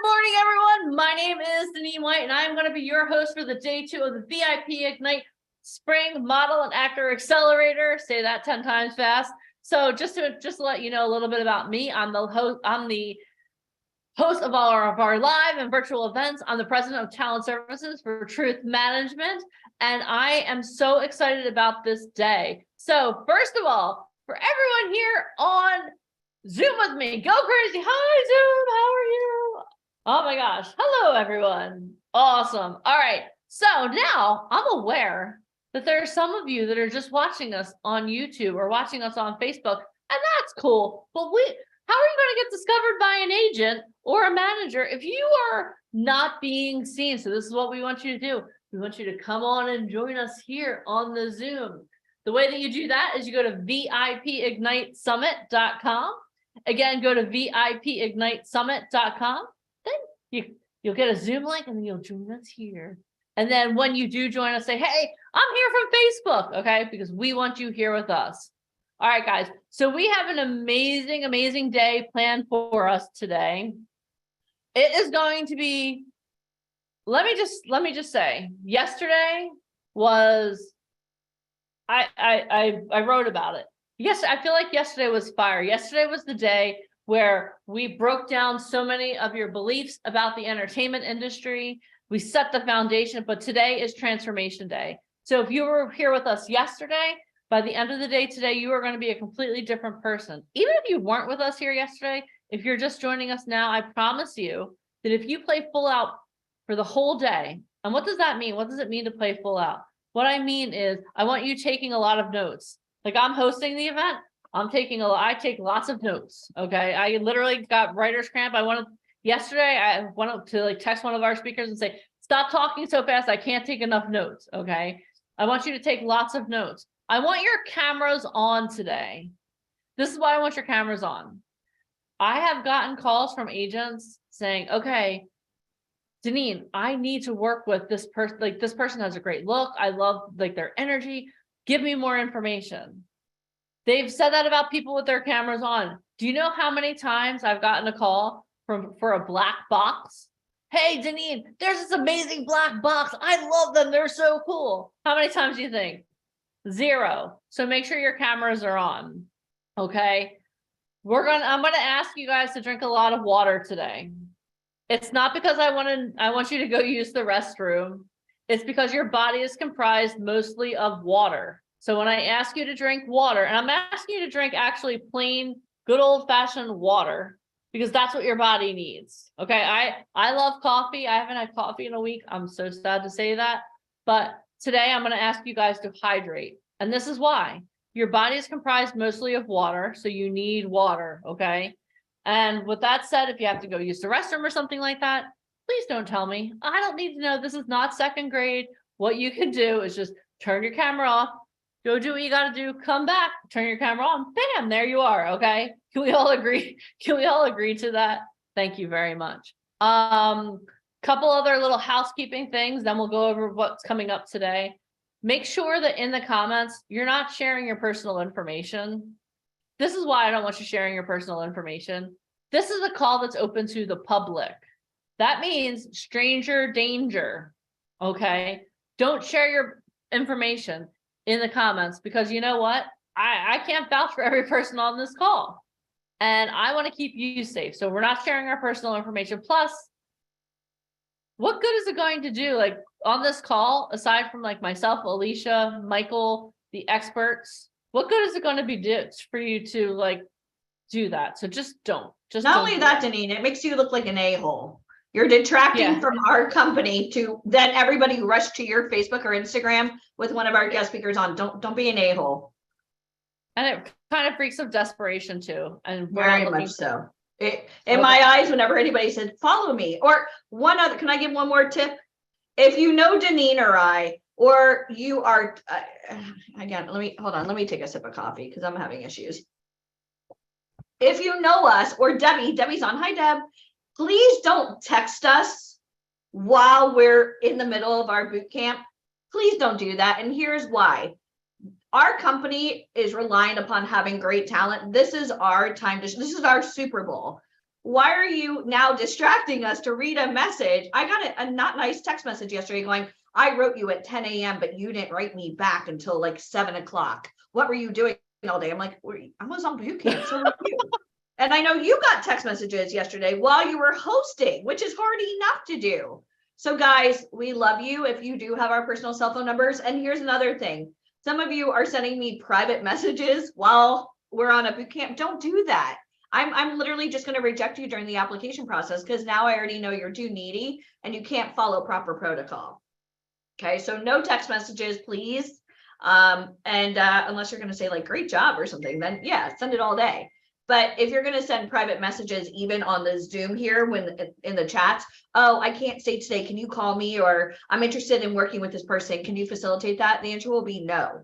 morning, everyone. My name is Deneen White, and I'm going to be your host for the day 2 of the VIP Ignite Spring Model and Actor Accelerator. Say that 10 times fast. So just to let you know a little bit about me, I'm the host of all of our live and virtual events. I'm the president of Talent Services for Truth Management, and I am so excited about this day. So first of all, for everyone here on Zoom with me, go crazy. Hi, Zoom. How are you? Oh my gosh. Hello, everyone. Awesome. All right. So now I'm aware that there are some of you that are just watching us on YouTube or watching us on Facebook, and that's cool. But how are you going to get discovered by an agent or a manager if you are not being seen? So this is what we want you to do. We want you to come on and join us here on the Zoom. The way that you do that is you go to VIPigniteSummit.com. Again, go to VIPigniteSummit.com. Then you'll get a Zoom link and then you'll join us here. And then when you do join us, say, hey, I'm here from Facebook, okay? Because we want you here with us. All right, guys. So we have an amazing, amazing day planned for us today. It is going to be, let me just say, yesterday was, I wrote about it. Yes, I feel like yesterday was fire. Yesterday was the day where we broke down so many of your beliefs about the entertainment industry. We set the foundation, but today is Transformation Day. So if you were here with us yesterday, by the end of the day today, you are going to be a completely different person. Even if you weren't with us here yesterday, if you're just joining us now, I promise you that if you play full out for the whole day, and what does that mean? What does it mean to play full out? What I mean is I want you taking a lot of notes. Like I'm hosting the event. I take lots of notes. Okay. I literally got writer's cramp. Yesterday, I wanted to text one of our speakers and say, stop talking so fast. I can't take enough notes. Okay. I want you to take lots of notes. I want your cameras on today. This is why I want your cameras on. I have gotten calls from agents saying, okay, Deneen, I need to work with this person. Like this person has a great look. I love their energy. Give me more information. They've said that about people with their cameras on. Do you know how many times I've gotten a call for a black box? Hey, Deneen, there's this amazing black box. I love them. They're so cool. How many times do you think? 0. So make sure your cameras are on. Okay. I'm gonna ask you guys to drink a lot of water today. It's not because I want you to go use the restroom. It's because your body is comprised mostly of water. So when I ask you to drink water, and I'm asking you to drink actually plain, good old-fashioned water, because that's what your body needs. Okay, I love coffee. I haven't had coffee in a week. I'm so sad to say that. But today I'm going to ask you guys to hydrate. And this is why. Your body is comprised mostly of water, so you need water, okay? And with that said, if you have to go use the restroom or something like that, please don't tell me. I don't need to know. This is not second grade. What you can do is just turn your camera off, go do what you got to do, come back, turn your camera on, bam, there you are, okay? Can we all agree? Can we all agree to that? Thank you very much. Couple other little housekeeping things, then we'll go over what's coming up today. Make sure that in the comments, you're not sharing your personal information. This is why I don't want you sharing your personal information. This is a call that's open to the public. That means stranger danger, okay? Don't share your information in the comments because you know what? I can't vouch for every person on this call. And I want to keep you safe. So we're not sharing our personal information. Plus, what good is it going to do on this call, aside from myself, Alicia, Michael, the experts? What good is it going to be for you to do that? So just don't. Not only that, Deneen, it makes you look like an a-hole. You're detracting from our company to then everybody who rushed to your Facebook or Instagram with one of our guest speakers on. Don't be an a-hole. And it kind of freaks of desperation too. And very much so. In my eyes, whenever anybody said, follow me, or one other, can I give one more tip? If you know Deneen or I, or you are, again, let me take a sip of coffee because I'm having issues. If you know us or Debbie's on, hi Deb, please don't text us while we're in the middle of our boot camp. Please don't do that. And here's why. Our company is relying upon having great talent. This is our time this is our Super Bowl. why are you now distracting us to read a message? I got a not nice text message yesterday going, I wrote you at 10 a.m., but you didn't write me back until like 7 o'clock. What were you doing all day? I'm like, I was on boot camp, so were you. And I know you got text messages yesterday while you were hosting, which is hard enough to do. So guys, we love you if you do have our personal cell phone numbers. And here's another thing. Some of you are sending me private messages while we're on a boot camp. Don't do that. I'm literally just going to reject you during the application process because now I already know you're too needy and you can't follow proper protocol. Okay, so no text messages, please. Unless you're going to say like, great job or something, then yeah, send it all day. But if you're going to send private messages, even on the Zoom here, when in the chats, oh, I can't stay today, can you call me? Or I'm interested in working with this person, can you facilitate that? The answer will be no.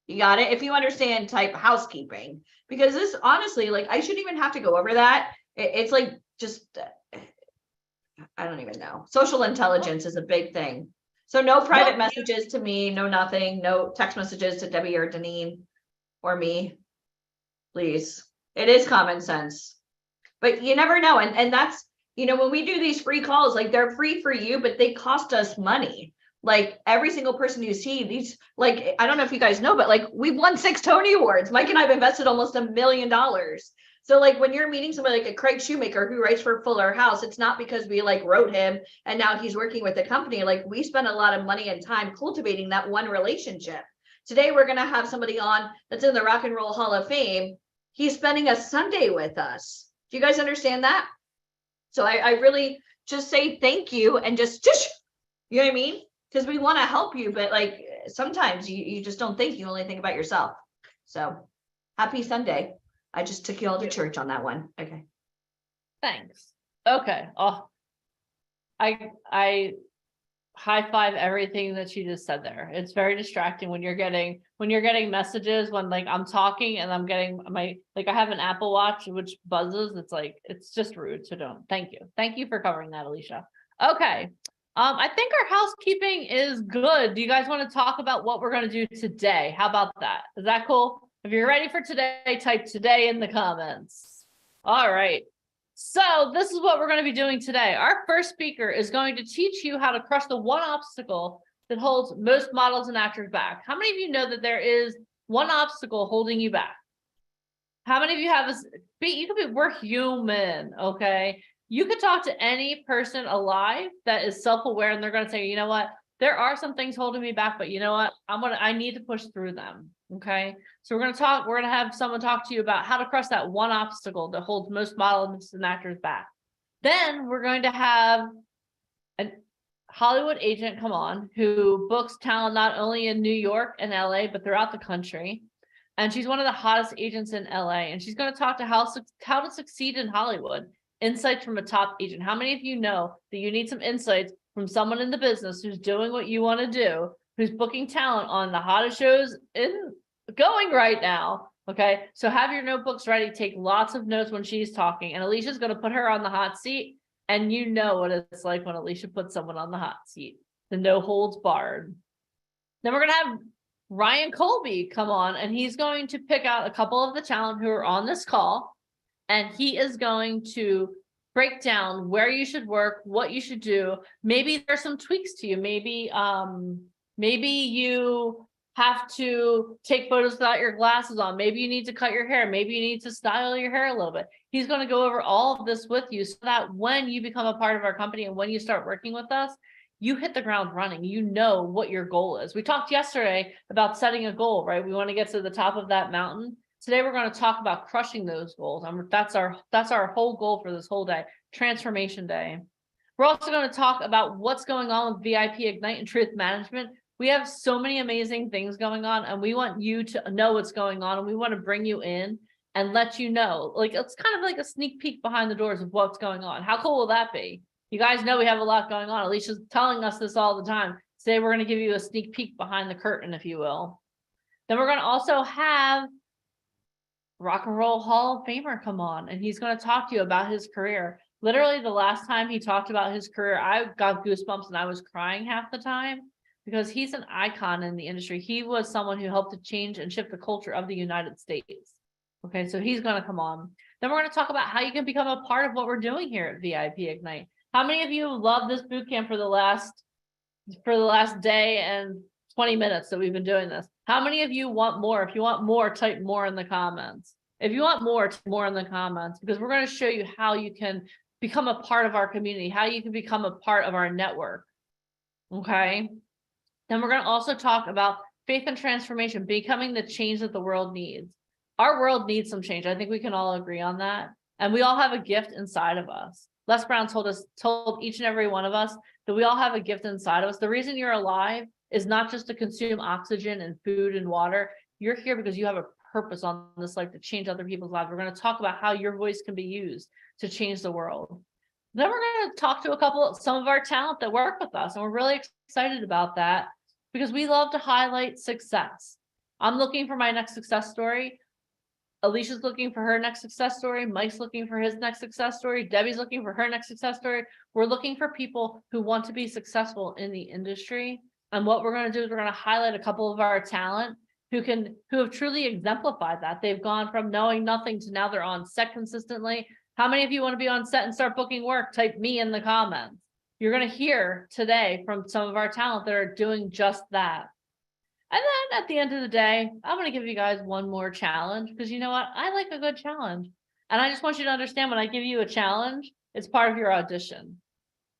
You got it? If you understand type housekeeping, because this honestly, like, I shouldn't even have to go over that. It's like, just, I don't even know. Social intelligence is a big thing. So no private messages to me, no nothing, no text messages to Debbie or Deneen or me, please. It is common sense, but you never know. And that's, when we do these free calls, like they're free for you, but they cost us money. Like every single person you see these, like, I don't know if you guys know, but like we've won 6 Tony Awards. Mike and I have invested almost $1 million. So like when you're meeting somebody like a Craig Shoemaker who writes for Fuller House, it's not because we like wrote him and now he's working with the company. Like we spend a lot of money and time cultivating that one relationship. Today, we're going to have somebody on that's in the Rock and Roll Hall of Fame. He's spending a Sunday with us. Do you guys understand that? So I really just say thank you and just, you know what I mean? Because we want to help you, but like sometimes you just don't think, you only think about yourself. So happy Sunday. I just took you all to church on that one. Okay. Thanks. Okay. Oh, I high five everything that you just said there. It's very distracting when you're getting messages when like I'm talking and I'm getting I have an Apple Watch which buzzes. It's just rude. So don't. Thank you for covering that, Alicia. Okay. I think our housekeeping is good. Do you guys want to talk about what we're going to do today? How about that? Is that cool? If you're ready for today, type today in the comments. All right. So this is what we're going to be doing today. Our first speaker is going to teach you how to crush the one obstacle that holds most models and actors back. How many of you know that there is one obstacle holding you back? How many of you have we're human, okay? You could talk to any person alive that is self-aware and they're going to say, you know what? There are some things holding me back, but you know what? I need to push through them. Okay. So we're going to have someone talk to you about how to crush that one obstacle that holds most models and actors back. Then we're going to have a Hollywood agent come on who books talent not only in New York and LA, but throughout the country. And she's one of the hottest agents in LA. And she's going to talk to how to succeed in Hollywood. Insights from a top agent. How many of you know that you need some insights from someone in the business who's doing what you want to do, who's booking talent on the hottest shows going right now? Okay, so have your notebooks ready, take lots of notes when she's talking, and Alicia's going to put her on the hot seat, and you know what it's like when Alicia puts someone on the hot seat, the no holds barred. Then we're going to have Ryan Colby come on, and he's going to pick out a couple of the talent who are on this call, and he is going to break down where you should work, what you should do. Maybe there's some tweaks to you. Maybe you have to take photos without your glasses on. Maybe you need to cut your hair. Maybe you need to style your hair a little bit. He's going to go over all of this with you so that when you become a part of our company and when you start working with us, you hit the ground running. You know what your goal is. We talked yesterday about setting a goal, right? We want to get to the top of that mountain. Today, we're going to talk about crushing those goals. That's our whole goal for this whole day, Transformation Day. We're also going to talk about what's going on with VIP Ignite and Truth Management. We have so many amazing things going on, and we want you to know what's going on, and we want to bring you in and let you know. Like, it's kind of like a sneak peek behind the doors of what's going on. How cool will that be? You guys know we have a lot going on. Alicia's telling us this all the time. Today, we're going to give you a sneak peek behind the curtain, if you will. Then we're going to also have Rock and Roll Hall of Famer come on, and he's going to talk to you about his career. Literally, the last time he talked about his career, I got goosebumps and I was crying half the time because he's an icon in the industry. He was someone who helped to change and shift the culture of the United States. Okay, so he's going to come on. Then we're going to talk about how you can become a part of what we're doing here at VIP Ignite. How many of you love this boot camp for the last day and 20 minutes that we've been doing this? How many of you want more? If you want more, type more in the comments. If you want more, type more in the comments, because we're going to show you how you can become a part of our community, how you can become a part of our network. Okay. Then we're going to also talk about faith and transformation, becoming the change that the world needs. Our world needs some change. I think we can all agree on that. And we all have a gift inside of us. Les Brown told each and every one of us that we all have a gift inside of us. The reason you're alive is not just to consume oxygen and food and water. You're here because you have a purpose on this life to change other people's lives. We're going to talk about how your voice can be used to change the world. Then we're going to talk to some of our talent that work with us. And we're really excited about that because we love to highlight success. I'm looking for my next success story. Alicia's looking for her next success story. Mike's looking for his next success story. Debbie's looking for her next success story. We're looking for people who want to be successful in the industry. And what we're going to do is we're going to highlight a couple of our talent who have truly exemplified that. They've gone from knowing nothing to now they're on set consistently. How many of you want to be on set and start booking work? Type me in the comments. You're going to hear today from some of our talent that are doing just that. And then at the end of the day, I'm going to give you guys one more challenge because you know what? I like a good challenge. And I just want you to understand when I give you a challenge, it's part of your audition.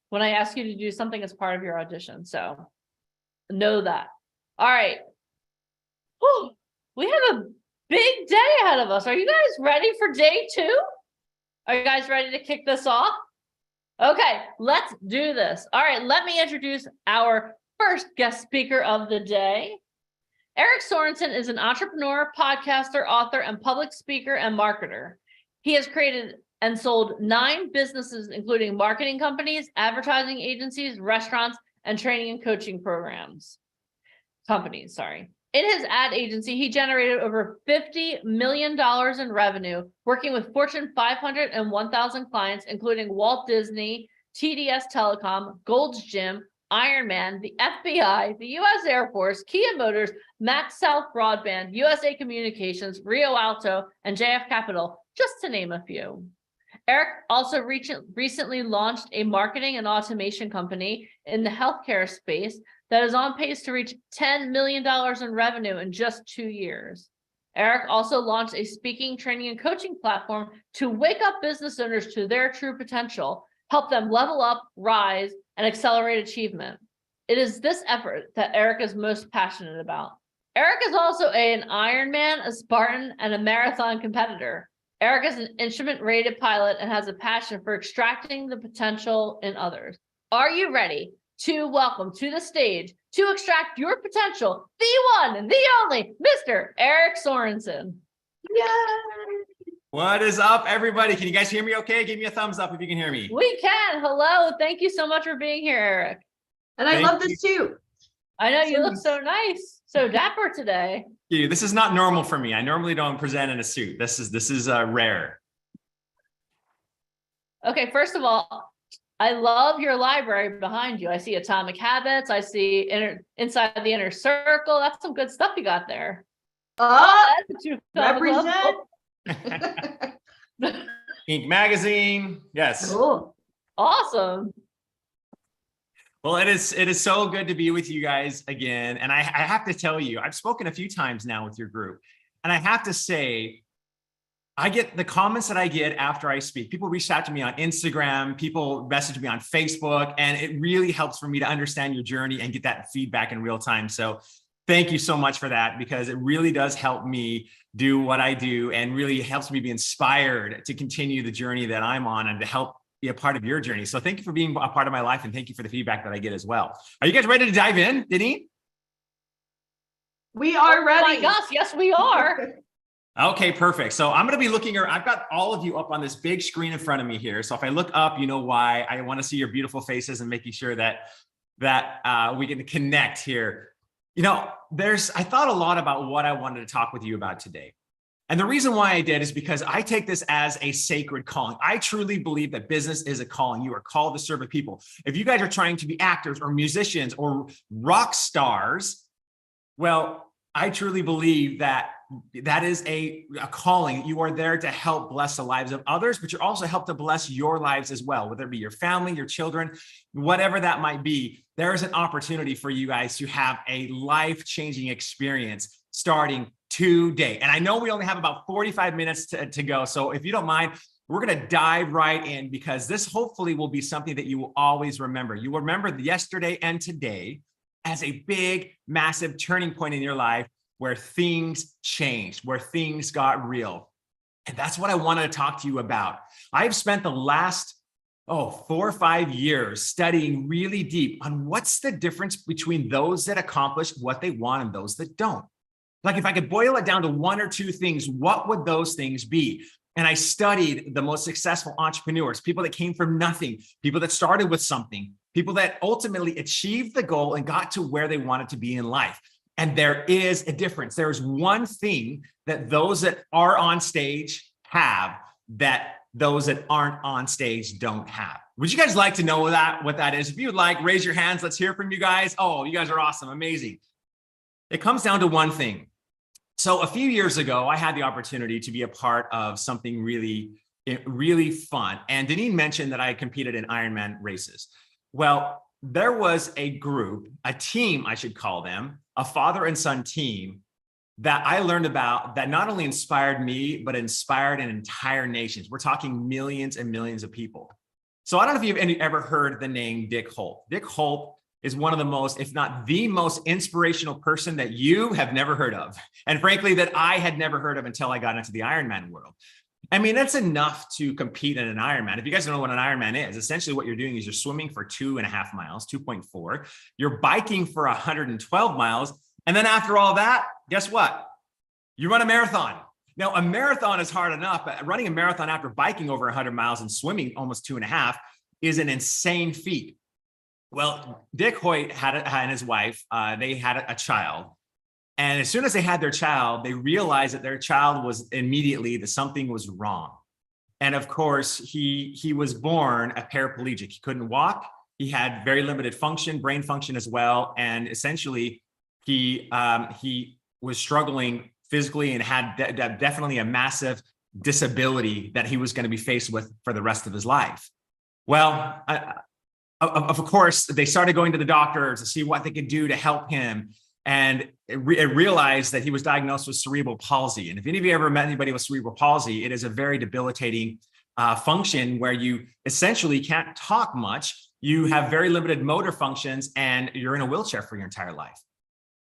When I ask you to do something, it's part of your audition. So know that. All right. Whew. We have a big day ahead of us. Are you guys ready for day 2? Are you guys ready to kick this off? Okay, let's do this. All right, let me introduce our first guest speaker of the day. Eric Sorensen is an entrepreneur, podcaster, author, and public speaker and marketer. He has created and sold 9 businesses, including marketing companies, advertising agencies, restaurants, and training and coaching companies. In his ad agency, he generated over $50 million in revenue, working with Fortune 500 and 1,000 clients, including Walt Disney, TDS Telecom, Gold's Gym, Ironman, the FBI, the U.S. Air Force, Kia Motors, Max South Broadband, USA Communications, Rio Alto, and JF Capital, just to name a few. Eric also recently launched a marketing and automation company in the healthcare space that is on pace to reach $10 million in revenue in just 2 years. Eric also launched a speaking, training, and coaching platform to wake up business owners to their true potential, help them level up, rise, and accelerate achievement. It is this effort that Eric is most passionate about. Eric is also an Ironman, a Spartan, and a marathon competitor. Eric is an instrument-rated pilot and has a passion for extracting the potential in others. Are you ready to welcome to the stage to extract your potential, the one and the only Mr. Eric Sorensen? Yay! What is up, everybody? Can you guys hear me okay? Give me a thumbs up if you can hear me. We can. Hello. Thank you so much for being here, Eric. And I love this too. I know you look so nice, so dapper today. This is not normal for me. I normally don't present in a suit. This is rare. Okay, first of all, I love your library behind you. I see Atomic Habits. I see Inside the Inner Circle. That's some good stuff you got there. Represent. Inc. Magazine. Yes. Cool. Awesome. Well, it is so good to be with you guys again. And I have to tell you, I've spoken a few times now with your group. And I have to say, I get the comments that I get after I speak. People reach out to me on Instagram, people message me on Facebook, and it really helps for me to understand your journey and get that feedback in real time. So thank you so much for that, because it really does help me do what I do and really helps me be inspired to continue the journey that I'm on and to help be a part of your journey. So thank you for being a part of my life, and thank you for the feedback that I get as well. Are you guys ready to dive in, Denise? We are ready. Oh my gosh, yes, we are. Okay, perfect. So I'm going to be looking, I've got all of you up on this big screen in front of me here. So if I look up, you know why. I want to see your beautiful faces and making sure that we can connect here. You know, I thought a lot about what I wanted to talk with you about today. And the reason why I did is because I take this as a sacred calling. I truly believe that business is a calling. You are called to serve people. If you guys are trying to be actors or musicians or rock stars, well, I truly believe that that is a calling. You are there to help bless the lives of others, but you're also help to bless your lives as well, whether it be your family, your children, whatever that might be. There is an opportunity for you guys to have a life-changing experience starting today. And I know we only have about 45 minutes to go. So if you don't mind, we're going to dive right in, because this hopefully will be something that you will always remember. You will remember yesterday and today as a big, massive turning point in your life where things changed, where things got real. And that's what I wanted to talk to you about. I've spent the last 4 or 5 years studying really deep on what's the difference between those that accomplish what they want and those that don't. Like, if I could boil it down to 1 or 2 things, what would those things be? And I studied the most successful entrepreneurs, people that came from nothing, people that started with something, people that ultimately achieved the goal and got to where they wanted to be in life. And there is a difference. There's one thing that those that are on stage have that those that aren't on stage don't have. Would you guys like to know what that is? If you would like, raise your hands. Let's hear from you guys. Oh, you guys are awesome. Amazing. It comes down to one thing. So a few years ago, I had the opportunity to be a part of something really, really fun. And Deneen mentioned that I competed in Ironman races. Well, there was a group, a team, I should call them, a father and son team that I learned about that not only inspired me, but inspired an entire nations. We're talking millions and millions of people. So I don't know if you've ever heard the name Dick Holt. Dick Holt is one of the most, if not the most inspirational person that you have never heard of. And frankly, that I had never heard of until I got into the Ironman world. I mean, that's enough to compete in an Ironman. If you guys don't know what an Ironman is, essentially what you're doing is you're swimming for 2.5 miles, 2.4. You're biking for 112 miles. And then after all that, guess what? You run a marathon. Now, a marathon is hard enough, but running a marathon after biking over 100 miles and swimming almost 2.5 is an insane feat. Well, Dick Hoyt and his wife, they had a child. And as soon as they had their child, they realized that their child was immediately that something was wrong. And of course, he was born a paraplegic. He couldn't walk. He had very limited function, brain function as well. And essentially, he was struggling physically and had definitely a massive disability that he was going to be faced with for the rest of his life. Well, of course, they started going to the doctors to see what they could do to help him. And it realized that he was diagnosed with cerebral palsy. And if any of you ever met anybody with cerebral palsy, it is a very debilitating function where you essentially can't talk much. You have very limited motor functions and you're in a wheelchair for your entire life.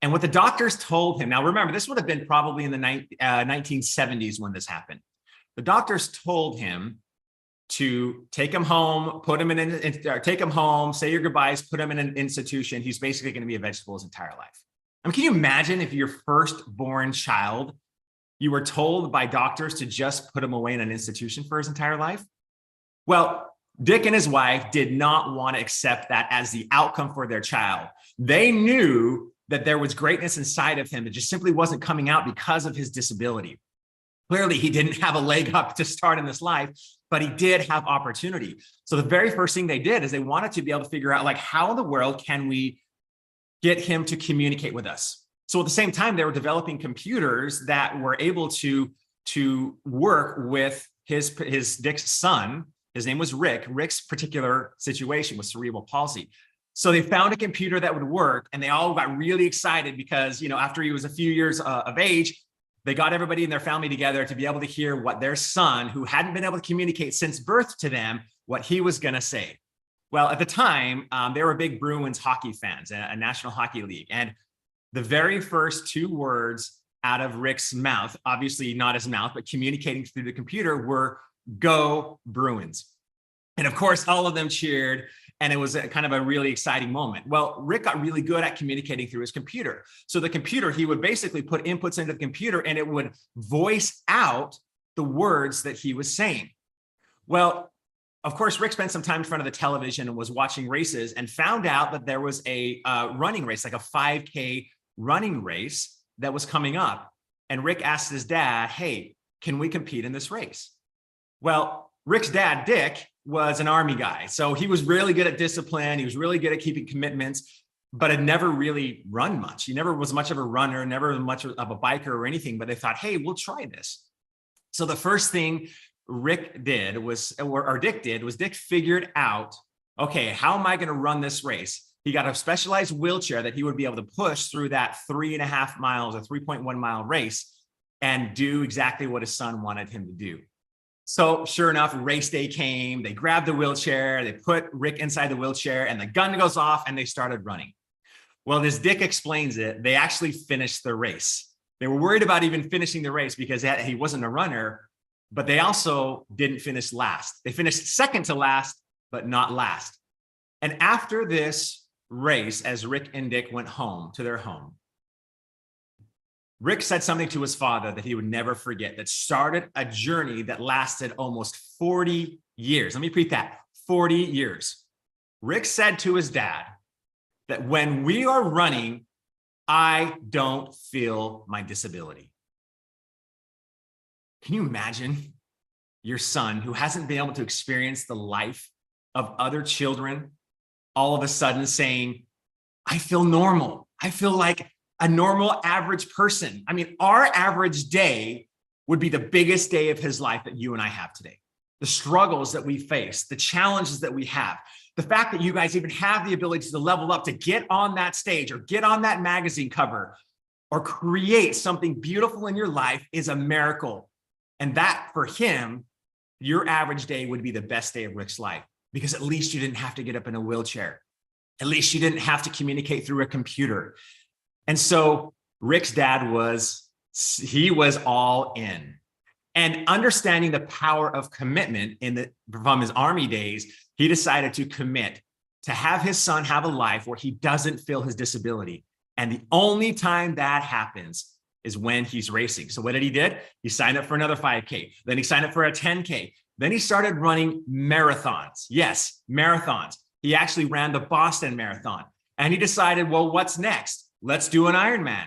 And what the doctors told him, now remember, this would have been probably in the 1970s when this happened. The doctors told him to take him home, put him take him home, say your goodbyes, put him in an institution. He's basically going to be a vegetable his entire life. I mean, can you imagine if your firstborn child, you were told by doctors to just put him away in an institution for his entire life? Well, Dick and his wife did not want to accept that as the outcome for their child. They knew that there was greatness inside of him that just simply wasn't coming out because of his disability. Clearly, he didn't have a leg up to start in this life, but he did have opportunity. So the very first thing they did is they wanted to be able to figure out, like, how in the world can we get him to communicate with us? So at the same time, they were developing computers that were able to work with his Dick's son. His name was Rick. Rick's particular situation was cerebral palsy. So they found a computer that would work, and they all got really excited because, after he was a few years of age, they got everybody in their family together to be able to hear what their son, who hadn't been able to communicate since birth to them, what he was going to say. Well, at the time, they were big Bruins hockey fans, a National Hockey League. And the very first 2 words out of Rick's mouth, obviously not his mouth, but communicating through the computer, were "Go Bruins." And of course, all of them cheered. And it was kind of a really exciting moment. Well, Rick got really good at communicating through his computer. So the computer, he would basically put inputs into the computer and it would voice out the words that he was saying. Well, of course, Rick spent some time in front of the television and was watching races and found out that there was a running race, like a 5K running race that was coming up. And Rick asked his dad, "Hey, can we compete in this race?" Well, Rick's dad, Dick, was an Army guy. So he was really good at discipline. He was really good at keeping commitments. but had never really run much. He never was much of a runner, never much of a biker or anything, but they thought, hey, we'll try this. So the first thing Dick did was Dick figured out, okay, how am I going to run this race? He got a specialized wheelchair that he would be able to push through that 3.5 miles or 3.1 mile race and do exactly what his son wanted him to do. So sure enough, race day came, they grabbed the wheelchair, they put Rick inside the wheelchair, and the gun goes off and they started running. Well, as Dick explains it, they actually finished the race. They were worried about even finishing the race because he wasn't a runner, but they also didn't finish last. They finished second to last, but not last. And after this race, as Rick and Dick went home to their home, Rick said something to his father that he would never forget, that started a journey that lasted almost 40 years. Let me repeat that, 40 years. Rick said to his dad that when we are running, I don't feel my disability. Can you imagine your son, who hasn't been able to experience the life of other children, all of a sudden saying, I feel normal. I feel like a normal average person. I mean, our average day would be the biggest day of his life that you and I have today. The struggles that we face, the challenges that we have, the fact that you guys even have the ability to level up, to get on that stage or get on that magazine cover or create something beautiful in your life is a miracle. And that, for him, your average day would be the best day of Rick's life, because at least you didn't have to get up in a wheelchair. At least you didn't have to communicate through a computer. And so Rick's dad was all in. And understanding the power of commitment from his Army days, he decided to commit to have his son have a life where he doesn't feel his disability. And the only time that happens is when he's racing. So what did he do? He signed up for another 5K. Then he signed up for a 10K. Then he started running marathons. Yes, marathons. He actually ran the Boston Marathon. And he decided, well, what's next? Let's do an Ironman.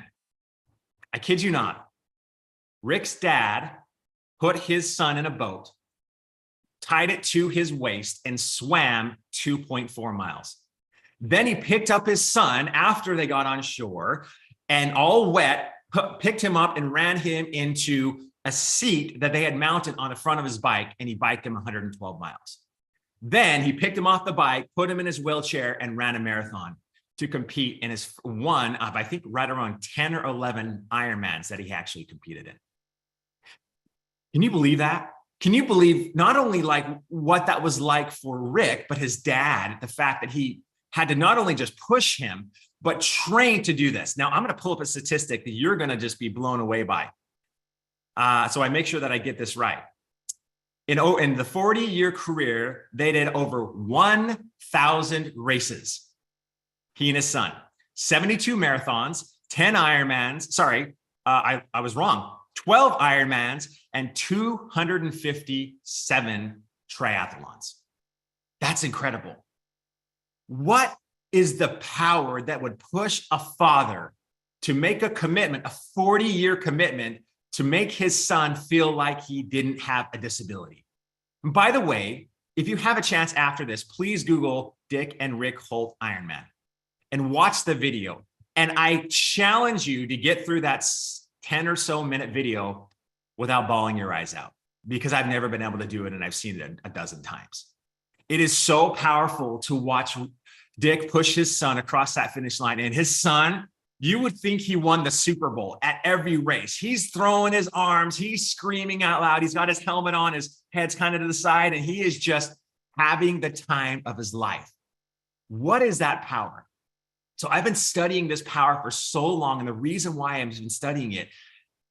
I kid you not. Rick's dad put his son in a boat, tied it to his waist, and swam 2.4 miles. Then he picked up his son after they got on shore and all wet, picked him up and ran him into a seat that they had mounted on the front of his bike, and he biked him 112 miles. Then he picked him off the bike, put him in his wheelchair, and ran a marathon to compete in his one of, I think, right around 10 or 11 Ironmans that he actually competed in. Can you believe that? Can you believe not only like what that was like for Rick, but his dad, the fact that he had to not only just push him, but train to do this. Now I'm going to pull up a statistic that you're going to just be blown away by. So I make sure that I get this right. In the 40-year career, they did over 1,000 races. He and his son, 72 marathons, 10 Ironmans. Sorry, I was wrong. 12 Ironmans and 257 triathlons. That's incredible. What is the power that would push a father to make a commitment, a 40-year commitment, to make his son feel like he didn't have a disability? And by the way, if you have a chance after this, please Google Dick and Rick Holt Ironman and watch the video. And I challenge you to get through that 10 or so minute video without bawling your eyes out, because I've never been able to do it, and I've seen it a dozen times. It is so powerful to watch Dick push his son across that finish line. And his son, you would think he won the Super Bowl at every race. He's throwing his arms, he's screaming out loud, he's got his helmet on, his head's kind of to the side, and he is just having the time of his life. What is that power? So I've been studying this power for so long, and the reason why I've been studying it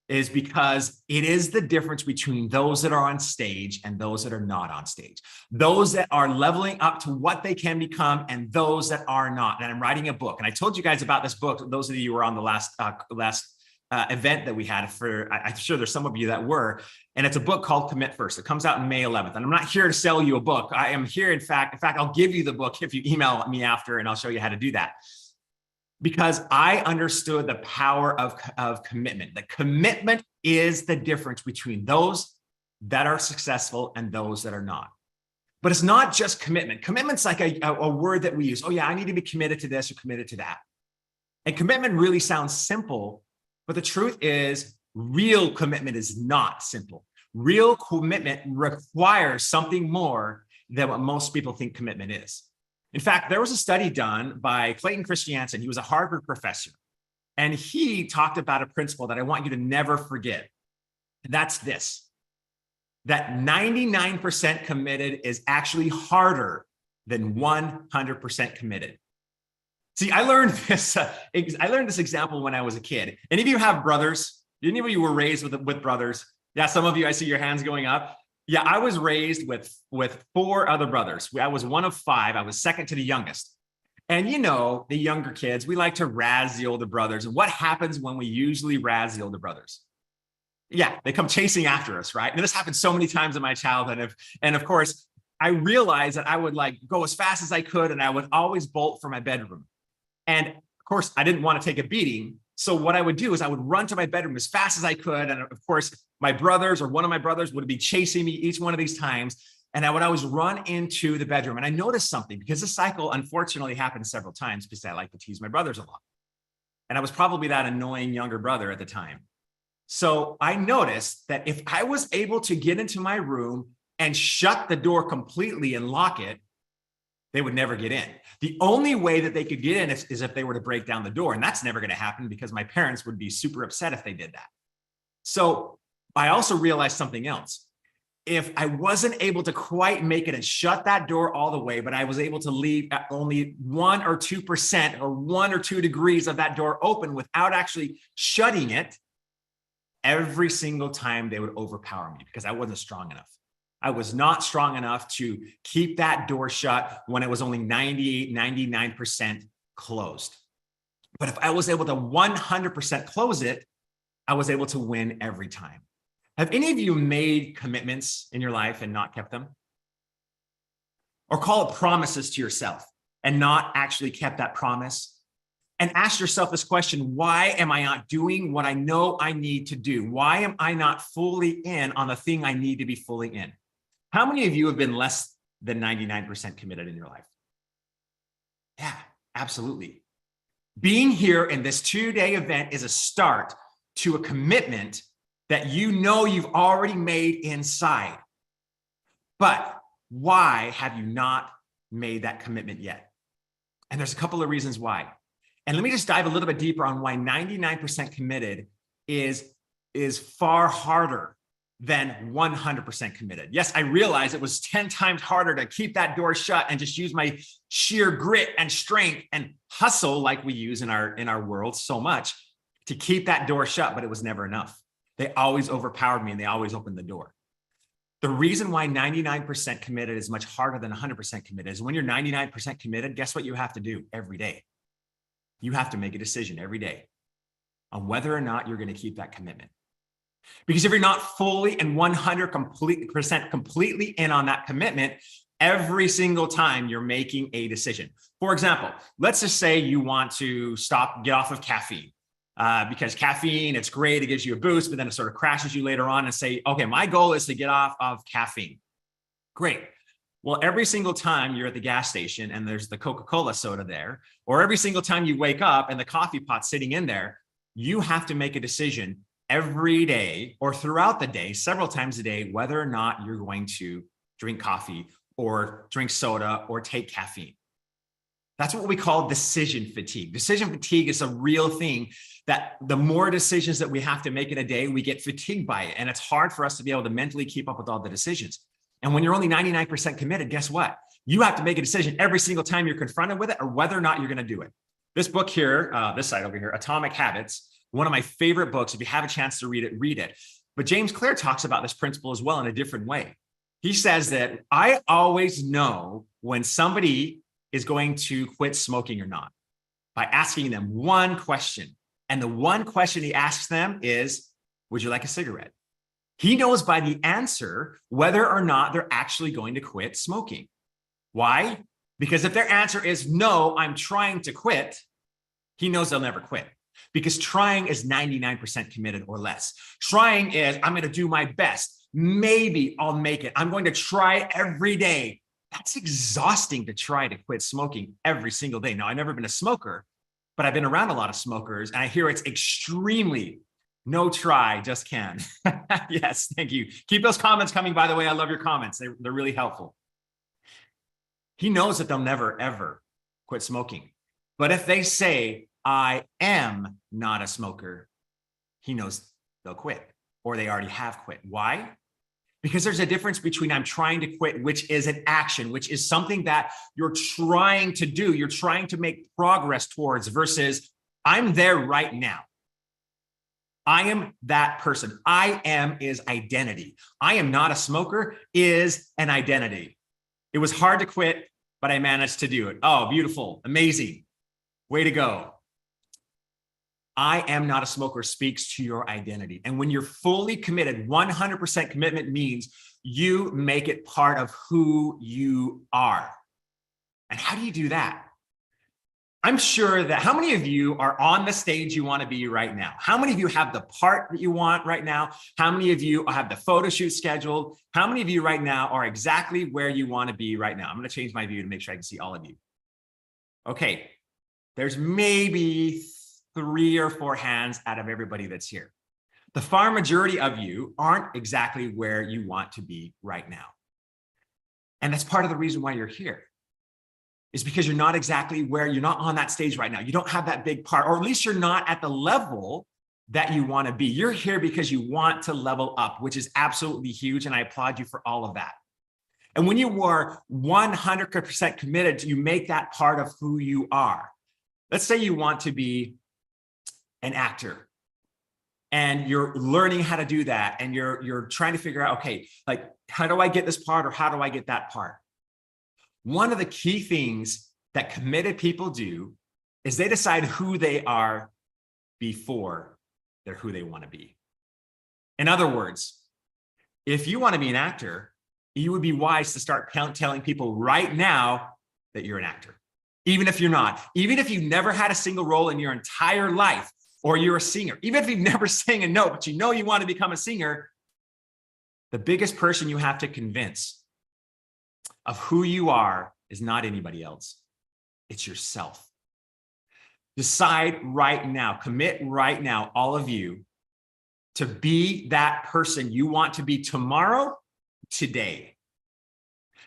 is because it is the difference between those that are on stage and those that are not on stage. Those that are leveling up to what they can become and those that are not. And I'm writing a book. And I told you guys about this book. Those of you who were on the last event that we had I'm sure there's some of you that were. And it's a book called Commit First. It comes out in May 11th. And I'm not here to sell you a book. I am here, in fact, I'll give you the book if you email me after, and I'll show you how to do that. Because I understood the power of commitment. The commitment is the difference between those that are successful and those that are not. But it's not just commitment. Commitment's like a word that we use. Oh yeah, I need to be committed to this or committed to that. And commitment really sounds simple, but the truth is real commitment is not simple. Real commitment requires something more than what most people think commitment is. In fact, there was a study done by Clayton Christensen. He was a Harvard professor, and he talked about a principle that I want you to never forget. And that's this, that 99% committed is actually harder than 100% committed. See, I learned this example when I was a kid. Any of you have brothers? Any of you were raised with brothers? Yeah, some of you, I see your hands going up. Yeah, I was raised with 4 other brothers. I was one of 5. I was second to the youngest. And you know, the younger kids, we like to razz the older brothers. And what happens when we usually razz the older brothers? Yeah, they come chasing after us, right? And this happened so many times in my childhood. And of course, I realized that I would like go as fast as I could, and I would always bolt for my bedroom. And of course, I didn't want to take a beating. So what I would do is I would run to my bedroom as fast as I could. And of course, my brothers or one of my brothers would be chasing me each one of these times. And I would always run into the bedroom. And I noticed something, because this cycle unfortunately happened several times because I like to tease my brothers a lot. And I was probably that annoying younger brother at the time. So I noticed that if I was able to get into my room and shut the door completely and lock it, they would never get in. The only way that they could get in is if they were to break down the door. And that's never going to happen because my parents would be super upset if they did that. So I also realized something else. If I wasn't able to quite make it and shut that door all the way, but I was able to leave at only 1 or 2% or 1 or 2 degrees of that door open without actually shutting it, every single time they would overpower me because I wasn't strong enough. I was not strong enough to keep that door shut when it was only 98, 99% closed. But if I was able to 100% close it, I was able to win every time. Have any of you made commitments in your life and not kept them? Or call it promises to yourself and not actually kept that promise? And ask yourself this question: why am I not doing what I know I need to do? Why am I not fully in on the thing I need to be fully in? How many of you have been less than 99% committed in your life? Yeah, absolutely. Being here in this 2-day event is a start to a commitment that you know you've already made inside. But why have you not made that commitment yet? And there's a couple of reasons why. And let me just dive a little bit deeper on why 99% committed is far harder than 100% committed. Yes, I realize it was 10 times harder to keep that door shut and just use my sheer grit and strength and hustle like we use in our world so much to keep that door shut, but it was never enough. They always overpowered me and they always opened the door. The reason why 99% committed is much harder than 100% committed is when you're 99% committed, guess what you have to do every day? You have to make a decision every day on whether or not you're going to keep that commitment. Because if you're not fully and 100% completely in on that commitment, every single time you're making a decision. For example, let's just say you want to get off of caffeine. Because caffeine, it's great, it gives you a boost, but then it sort of crashes you later on and say, okay, my goal is to get off of caffeine. Great. Well, every single time you're at the gas station and there's the Coca-Cola soda there, or every single time you wake up and the coffee pot's sitting in there, you have to make a decision every day or throughout the day, several times a day, whether or not you're going to drink coffee or drink soda or take caffeine. That's what we call decision fatigue. Decision fatigue is a real thing that the more decisions that we have to make in a day, we get fatigued by it. And it's hard for us to be able to mentally keep up with all the decisions. And when you're only 99% committed, guess what? You have to make a decision every single time you're confronted with it or whether or not you're going to do it. This book here, this side over here, Atomic Habits, one of my favorite books. If you have a chance to read it, read it. But James Clear talks about this principle as well in a different way. He says that I always know when somebody is going to quit smoking or not by asking them one question. And the one question he asks them is, would you like a cigarette? He knows by the answer whether or not they're actually going to quit smoking. Why? Because if their answer is no, I'm trying to quit, he knows they'll never quit. Because trying is 99% committed or less. Trying is, I'm going to do my best. Maybe I'll make it. I'm going to try every day. That's exhausting to try to quit smoking every single day. Now, I've never been a smoker, but I've been around a lot of smokers, and I hear it's extremely no try, just can. Yes, thank you. Keep those comments coming, by the way. I love your comments. They're really helpful. He knows that they'll never, ever quit smoking. But if they say, I am not a smoker, he knows they'll quit, or they already have quit. Why? Because there's a difference between I'm trying to quit, which is an action, which is something that you're trying to do, you're trying to make progress towards, versus I'm there right now. I am that person. I am is identity. I am not a smoker is an identity. It was hard to quit, but I managed to do it. Oh, beautiful, amazing. Way to go. I am not a smoker speaks to your identity. And when you're fully committed, 100% commitment means you make it part of who you are. And how do you do that? I'm sure that how many of you are on the stage you want to be right now? How many of you have the part that you want right now? How many of you have the photo shoot scheduled? How many of you right now are exactly where you want to be right now? I'm going to change my view to make sure I can see all of you. Okay, there's maybe 3 or 4 hands out of everybody that's here. The far majority of you aren't exactly where you want to be right now. And that's part of the reason why you're here, is because you're not exactly where you're not on that stage right now. You don't have that big part, or at least you're not at the level that you want to be. You're here because you want to level up, which is absolutely huge. And I applaud you for all of that. And when you are 100% committed, you make that part of who you are. Let's say you want to be an actor and you're learning how to do that. And you're trying to figure out, okay, like, how do I get this part or how do I get that part? One of the key things that committed people do is they decide who they are before they're who they want to be. In other words, if you want to be an actor, you would be wise to start telling people right now that you're an actor. Even if you're not, even if you've never had a single role in your entire life, or you're a singer, even if you've never sang a note, but you know you want to become a singer, the biggest person you have to convince of who you are is not anybody else. It's yourself. Decide right now, commit right now, all of you, to be that person you want to be tomorrow, today.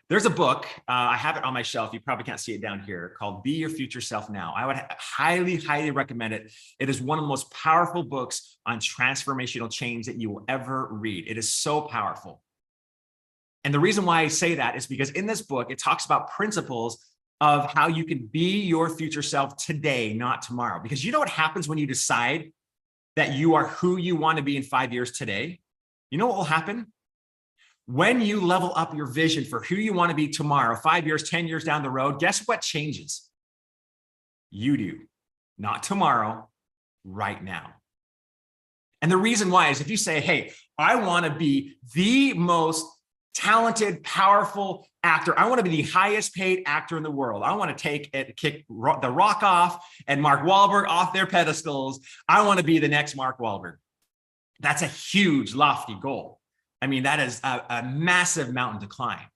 There's a book, I have it on my shelf, you probably can't see it down here, called Be Your Future Self Now. I would highly, highly recommend it. It is one of the most powerful books on transformational change that you will ever read. It is so powerful. And the reason why I say that is because in this book, it talks about principles of how you can be your future self today, not tomorrow. Because you know what happens when you decide that you are who you want to be in 5 years today? You know what will happen? When you level up your vision for who you want to be tomorrow, 5 years, 10 years down the road, guess what changes? You do, not tomorrow, right now. And the reason why is if you say, hey, I want to be the most talented, powerful actor. I want to be the highest paid actor in the world. I want to kick The Rock off and Mark Wahlberg off their pedestals. I want to be the next Mark Wahlberg. That's a huge, lofty goal. I mean, that is a massive mountain to climb.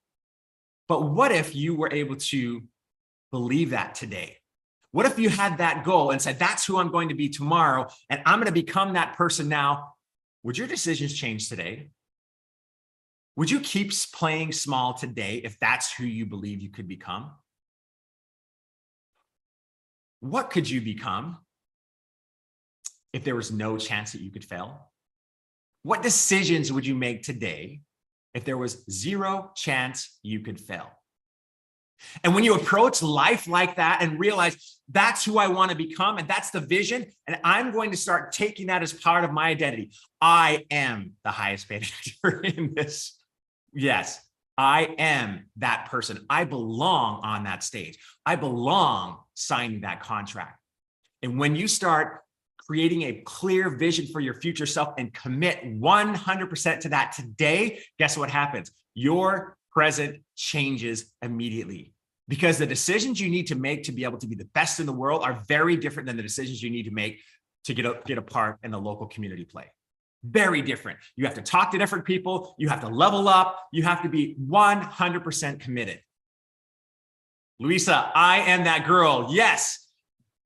But what if you were able to believe that today? What if you had that goal and said, that's who I'm going to be tomorrow, and I'm going to become that person now? Would your decisions change today? Would you keep playing small today if that's who you believe you could become? What could you become if there was no chance that you could fail? What decisions would you make today if there was zero chance you could fail? And when you approach life like that and realize that's who I want to become and that's the vision, and I'm going to start taking that as part of my identity. I am the highest paid actor in this. Yes, I am that person. I belong on that stage. I belong signing that contract. And when you start creating a clear vision for your future self and commit 100% to that today, guess what happens? Your present changes immediately, because the decisions you need to make to be able to be the best in the world are very different than the decisions you need to make to get a part in the local community play. Very different. You have to talk to different people. You have to level up. You have to be 100% committed. Luisa, I am that girl. Yes.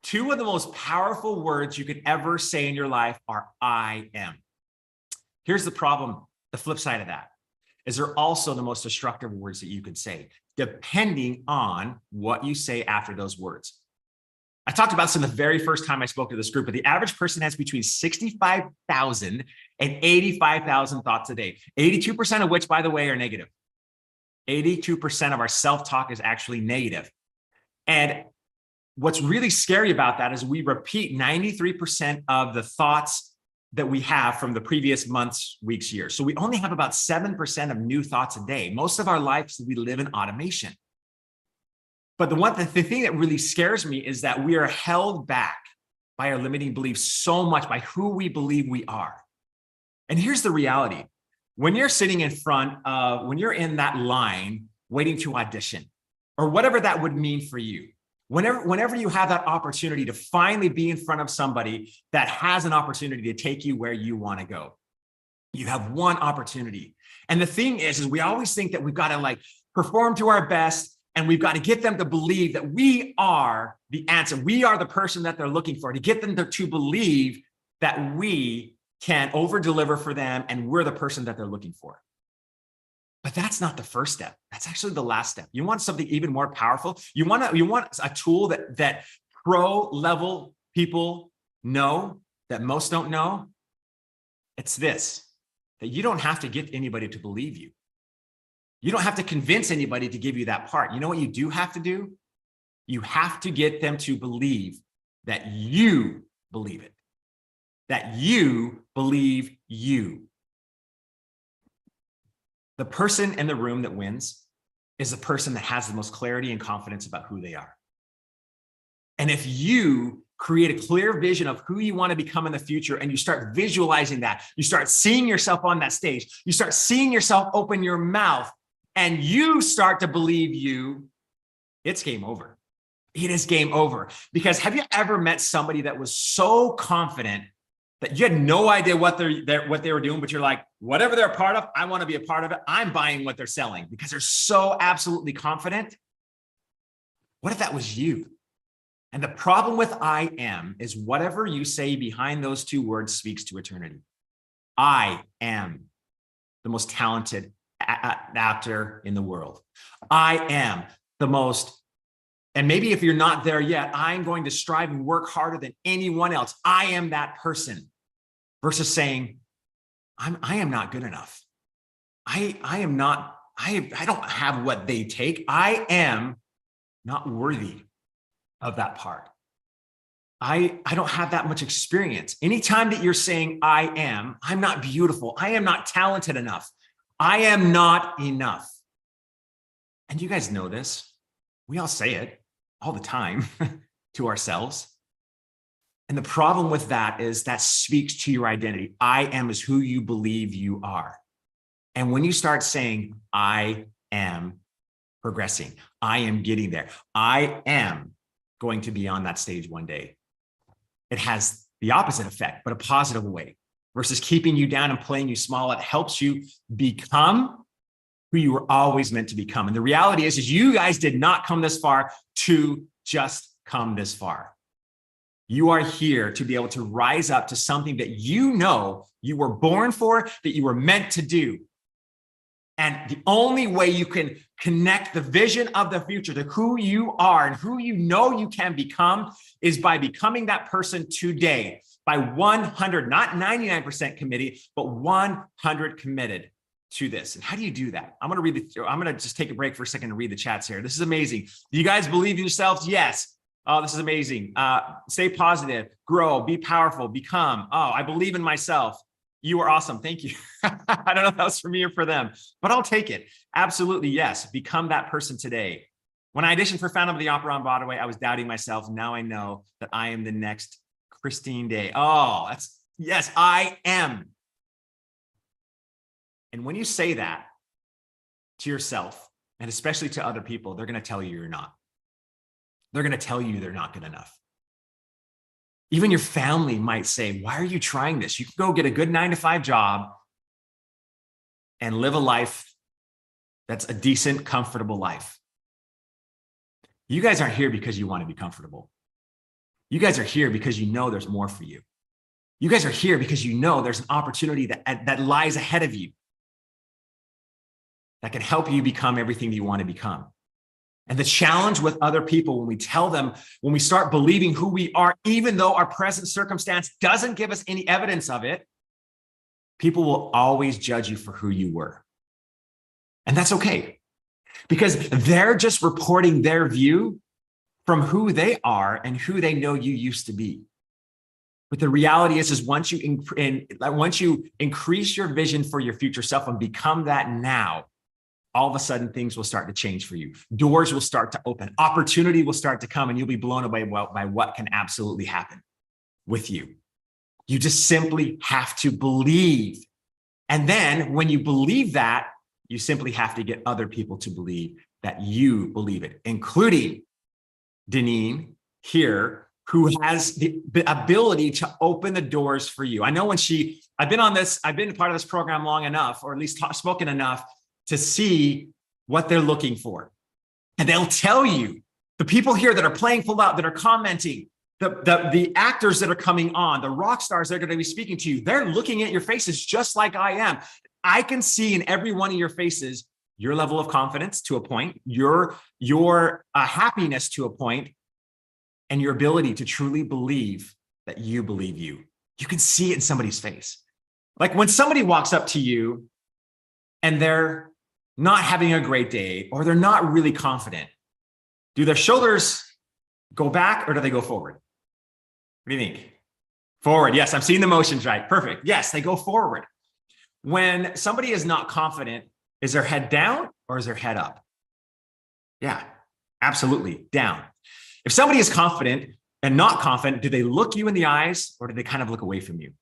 Two of the most powerful words you could ever say in your life are I am. Here's the problem. The flip side of that is they're also the most destructive words that you could say, depending on what you say after those words. I talked about this in the very first time I spoke to this group, but the average person has between 65,000 and 85,000 thoughts a day, 82% of which, by the way, are negative. 82% of our self-talk is actually negative. And what's really scary about that is we repeat 93% of the thoughts that we have from the previous months, weeks, years. So we only have about 7% of new thoughts a day. Most of our lives, we live in automation. But the thing that really scares me is that we are held back by our limiting beliefs so much by who we believe we are. And here's the reality. When you're sitting in front of, when you're in that line waiting to audition, or whatever that would mean for you, whenever you have that opportunity to finally be in front of somebody that has an opportunity to take you where you want to go, you have one opportunity. And the thing is we always think that we've got to like perform to our best, and we've got to get them to believe that we are the answer. We are the person that they're looking for, to get them to believe that we can over deliver for them and we're the person that they're looking for. But that's not the first step. That's actually the last step. You want something even more powerful. You want a tool that pro level people know that most don't know. It's this, that you don't have to get anybody to believe you. You don't have to convince anybody to give you that part. You know what you do have to do? You have to get them to believe that you believe it, that you believe you. The person in the room that wins is the person that has the most clarity and confidence about who they are. And if you create a clear vision of who you want to become in the future, and you start visualizing that, you start seeing yourself on that stage, you start seeing yourself open your mouth, and you start to believe you, it's game over. It is game over. Because have you ever met somebody that was so confident that you had no idea what they were doing, but you're like, whatever they're a part of, I want to be a part of it. I'm buying what they're selling because they're so absolutely confident. What if that was you? And the problem with I am is whatever you say behind those two words speaks to eternity. I am the most talented actor in the world. I am the most, and maybe if you're not there yet, I'm going to strive and work harder than anyone else. I am that person, versus saying, I am not good enough. I don't have what they take. I am not worthy of that part. I don't have that much experience. Anytime that you're saying I'm not beautiful. I am not talented enough. I am not enough. And you guys know this. We all say it all the time to ourselves. And the problem with that is that speaks to your identity. I am is who you believe you are. And when you start saying, I am progressing, I am getting there, I am going to be on that stage one day, it has the opposite effect, but a positive way. Versus keeping you down and playing you small, it helps you become who you were always meant to become. And the reality is you guys did not come this far to just come this far. You are here to be able to rise up to something that you know you were born for, that you were meant to do. And the only way you can connect the vision of the future to who you are and who you know you can become is by becoming that person today. By 100, not 99% committed, but 100 committed to this. And how do you do that? I'm going to just take a break for a second and read the chats here. This is amazing. Do you guys believe in yourselves? Yes. Oh, this is amazing. Stay positive, grow, be powerful, become. Oh, I believe in myself. You are awesome. Thank you. I don't know if that was for me or for them, but I'll take it. Absolutely. Yes. Become that person today. When I auditioned for Phantom of the Opera on Broadway, I was doubting myself. Now I know that I am the next Christine Day. Oh, yes, I am. And when you say that to yourself, and especially to other people, they're going to tell you you're not. They're going to tell you they're not good enough. Even your family might say, why are you trying this? You can go get a good 9-to-5 job and live a life that's a decent, comfortable life. You guys aren't here because you want to be comfortable. You guys are here because you know there's more for you. You guys are here because you know there's an opportunity that lies ahead of you that can help you become everything that you want to become. And the challenge with other people, when we tell them, when we start believing who we are, even though our present circumstance doesn't give us any evidence of it, people will always judge you for who you were. And that's okay, because they're just reporting their view from who they are and who they know you used to be. But the reality is once you increase your vision for your future self and become that now, all of a sudden things will start to change for you. Doors will start to open. Opportunity will start to come, and you'll be blown away by what can absolutely happen with you. You just simply have to believe. And then when you believe that, you simply have to get other people to believe that you believe it, including Deneen here, who has the ability to open the doors for you. I know I've been part of this program long enough, or at least spoken enough to see what they're looking for. And they'll tell you, the people here that are playing full out, that are commenting, the actors that are coming on, the rock stars that are going to be speaking to you, they're looking at your faces just like I am. I can see in every one of your faces your level of confidence to a point, your happiness to a point, and your ability to truly believe that you believe you. You can see it in somebody's face. Like when somebody walks up to you and they're not having a great day, or they're not really confident, do their shoulders go back or do they go forward? What do you think? Forward. Yes, I'm seeing the motions right. Perfect. Yes, they go forward. When somebody is not confident, is their head down or is their head up? Yeah, absolutely down. If somebody is confident and not confident, do they look you in the eyes or do they kind of look away from you?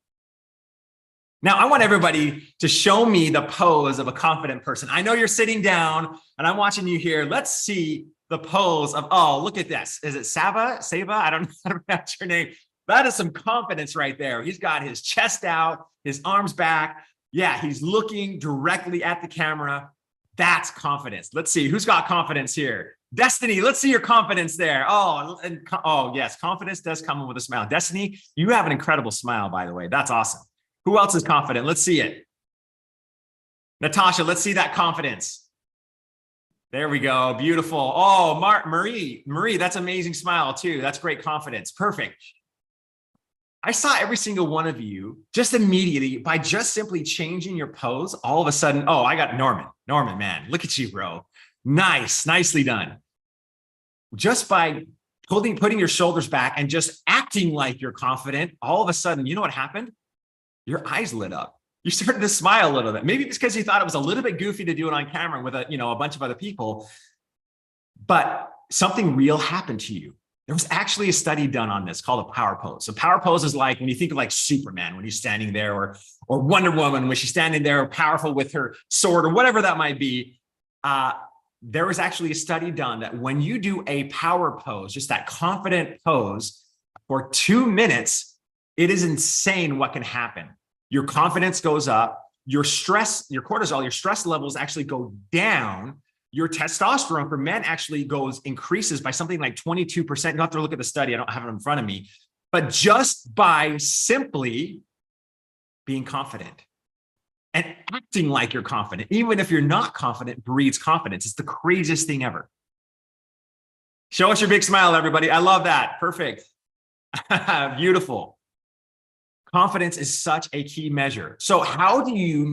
Now, I want everybody to show me the pose of a confident person. I know you're sitting down and I'm watching you here. Let's see the pose of, oh, look at this. Is it Saba? I don't know how to pronounce your name. That is some confidence right there. He's got his chest out, his arms back. Yeah, he's looking directly at the camera. That's confidence. Let's see, who's got confidence here? Destiny, let's see your confidence there. Oh, yes, confidence does come with a smile. Destiny, you have an incredible smile, by the way. That's awesome. Who else is confident? Let's see it. Natasha, let's see that confidence. There we go. Beautiful. Oh, Marie, that's amazing smile too. That's great confidence. Perfect. I saw every single one of you just immediately by just simply changing your pose. All of a sudden, oh, I got Norman. Norman, man, look at you, bro. Nice, nicely done. Just by putting your shoulders back and just acting like you're confident, all of a sudden, you know what happened? Your eyes lit up. You started to smile a little bit. Maybe it's because you thought it was a little bit goofy to do it on camera with a bunch of other people, but something real happened to you. There was actually a study done on this called a power pose. So power pose is like when you think of like Superman, when he's standing there, or Wonder Woman, when she's standing there powerful with her sword or whatever that might be. There was actually a study done that when you do a power pose, just that confident pose for 2 minutes, it is insane what can happen. Your confidence goes up, your stress, your cortisol, your stress levels actually go down. Your testosterone for men actually increases by something like 22%. You have to look at the study. I don't have it in front of me, but just by simply being confident and acting like you're confident, even if you're not confident, breeds confidence. It's the craziest thing ever. Show us your big smile, everybody. I love that. Perfect. Beautiful. Confidence is such a key measure. So how do you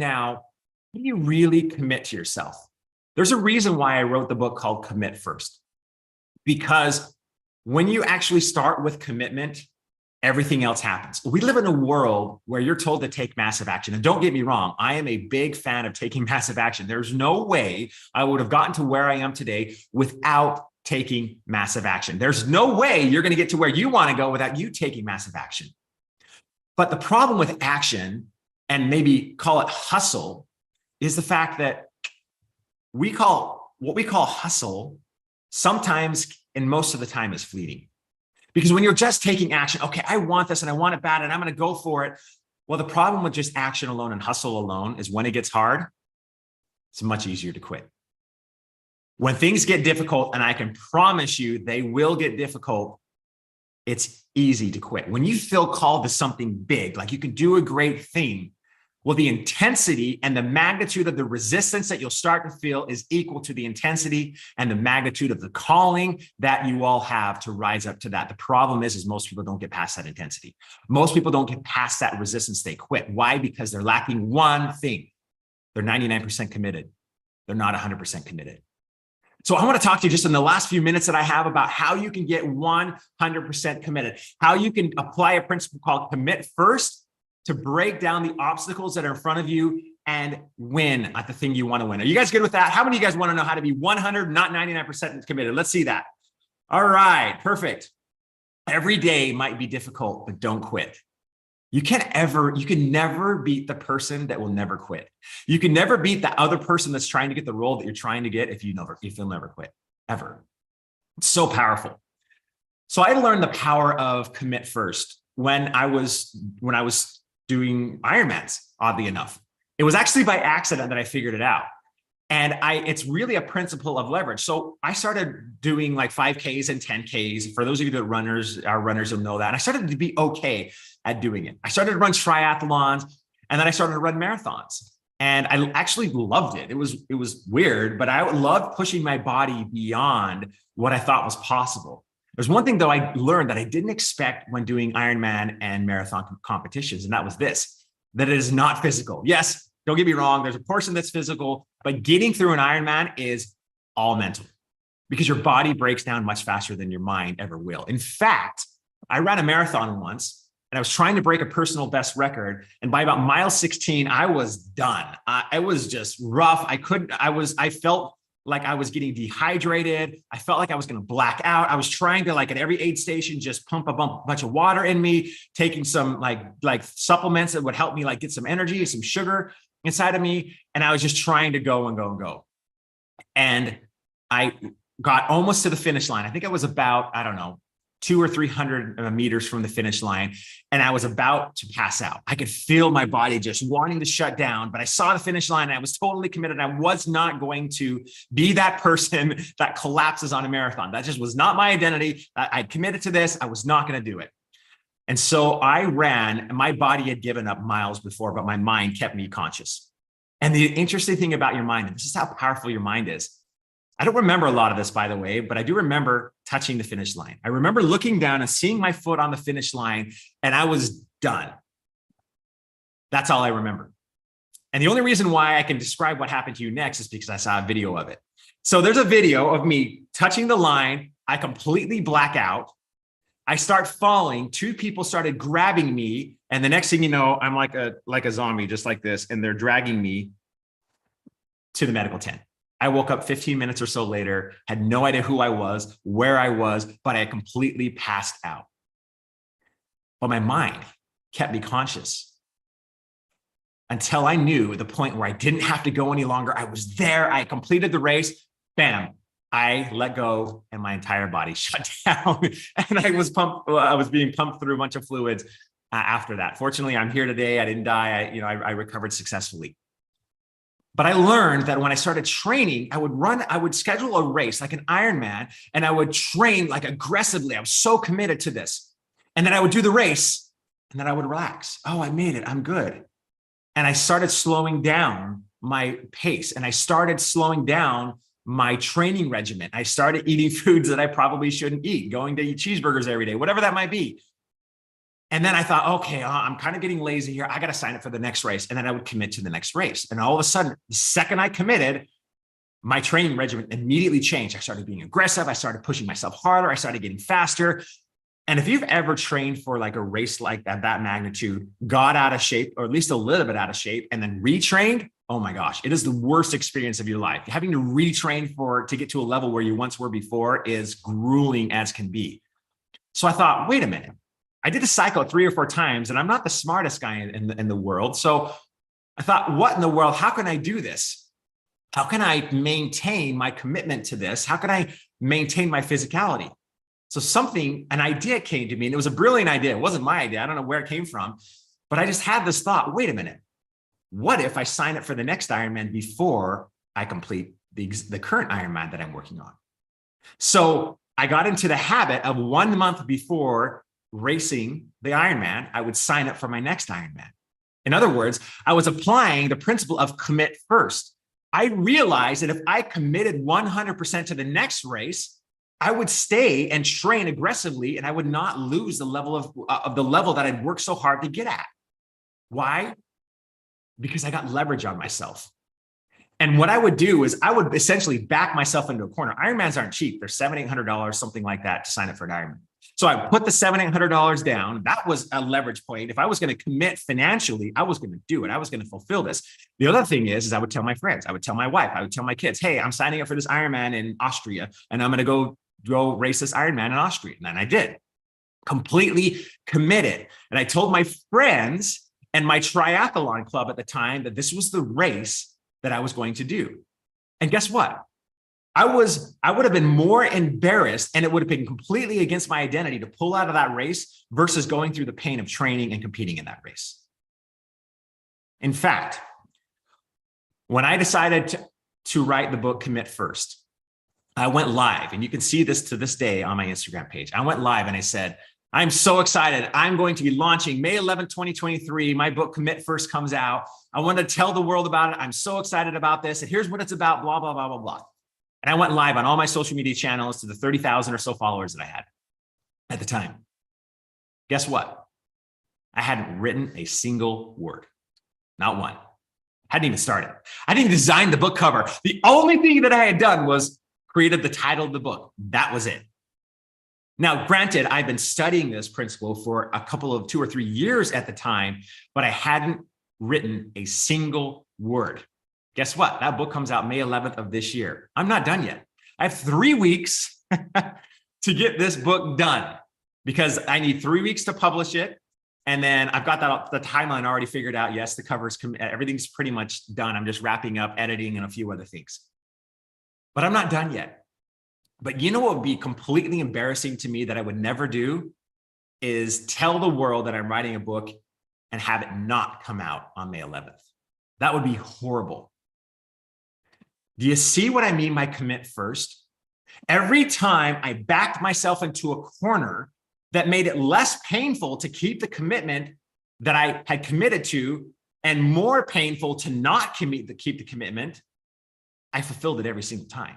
really commit to yourself? There's a reason why I wrote the book called Commit First, because when you actually start with commitment, everything else happens. We live in a world where you're told to take massive action. And don't get me wrong, I am a big fan of taking massive action. There's no way I would have gotten to where I am today without taking massive action. There's no way you're going to get to where you want to go without you taking massive action. But the problem with action, and maybe call it hustle, is the fact that what we call hustle sometimes and most of the time is fleeting. Because when you're just taking action, okay, I want this and I want it bad and I'm going to go for it. Well, the problem with just action alone and hustle alone is when it gets hard, it's much easier to quit. When things get difficult, and I can promise you they will get difficult, it's easy to quit. When you feel called to something big, like you can do a great thing, well, the intensity and the magnitude of the resistance that you'll start to feel is equal to the intensity and the magnitude of the calling that you all have to rise up to that. The problem is most people don't get past that intensity. Most people don't get past that resistance. They quit. Why? Because they're lacking one thing. They're 99% committed. They're not 100% committed. So I want to talk to you just in the last few minutes that I have about how you can get 100% committed, how you can apply a principle called commit first to break down the obstacles that are in front of you and win at the thing you want to win. Are you guys good with that? How many of you guys want to know how to be 100, not 99% committed? Let's see that. All right, perfect. Every day might be difficult, but don't quit. You can never beat the person that will never quit. You can never beat the other person that's trying to get the role that you're trying to get if you'll never quit, ever. It's so powerful. So I learned the power of commit first when I was doing Ironmans, oddly enough. It was actually by accident that I figured it out. And it's really a principle of leverage. So I started doing like 5Ks and 10Ks. For those of you that are runners, you'll know that. And I started to be okay at doing it. I started to run triathlons, and then I started to run marathons. And I actually loved it. It was weird, but I loved pushing my body beyond what I thought was possible. There's one thing though I learned that I didn't expect when doing Ironman and marathon competitions, and that was this, that it is not physical. Yes, don't get me wrong, there's a portion that's physical, but getting through an Ironman is all mental because your body breaks down much faster than your mind ever will. In fact, I ran a marathon once and I was trying to break a personal best record. And by about mile 16, I was done. It was just rough. I felt like I was getting dehydrated. I felt like I was going to black out. I was trying to, like, at every aid station, just pump a bunch of water in me, taking some like supplements that would help me like get some energy, some sugar inside of me. And I was just trying to go and go and go. And I got almost to the finish line. I think I was about, I don't know, 200 or 300 meters from the finish line. And I was about to pass out. I could feel my body just wanting to shut down, but I saw the finish line and I was totally committed. I was not going to be that person that collapses on a marathon. That just was not my identity. I'd committed to this. I was not going to do it. And so I ran, and my body had given up miles before, but my mind kept me conscious. And the interesting thing about your mind, and this is how powerful your mind is. I don't remember a lot of this, by the way, but I do remember touching the finish line. I remember looking down and seeing my foot on the finish line, and I was done. That's all I remember. And the only reason why I can describe what happened to you next is because I saw a video of it. So there's a video of me touching the line. I completely black out. I start falling. Two people started grabbing me. And the next thing you know, I'm like a zombie, just like this. And they're dragging me to the medical tent. I woke up 15 minutes or so later, had no idea who I was, where I was, but I completely passed out. But my mind kept me conscious until I knew the point where I didn't have to go any longer. I was there. I completed the race. Bam. I let go and my entire body shut down. And I was being pumped through a bunch of fluids after that. Fortunately, I'm here today. I didn't die. I recovered successfully. But I learned that when I started training, I would schedule a race like an Ironman, and I would train like aggressively. I was so committed to this. And then I would do the race, and then I would relax. Oh, I made it. I'm good. And I started slowing down my pace, and I started slowing down my training regimen. I started eating foods that I probably shouldn't eat, going to eat cheeseburgers every day, whatever that might be. And then I thought, okay, I'm kind of getting lazy here. I got to sign up for the next race. And then I would commit to the next race. And all of a sudden, the second I committed, my training regimen immediately changed. I started being aggressive. I started pushing myself harder. I started getting faster. And if you've ever trained for like a race like that magnitude, got out of shape, or at least a little bit out of shape, and then retrained, oh my gosh, it is the worst experience of your life. Having to retrain to get to a level where you once were before is grueling as can be. So I thought, wait a minute. I did a cycle 3 or 4 times, and I'm not the smartest guy in the world. So I thought, what in the world? How can I do this? How can I maintain my commitment to this? How can I maintain my physicality? So an idea came to me, and it was a brilliant idea. It wasn't my idea. I don't know where it came from, but I just had this thought, wait a minute. What if I sign up for the next Ironman before I complete the current Ironman that I'm working on. So I got into the habit of 1 month before racing the Ironman, I would sign up for my next Ironman. In other words, I was applying the principle of commit first. I realized that if I committed 100% to the next race, I would stay and train aggressively, and I would not lose the level of the level that I'd worked so hard to get at. Why? Because I got leverage on myself. And what I would do is I would essentially back myself into a corner. Ironmans aren't cheap. They're $700, $800, something like that to sign up for an Ironman. So I put the $700, $800 down. That was a leverage point. If I was going to commit financially, I was going to do it. I was going to fulfill this. The other thing is I would tell my friends, I would tell my wife, I would tell my kids, hey, I'm signing up for this Ironman in Austria, and I'm going to go race this Ironman in Austria. And then I did. Completely committed. And I told my friends and my triathlon club at the time that this was the race that I was going to do. And guess what? I would have been more embarrassed, and it would have been completely against my identity to pull out of that race versus going through the pain of training and competing in that race. In fact, when I decided to write the book Commit First, I went live, and you can see this to this day on my Instagram page. I went live and I said, I'm so excited. I'm going to be launching May 11, 2023. My book Commit First comes out. I want to tell the world about it. I'm so excited about this. And here's what it's about, blah, blah, blah, blah, blah. And I went live on all my social media channels to the 30,000 or so followers that I had at the time. Guess what? I hadn't written a single word, not one. Hadn't even started. I didn't design the book cover. The only thing that I had done was created the title of the book. That was it. Now, granted, I've been studying this principle for a couple of 2 or 3 years at the time, but I hadn't written a single word. Guess what? That book comes out May 11th of this year. I'm not done yet. I have 3 weeks to get this book done because I need 3 weeks to publish it. And then I've got the timeline already figured out. Yes, the covers, everything's pretty much done. I'm just wrapping up, editing, and a few other things. But I'm not done yet. But you know what would be completely embarrassing to me that I would never do is tell the world that I'm writing a book and have it not come out on May 11th. That would be horrible. Do you see what I mean by commit first? Every time I backed myself into a corner that made it less painful to keep the commitment that I had committed to and more painful to not keep the commitment, I fulfilled it every single time.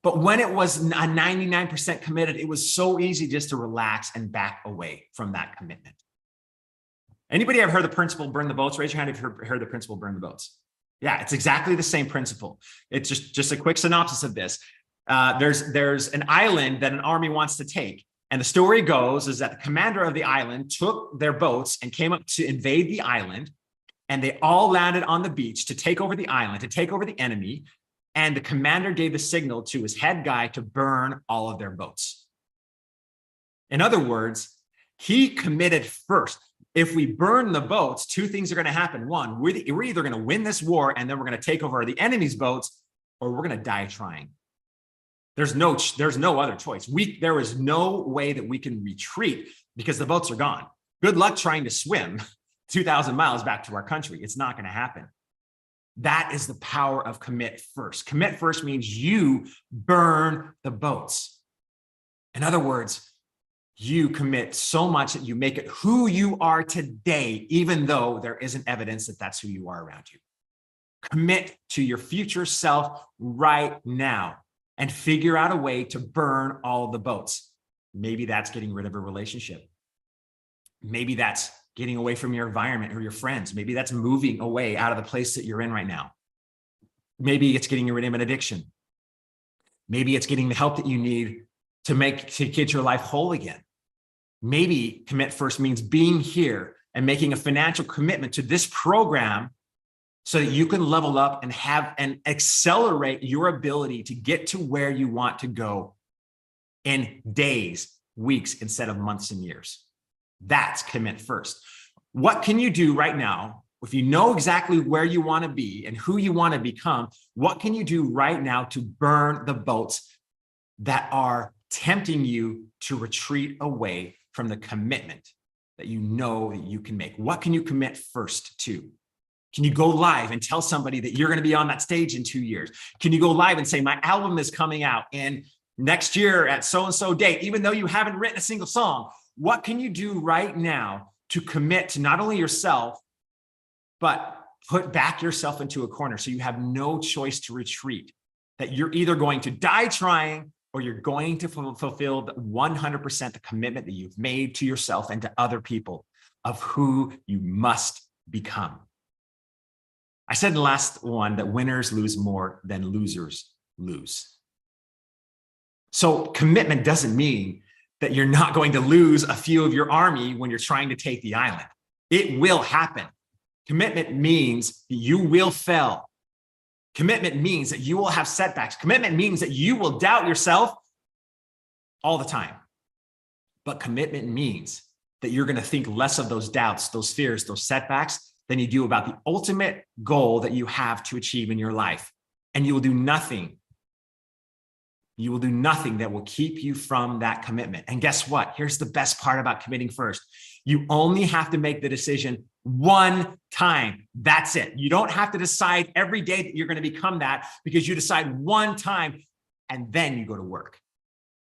But when it was a 99% committed, it was so easy just to relax and back away from that commitment. Anybody ever heard the principle burn the boats? Raise your hand if you've heard the principle burn the boats. Yeah, it's exactly the same principle. It's just a quick synopsis of this. There's an island that an army wants to take. And the story goes is that the commander of the island took their boats and came up to invade the island. And they all landed on the beach to take over the island, to take over the enemy. And the commander gave the signal to his head guy to burn all of their boats. In other words, he committed first. If we burn the boats, 2 things are going to happen. One, we're either going to win this war and then we're going to take over the enemy's boats, or we're going to die trying. There's no other choice. There is no way that we can retreat because the boats are gone. Good luck trying to swim 2,000 miles back to our country. It's not going to happen. That is the power of commit first. Commit first means you burn the boats. In other words, you commit so much that you make it who you are today, even though there isn't evidence that that's who you are around you. Commit to your future self right now and figure out a way to burn all the boats. Maybe that's getting rid of a relationship. Maybe that's getting away from your environment or your friends. Maybe that's moving away out of the place that you're in right now. Maybe it's getting rid of an addiction. Maybe it's getting the help that you need to get your life whole again. Maybe commit first means being here and making a financial commitment to this program so that you can level up and accelerate your ability to get to where you want to go in days, weeks, instead of months and years. That's commit first. What can you do right now? If you know exactly where you want to be and who you want to become, what can you do right now to burn the boats that are tempting you to retreat away from the commitment that you know that you can make? What can you commit first to? Can you go live and tell somebody that you're going to be on that stage in 2 years? Can you go live and say, my album is coming out in next year at so-and-so date, even though you haven't written a single song? What can you do right now to commit to not only yourself, but put back yourself into a corner so you have no choice to retreat, that you're either going to die trying or you're going to fulfill 100% the commitment that you've made to yourself and to other people of who you must become. I said in the last one that winners lose more than losers lose. So commitment doesn't mean that you're not going to lose a few of your army when you're trying to take the island. It will happen. Commitment means you will fail. Commitment means that you will have setbacks. Commitment means that you will doubt yourself all the time. But commitment means that you're going to think less of those doubts, those fears, those setbacks than you do about the ultimate goal that you have to achieve in your life. And you will do nothing. You will do nothing that will keep you from that commitment. And guess what? Here's the best part about committing first. You only have to make the decision one time. That's it. You don't have to decide every day that you're going to become that, because you decide one time and then you go to work.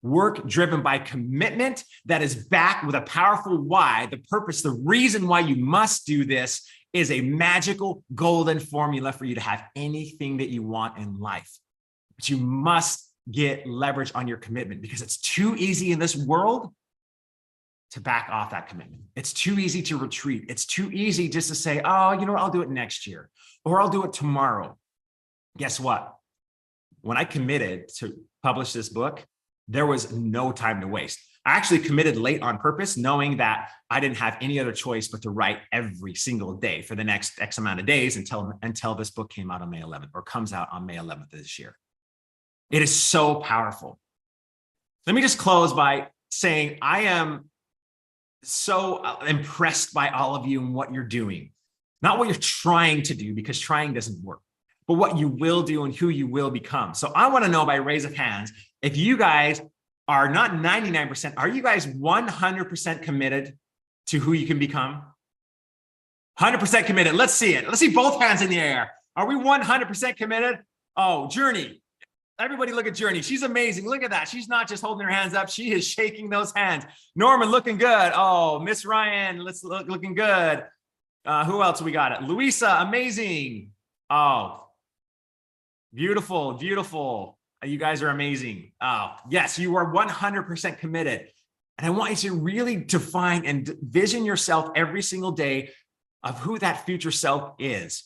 Work driven by commitment that is backed with a powerful why, the purpose, the reason why you must do this is a magical golden formula for you to have anything that you want in life. But you must get leverage on your commitment, because it's too easy in this world to back off that commitment. It's too easy to retreat. It's too easy just to say, oh, you know what, I'll do it next year, or I'll do it tomorrow. Guess what? When I committed to publish this book, there was no time to waste. I actually committed late on purpose, knowing that I didn't have any other choice but to write every single day for the next X amount of days until this book came out on May 11th, or comes out on May 11th of this year. It is so powerful. Let me just close by saying I am so impressed by all of you and what you're doing. Not what you're trying to do, because trying doesn't work, but what you will do and who you will become. So I want to know by raise of hands, if you guys are not 99%, are you guys 100% committed to who you can become? 100% committed. Let's see it. Let's see both hands in the air. Are we 100% committed? Oh, Journey. Everybody look at Journey. She's amazing. Look at that. She's not just holding her hands up. She is shaking those hands. Norman looking good. Oh, Miss Ryan, looking good. Who else we got? It. Louisa, amazing. Oh, beautiful, beautiful. You guys are amazing. Oh, yes, you are 100% committed. And I want you to really define and vision yourself every single day of who that future self is.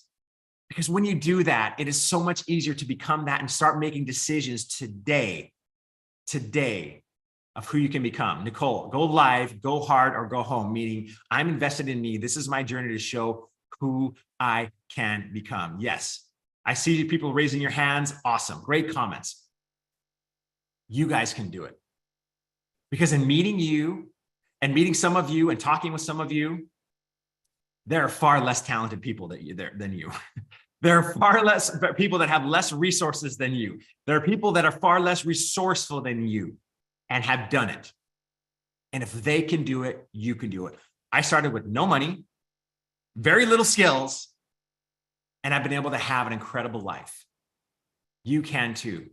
Because when you do that, it is so much easier to become that and start making decisions today of who you can become. Nicole, go live, go hard, or go home, meaning I'm invested in me. This is my journey to show who I can become. Yes, I see people raising your hands. Awesome. Great comments. You guys can do it. Because in meeting you and meeting some of you and talking with some of you, there are far less talented people than you. There are far less people that have less resources than you. There are people that are far less resourceful than you and have done it. And if they can do it, you can do it. I started with no money, very little skills, and I've been able to have an incredible life. You can too.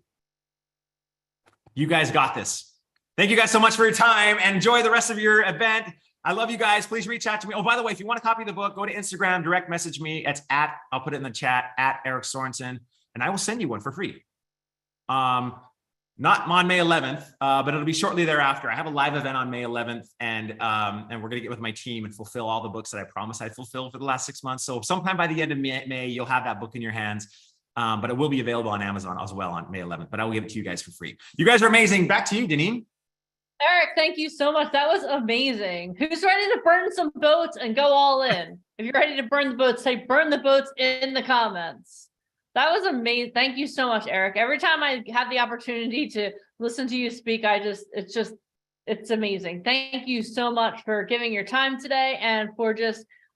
You guys got this. Thank you guys so much for your time, and enjoy the rest of your event. I love you guys. Please reach out to me. Oh, by the way, if you want a copy of the book, go to Instagram, direct message me. It's I'll put it in the chat, @Eric Sorensen, and I will send you one for free. Not on May 11th, but it'll be shortly thereafter. I have a live event on May 11th, and we're gonna get with my team and fulfill all the books that I promised I'd fulfill for the last 6 months. So sometime by the end of May, you'll have that book in your hands. But it will be available on Amazon as well on May 11th, but I will give it to you guys for free. You guys are amazing. Back to you, Deneen. Eric, thank you so much. That was amazing. Who's ready to burn some boats and go all in? If you're ready to burn the boats, say burn the boats in the comments. That was amazing. Thank you so much, Eric. Every time I have the opportunity to listen to you speak, it's amazing. Thank you so much for giving your time today, and for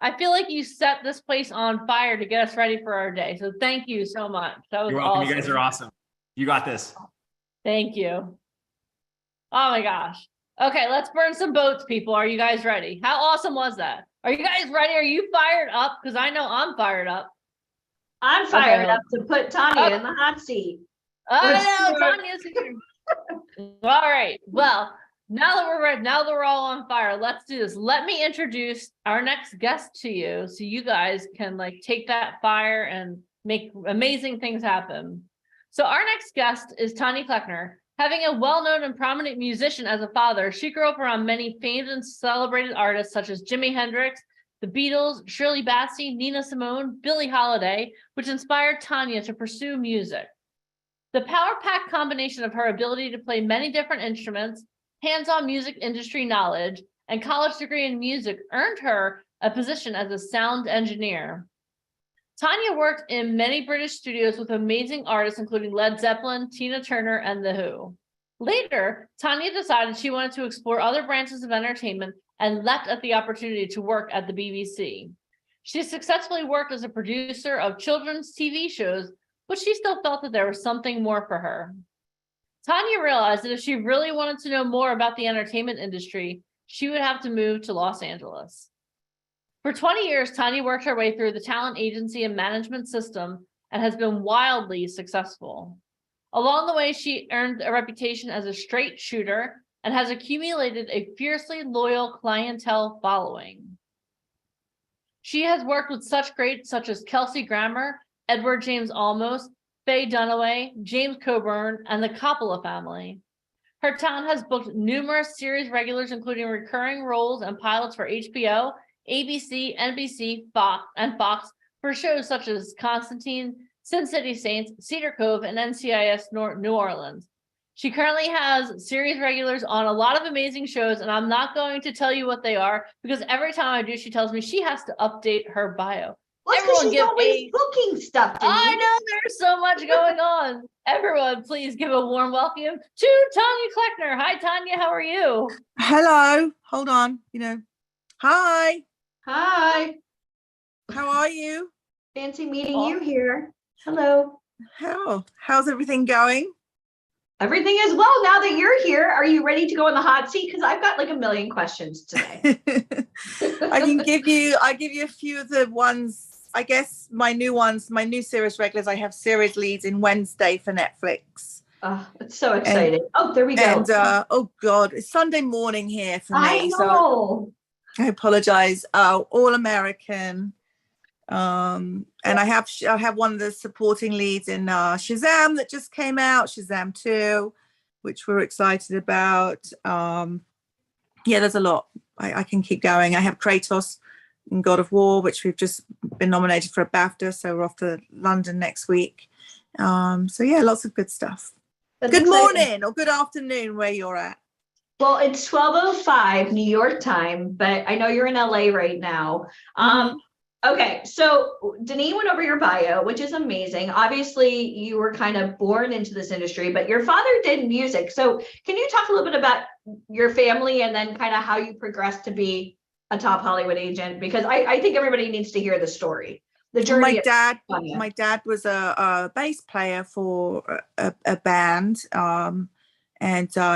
I feel like you set this place on fire to get us ready for our day. So thank you so much. That was You're welcome. awesome. You guys are awesome. You got this. Thank you. Oh my gosh. Okay, let's burn some boats, people. Are you guys ready? How awesome was that? Are you guys ready? Are you fired up? Because I know I'm fired up. I'm fired Okay. up to put Tanya in the hot seat. I Let's know, do it. Tanya's here. All right, well, now that we're ready, now that we're all on fire, let's do this. Let me introduce our next guest to you so you guys can like take that fire and make amazing things happen. So our next guest is Tanya Kleckner. Having a well-known and prominent musician as a father, she grew up around many famed and celebrated artists such as Jimi Hendrix, the Beatles, Shirley Bassey, Nina Simone, Billie Holiday, which inspired Tanya to pursue music. The power-packed combination of her ability to play many different instruments, hands-on music industry knowledge, and college degree in music earned her a position as a sound engineer. Tanya worked in many British studios with amazing artists, including Led Zeppelin, Tina Turner, and The Who. Later, Tanya decided she wanted to explore other branches of entertainment and leapt at the opportunity to work at the BBC. She successfully worked as a producer of children's TV shows, but she still felt that there was something more for her. Tanya realized that if she really wanted to know more about the entertainment industry, she would have to move to Los Angeles. For 20 years, Tanya worked her way through the talent agency and management system and has been wildly successful. Along the way, she earned a reputation as a straight shooter and has accumulated a fiercely loyal clientele following. She has worked with such greats such as Kelsey Grammer, Edward James Olmos, Faye Dunaway, James Coburn, and the Coppola family. Her talent has booked numerous series regulars, including recurring roles and pilots for HBO, ABC, NBC, Fox for shows such as Constantine, Sin City Saints, Cedar Cove, and NCIS New Orleans. She currently has series regulars on a lot of amazing shows, and I'm not going to tell you what they are because every time I do, she tells me she has to update her bio. Well, it's 'cause she's always booking stuff, Denise. I know there's so much going on. Everyone, please give a warm welcome to Tanya Kleckner. Hi, Tanya. How are you? Hello. Hold on. Hi. Hi. How are you? Fancy meeting you here. Hello. How's everything going? Everything is well now that you're here. Are you ready to go in the hot seat? Because I've got like a million questions today. I give you a few of the ones, I guess my new series regulars. I have series leads in Wednesday for Netflix. Oh, it's so exciting. There we go. And oh God, it's Sunday morning here for me. I know. So I apologize. All American. And I have one of the supporting leads in Shazam that just came out, Shazam 2, which we're excited about. There's a lot. I can keep going. I have Kratos in God of War, which we've just been nominated for a BAFTA, so we're off to London next week. Lots of good stuff. That's good exciting. Morning or good afternoon where you're at. Well, it's 12:05 New York time, but I know you're in LA right now. Okay, so Denise went over your bio, which is amazing. Obviously, you were kind of born into this industry, but your father did music. So can you talk a little bit about your family and then kind of how you progressed to be a top Hollywood agent? Because I think everybody needs to hear the story, the journey. My dad was a bass player for a band, and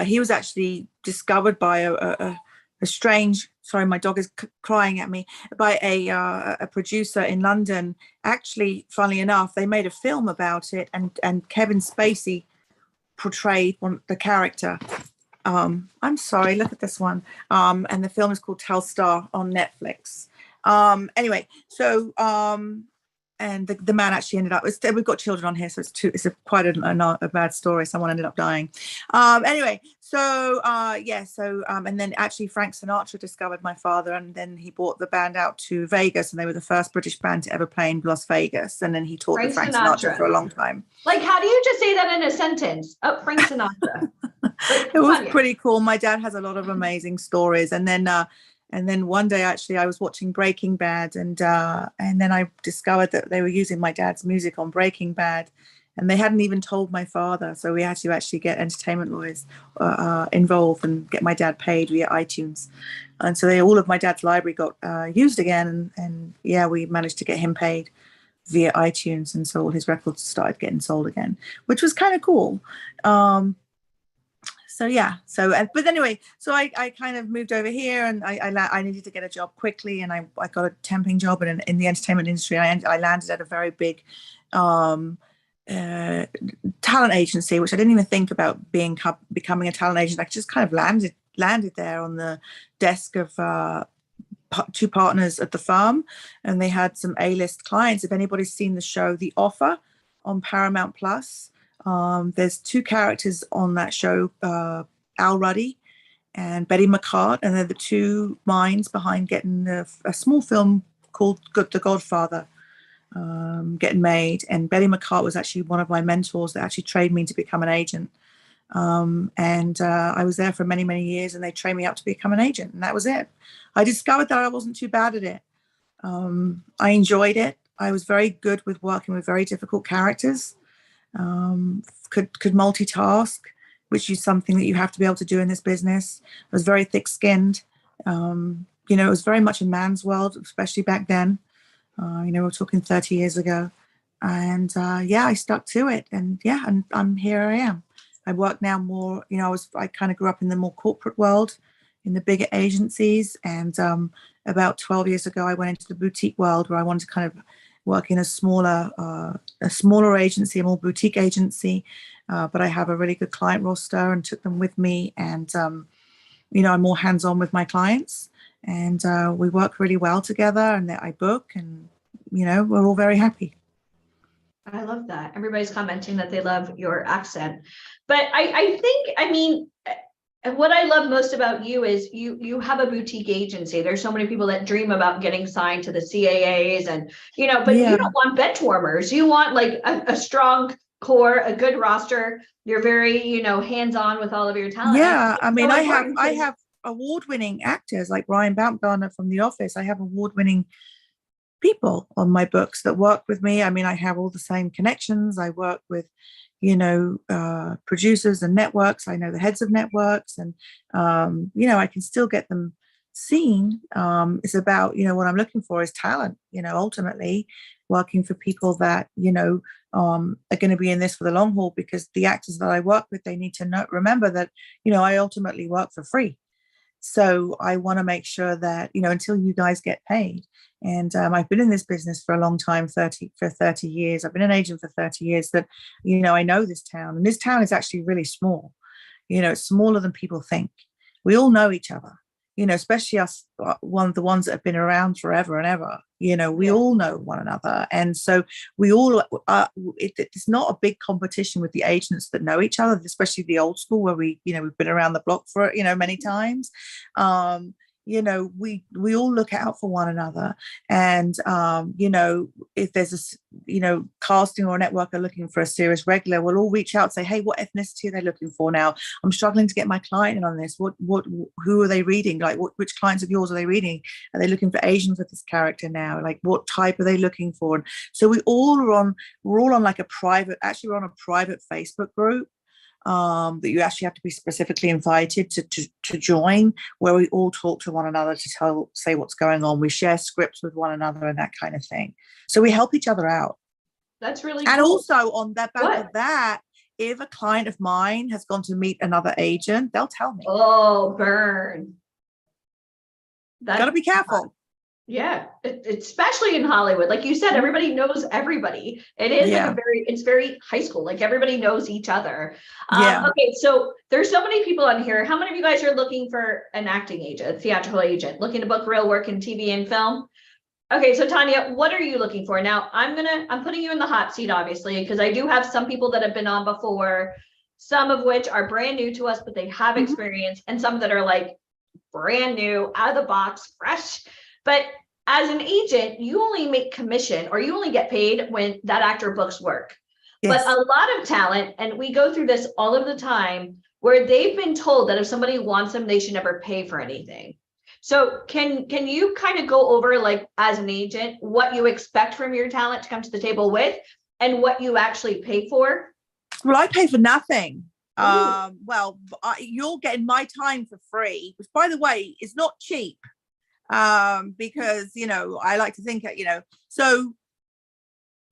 he was actually discovered by a strange, sorry, my dog is crying at me, by a producer in London. Actually, funnily enough, they made a film about it, and Kevin Spacey portrayed the character. I'm sorry, look at this one. And the film is called Telstar on Netflix. Anyway, so and the man actually ended up, we've got children on here, so it's quite a bad story. Someone ended up dying. Anyway, and then actually Frank Sinatra discovered my father, and then he brought the band out to Vegas, and they were the first British band to ever play in Las Vegas, and then he taught Frank Sinatra for a long time. Like, how do you just say that in a sentence? Frank Sinatra. It was pretty cool. My dad has a lot of amazing stories, and then one day, actually, I was watching Breaking Bad, and then I discovered that they were using my dad's music on Breaking Bad, and they hadn't even told my father. So we had to actually get entertainment lawyers involved and get my dad paid via iTunes. And so all of my dad's library got used again, and we managed to get him paid via iTunes, and so all his records started getting sold again, which was kind of cool. So yeah, so but anyway, so I kind of moved over here, and I needed to get a job quickly, and I got a temping job in the entertainment industry. I landed at a very big talent agency, which I didn't even think about becoming a talent agent. I just kind of landed there on the desk of two partners at the firm, and they had some A-list clients. If anybody's seen the show The Offer on Paramount Plus, there's two characters on that show, Al Ruddy and Betty McCart, and they're the two minds behind getting a small film called The Godfather getting made. And Betty McCart was actually one of my mentors that actually trained me to become an agent. And I was there for many, many years, and they trained me up to become an agent, and that was it. I discovered that I wasn't too bad at it. I enjoyed it. I was very good with working with very difficult characters. Could multitask, which is something that you have to be able to do in this business. I was very thick-skinned. It was very much a man's world, especially back then. We're talking 30 years ago. And I stuck to it. And I'm here I am. I work now more, I kind of grew up in the more corporate world, in the bigger agencies. And about 12 years ago, I went into the boutique world, where I wanted to kind of work in a smaller agency, a more boutique agency. But I have a really good client roster and took them with me. And, I'm more hands-on with my clients, and we work really well together, and I book, and, we're all very happy. I love that. Everybody's commenting that they love your accent. But I think, what I love most about you is you have a boutique agency. There's so many people that dream about getting signed to the CAAs, and, but you don't want bench warmers. You want like a strong core, a good roster. You're very, hands-on with all of your talent. Yeah. I have award-winning actors like Ryan Baumgartner from The Office. I have award-winning people on my books that work with me. I have all the same connections. I work with, producers and networks. I know the heads of networks, and, I can still get them seen. It's about, what I'm looking for is talent, ultimately working for people that, are going to be in this for the long haul, because the actors that I work with, they need to remember that, I ultimately work for free. So I want to make sure that, until you guys get paid. And I've been in this business for a long time, 30 years. I've been an agent for 30 years, that, I know this town, and this town is actually really small. It's smaller than people think. We all know each other, especially us, the ones that have been around forever and ever. We all know one another. And so we all, it's not a big competition with the agents that know each other, especially the old school, where we've been around the block for, many times. We all look out for one another. And, if there's casting or a network are looking for a serious regular, we'll all reach out and say, hey, what ethnicity are they looking for now? I'm struggling to get my client in on this. Who are they reading? Like, which clients of yours are they reading? Are they looking for Asian for this character now? Like, what type are they looking for? And so we're all on like we're on a private Facebook group, that you actually have to be specifically invited to join, where we all talk to one another to say what's going on. We share scripts with one another and that kind of thing. So we help each other out. That's really cool. And also on the back of that, if a client of mine has gone to meet another agent, they'll tell me. Oh, burn. Got to be careful. Yeah, especially in Hollywood. Like you said, everybody knows everybody. It is it's very high school. Like everybody knows each other. Okay, so there's so many people on here. How many of you guys are looking for an acting agent, a theatrical agent, looking to book real work in TV and film? Okay, so Tanya, what are you looking for? Now, I'm putting you in the hot seat, obviously, because I do have some people that have been on before, some of which are brand new to us, but they have experience, and some that are like brand new, out of the box, fresh. But as an agent, you only make commission, or you only get paid when that actor books work. Yes. But a lot of talent, and we go through this all of the time, where they've been told that if somebody wants them, they should never pay for anything. So can you kind of go over, like, as an agent, what you expect from your talent to come to the table with, and what you actually pay for? Well, I pay for nothing. You're getting my time for free, which, by the way, is not cheap. Because, I like to think, so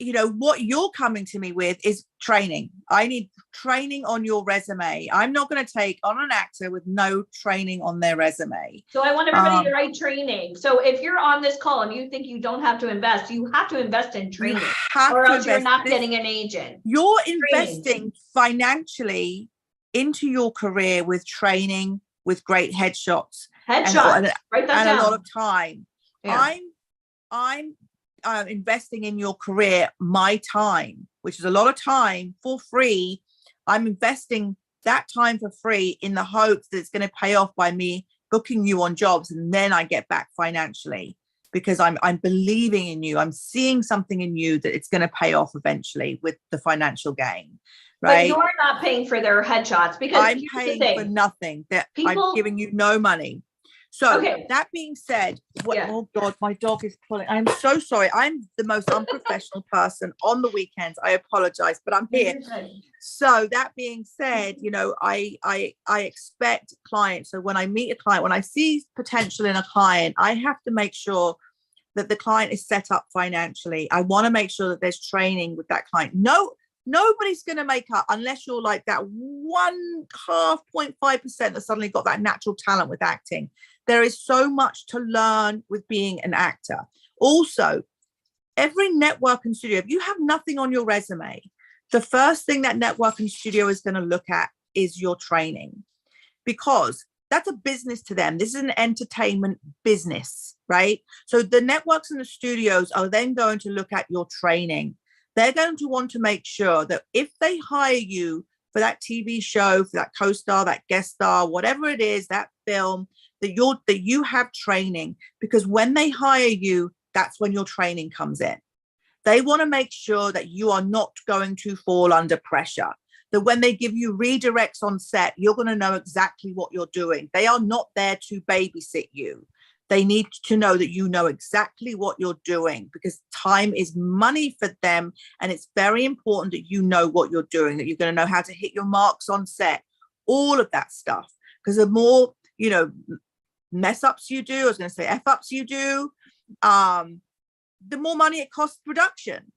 you know, what you're coming to me with is training. I need training on your resume. I'm not going to take on an actor with no training on their resume. So I want everybody to write training. So if you're on this call and you think you don't have to invest, you have to invest in training, or else you're not getting an agent. You're investing financially into your career with training, with great headshots, Headshots. Write that down. A lot of time. Yeah. I'm investing in your career, my time, which is a lot of time for free. I'm investing that time for free in the hopes that it's going to pay off by me booking you on jobs, and then I get back financially because I'm believing in you. I'm seeing something in you that it's going to pay off eventually with the financial gain. Right? But you're not paying for their headshots, because I'm paying for nothing. I'm giving you no money. So that being said, oh God, my dog is pulling. I'm so sorry. I'm the most unprofessional person on the weekends. I apologize, but I'm here. So that being said, you know, I expect clients. So when I meet a client, when I see potential in a client, I have to make sure that the client is set up financially. I want to make sure that there's training with that client. Nobody's going to make up unless you're like that 0.5% that suddenly got that natural talent with acting. There is so much to learn with being an actor. Also, every network and studio, if you have nothing on your resume, the first thing that network and studio is going to look at is your training, because that's a business to them. This is an entertainment business, right? So the networks and the studios are then going to look at your training. They're going to want to make sure that if they hire you for that TV show, for that co-star, that guest star, whatever it is, that film, that you have training, because when they hire you, that's when your training comes in. They want to make sure that you are not going to fall under pressure, that when they give you redirects on set, you're going to know exactly what you're doing. They are not there to babysit you. They need to know that you know exactly what you're doing, because time is money for them. And it's very important that you know what you're doing, that you're going to know how to hit your marks on set, all of that stuff. Because the more, you know, mess ups you do, I was going to say F ups you do, the more money it costs production.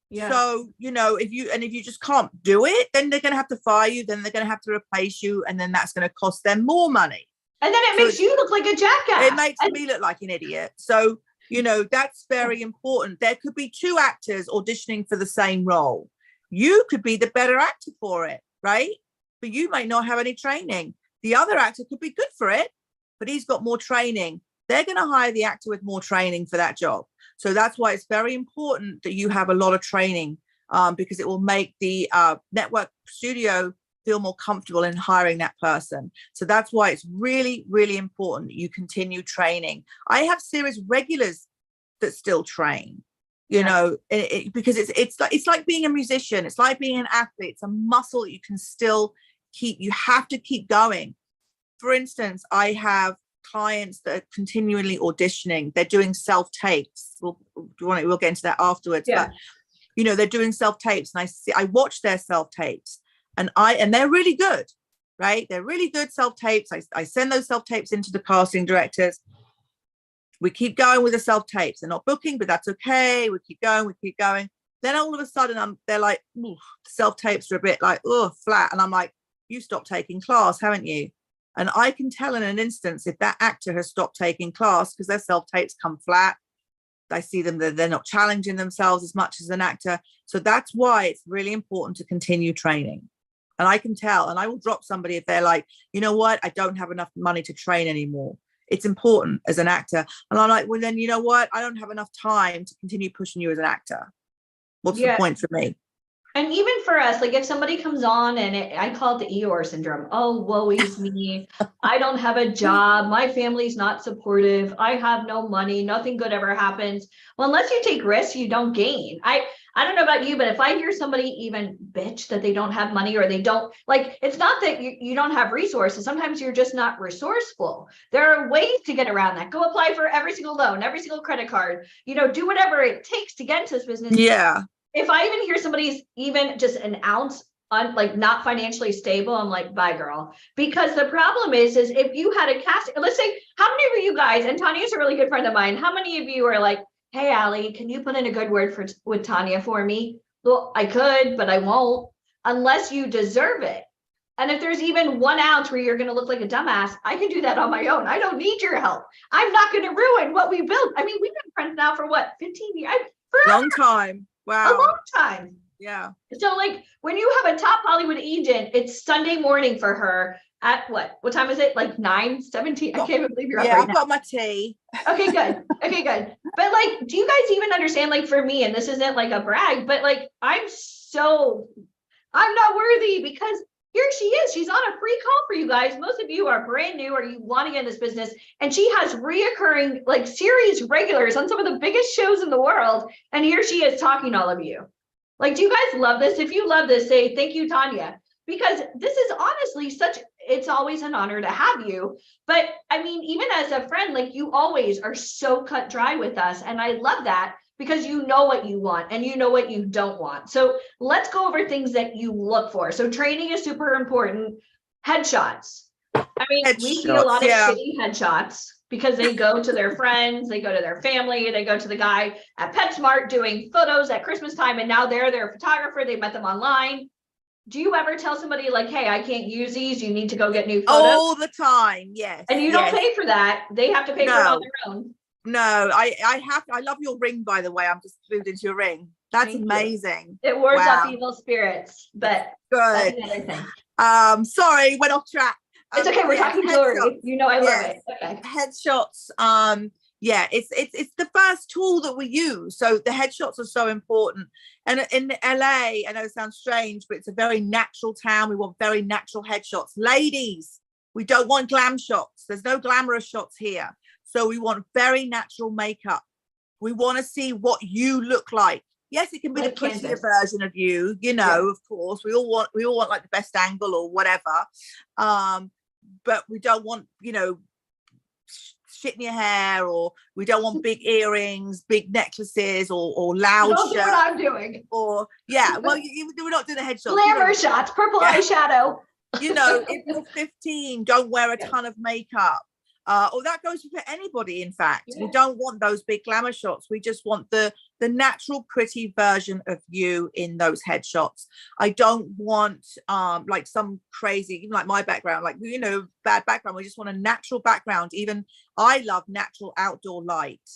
Yeah. So, you know, if you just can't do it, then they're going to have to fire you, then they're going to have to replace you, and then that's going to cost them more money. And then it makes you look like a jackass. It makes me look like an idiot. So, you know, that's very important. There could be two actors auditioning for the same role. You could be the better actor for it, right? But you might not have any training. The other actor could be good for it, but he's got more training. They're going to hire the actor with more training for that job. So that's why it's very important that you have a lot of training, because it will make the network studio feel more comfortable in hiring that person. So that's why it's really, really important that you continue training. I have series regulars that still train, you know, because it's like being a musician. It's like being an athlete. It's a muscle that you can still keep. You have to keep going. For instance, I have clients that are continually auditioning. They're doing self-tapes. We'll get into that afterwards. Yeah. But, you know, they're doing self-tapes, and I watch their self-tapes. And they're really good, right? They're really good self-tapes. I send those self-tapes into the casting directors. We keep going with the self-tapes. They're not booking, but that's okay. We keep going. Then all of a sudden, they're like, self-tapes are a bit like, flat. And I'm like, you stopped taking class, haven't you? And I can tell in an instance if that actor has stopped taking class, because their self-tapes come flat. I see them, they're not challenging themselves as much as an actor. So that's why it's really important to continue training. And I can tell, and I will drop somebody if they're like, you know what, I don't have enough money to train anymore. It's important as an actor. And I'm like, well, then you know what? I don't have enough time to continue pushing you as an actor. What's the point for me? And even for us, like if somebody comes on and I call it the Eeyore syndrome. Oh, woe is me. I don't have a job. My family's not supportive. I have no money. Nothing good ever happens. Well, unless you take risks, you don't gain. I don't know about you, but if I hear somebody even bitch that they don't have money, or they don't, like, it's not that you don't have resources. Sometimes you're just not resourceful. There are ways to get around that. Go apply for every single loan, every single credit card, you know, do whatever it takes to get into this business. Yeah. If I even hear somebody's even just an ounce on like not financially stable, I'm like, bye girl. Because the problem is if you had a cast, let's say, how many of you guys, and Tanya's a really good friend of mine, how many of you are like, hey, Allie, can you put in a good word with Tanya for me? Well, I could, but I won't unless you deserve it. And if there's even 1 ounce where you're going to look like a dumbass, I can do that on my own. I don't need your help. I'm not going to ruin what we built. I mean, we've been friends now for what, 15 years? Forever. Long time. A Wow. long time. Yeah. So like when you have a top Hollywood agent, it's Sunday morning for her at what time is it? Like 9:17. I can't even believe you're up Yeah, right I've now. got my tea. Okay, good. Okay, good. But like, do you guys even understand, like for me, and this isn't like a brag, but like I'm not worthy because here she is. She's on a free call for you guys. Most of you are brand new or you want to get in this business. And she has reoccurring like series regulars on some of the biggest shows in the world. And here she is talking to all of you. Like, do you guys love this? If you love this, say thank you, Tanya, because this is honestly it's always an honor to have you. But I mean, even as a friend, like you always are so cut dry with us. And I love that because you know what you want and you know what you don't want. So let's go over things that you look for. So training is super important. Headshots. I mean, we see a lot of shitty headshots because they go to their friends, they go to their family, they go to the guy at PetSmart doing photos at Christmas time, and now they're their photographer. They met them online. Do you ever tell somebody like, hey, I can't use these, you need to go get new photos? All the time, yes. And you don't pay for that. They have to pay for it on their own. No, I love your ring, by the way. I'm just glued into your ring. That's Thank amazing. You. It wards Wow. off evil spirits, but Good. that's another thing. Sorry, went off track. It's okay. We're talking jewelry. You know, I love it. Okay. Headshots. Yeah, it's the first tool that we use. So the headshots are so important. And in LA, I know it sounds strange, but it's a very natural town. We want very natural headshots. Ladies, we don't want glam shots. There's no glamorous shots here. So we want very natural makeup. We want to see what you look like. Yes, it can be like the prettier version of you, you know, of course. We all want like the best angle or whatever. But we don't want, you know, shit in your hair, or we don't want big earrings, big necklaces, or loud shirts. What I'm doing. Or well, we're not doing the headshots. Glamour shots, purple eyeshadow. You know, if you're 15, don't wear a ton of makeup. Or that goes for anybody, in fact. We don't want those big glamour shots. We just want the natural, pretty version of you in those headshots. I don't want like some crazy, even like my background, like, you know, bad background. We just want a natural background. Even I love natural outdoor light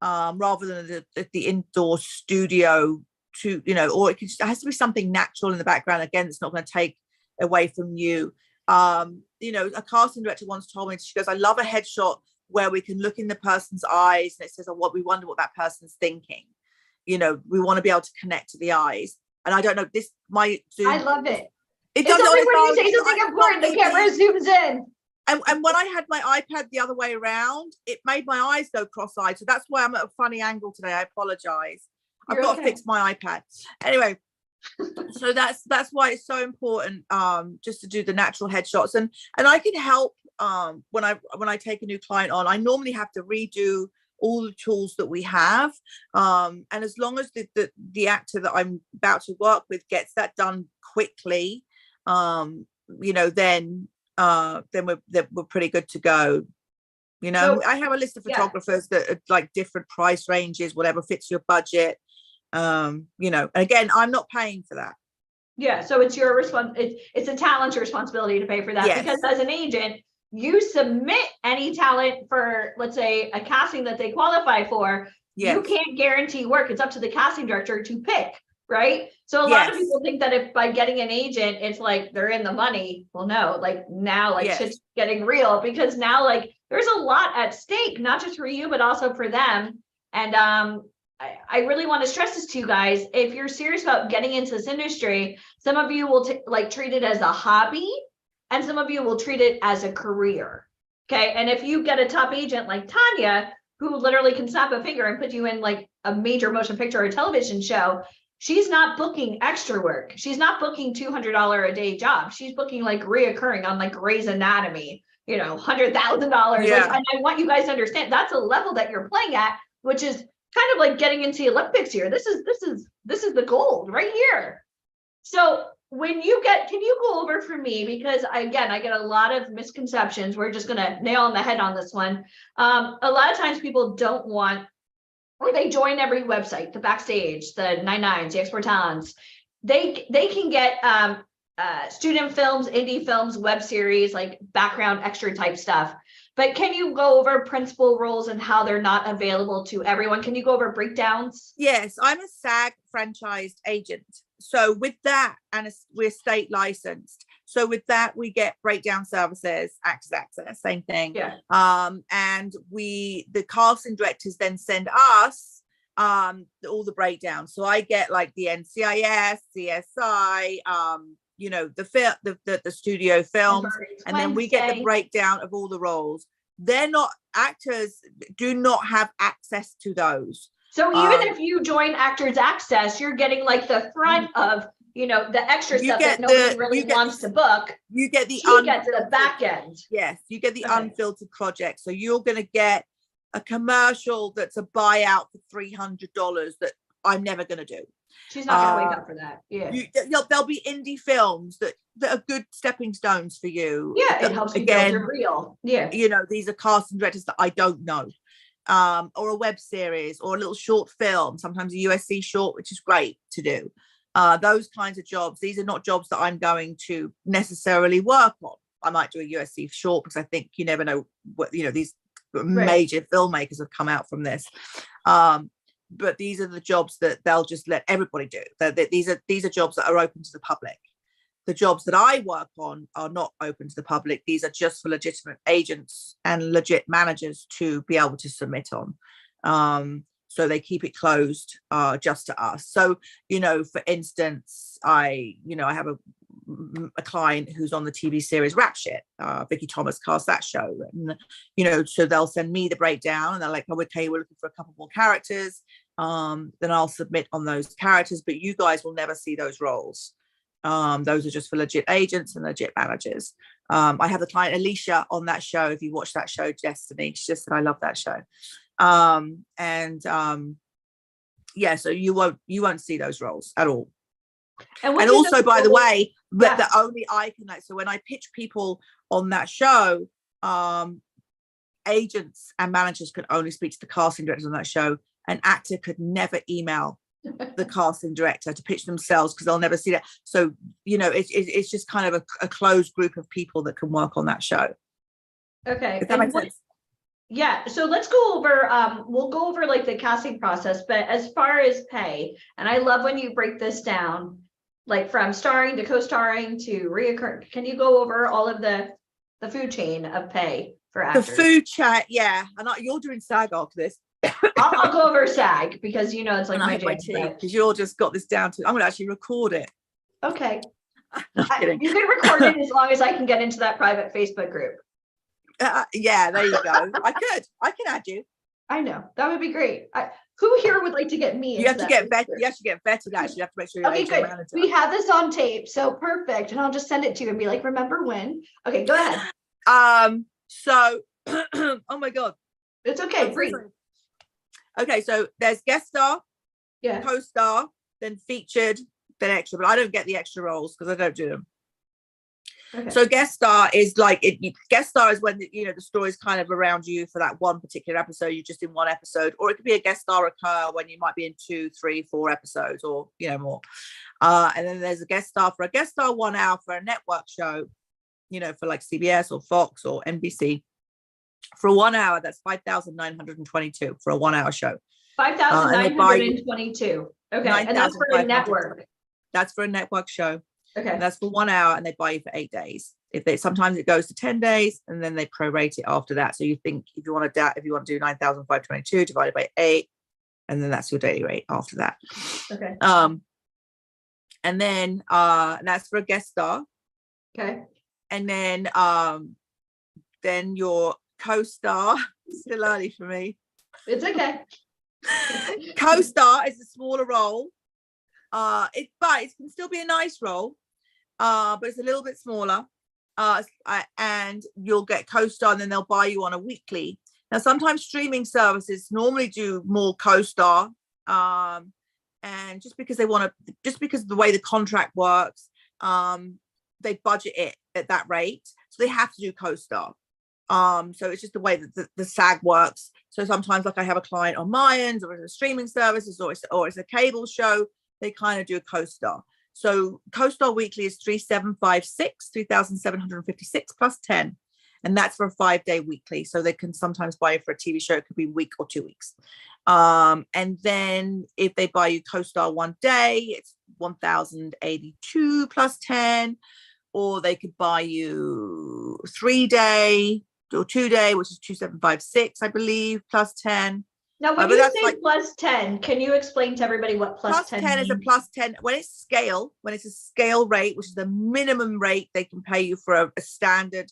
rather than the indoor studio to, you know, or it has to be something natural in the background. Again, it's not going to take away from you. You know, a casting director once told me, she goes, I love a headshot where we can look in the person's eyes and it says, oh, what we wonder what that person's thinking. You know, we want to be able to connect to the eyes. And I don't know, this might Zoom. I love it. It does only when you say something important, the camera zooms in. And when I had my iPad the other way around, it made my eyes go cross-eyed. So that's why I'm at a funny angle today. I apologize. I've got to fix my iPad. Anyway. So that's why it's so important just to do the natural headshots, and I can help when I take a new client on. I normally have to redo all the tools that we have, and as long as the actor that I'm about to work with gets that done quickly, you know, then we're pretty good to go. You know, so, I have a list of photographers that are like different price ranges, whatever fits your budget. You know, again, I'm not paying for that. Yeah, so it's your it's a talent's responsibility to pay for that, because as an agent, you submit any talent for, let's say, a casting that they qualify for. You can't guarantee work. It's up to the casting director to pick, right? So a lot of people think that if by getting an agent, it's like they're in the money. Well, no, like now, like shit's getting real, because now like there's a lot at stake, not just for you, but also for them. And I really want to stress this to you guys. If you're serious about getting into this industry, some of you will treat it as a hobby, and some of you will treat it as a career. Okay. And if you get a top agent like Tanya, who literally can snap a finger and put you in like a major motion picture or television show, she's not booking extra work. She's not booking $200 a day job. She's booking like reoccurring on like Grey's Anatomy, you know, $100,000. Like, and I want you guys to understand that's a level that you're playing at, which is kind of like getting into the Olympics here. This is the gold right here. So when you can you go over for me, because I get a lot of misconceptions. We're just going to nail on the head on this one. A lot of times people don't want or they join every website, the Backstage, the 99s, the Export Talents, they can get student films, indie films, web series, like background extra type stuff. But can you go over principal roles and how they're not available to everyone? Can you go over breakdowns? Yes, I'm a SAG franchised agent. So with that, and we're state licensed. So with that, we get breakdown services, Actors Access, same thing. Yeah. And the casting directors then send us all the breakdowns. So I get like the NCIS, CSI, you know, the studio films, and then we get the breakdown of all the roles. They're not, actors do not have access to those. So even if you join Actors Access, you're getting like the front of, you know, the extra stuff that nobody really wants to book. You get the the back end. Yes, you get the unfiltered project. So you're going to get a commercial that's a buyout for $300 that I'm never going to do. She's not going to wake up for that. Yeah. There'll be indie films that are good stepping stones for you. Yeah, it helps you build your reel. Yeah. You know, these are casting directors that I don't know. Or a web series or a little short film, sometimes a USC short, which is great to do. Those kinds of jobs. These are not jobs that I'm going to necessarily work on. I might do a USC short because I think you never know what, you know, these major filmmakers have come out from this. But these are the jobs that they'll just let everybody do. These are jobs that are open to the public. The jobs that I work on are not open to the public. These are just for legitimate agents and legit managers to be able to submit on. So they keep it closed just to us. So, you know, for instance, I have a client who's on the TV series Rap Shit. Vicky Thomas cast that show. And, you know, so they'll send me the breakdown and they're like, oh, okay, we're looking for a couple more characters. Then I'll submit on those characters, but you guys will never see those roles. Those are just for legit agents and legit managers. I have the client Alicia on that show. If you watch that show, Destiny, she just said, I love that show. Yeah, so you won't see those roles at all. And also, by the way, that only I can, like, so when I pitch people on that show, agents and managers can only speak to the casting directors on that show. An actor could never email the casting director to pitch themselves because they'll never see that. So, you know, it's just kind of a closed group of people that can work on that show. Okay. If that makes sense. Yeah, so let's go over, we'll go over like the casting process, but as far as pay, and I love when you break this down, like from starring to co-starring to reoccur. Can you go over all of the food chain of pay for actors? The food chat, yeah. And you're doing SAG after this. I'll go over SAG because, you know, it's like my jam. Because you all just got this down to, I'm going to actually record it. Okay. You can record it as long as I can get into that private Facebook group. Yeah, there you go. I can add you. I know, that would be great. Who here would like to get me? You have to get vetted. You have to get vetted. Actually, you have to make sure you're okay, good. Manager. We have this on tape, so perfect. And I'll just send it to you and be like, remember when? Okay, go ahead. So, oh my God, it's okay. Breathe. Okay, so there's guest star, yeah, co-star, then featured, then extra. But I don't get the extra roles because I don't do them. Okay. So guest star is like guest star is when the story is kind of around you for that one particular episode. You're just in one episode, or it could be a guest star occur when you might be in 2, 3, 4 episodes, or more. And then there's a guest star for a guest star 1 hour for a network show, for like CBS or Fox or NBC. For 1 hour, that's $5,922 for a 1 hour show. 5,922. Okay, and that's for a network. That's for a network show. Okay. And that's for 1 hour, and they buy you for 8 days. Sometimes it goes to 10 days, and then they prorate it after that. So you think if you want to do 9,522 divided by 8, and then that's your daily rate after that. Okay. And then that's for a guest star. Okay. And then your co-star. Still early for me. It's okay. Co-star is a smaller role. It can still be a nice role, but it's a little bit smaller. And you'll get co-star, and then they'll buy you on a weekly. Now, sometimes streaming services normally do more co-star, and just because of the way the contract works, they budget it at that rate, so they have to do co-star. So it's just the way that the SAG works. So sometimes like I have a client on Mayans or it's a streaming services or it's a cable show, they kind of do a co-star. So co-star weekly is 3,756 plus 10. And that's for a 5-day weekly. So they can sometimes buy you for a TV show. It could be a week or 2 weeks. And then if they buy you co-star one day, it's 1,082 plus 10. Or they could buy you 3-day or 2-day, which is 2,756, I believe, plus 10. Now, when but you that's say like- plus 10, can you explain to everybody what plus 10 is a means? plus 10 when it's a scale rate, which is the minimum rate they can pay you for a standard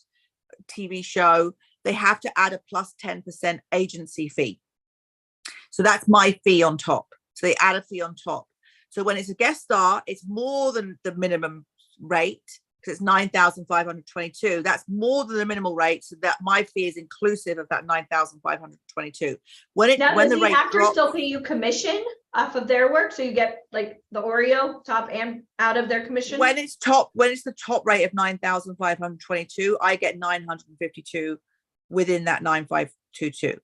TV show. They have to add a plus 10% agency fee. So that's my fee on top. So they add a fee on top. So when it's a guest star, it's more than the minimum rate, because it's 9,522. That's more than the minimal rate. So that my fee is inclusive of that 9,522. When Now, when does the rate actor drops, still pay you commission off of their work? So you get like the Oreo top and out of their commission? when it's the top rate of 9,522, I get 952 within that 9,522.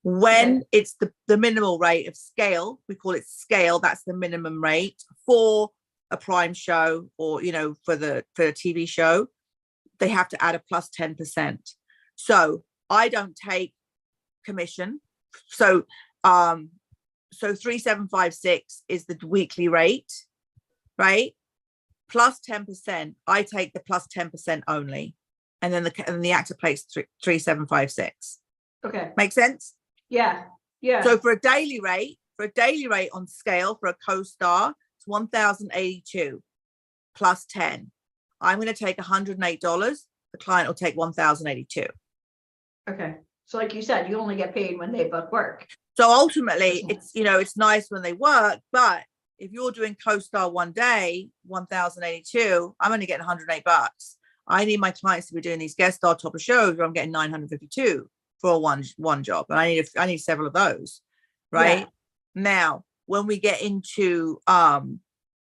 When it's the minimal rate of scale, we call it scale, that's the minimum rate for a prime show, or for a TV show, they have to add a plus 10%. So I don't take commission. So 3,756 is the weekly rate, right? Plus 10%, I take the plus 10% only, and then the actor pays 3,756. Okay. Make sense? Yeah. Yeah. So for a daily rate on scale for a co-star, it's 1,082 plus 10. I'm going to take $108. The client will take 1,082. Okay. So like you said, you only get paid when they book work. So ultimately, it's nice when they work, but if you're doing co-star one day, 1,082, I'm only getting $108. I need my clients to be doing these guest star top of shows where I'm getting 952 for one job, and I need several of those, right? Yeah. Now, when we get into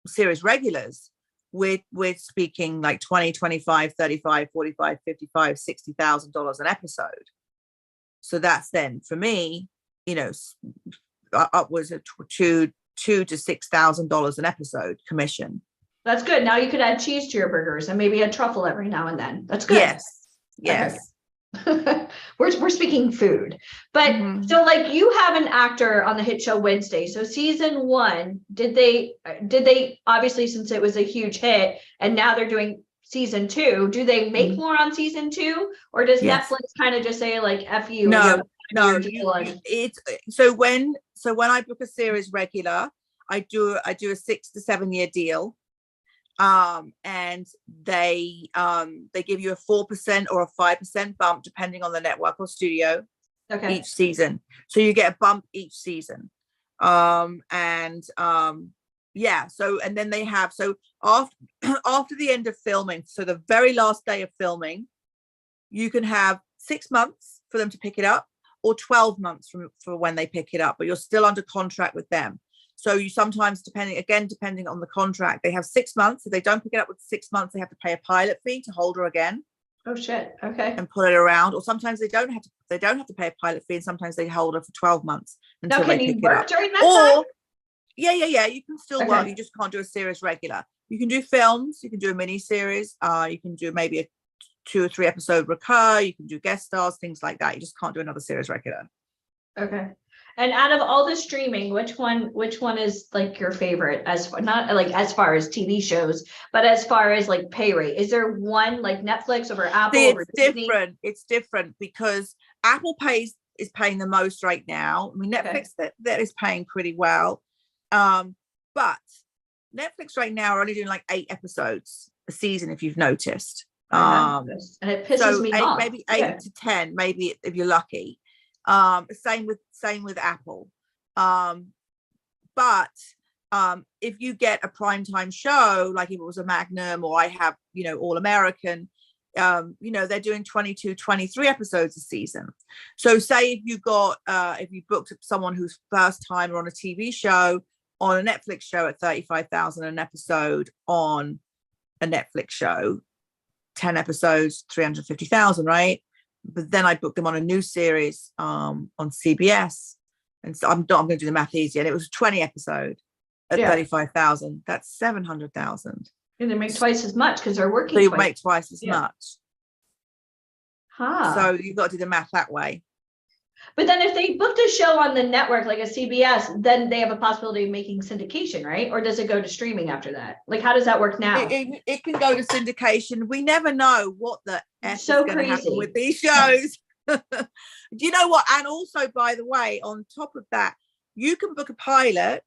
series regulars, we're speaking like 20, 25, 35, 45, 55, $60,000 an episode. So that's then for me, upwards of $2,000 to $6,000 an episode commission. That's good. Now you could add cheese to your burgers and maybe a truffle every now and then. That's good. Yes. Okay. we're speaking food, but Mhm. so like you have an actor on the hit show Wednesday. So season 1, did they obviously, since it was a huge hit and now they're doing season 2, do they make Mhm. more on season 2, or does Yes. Netflix kind of just say like F you? No, It's so when I book a series regular, I do a 6 to 7 year deal, and they give you a 4% or a 5% bump depending on the network or studio okay. each season. So you get a bump each season, and then they have, so after the end of filming, so the very last day of filming, you can have 6 months for them to pick it up, or 12 months for when they pick it up, but you're still under contract with them. So you sometimes, depending on the contract, they have 6 months. If they don't pick it up with 6 months, they have to pay a pilot fee to hold her again. Oh shit. Okay. And pull it around. Or sometimes they don't have to pay a pilot fee, and sometimes they hold her for 12 months until Now, can they you pick it work up. during that time? Or yeah, you can still work. Okay. You just can't do a series regular. You can do films. You can do a mini series. You can do maybe a 2 or 3 episode recur. You can do guest stars, things like that. You just can't do another series regular. Okay. And out of all the streaming, which one is like your favorite, as far, not like as far as TV shows, but as far as like pay rate? Is there one like Netflix over Apple? See, over Disney? it's different because Apple is paying the most right now. I mean, Netflix that is paying pretty well, but Netflix right now are only doing like 8 episodes a season, if you've noticed. And it pisses me off. Maybe 8 to 10, maybe if you're lucky. Same with Apple. But if you get a primetime show, like if it was a Magnum, or I have, All American, they're doing 22, 23 episodes a season. So say if you booked someone who's first timer on a TV show, on a Netflix show at 35,000 an episode on a Netflix show, 10 episodes, 350,000, right? but then I booked them on a new series on CBS. And so I'm going to do the math easy. And it was a 20 episode at 35,000. That's 700,000. And they make twice as much because they're working. So you twice. make twice as much. Huh. So you've got to do the math that way. But then if they booked a show on the network, like a CBS, then they have a possibility of making syndication, right? Or does it go to streaming after that? Like, how does that work now? It can go to syndication. We never know what the F So is going to happen crazy. with these shows. Do you know what? And also, by the way, on top of that, you can book a pilot,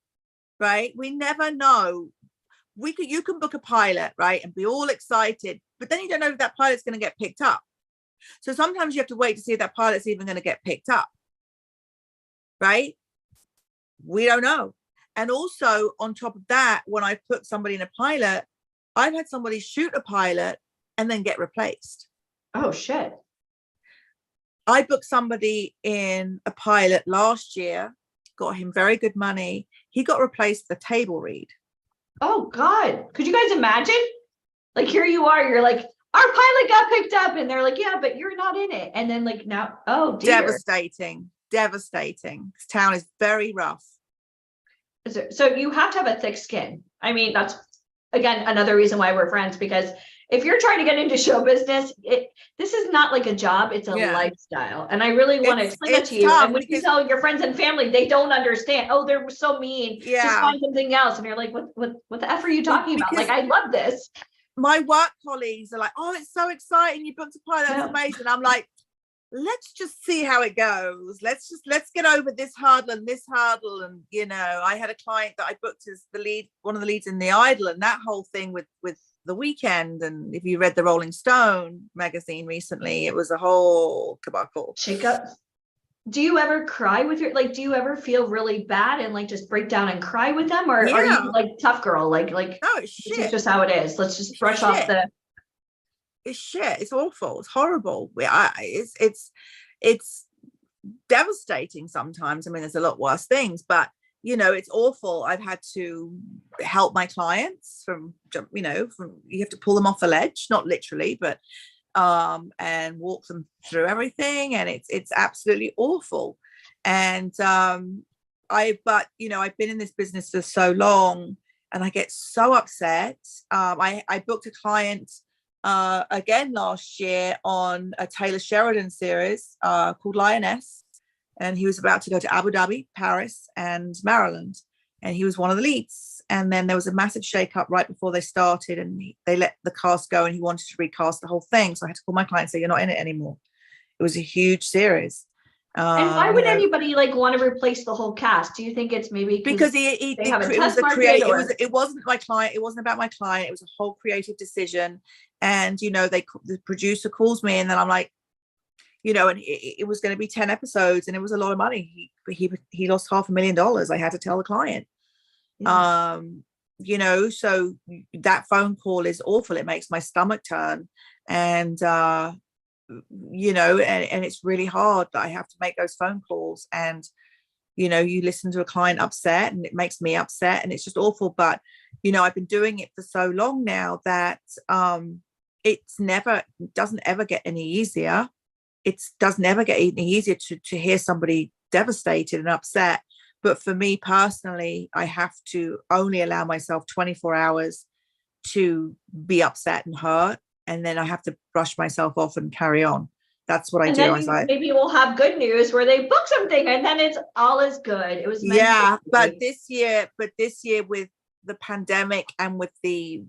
right? We never know. You can book a pilot, right, and be all excited, but then you don't know if that pilot's going to get picked up. So sometimes you have to wait to see if that pilot's even going to get picked up, right? We don't know. And also on top of that, when I put somebody in a pilot, I've had somebody shoot a pilot and then get replaced. Oh, shit. I booked somebody in a pilot last year, got him very good money. He got replaced with a table read. Oh, God. Could you guys imagine? Like, here you are, you're like, our pilot got picked up, and they're like, yeah, but you're not in it. And then like now, oh dear. Devastating. This town is very rough. So you have to have a thick skin. I mean, that's again another reason why we're friends, because if you're trying to get into show business, this is not like a job, it's a lifestyle. And I really want to explain that to you. And when you tell your friends and family, they don't understand. Oh, they're so mean. Yeah. Just find something else. And you're like, what the F are you talking about? Like, I love this. My work colleagues are like, oh, it's so exciting. You booked a pilot. That's amazing. And I'm like, let's just see how it goes. Let's get over this hurdle and this hurdle. And, you know, I had a client that I booked as the lead, one of the leads in The Idol, and that whole thing with The Weeknd. And if you read the Rolling Stone magazine recently, it was a whole cabal. Shake up. Do you ever cry with your, like, do you ever feel really bad and like just break down and cry with them? Or are you like tough girl? Like, no, it's shit. This is just how it is. Let's just brush off the. It's shit. It's awful. It's horrible. It's devastating sometimes. I mean, there's a lot worse things, but you know, it's awful. I've had to help my clients from you have to pull them off the ledge, not literally, but and walk them through everything, and it's absolutely awful. And I've been in this business for so long, and I get so upset. I booked a client again last year on a Taylor Sheridan series called Lioness, and he was about to go to Abu Dhabi, Paris, and Maryland, and he was one of the leads. And then there was a massive shake-up right before they started, and they let the cast go, and he wanted to recast the whole thing. So I had to call my client and say, you're not in it anymore. It was a huge series. And why would anybody like want to replace the whole cast? Do you think it's maybe because it was a creative? It wasn't my client. It wasn't about my client. It was a whole creative decision. And the producer calls me, and then I'm like, and it was going to be 10 episodes, and it was a lot of money. He lost $500,000. I had to tell the client. So that phone call is awful. It makes my stomach turn, and and it's really hard that I have to make those phone calls, and you listen to a client upset, and it makes me upset, and it's just awful. But I've been doing it for so long now that it doesn't ever get any easier. It doesn't ever get any easier to hear somebody devastated and upset. But for me personally, I have to only allow myself 24 hours to be upset and hurt. And then I have to brush myself off and carry on. That's what I do. Maybe we'll have good news where they book something and then it's all is good. It was but this year with the pandemic and with the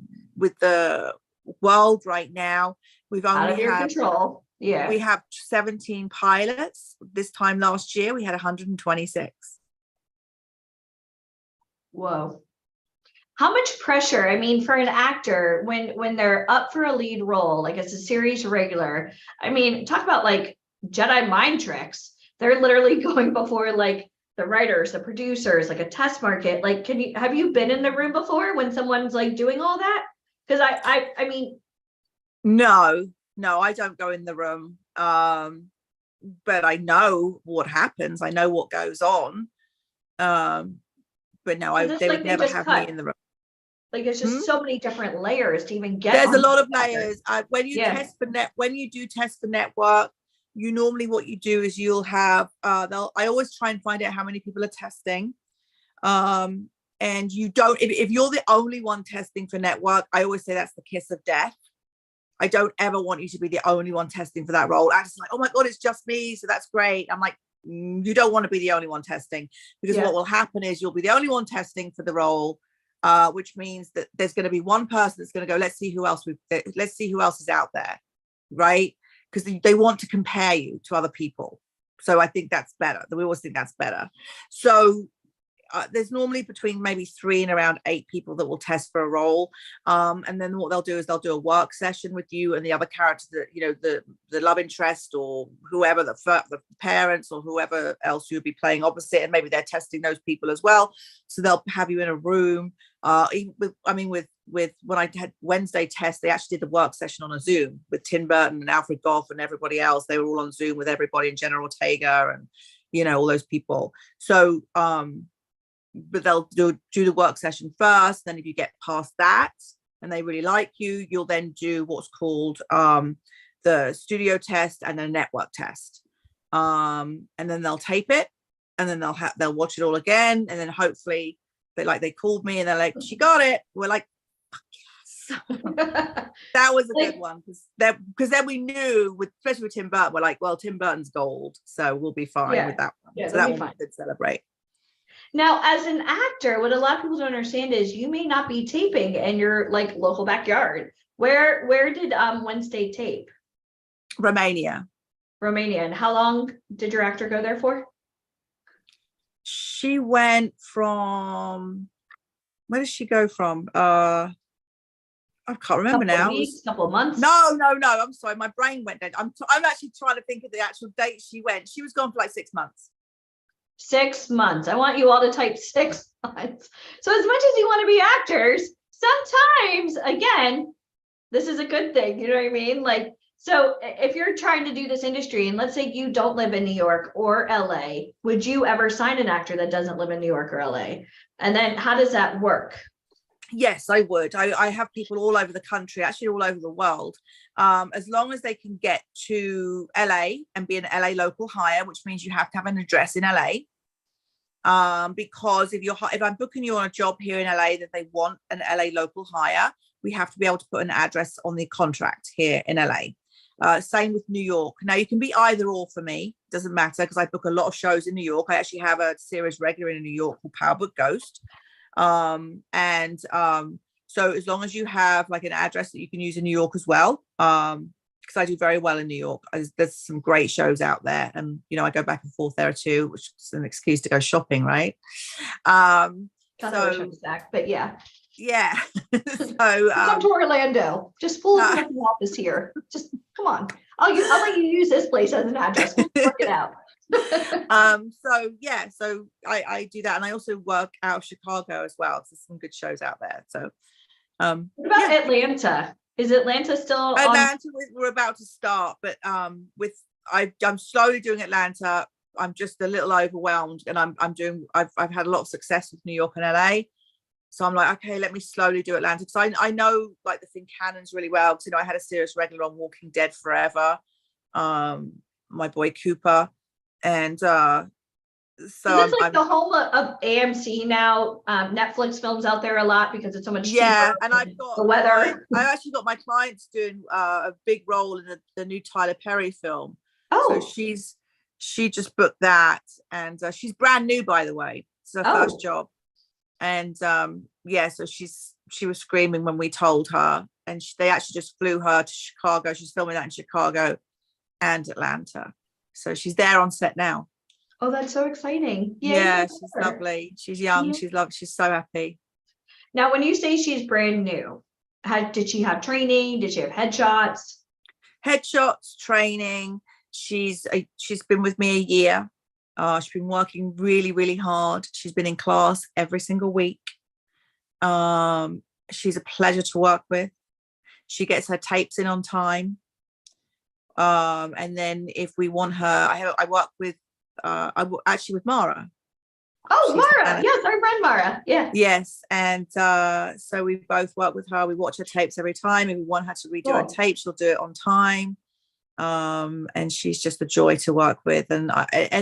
world right now, we've only out of your control. Yeah. We have 17 pilots. This time last year, we had 126. Whoa. How much pressure, I mean, for an actor when they're up for a lead role, like as a series regular, I mean, talk about like Jedi mind tricks. They're literally going before like the writers, the producers, like a test market. Like, have you been in the room before when someone's like doing all that? Because I mean. No, I don't go in the room. But I know what happens. I know what goes on. But no, they would never have me in the room. Like there's just so many different layers to even get. There's a lot of layers. When you do test for network, you normally, what you do is you'll have, I always try and find out how many people are testing. And you don't, if you're the only one testing for network, I always say that's the kiss of death. I don't ever want you to be the only one testing for that role. I'm just like, oh my God, it's just me. So that's great. I'm like, you don't want to be the only one testing, because what will happen is you'll be the only one testing for the role, which means that there's going to be one person that's going to go, let's see who else is out there. Right. Because they want to compare you to other people. So I think that's better. We always think that's better. So there's normally between maybe 3 and around 8 people that will test for a role. And then what they'll do is they'll do a work session with you and the other characters, that, you know, the love interest or whoever, the parents or whoever else you'll be playing opposite. And maybe they're testing those people as well. So they'll have you in a room. With when I had Wednesday test, they actually did the work session on a Zoom with Tim Burton and Alfred Gough and everybody else. They were all on Zoom with everybody, and Jenna Ortega and, you know, all those people. So, but they'll do the work session first. Then if you get past that and they really like you, you'll then do what's called the studio test and then a network test. And then they'll tape it, and then they'll watch it all again. And then hopefully they called me and they're like, she got it. We're like, fuck yes. That was a good one, because then we knew, especially with Tim Burton, we're like, well, Tim Burton's gold, so we'll be fine with that one. So that one we could celebrate. Now, as an actor, what a lot of people don't understand is you may not be taping in your like local backyard. Where did Wednesday tape? Romania. And how long did your actor go there for? She went from, where did she go from? I can't remember now. Weeks, couple of months. No. I'm sorry, my brain went dead. I'm actually trying to think of the actual date she went. She was gone for like 6 months. 6 months. I want you all to type 6 months. So as much as you want to be actors, sometimes, again, this is a good thing. You know what I mean? Like, so if you're trying to do this industry, and let's say you don't live in New York or LA, would you ever sign an actor that doesn't live in New York or LA? And then how does that work? Yes, I would. I have people all over the country, actually all over the world. As long as they can get to LA and be an LA local hire, which means you have to have an address in LA. Because if I'm booking you on a job here in LA that they want an LA local hire, we have to be able to put an address on the contract here in LA. Same with New York. Now you can be either or for me. Doesn't matter, because I book a lot of shows in New York. I actually have a series regular in New York called Powerbook Ghost. So as long as you have like an address that you can use in New York as well, because I do very well in New York. There's some great shows out there, and you know, I go back and forth there too, which is an excuse to go shopping, right? But yeah. So come to Orlando. Just pull up the office here. Just come on. I'll let you use this place as an address. We'll work it out. So I do that, and I also work out of Chicago as well. So some good shows out there. So what about Atlanta? Is Atlanta still Atlanta? We're about to start, but I'm slowly doing Atlanta. I'm just a little overwhelmed, and I've had a lot of success with New York and LA. So I'm like, okay, let me slowly do Atlanta, because I know like the thing canons really well, because you know I had a series regular on Walking Dead forever, my boy Cooper, and so it's like the home of AMC now. Netflix films out there a lot because it's so much cheaper. And I've got the weather. I actually got my clients doing a big role in the new Tyler Perry film. Oh, so she just booked that, and she's brand new, by the way. It's her first job. And so she was screaming when we told her, and they actually just flew her to Chicago. She's filming that in Chicago and Atlanta, so she's there on set now. Oh, that's so exciting. Yeah, she's lovely. She's young. She's lovely. She's so happy. Now, when you say she's brand new, did she have training? Did she have headshots? Training. She's been with me a year. She's been working really, really hard. She's been in class every single week. She's a pleasure to work with. She gets her tapes in on time. And then if we want her, I work with, actually with Mara. Oh, Mara. Yes, our friend Mara. Yeah. Yes. And so we both work with her. We watch her tapes every time. If we want her to redo her tape, she'll do it on time. And she's just a joy to work with. And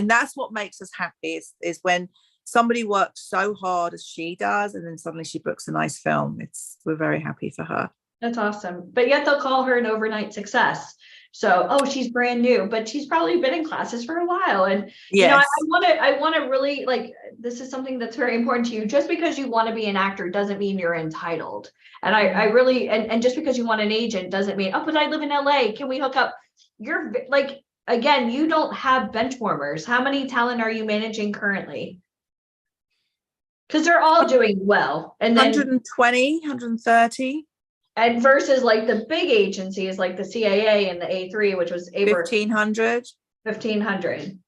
that's what makes us happy is when somebody works so hard as she does, and then suddenly she books a nice film. We're very happy for her. That's awesome. But yet they'll call her an overnight success. So, oh, she's brand new, but she's probably been in classes for a while. And Yes. I want to really, like, this is something that's very important to you. Just because you want to be an actor doesn't mean you're entitled. And I really, and just because you want an agent doesn't mean, oh, but I live in LA. Can we hook up? You're like, again, you don't have bench warmers. How many talent are you managing currently? Because they're all doing well. And then 120, 130. And versus like the big agencies like the CAA and the A3, which was 1,500. 1,500.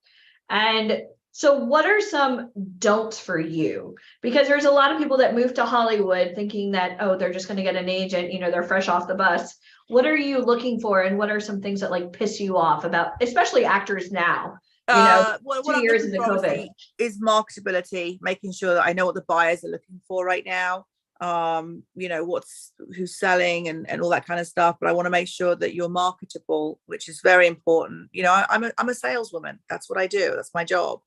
And so what are some don'ts for you? Because there's a lot of people that move to Hollywood thinking that, oh, they're just going to get an agent, they're fresh off the bus. What are you looking for? And what are some things that like piss you off about, especially actors now? What 2 I'm years looking into for COVID. obviously is marketability, making sure that I know what the buyers are looking for right now. Who's selling and all that kind of stuff. But I want to make sure that you're marketable, which is very important. I'm a saleswoman. That's what I do. That's my job.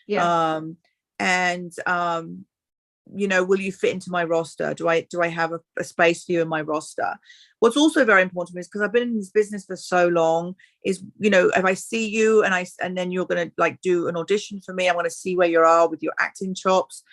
Yeah. Will you fit into my roster? Do I have a space for you in my roster? What's also very important to me is, because I've been in this business for so long, is if I see you and then you're going to like do an audition for me, I want to see where you are with your acting chops.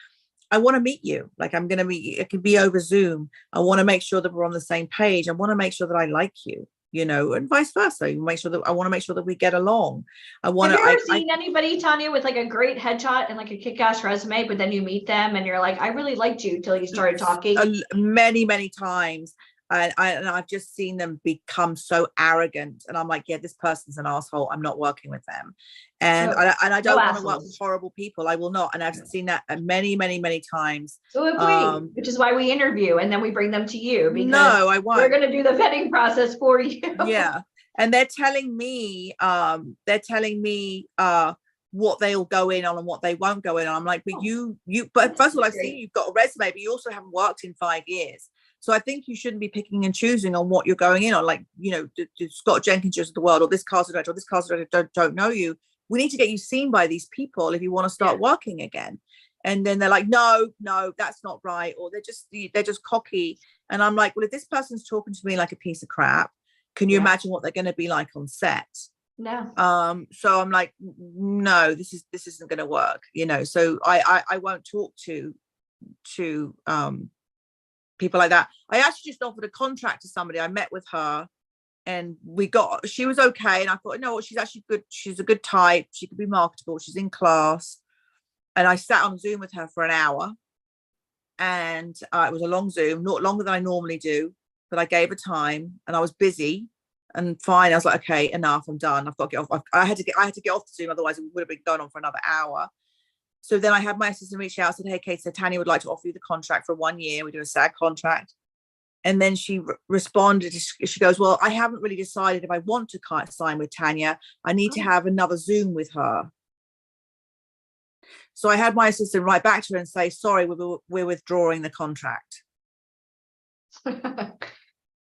I want to meet you. Like, I'm going to meet you. It can be over Zoom. I want to make sure that we're on the same page. I want to make sure that I like you, and vice versa. I want to make sure that we get along. Have you ever seen anybody, Tanya, with like a great headshot and like a kick-ass resume, but then you meet them and you're like, I really liked you till you started talking? Many, many times. And I've just seen them become so arrogant, and I'm like, yeah, this person's an asshole. I'm not working with them, and I don't want to work with horrible people. I will not. And I've seen that many, many, many times. So have we, which is why we interview and then we bring them to you, because no, I won't. We're going to do the vetting process for you. Yeah, and they're telling me what they'll go in on and what they won't go in on. I'm like, but first of all, I've seen you've got a resume, but you also haven't worked in 5 years. So I think you shouldn't be picking and choosing on what you're going in on. Like, the Scott Jenkins of the world, or this casting director, or this casting director don't know you. We need to get you seen by these people if you want to start working again. And then they're like, no, that's not right. Or they're just cocky. And I'm like, well, if this person's talking to me like a piece of crap, can you imagine what they're going to be like on set? No. So I'm like, no, this isn't going to work. So I won't talk to people like that. I actually just offered a contract to somebody. I met with her and she was okay. And I thought, no, she's actually good. She's a good type. She could be marketable. She's in class. And I sat on Zoom with her for an hour, and it was a long Zoom, not longer than I normally do, but I gave her time, and I was busy and fine. I was like, okay, enough. I'm done. I've got to get off. I had to get off the Zoom. Otherwise it would have been going on for another hour. So then I had my assistant reach out and said, hey, Kate, so Tanya would like to offer you the contract for 1 year. We do a SAG contract. And then she responded, she goes, well, I haven't really decided if I want to sign with Tanya. I need to have another Zoom with her. So I had my assistant write back to her and say, sorry, we're withdrawing the contract.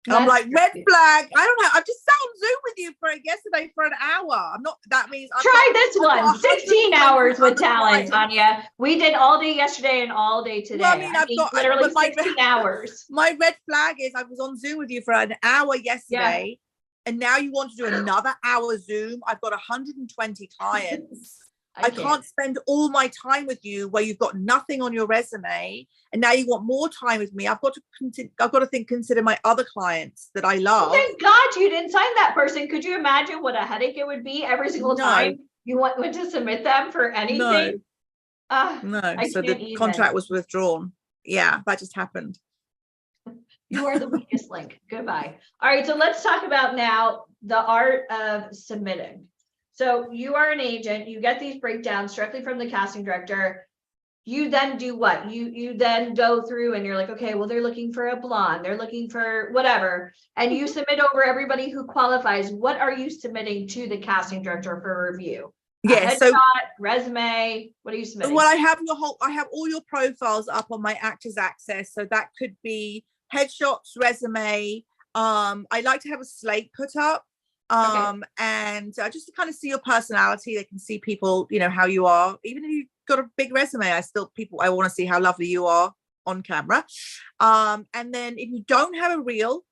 I'm like, red flag. I don't know. I've just sat on Zoom with you yesterday for an hour. I'm not, that means try this one. 16 hours with talent, Tanya. We did all day yesterday and all day today. Well, I mean, I've got literally 16 hours. My red flag is I was on Zoom with you for an hour yesterday, and now you want to do another hour Zoom. I've got 120 clients. I can't spend all my time with you where you've got nothing on your resume, and now you want more time with me. I've got to consider my other clients that I love. Well, thank God you didn't sign that person. Could you imagine what a headache it would be every single time you went to submit them for anything? No. So the contract was withdrawn. Yeah, that just happened. You are the weakest link. Goodbye. All right, so let's talk about now the art of submitting. So you are an agent, you get these breakdowns directly from the casting director. You then do what? You then go through and you're like, okay, well, they're looking for a blonde, they're looking for whatever. And you submit over everybody who qualifies. What are you submitting to the casting director for review? Yeah, so resume, what are you submitting? Well, I have all your profiles up on my Actors Access. So that could be headshots, resume. I like to have a slate put up. And just to kind of see your personality. They can see people, you know, how you are. Even if you've got a big resume, I want to see how lovely you are on camera. And then if you don't have a reel,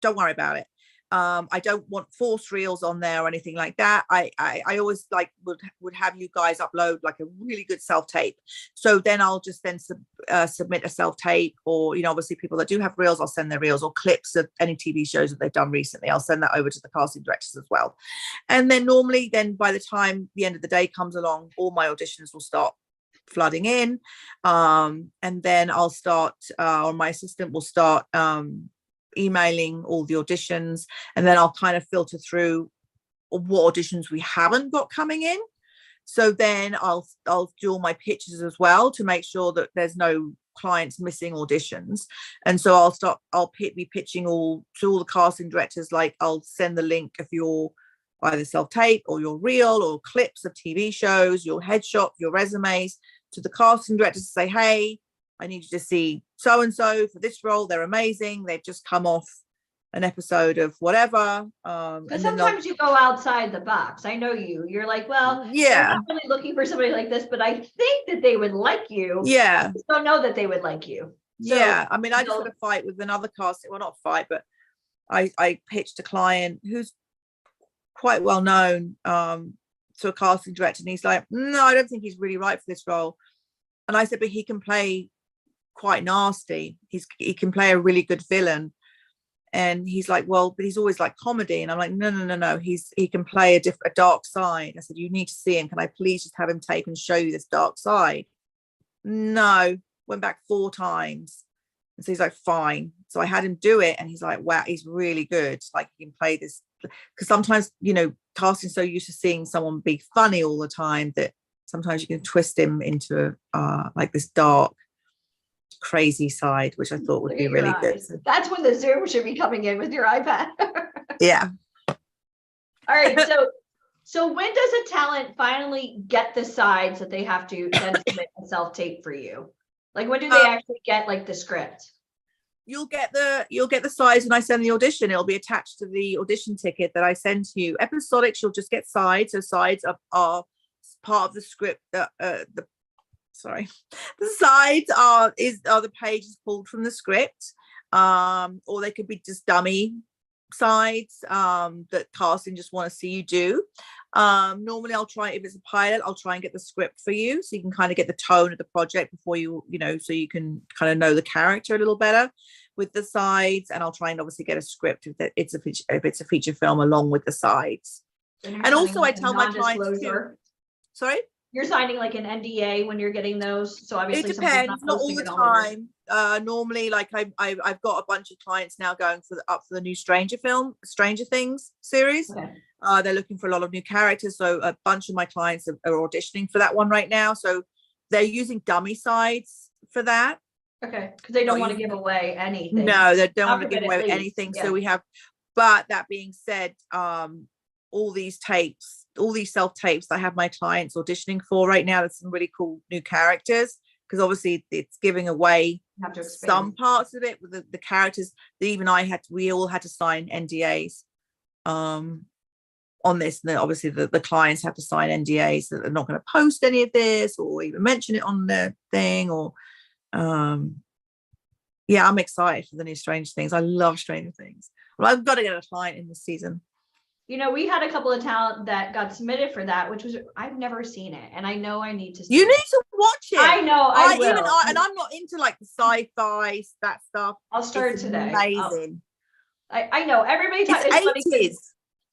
don't worry about it. I don't want forced reels on there or anything like that. I always would have you guys upload like a really good self-tape. So then I'll just submit a self-tape, or, you know, obviously people that do have reels, I'll send their reels or clips of any TV shows that they've done recently. I'll send that over to the casting directors as well. And then normally by the time the end of the day comes along, all my auditions will start flooding in. And then I'll start, or my assistant will start emailing all the auditions, and then I'll kind of filter through what auditions we haven't got coming in. So then I'll do all my pitches as well to make sure that there's no clients missing auditions. And so I'll be pitching to all the casting directors. Like, I'll send the link of your either self-tape or your reel or clips of TV shows, your headshot, your resumes, to the casting directors to say, hey, I need you to see so-and-so for this role. They're amazing. They've just come off an episode of whatever. Because sometimes you go outside the box. I know you're like, well, yeah, I'm not really looking for somebody like this, but I think that they would like you. Yeah. I just don't know that they would like you. So, yeah. I mean, I just had a fight with another casting. Well, not fight, but I pitched a client who's quite well known to a casting director. And he's like, no, I don't think he's really right for this role. And I said, but he can play quite nasty. He can play a really good villain. And he's like, well, but he's always like comedy. And I'm like, no. He can play a dark side. I said, you need to see him. Can I please just have him tape and show you this dark side? No, went back 4 times. And so he's like, fine. So I had him do it. And he's like, wow, he's really good. Like, he can play this. Because sometimes, you know, casting's so used to seeing someone be funny all the time that sometimes you can twist him into like this dark, crazy side, which I thought would be really good. That's when the Zoom should be coming in with your iPad. Yeah. All right. So when does a talent finally get the sides that they have to then submit a self-tape for you? Like, when do they actually get like the script? You'll get the sides when I send the audition. It'll be attached to the audition ticket that I send to you. Episodics, you'll just get sides. So sides are part of the script. The sides are the pages pulled from the script, or they could be just dummy sides that casting just want to see you do. Normally I'll try, if it's a pilot, I'll try and get the script for you so you can kind of get the tone of the project before you know, so you can kind of know the character a little better with the sides. And I'll try and obviously get a script if it's a feature film along with the sides. And also I tell my clients too, sorry? You're signing like an NDA when you're getting those. So obviously it depends, not all the time. Normally, like I've got a bunch of clients now going for the new Stranger Things series. Okay. They're looking for a lot of new characters. So a bunch of my clients are auditioning for that one right now. So they're using dummy sides for that. Okay. Because they don't want to give away anything. No, they don't want to give away anything. Yeah. So we have, but that being said, all these self-tapes I have my clients auditioning for right now, there's some really cool new characters, because obviously it's giving away some parts of it with the characters that even we all had to sign NDAs on this. And then obviously the clients have to sign NDAs that they're not going to post any of this or even mention it on their thing, or yeah, I'm excited for the new Stranger Things. I love Stranger Things. Well, I've got to get a client in this season. You know, we had a couple of talent that got submitted for that, which was, I've never seen it, and I know I need to see You need to watch it. I know, I will. And I'm not into like the sci-fi, that stuff. I'll start today. Amazing. I know, everybody talks. It's 80s.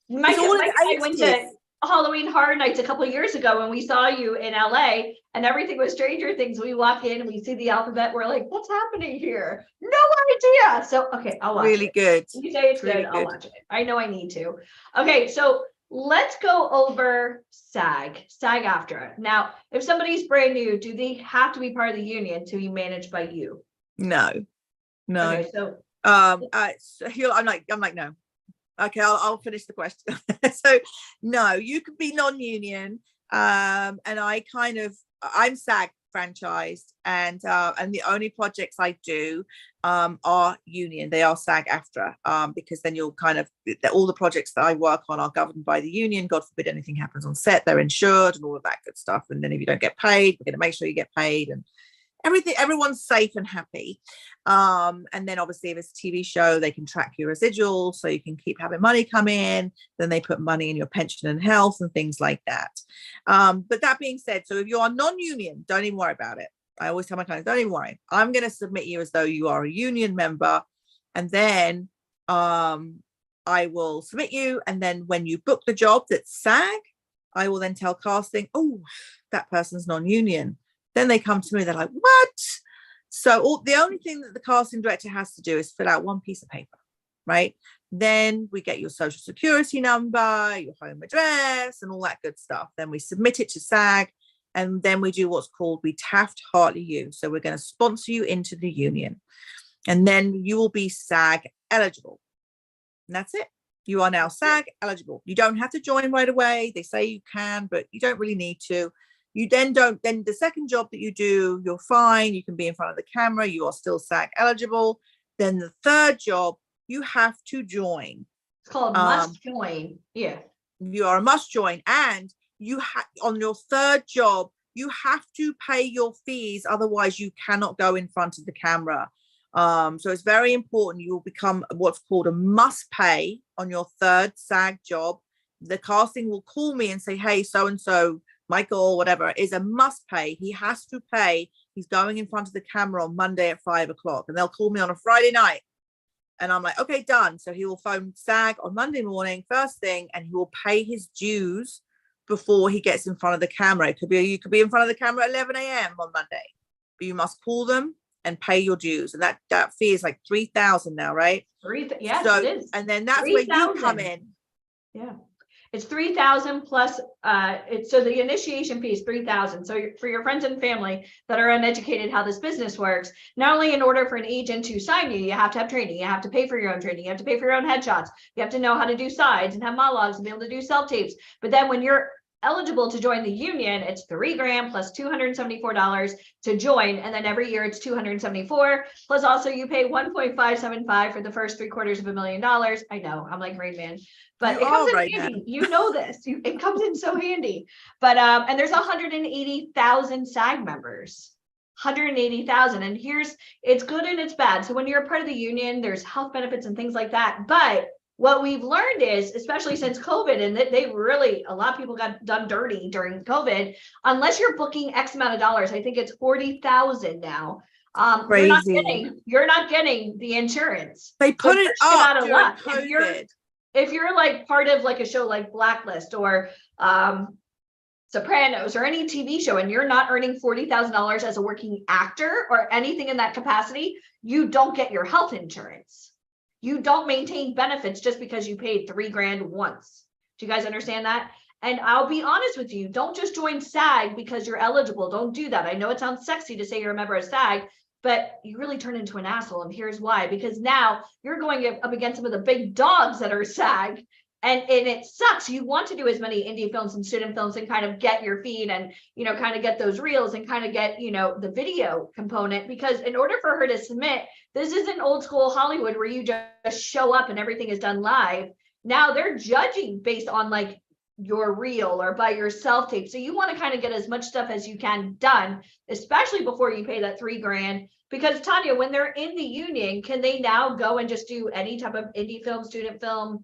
Mike I went to Halloween Horror Nights a couple of years ago, and we saw you in LA, and everything was Stranger Things. We walk in and we see the alphabet. We're like, what's happening here? No idea. So, okay, I'll watch really it. Good. You say it's really good, I'll watch it. I know I need to. Okay, so let's go over SAG-AFTRA. Now, if somebody's brand new, do they have to be part of the union to be managed by you? No. Okay, so I'm like, no. Okay, I'll finish the question. So no, you could be non-union. And I'm SAG franchised, and the only projects I do are union. They are SAG-AFTRA, because then you'll kind of, all the projects that I work on are governed by the union. God forbid anything happens on set, they're insured and all of that good stuff. And then if you don't get paid, we're going to make sure you get paid, and everyone's safe and happy. And then obviously if it's a TV show, they can track your residuals so you can keep having money come in. Then they put money in your pension and health and things like that. But that being said, so if you are non-union, don't even worry about it. I always tell my clients, don't even worry. I'm going to submit you as though you are a union member, and then I will submit you. And then when you book the job that's SAG, I will then tell casting, oh, that person's non-union. Then they come to me, they're like, what? So the only thing that the casting director has to do is fill out one piece of paper, right? Then we get your social security number, your home address, and all that good stuff. Then we submit it to SAG, and then we do what's called, we Taft-Hartley you. So we're going to sponsor you into the union, and then you will be SAG eligible. And that's it. You are now SAG eligible. You don't have to join right away. They say you can, but you don't really need to. You then the second job that you do, you're fine. You can be in front of the camera. You are still SAG eligible. Then the third job, you have to join. It's called must join. Yeah. You are a must join. And you have, on your third job, you have to pay your fees. Otherwise you cannot go in front of the camera. So it's very important. You will become what's called a must pay on your third SAG job. The casting will call me and say, hey, so-and-so, Michael, whatever, is a must pay. He has to pay. He's going in front of the camera on Monday at 5 o'clock, and they'll call me on a Friday night. And I'm like, okay, done. So he will phone SAG on Monday morning, first thing, and he will pay his dues before he gets in front of the camera. It could be, you could be in front of the camera at 11 a.m. on Monday, but you must call them and pay your dues. And that fee is like $3,000 now, right? Yes, so, it is. And then that's 3, where you come in. Yeah. It's 3,000 plus, so the initiation fee is 3,000. So for your friends and family that are uneducated how this business works, not only in order for an agent to sign you, you have to have training, you have to pay for your own training, you have to pay for your own headshots, you have to know how to do sides and have monologues and be able to do self-tapes. But then when you're eligible to join the union, it's $3,000 plus $274 to join. And then every year it's $274. Plus also you pay 1.575 for the first $750,000. I know, I'm like Rain Man. But it comes in handy. You know this. It comes in so handy. But and there's 180,000 SAG members. 180,000. And it's good and it's bad. So when you're a part of the union, there's health benefits and things like that. But what we've learned is, especially since COVID, and that a lot of people got done dirty during COVID, unless you're booking X amount of dollars, I think it's 40,000 now. Crazy. You're not getting the insurance. They put it up during COVID. If you're like part of like a show like Blacklist or Sopranos or any TV show, and you're not earning $40,000 as a working actor or anything in that capacity, you don't get your health insurance. You don't maintain benefits just because you paid $3,000 once. Do you guys understand that? And I'll be honest with you, don't just join SAG because you're eligible. Don't do that. I know it sounds sexy to say you're a member of SAG, but you really turn into an asshole. And here's why, because now you're going up against some of the big dogs that are SAG, and it sucks. You want to do as many indie films and student films and kind of get your feed and, kind of get those reels and kind of get, the video component, because in order for her to submit, this isn't old school Hollywood where you just show up and everything is done live. Now they're judging based on like your reel or by your self-tape. So you want to kind of get as much stuff as you can done, especially before you pay that $3,000. Because Tanya, when they're in the union, can they now go and just do any type of indie film, student film?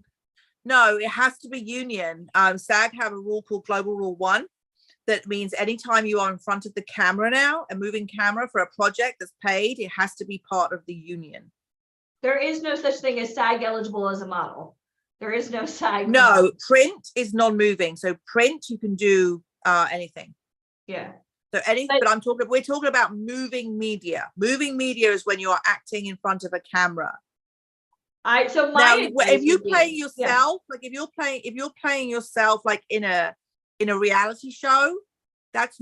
No, it has to be union. SAG have a rule called Global Rule 1. That means anytime you are in front of the camera now, a moving camera for a project that's paid, it has to be part of the union. There is no such thing as SAG eligible as a model. There is no SAG. No, print is non-moving. So print, you can do anything. Yeah. So anything, but we're talking about moving media. Moving media is when you are acting in front of a camera. If you play yourself, like if you're playing yourself like in a reality show, that's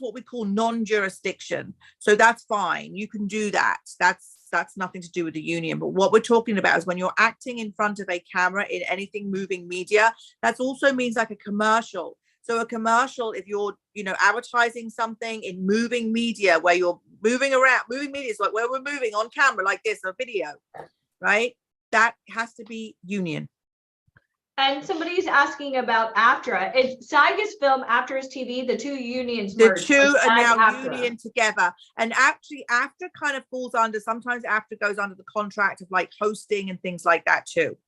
what we call non-jurisdiction. So that's fine. You can do that. That's nothing to do with the union. But what we're talking about is when you're acting in front of a camera in anything moving media, that also means like a commercial. So a commercial, if you're, advertising something in moving media where you're moving around, moving media is like where we're moving on camera like this, a video, right? That has to be union. And somebody's asking about AFTRA. It's SAG is film, AFTRA is TV. The two unions The merged. two So are now SAG-AFTRA. union together. And actually AFTRA kind of falls under, sometimes AFTRA goes under the contract of like hosting and things like that too.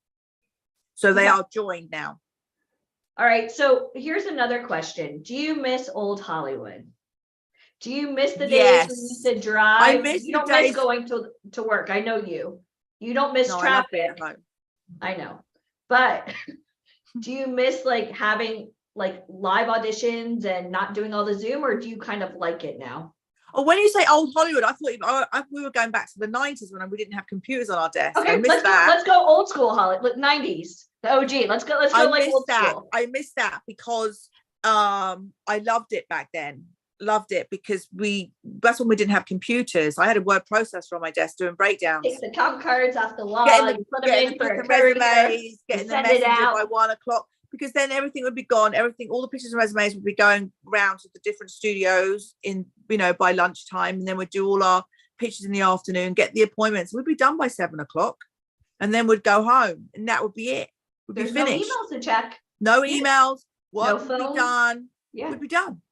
So they Okay. are joined now. All right. So here's another question. Do you miss old Hollywood? Do you miss the days when you used to drive? I miss you the don't miss days- going to work. I know you. You don't miss No, I love being traffic. at home. I know. But do you miss like having like live auditions and not doing all the Zoom, or do you kind of like it now? Oh, when you say old Hollywood, I thought we were going back to the 90s when we didn't have computers on our desk. Okay, I miss that. let's go old school Hollywood, 90s, the OG. Let's go I like miss old that. school. I miss that because I loved it back then. Loved it because that's when we didn't have computers. I had a word processor on my desk doing breakdowns. Take the comp cards off the wall, Getting you put them in for a the courier, resumes, getting the send it messenger out. by 1 o'clock, because then everything would be gone. All the pictures and resumes would be going round to the different studios by lunchtime, and then we'd do all our pictures in the afternoon, get the appointments. We'd be done by 7 o'clock, and then we'd go home, and that would be it. We'd There's be finished. no emails to check. No Yeah. emails. What No would phone. be done? Yeah. Would be done.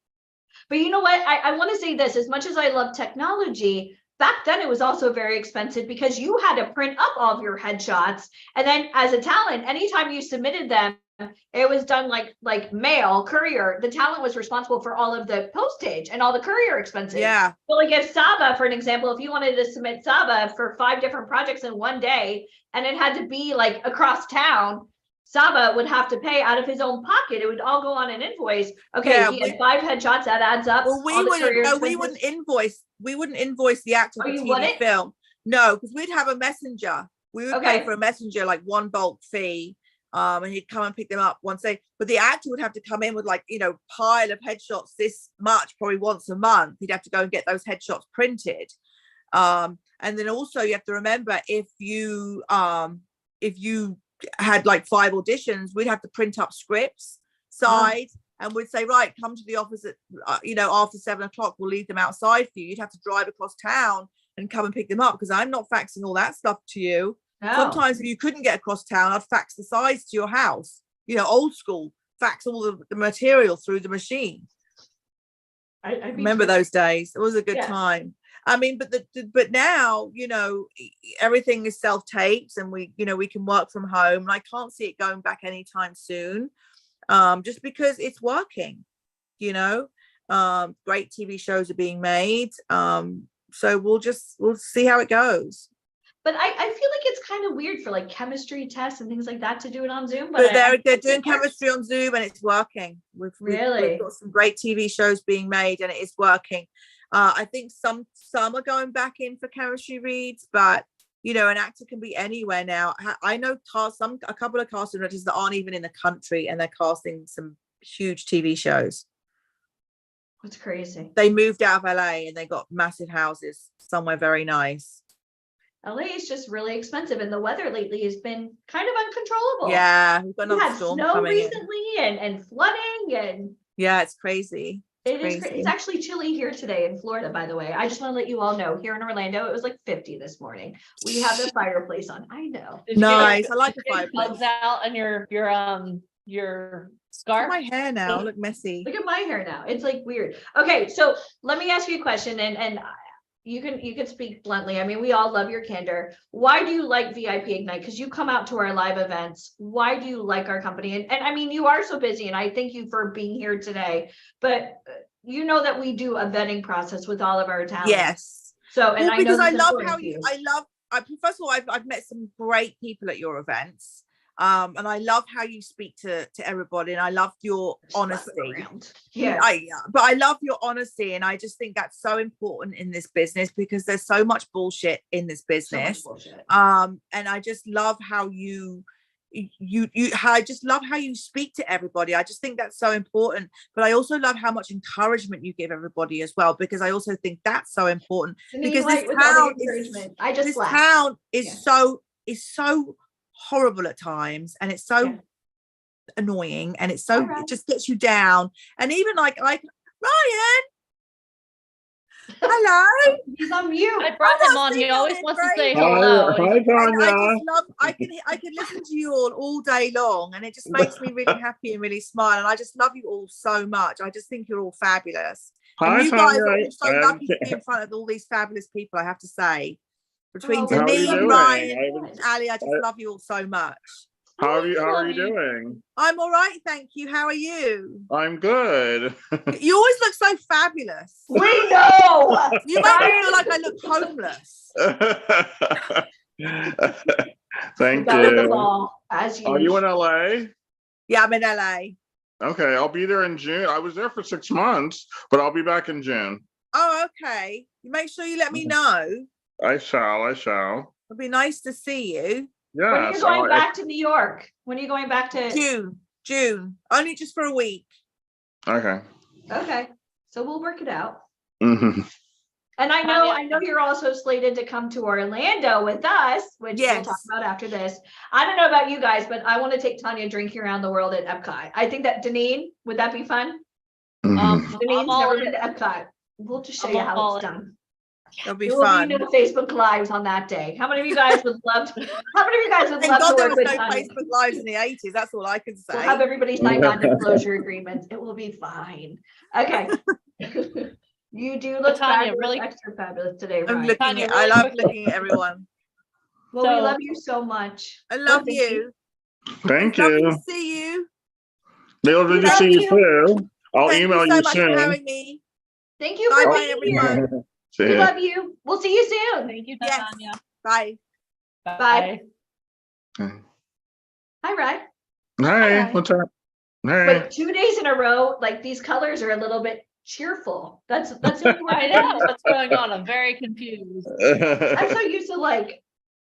But you know what? I want to say this, as much as I love technology, back then it was also very expensive because you had to print up all of your headshots. And then as a talent, anytime you submitted them, it was done like mail, courier. The talent was responsible for all of the postage and all the courier expenses. Yeah. So like if Saba, for an example, if you wanted to submit Saba for 5 different projects in one day, and it had to be like across town, Saba would have to pay out of his own pocket. It would all go on an invoice. Okay, Yeah, he had 5 headshots, that adds up. Well, we all the courier wouldn't expenses. invoice. We wouldn't invoice the actor Oh, for you TV wouldn't? film. No, because we'd have a messenger. We would Okay. pay for a messenger like one bulk fee, and he'd come and pick them up once but the actor would have to come in with pile of headshots this much, probably once a month. He'd have to go and get those headshots printed. And then also you have to remember, if you had like 5 auditions, we'd have to print up scripts, sides, and we'd say, right, come to the office at after 7 o'clock, we'll leave them outside for you. You'd have to drive across town and come and pick them up, because I'm not faxing all that stuff to you. No. Sometimes if you couldn't get across town, I'd fax the sides to your house, old school, fax all the material through the machine. I Remember those days? It was a good Yeah. time. I mean, but now, everything is self-tapes, and we can work from home, and I can't see it going back anytime soon, just because it's working. Great TV shows are being made, so we'll see how it goes. But I feel like it's kind of weird for like chemistry tests and things like that to do it on Zoom. But they're think doing it works. chemistry on Zoom, and it's working. We've Really? got some great TV shows being made, and it is working. I think some are going back in for chemistry reads, but an actor can be anywhere now. I know a couple of casting directors that aren't even in the country, and they're casting some huge TV shows. It's crazy. They moved out of LA and they got massive houses somewhere very nice. LA is just really expensive, and the weather lately has been kind of uncontrollable. Yeah, we've got We another had storm snow coming in. recently and flooding, and Yeah, it's crazy. it's actually chilly here today in Florida, by the way. I just want to let you all know, here in Orlando, it was like 50 this morning. We have the fireplace on. I know. Did you get your- Nice. I like the did you get your fireplace. plugs out and your Look at scarf. my hair now. Look messy. Look at my hair now. It's like weird. Okay, so let me ask you a question, and you can speak bluntly. I mean, we all love your candor. Why do you like VIP Ignite? Because you come out to our live events. Why do you like our company? And I mean, you are so busy, and I thank you for being here today. But you know that we do a vetting process with all of our talent. Yes. So, and Well, I know because I that's love important how to you. first of all, I've met some great people at your events. And I love how you speak to everybody, and I love your honesty. Yeah. But I love your honesty, and I just think that's so important in this business, because there's so much bullshit in this So much business. bullshit. And I just love how I just love how you speak to everybody. I just think that's so important. But I also love how much encouragement you give everybody as well, because I also think that's so important. Because this town I just this laughed. town is Yeah. so horrible at times, and it's so Yeah. annoying, and it's so Alright. it just gets you down. And even like Ryan, hello. He's on mute. I brought I'm him not on. He seeing always him, wants to right? say hello. Hi, I Tanya. just love. I can listen to you all day long, and it just makes me really happy and really smile. And I just love you all so much. I just think you're all fabulous. Hi, And you guys are Tanya. all so lucky to be in front of all these fabulous people. I have to say, between Oh, How are you Denise, doing? Ryan, and Ali, I just love you all so much. How are you Love you. doing? I'm all right, thank you. How are you? I'm good. You always look so fabulous. We know. You make me feel like I look homeless. Thank That was the you. ball, as Are you usual. in LA? Yeah, I'm in LA. Okay, I'll be there in June. I was there for 6 months, but I'll be back in June. Oh, okay. You make sure you let me know. I shall. It'd be nice to see you. When are Yes. you going back to New York? When are you going back to? June. Only just for a week. Okay. Okay, so we'll work it out. Mhm. And I Tanya. know you're also slated to come to Orlando with us, which we'll talk Yes. about after this. I don't know about you guys, but I want to take Tanya drinking around the world at Epcot. I think that Deneen, would that be fun? Mhm. I'm Deneen's all never in. been to Epcot. We'll just show I'm you how all it's in. done. It'll be There will fun. be no Facebook Lives on that day. How many of you guys would love? How many of you guys would Thank love God to there work was with no Tanya? Facebook Lives in the 80s. That's all I can We'll say. have everybody sign non-disclosure agreements. It will be fine. Okay. You do look Tanya, fabulous, really- extra fabulous today, I'm Ryan. looking Tanya, at, really I love quickly. looking at everyone. Well, we So- love you so much. I love Thank you. Thank It's lovely you. to see you. Neil, did you Love see you you. too? I'll Thank email you so you much for soon. having me. Thank you Bye for bye, being everyone. here. See We ya. love you. We'll see you soon. Thank you, Yes. Tanya. Bye. Bye. Hi, Ryan. Hey, Hi. what's up? Hey. Wait, 2 days in a row, like these colors are a little bit cheerful. That's the only word I know what's going on. I'm very confused. I'm so used to like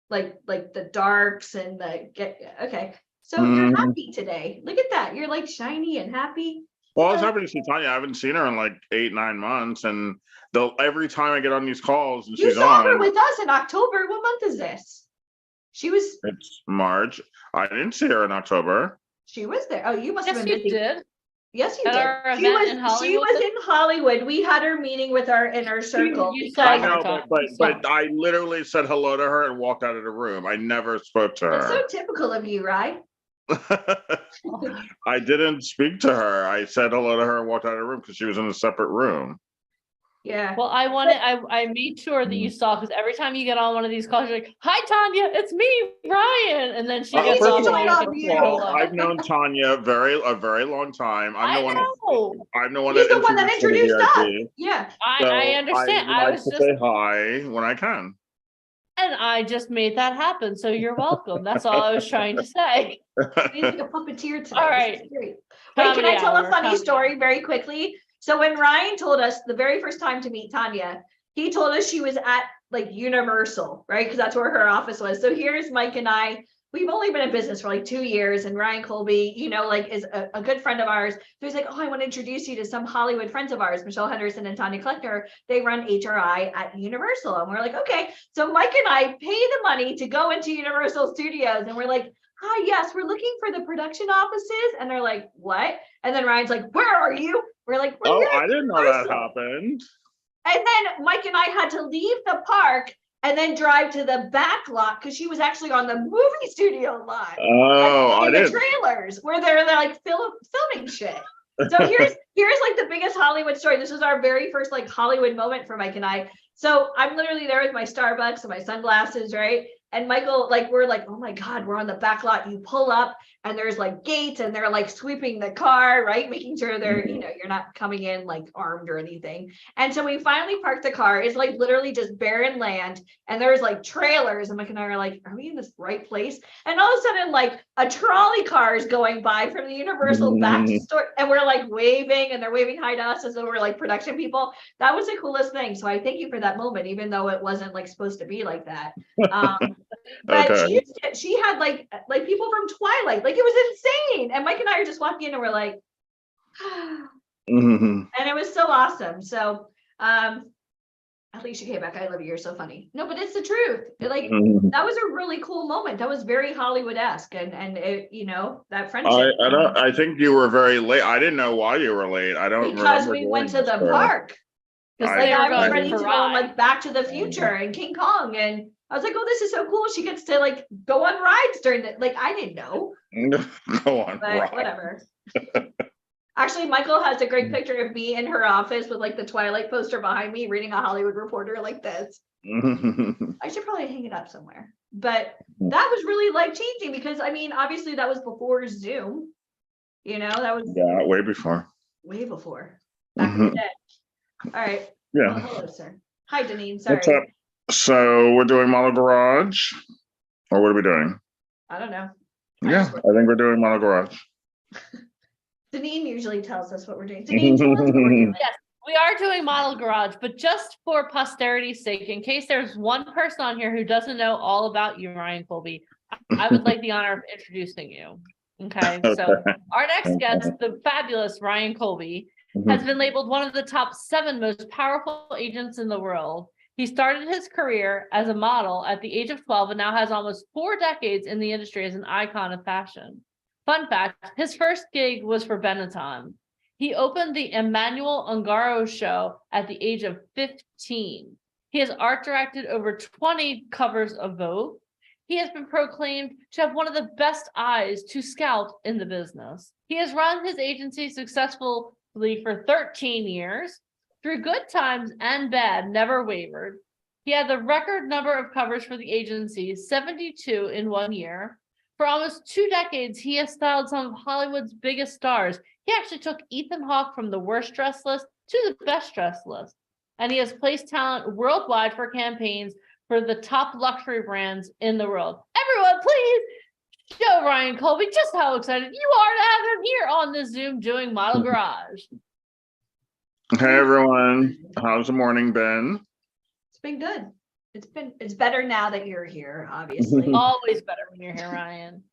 the darks and okay. So you're happy today. Look at that. You're like shiny and happy. Well, I was happy to see Tanya. I haven't seen her in like 8-9 months, and every time I get on these calls and You she's saw her on, with us in October. What month is this? She was it's March. I didn't see her in October. there. Oh, you must have Yes, been you busy. did. Yes, you At did. our She event in was Hollywood? in Hollywood. We had her meeting with our inner circle. You because- I saw know, her, but I literally said hello to her and walked out of the room. I never spoke to That's so her. typical of you, right? I didn't speak to her. I said hello to her and walked out of the room because she was in a separate room. Yeah. Well, I made sure that you saw, because every time you get on one of these calls, you're like, "Hi, Tanya, it's me, Ryan," and then she gets first off. of and all, you're love like, you. "Oh, I've known Tanya a very long time. I'm the I one. know. I'm the one He's that the one that introduced her to introduced us. VIP. Yeah. I So understand. I I like was to just, say hi when I can. and I just made that happen. So you're welcome. That's all I was trying to say. He's like a puppeteer today. All This right. is great. Wait, can I tell a funny Comedy story very quickly? So when Ryan told us the very first time to meet Tanya, he told us she was at like Universal, right? Because that's where her office was. So here's Mike and I. We've only been in business for like 2 years, and Ryan Colby, like is a good friend of ours. So he's like, "Oh, I want to introduce you to some Hollywood friends of ours, Michelle Henderson and Tanya Kleckner. They run HRI at Universal." And we're like, "Okay." So Mike and I pay the money to go into Universal Studios, and we're like, "Hi, yes, we're looking for the production offices." And they're like, "What?" And then Ryan's like, "Where are you?" We're like, "We're Oh, here at I didn't know that Universal." happened. And then Mike and I had to leave the park and then drive to the back lot because she was actually on the movie studio lot. Oh, I In the didn't. trailers where they're like filming shit. So here's like the biggest Hollywood story. This was our very first like Hollywood moment for Mike and I. So I'm literally there with my Starbucks and my sunglasses, right? And Michael, like, we're like, "Oh my God, we're on the back lot." You pull up and there's like gates and they're like sweeping the car, right? Making sure they're, you're not coming in like armed or anything. And so we finally parked the car. It's like literally just barren land. And there's like trailers. And Mike and I are like, "Are we in this right place?" And all of a sudden, like a trolley car is going by from the Universal back to store. And we're like waving and they're waving hi to us as though we're like production people. That was the coolest thing. So I thank you for that moment, even though it wasn't like supposed to be like that. But Okay. she had like people from Twilight, like it was insane. And Mike and I are just walking in and we're like, Mhm. and it was so awesome. So At least you came back. I love you. You're so funny. No, but it's the truth. Like Mhm. that was a really cool moment. That was very Hollywood-esque, and it, that I friendship. don't. I think you were very late. I didn't know why you were late. I don't Because remember we went to doing the this, so park. Because I- they were I was going ready for to go on ride. like Back to the Future and King Kong, and I was like, oh, this is so cool. She gets to like go on rides during the like I didn't know, Go on, but right. whatever. Actually, Michael has a great picture of me in her office with like the Twilight poster behind me, reading a Hollywood Reporter like this. I should probably hang it up somewhere. But that was really life changing because I mean, obviously that was before Zoom. That was Yeah, way before. way before. Back in the Mhm. day. All right. Yeah. Oh, hello, sir. Hi, Deneen. What's Sorry. up? So we're doing Model Garage, or what are we doing? I don't know. Yeah, I think we're doing Model Garage. Deneen usually tells us what we're doing. Deneen, tell us what we're doing. Yes, we are doing Model Garage, but just for posterity's sake, in case there's one person on here who doesn't know all about you, Ryan Colby, I would like the honor of introducing you. Okay, so Okay. our next guest, the fabulous Ryan Colby, has been labeled one of the top 7 most powerful agents in the world. He started his career as a model at the age of 12 and now has almost 4 decades in the industry as an icon of fashion. Fun fact, his first gig was for Benetton. He opened the Emmanuel Ungaro show at the age of 15. He has art directed over 20 covers of Vogue. He has been proclaimed to have one of the best eyes to scout in the business. He has run his agency successfully for 13 years. Through good times and bad, never wavered. He had the record number of covers for the agency, 72 in 1 year. For almost 2 decades, he has styled some of Hollywood's biggest stars. He actually took Ethan Hawke from the worst dressed list to the best dressed list. And he has placed talent worldwide for campaigns for the top luxury brands in the world. Everyone, please show Ryan Colby just how excited you are to have him here on this Zoom doing Model Garage. Hey everyone, how's the morning been? It's been good. It's better now that you're here, obviously. Always better when you're here, Ryan.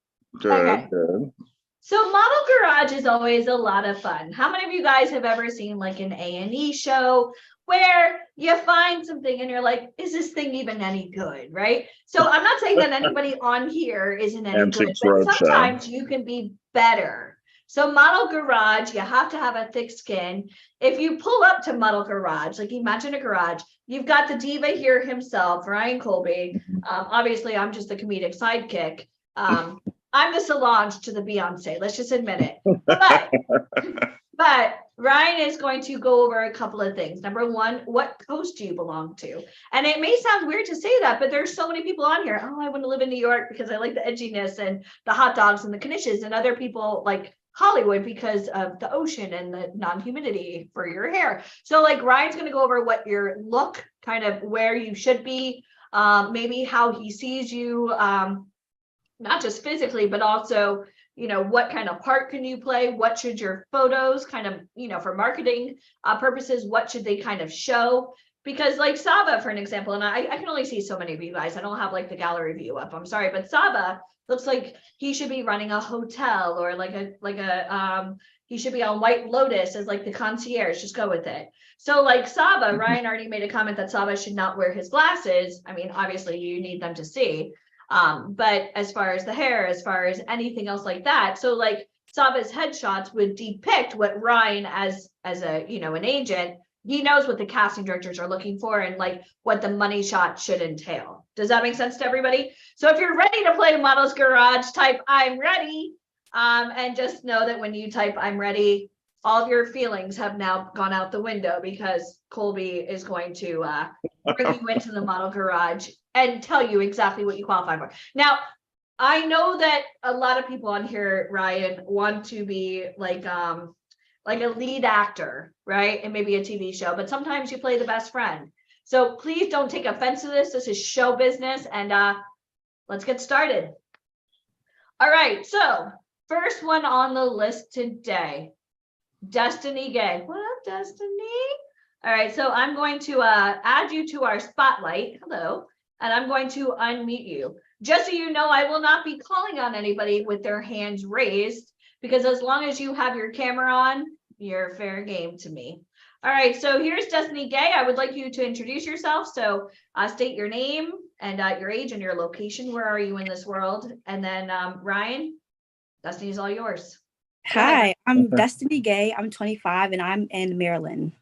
Good, Okay. good. So Model Garage is always a lot of fun. How many of you guys have ever seen like an A&E show where you find something and you're like, is this thing even any good, right? So I'm not saying that anybody on here isn't any good, Antiques but Roadshow. sometimes you can be better. So Model Garage, you have to have a thick skin. If you pull up to Model Garage, like imagine a garage, you've got the diva here himself, Ryan Colby. Obviously, I'm just the comedic sidekick. I'm the Solange to the Beyonce. Let's just admit it. But Ryan is going to go over a couple of things. Number one, what coast do you belong to? And it may sound weird to say that, but there's so many people on here. Oh, I want to live in New York because I like the edginess and the hot dogs and the knishes, and other people like Hollywood because of the ocean and the non-humidity for your hair. So like Ryan's going to go over what your look, kind of where you should be, maybe how he sees you, not just physically, but also, what kind of part can you play? What should your photos kind of, for marketing purposes, what should they kind of show? Because like Saba, for an example, and I can only see so many of you guys. I don't have like the gallery view up. I'm sorry, but Saba looks like he should be running a hotel or he should be on White Lotus as like the concierge. Just go with it. So like Saba, Ryan already made a comment that Saba should not wear his glasses. I mean, obviously you need them to see. But as far as the hair, as far as anything else like that, so like Saba's headshots would depict what Ryan as a an agent, he knows what the casting directors are looking for and like what the money shot should entail. Does that make sense to everybody? So if you're ready to play Models Garage, type I'm ready. And just know that when you type I'm ready, all of your feelings have now gone out the window because Colby is going to bring you into the Model Garage and tell you exactly what you qualify for. Now, I know that a lot of people on here, Ryan, want to be like a lead actor, right? And maybe a TV show, but sometimes you play the best friend. So please don't take offense to this. This is show business, and let's get started. All right, so first one on the list today, Destiny Gay. What up, Destiny? All right, so I'm going to add you to our spotlight. Hello. And I'm going to unmute you. Just so you know, I will not be calling on anybody with their hands raised because as long as you have your camera on, you're fair game to me. All right, so here's Destiny Gay. I would like you to introduce yourself. So state your name and your age and your location. Where are you in this world? And then Ryan, Destiny's all yours. Go ahead. Hi, I'm Okay. Destiny Gay. I'm 25 and I'm in Maryland.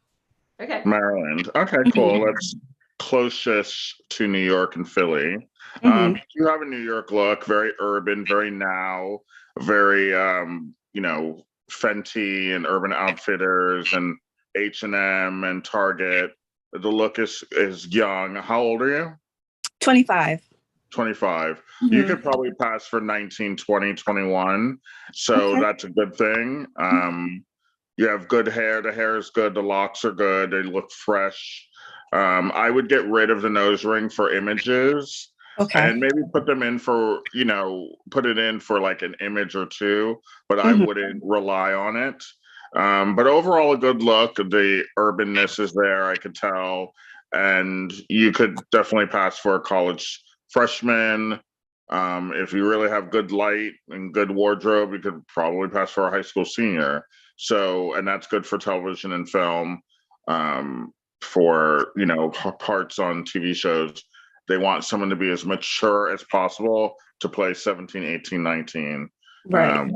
Okay. Maryland. Okay, cool. That's closest to New York and Philly. Mhm. You have a New York look, very urban, very now, very Fenty and Urban Outfitters and H&M and Target. The look is young. How old are you? 25. 25. You Mhm. could probably pass for 19, 20, 21. So Okay. that's a good thing. You have good hair. The hair is good. The locks are good. They look fresh. I would get rid of the nose ring for images Okay. and maybe put them in for, put it in for like an image or two, but I Mhm. wouldn't rely on it. But overall, a good look. The urbanness is there, I could tell. And you could definitely pass for a college freshman. If you really have good light and good wardrobe, you could probably pass for a high school senior. So, and that's good for television and film. For parts on TV shows, they want someone to be as mature as possible to play 17, 18, 19. Right.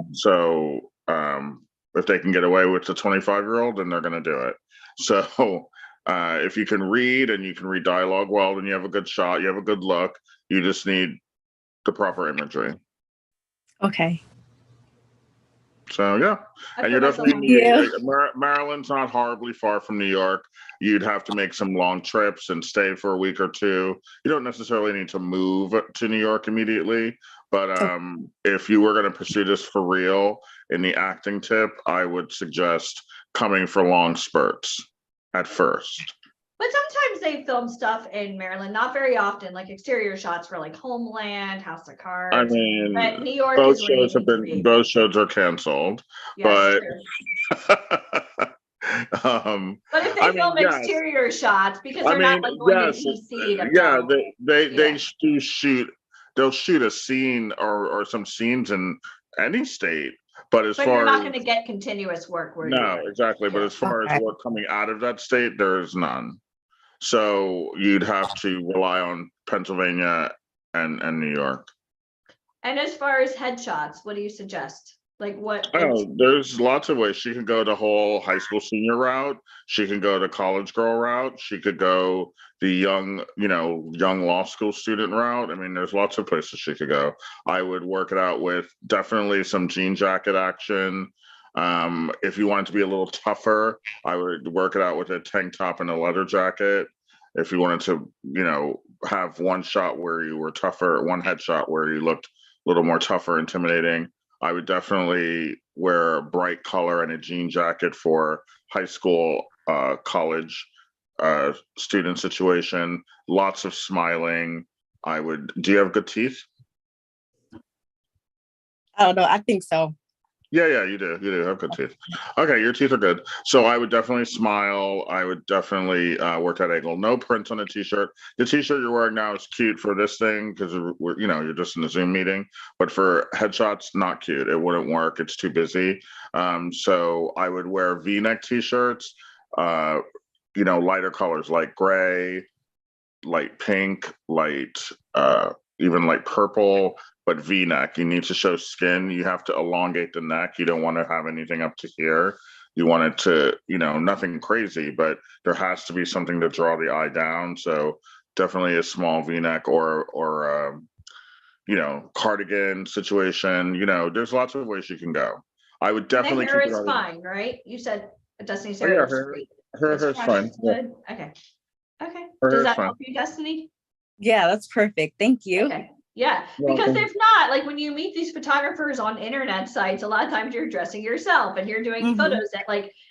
If they can get away with the 25-year-old, then they're going to do it. So if you can read and you can read dialogue well, then you have a good shot, you have a good look. You just need the proper imagery. Okay. So yeah, I and feel you're like definitely Yeah. Maryland's not horribly far from New York. You'd have to make some long trips and stay for a week or two. You don't necessarily need to move to New York immediately, but if you were going to pursue this for real in the acting tip, I would suggest coming for long spurts at first. But sometimes they film stuff in Maryland, not very often, like exterior shots for like Homeland, House of Cards. I mean, But New York both is where you shows have need to been be. both shows are canceled, Yes, but true. But if they film yes. exterior shots, because I they're not mean, like going yes, to DC to yeah, film. they do shoot. They'll shoot a scene or some scenes in any state, but as But you're far not as going to get continuous work where you no, are. exactly. But Yeah. as far as Okay. work coming out of that state, there is none. So you'd have to rely on Pennsylvania and New York. And as far as headshots, what do you suggest? Like what? Oh, there's lots of ways. She can go the whole high school senior route. She can go the college girl route. She could go the young law school student route. I mean, there's lots of places she could go. I would work it out with definitely some jean jacket action. If you wanted to be a little tougher, I would work it out with a tank top and a leather jacket. If you wanted to, have one shot where you were tougher, one headshot where you looked a little more tougher, intimidating, I would definitely wear a bright color and a jean jacket for high school, college student situation. Lots of smiling. Do you have good teeth? I don't know. I think so. Yeah, you do. You do have good teeth. Okay, your teeth are good. So I would definitely smile. I would definitely work that angle. No print on the t-shirt. The t-shirt you're wearing now is cute for this thing because you're just in a Zoom meeting. But for headshots, not cute. It wouldn't work. It's too busy. So I would wear V-neck t-shirts. Lighter colors like gray, light pink, even light purple, but V-neck. You need to show skin. You have to elongate the neck. You don't want to have anything up to here. You want it to, nothing crazy, but there has to be something to draw the eye down. So definitely a small V-neck or cardigan situation. There's lots of ways you can go. I would definitely the hair keep it is on. fine, right? You said Destiny's Oh, hair yeah, is her great. hair's It's fine. fresh, Yeah, good. Okay. her Does hair's that fine. help you, Destiny? Yeah, that's perfect. Thank you. Okay. Yeah, You're because welcome. if not, like when you meet these photographers on internet sites, a lot of times you're dressing yourself and you're doing Mhm. photos that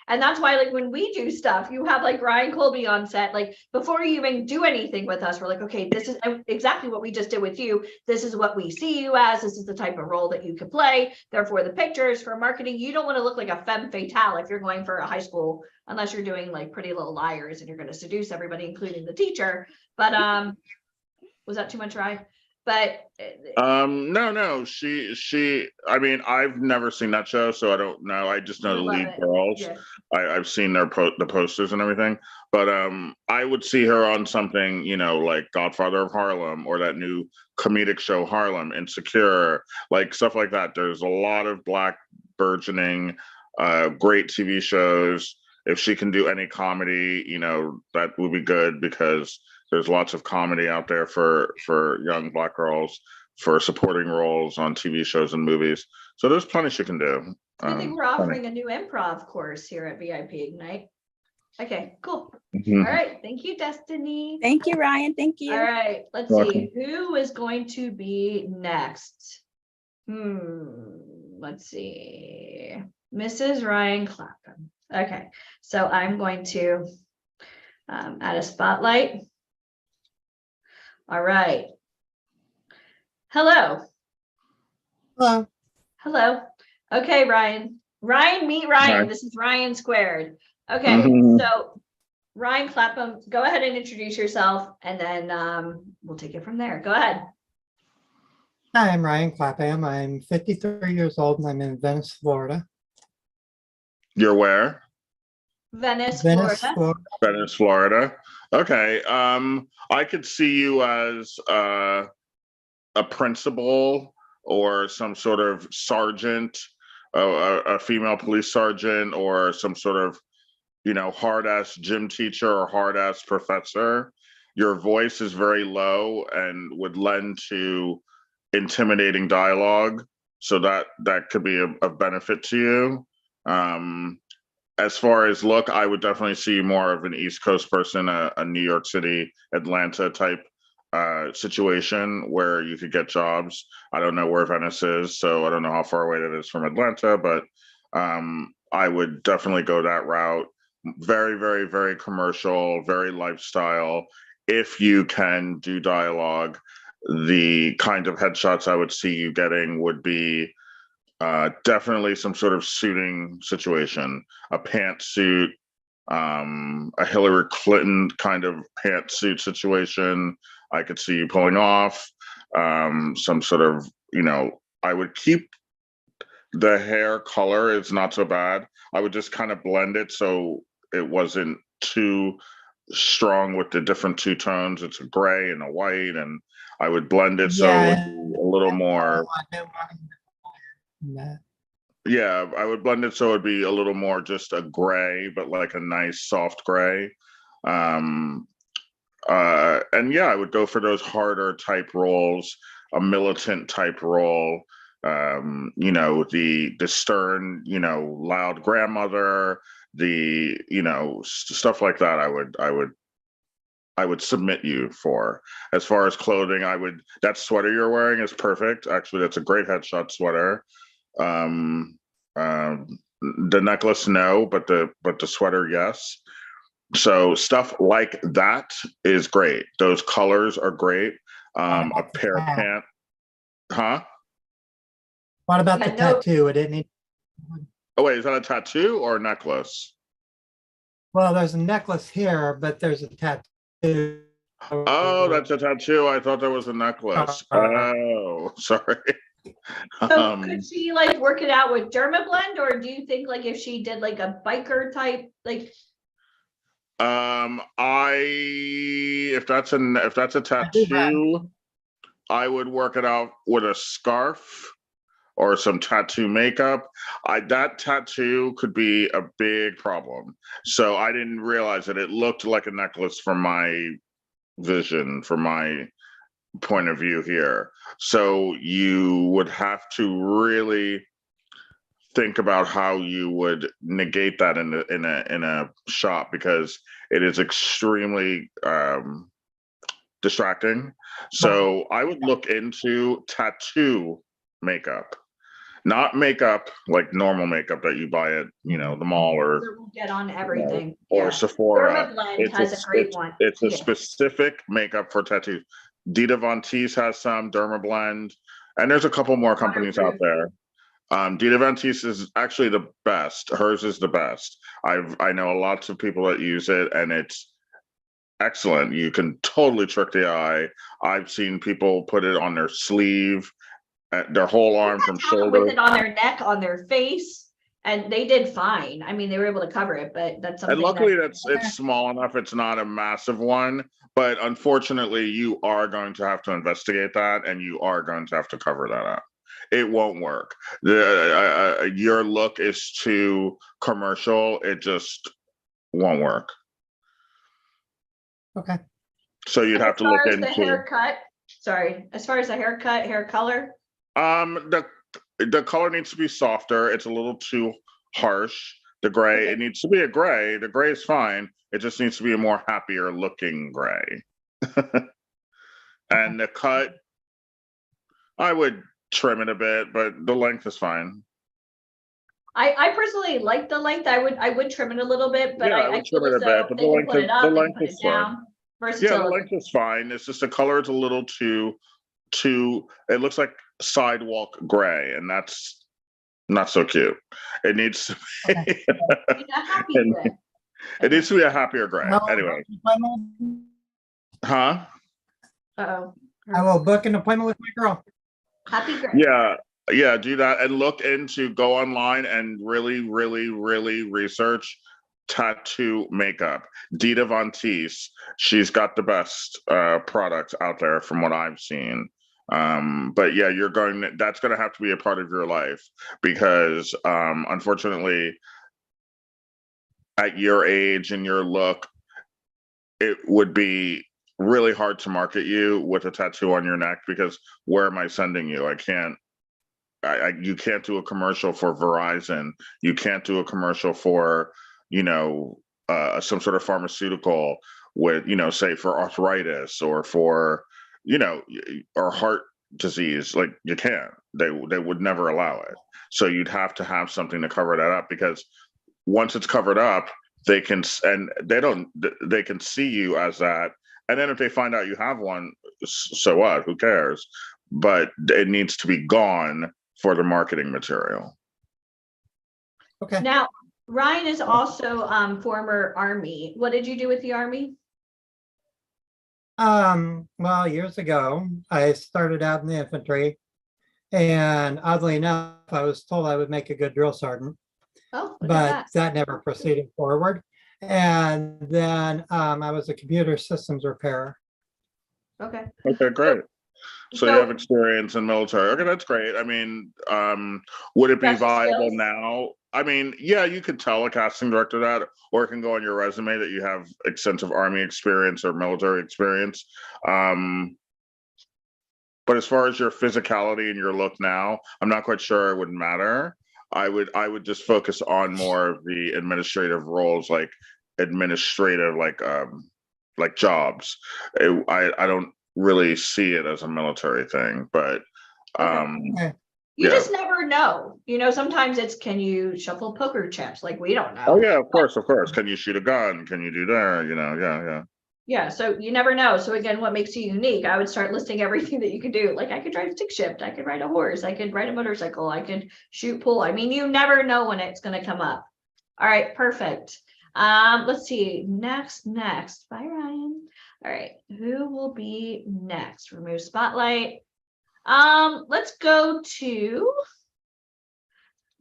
and that's why when we do stuff, you have like Ryan Colby on set, before you even do anything with us, we're like, okay, this is exactly what we just did with you. This is what we see you as. This is the type of role that you could play. Therefore, the pictures for marketing, you don't want to look like a femme fatale if you're going for a high school, unless you're doing like Pretty Little Liars and you're going to seduce everybody, including the teacher. But was that too much, Ryan? but No, I mean, I've never seen that show, so I don't know. I just know the love lead it. girls. Yeah. I've seen the posters and everything, but I would see her on something, like Godfather of Harlem or that new comedic show Harlem, Insecure, like stuff like that. There's a lot of black burgeoning, great TV shows. If she can do any comedy, that would be good because there's lots of comedy out there for young black girls for supporting roles on TV shows and movies. So there's plenty she can do. I think we're offering a new improv course here at VIP Ignite. Okay, cool. Mhm. All right, thank you, Destiny. Thank you, Ryan. Thank you. All right, let's Welcome. see, who is going to be next? Let's see, Mrs. Ryan Clapham. Okay, so I'm going to add a spotlight. All right. Hello. Hello. Hello. Okay, Ryan. Ryan, meet Ryan. Hi. This is Ryan squared. Okay, Mhm. so Ryan Clapham, go ahead and introduce yourself, and then we'll take it from there. Go ahead. Hi, I'm Ryan Clapham. I'm 53 years old and I'm in Venice, Florida. You're where? Venice, Venice, Florida. Florida. Venice, Florida. Okay. I could see you as a principal or some sort of sergeant, a female police sergeant, or some sort of, hard ass gym teacher or hard ass professor. Your voice is very low and would lend to intimidating dialogue. So that could be a benefit to you. As far as look, I would definitely see more of an East Coast person, a New York City, Atlanta type situation where you could get jobs. I don't know where Venice is, so I don't know how far away that is from Atlanta, but I would definitely go that route. Very, very, very commercial, very lifestyle. If you can do dialogue, the kind of headshots I would see you getting would be definitely some sort of suiting situation, a pantsuit, a Hillary Clinton kind of pantsuit situation. I could see you pulling off some sort of, I would keep the hair color. It's not so bad. I would just kind of blend it so it wasn't too strong with the different two tones. It's a gray and a white, and I would blend it so it would be a little more. Yeah, I would blend it so it'd be a little more just a gray, but like a nice soft gray. And yeah, I would go for those harder type roles, a militant type role. The stern, loud grandmother, stuff like that. I would submit you for. As far as clothing, that sweater you're wearing is perfect. Actually, that's a great headshot sweater. The necklace, no, but the sweater, yes. So stuff like that is great. Those colors are great. A pair of pants, huh? What about the Yeah, no. tattoo? It didn't need. Oh wait, is that a tattoo or a necklace? Well, there's a necklace here, but there's a tattoo. Oh, that's a tattoo. I thought that was a necklace. Oh, sorry. So could she like work it out with Dermablend, or do you think like if she did like a biker type, like? If that's a tattoo, I would work it out with a scarf or some tattoo makeup. That tattoo could be a big problem. So I didn't realize that it looked like a necklace from my vision, from my point of view here. So you would have to really think about how you would negate that in a shop, because it is extremely distracting. So I would look into tattoo makeup, not makeup like normal makeup that you buy at the mall or Get on everything. or Yeah. Sephora. Dermablend has a great one. It's a Yeah. specific makeup for tattoos. Dita Von Teese has some, Dermablend, and there's a couple more companies out there. Dita Von Teese is actually the best. Hers is the best. I know lots of people that use it, and excellent. You can totally trick the eye. I've seen people put it on their sleeve, their whole arm from shoulder. With it on their neck, on their face, and they did fine. I mean, they were able to cover it, but that's something. And luckily, it's small enough. It's not a massive one, but unfortunately, you are going to have to investigate that, and you are going to have to cover that up. It won't work. Your look is too commercial. It just won't work. Okay. So you'd have to look into the haircut. Sorry, as far as the haircut, hair color. The color needs to be softer. It's a little too harsh. The gray, it needs to be a gray. The gray is fine. It just needs to be a more happier looking gray. And the cut, I would trim it a bit, but the length is fine. I personally like the length. I would trim it a little bit, but Yeah, I would trim it a bit, but the length is fine. Yeah, the length is fine. It's just the color is a little too, it looks like sidewalk gray, and that's not so cute. It needs to be it needs to be a happier gray. Anyway. Huh? Uh-oh. I will book an appointment with my girl. Happy gray. Yeah, do that and go online and really research tattoo makeup. Dita Von Teese, she's got the best products out there from what I've seen. But yeah, that's going to have to be a part of your life because unfortunately at your age and your look, it would be really hard to market you with a tattoo on your neck because where am I sending you? You can't do a commercial for Verizon. You can't do a commercial for, some sort of pharmaceutical with, say for arthritis or for, or heart disease. Like you can't. They would never allow it. So you'd have to have something to cover that up because once it's covered up, they can see you as that. And then if they find out you have one, so what? Who cares? But it needs to be gone for the marketing material. Okay. Now, Ryan is also former Army. What did you do with the Army? Well, years ago, I started out in the infantry, and oddly enough, I was told I would make a good drill sergeant, but that never proceeded forward. And then I was a computer systems repairer. Okay. Okay, great. So you have experience in military. Okay, that's great. I mean, would it be viable now? I mean, yeah, you could tell a casting director that, or it can go on your resume that you have extensive Army experience or military experience. But as far as your physicality and your look now, I'm not quite sure it would matter. I would just focus on more of the administrative roles, like administrative, like jobs. I don't really see it as a military thing, but you just never know. Sometimes it's, can you shuffle poker chips? Like we don't know. Oh yeah, of course. Can you shoot a gun? Can you do that? Yeah, so you never know. So again, what makes you unique? I would start listing everything that you could do. Like I could drive stick shift, I could ride a horse, I could ride a motorcycle, I could shoot pool. I mean, you never know when it's going to come up. All right, perfect. Let's see. Next. Bye, Ryan. All right, who will be next? Remove spotlight. Let's go to.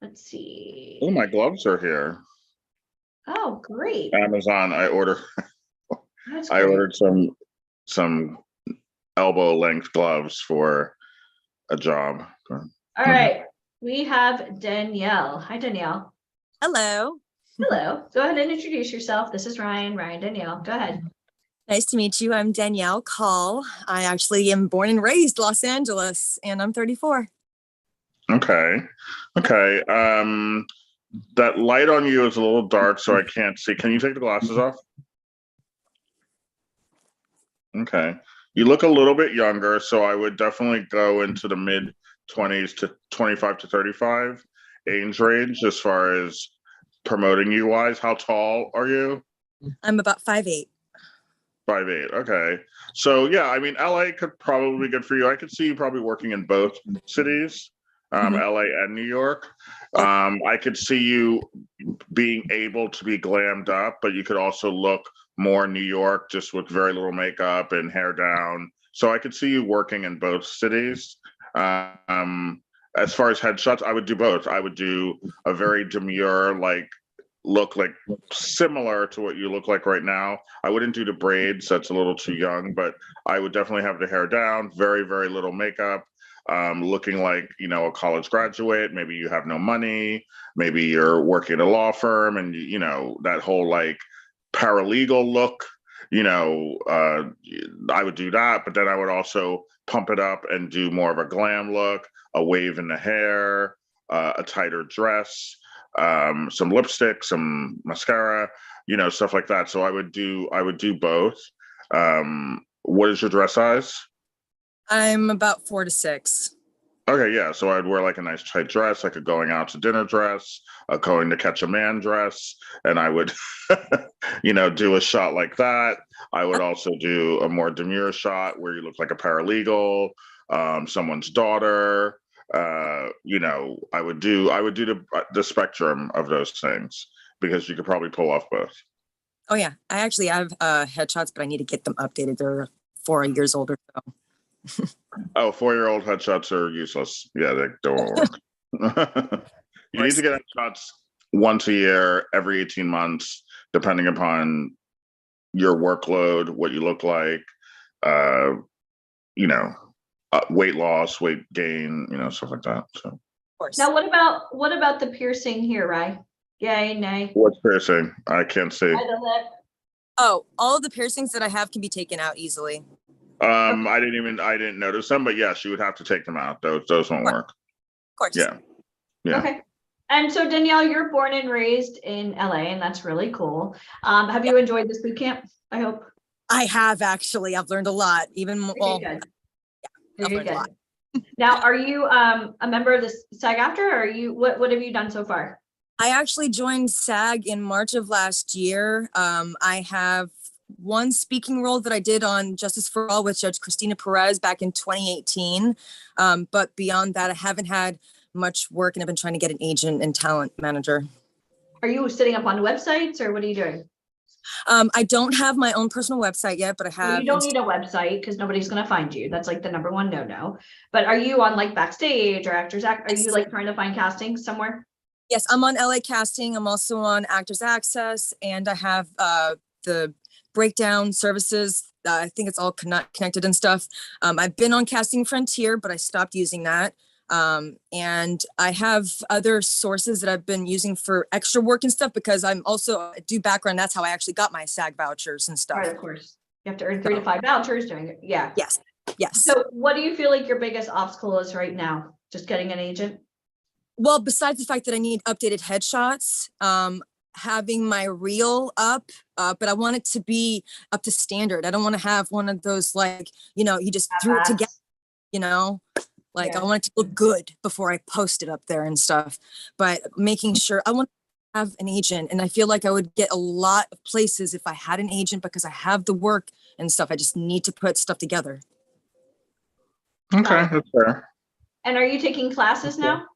Let's see. Oh, my gloves are here. Oh, great. Amazon. I ordered some elbow length gloves for a job. All right, we have Danielle. Hi, Danielle. Hello. Hello. Go ahead and introduce yourself. This is Ryan. Danielle. Go ahead. Nice to meet you. I'm Danielle Call. I actually am born and raised Los Angeles, and I'm 34. Okay. That light on you is a little dark, so I can't see. Can you take the glasses off? Okay. You look a little bit younger, so I would definitely go into the mid 20s to 25 to 35 age range as far as promoting you wise. How tall are you? I'm about 5'8". 5'8". Okay. So yeah, I mean, LA could probably be good for you. I could see you probably working in both cities, LA and New York. I could see you being able to be glammed up, but you could also look more New York, just with very little makeup and hair down. So I could see you working in both cities. As far as headshots, I would do both. I would do a very demure, like look like similar to what you look like right now. I wouldn't do the braids, that's a little too young, but I would definitely have the hair down, very, very little makeup, looking like, you know, a college graduate. Maybe you have no money, maybe you're working at a law firm, and you know, that whole like paralegal look, you know, I would do that, but then I would also pump it up and do more of a glam look, a wave in the hair, a tighter dress, some lipstick, some mascara, you know, stuff like that. So I would do both. What is your dress size? I'm about 4 to 6. Okay, yeah. So I'd wear like a nice tight dress, like a going out to dinner dress, a going to catch a man dress, and I would, you know, do a shot like that. I would also do a more demure shot where you look like a paralegal, someone's daughter. You know, I would do the spectrum of those things because you could probably pull off both. Oh yeah, I actually have headshots, but I need to get them updated. They're 4 years older. So. Oh, 4-year-old headshots are useless. Yeah, they don't work. You need to get headshots once a year, every 18 months, depending upon your workload, what you look like, you know, weight loss, weight gain, you know, stuff like that. So. Of course. Now, what about the piercing here, right? Yay, nay. What's piercing? I can't see. By the lip. Oh, all of the piercings that I have can be taken out easily. I didn't notice them, but yes, you would have to take them out. Those won't work. Of course. Yeah. Yeah. Okay. And so Danielle, you're born and raised in LA, and that's really cool. Have you enjoyed this boot camp? I hope. I have actually. I've learned a lot. Even well, Good. yeah, I've learned a lot. Now, are you a member of the SAG-AFTRA, or are you what have you done so far? I actually joined SAG in March of last year. I have one speaking role that I did on Justice for All with Judge Christina Perez back in 2018. But beyond that, I haven't had much work, and I've been trying to get an agent and talent manager. Are you setting up on websites, or what are you doing? I don't have my own personal website yet, but I have. Well, you don't need a website because nobody's going to find you. That's like the number one no. But are you on like Backstage or Actors Act? Are you like trying to find castings somewhere? Yes, I'm on LA Casting. I'm also on Actors Access, and I have the breakdown services. I think it's all connected and stuff. I've been on Casting Frontier, but I stopped using that. And I have other sources that I've been using for extra work and stuff because I'm also do background. That's how I actually got my SAG vouchers and stuff. Right, of course. You have to earn 3 to 5 vouchers doing it. Yeah. Yes. Yes. So what do you feel like your biggest obstacle is right now? Just getting an agent? Well, besides the fact that I need updated headshots, having my reel up, but I want it to be up to standard. I don't want to have one of those, like, you know, you just threw it together, you know, like I want it to look good before I post it up there and stuff, but making sure I want to have an agent. And I feel like I would get a lot of places if I had an agent because I have the work and stuff. I just need to put stuff together. Okay, that's fair. And are you taking classes now?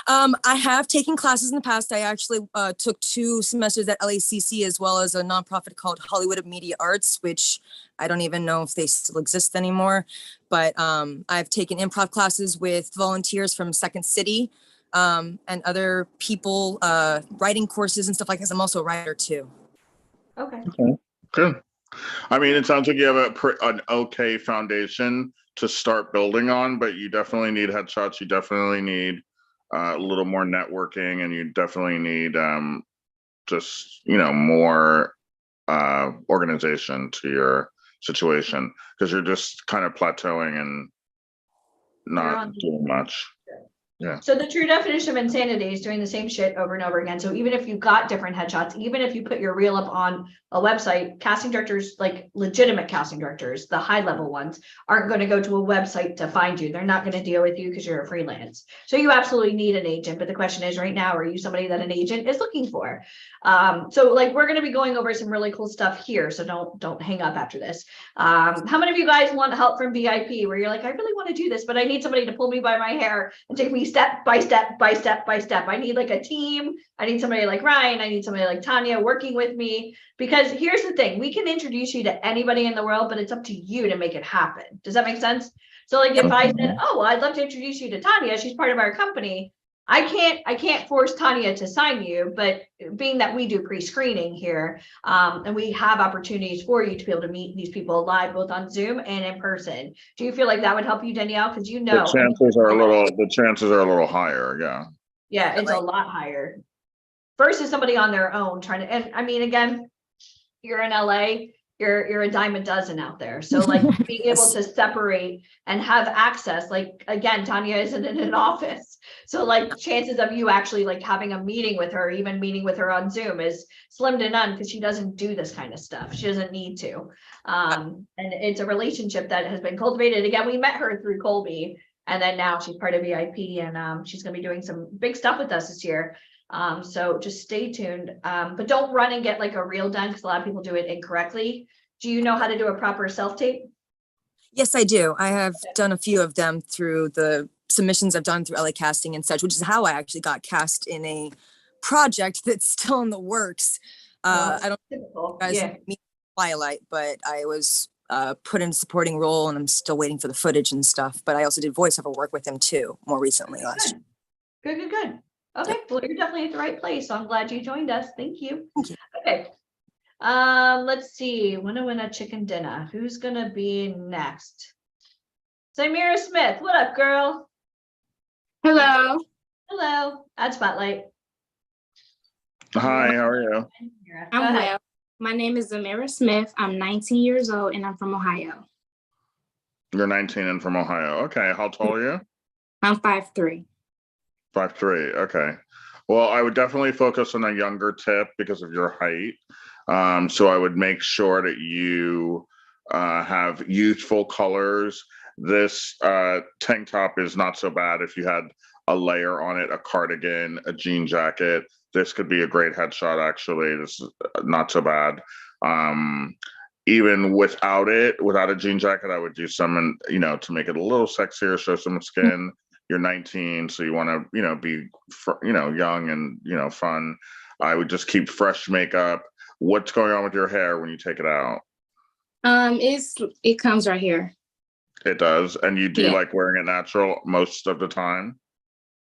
I have taken classes in the past. I actually took 2 semesters at LACC as well as a nonprofit called Hollywood of Media Arts, which I don't even know if they still exist anymore. But I've taken improv classes with volunteers from Second City and other people, writing courses and stuff like this. I'm also a writer too. Okay. Good. I mean, it sounds like you have an okay foundation to start building on, but you definitely need headshots. You definitely need a little more networking, and you definitely need just, you know, more organization to your situation because you're just kind of plateauing and not doing much. Yeah. So the true definition of insanity is doing the same shit over and over again. So even if you got different headshots, even if you put your reel up on a website, casting directors, like legitimate casting directors, the high level ones, aren't going to go to a website to find you. They're not going to deal with you because you're a freelance. So you absolutely need an agent. But the question is right now, are you somebody that an agent is looking for? So like we're going to be going over some really cool stuff here. So don't hang up after this. How many of you guys want help from VIP where you're like, I really want to do this, but I need somebody to pull me by my hair and take me be step by step by step by step. I need like a team. I need somebody like Ryan. I need somebody like Tanya working with me, because here's the thing, we can introduce you to anybody in the world, but it's up to you to make it happen. Does that make sense? So like if I said, oh, well, I'd love to introduce you to Tanya, she's part of our company. I can't force Tanya to sign you, but being that we do pre-screening here, and we have opportunities for you to be able to meet these people live, both on Zoom and in person. Do you feel like that would help you, Danielle? Because you know, The chances are a little higher. Yeah. yeah, it's a lot higher versus somebody on their own trying to, and I mean, again, you're in LA, you're a dime a dozen out there. So like being able to separate and have access, like again, Tanya isn't in an office. So like chances of you actually like having a meeting with her, even meeting with her on Zoom is slim to none, because she doesn't do this kind of stuff. She doesn't need to. And it's a relationship that has been cultivated. Again, we met her through Colby, and then now she's part of VIP, and she's gonna be doing some big stuff with us this year. So just stay tuned, but don't run and get like a reel done, because a lot of people do it incorrectly. Do you know how to do a proper self-tape? Yes, I do. I have done a few of them through the submissions I've done through LA Casting and such, which is how I actually got cast in a project that's still in the works. I don't know if you guys meet Twilight, but I was put in a supporting role, and I'm still waiting for the footage and stuff. But I also did voiceover work with him too, more recently last year. Good. Okay, well, you're definitely at the right place. So I'm glad you joined us. Thank you. Okay. Let's see. Winna chicken dinner. Who's gonna be next? Samira Smith. What up, girl? Hello. Hello. Add spotlight. Hi, how are you? I'm well. My name is Zamira Smith. I'm 19 years old and I'm from Ohio. You're 19 and from Ohio. Okay, how tall are you? I'm 5'3". 5'3". Okay. Well, I would definitely focus on a younger tip because of your height. So I would make sure that you have youthful colors. This tank top is not so bad if you had a layer on it, a cardigan, a jean jacket. This could be a great headshot, actually. This is not so bad. Even without a jean jacket, I would do some, to make it a little sexier, show some skin. You're 19, so you want to, be, young and, fun. I would just keep fresh makeup. What's going on with your hair when you take it out? It comes right here. It does. And you do like wearing it natural most of the time?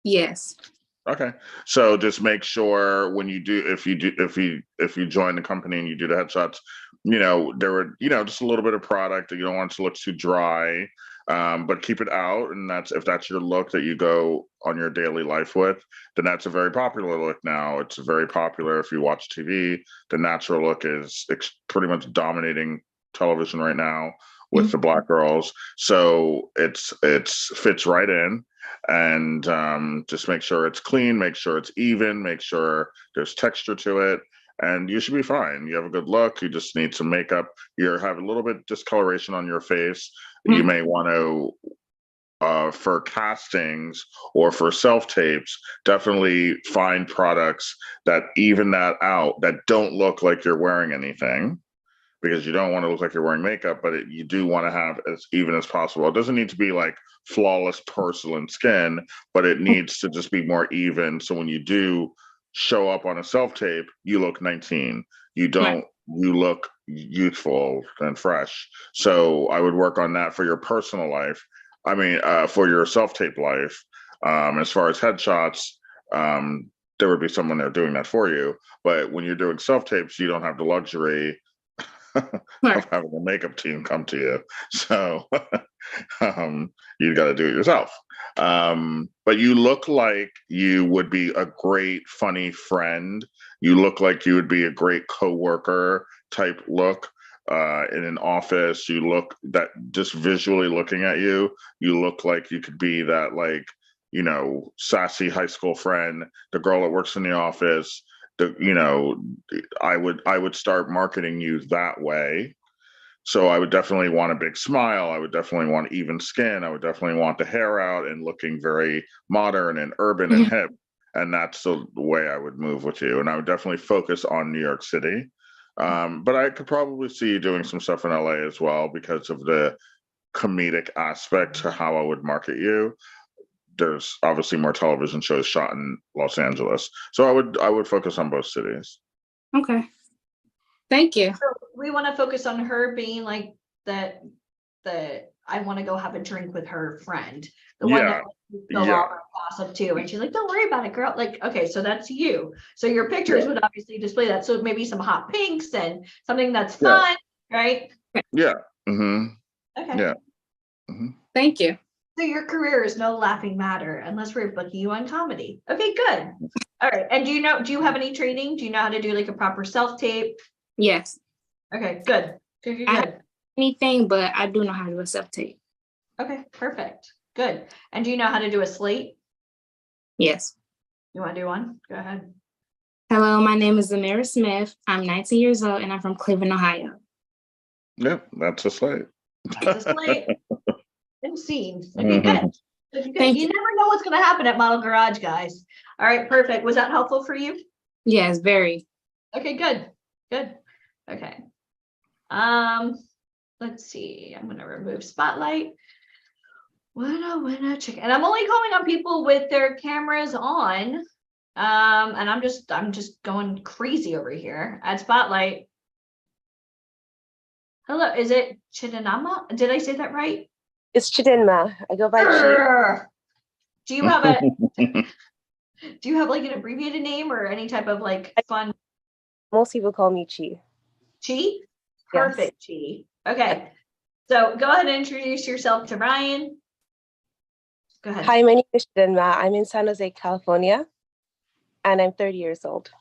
Yes. Okay. So just make sure when you do, if you join the company and you do the headshots, there would, just a little bit of product that you don't want it to look too dry, but keep it out. And if that's your look that you go on your daily life with, then that's a very popular look now. It's very popular if you watch TV. The natural look is pretty much dominating television right now with the Black girls. So it's fits right in. And just make sure it's clean, make sure it's even, make sure there's texture to it, and you should be fine. You have a good look. You just need some makeup. You have a little bit discoloration on your face. You may want to, for castings or for self-tapes, definitely find products that even that out, that don't look like you're wearing anything, because you don't want to look like you're wearing makeup, but you do want to have as even as possible. It doesn't need to be like flawless porcelain skin, but it needs to just be more even. So when you do show up on a self-tape, you look 19. You look youthful and fresh. So I would work on that for your personal life. I mean, for your self-tape life. As far as headshots, there would be someone there doing that for you. But when you're doing self-tapes, you don't have the luxury of having a makeup team come to you. So you got to do it yourself. But you look like you would be a great, funny friend. You look like you would be a great coworker type look in an office. You look that, just visually looking at you, you look like you could be that, like, sassy high school friend, the girl that works in the office. I would start marketing you that way. So I would definitely want a big smile. I would definitely want even skin. I would definitely want the hair out and looking very modern and urban and hip. And that's the way I would move with you. And I would definitely focus on New York City. But I could probably see you doing some stuff in LA as well, because of the comedic aspect to how I would market you. there's obviously more television shows shot in Los Angeles. So I would focus on both cities. Okay. Thank you. So we want to focus on her being like the I want to go have a drink with her friend, the one that go all Yeah. her gossip too, and she's like, "Don't worry about it, girl." Like, okay, so that's you. So your pictures would obviously display that. So maybe some hot pinks and something that's Yeah. fun, right? Yeah. Mm-hmm. Okay. Yeah. Mm-hmm. Thank you. So your career is no laughing matter unless we're booking you on comedy. Okay, good. All right. And do you have any training? Do you know how to do like a proper self-tape? Yes. Okay, good. Good, I- good. Anything, but I do know how to do a self-tape. Okay, perfect. Good. And do you know how to do a slate? Yes. You want to do one? Go ahead. Hello, my name is Zamira Smith. I'm 19 years old and I'm from Cleveland, Ohio. Yep, that's a slate. That's a slate. And scene. Okay, good. Mhm. Okay, good. Thank You never know what's going to happen at Model Garage, guys. All right, perfect. Was that helpful for you? Yes, very. Okay, good. Good. Okay. Let's see. I'm gonna remove spotlight. Winner chicken. And I'm only calling on people with their cameras on. And I'm just going crazy over here. Add spotlight. Hello, is it Chidinama? Did I say that right? It's Chidinma. I go by Chi. Grr. Do you have like an abbreviated name or any type of like fun Most people call me Chi. Chi? Perfect, Chi. Okay. So go ahead and introduce yourself to Ryan. Go ahead. Hi, my name is Chidinma. I'm in San Jose, California, and I'm 30 years old.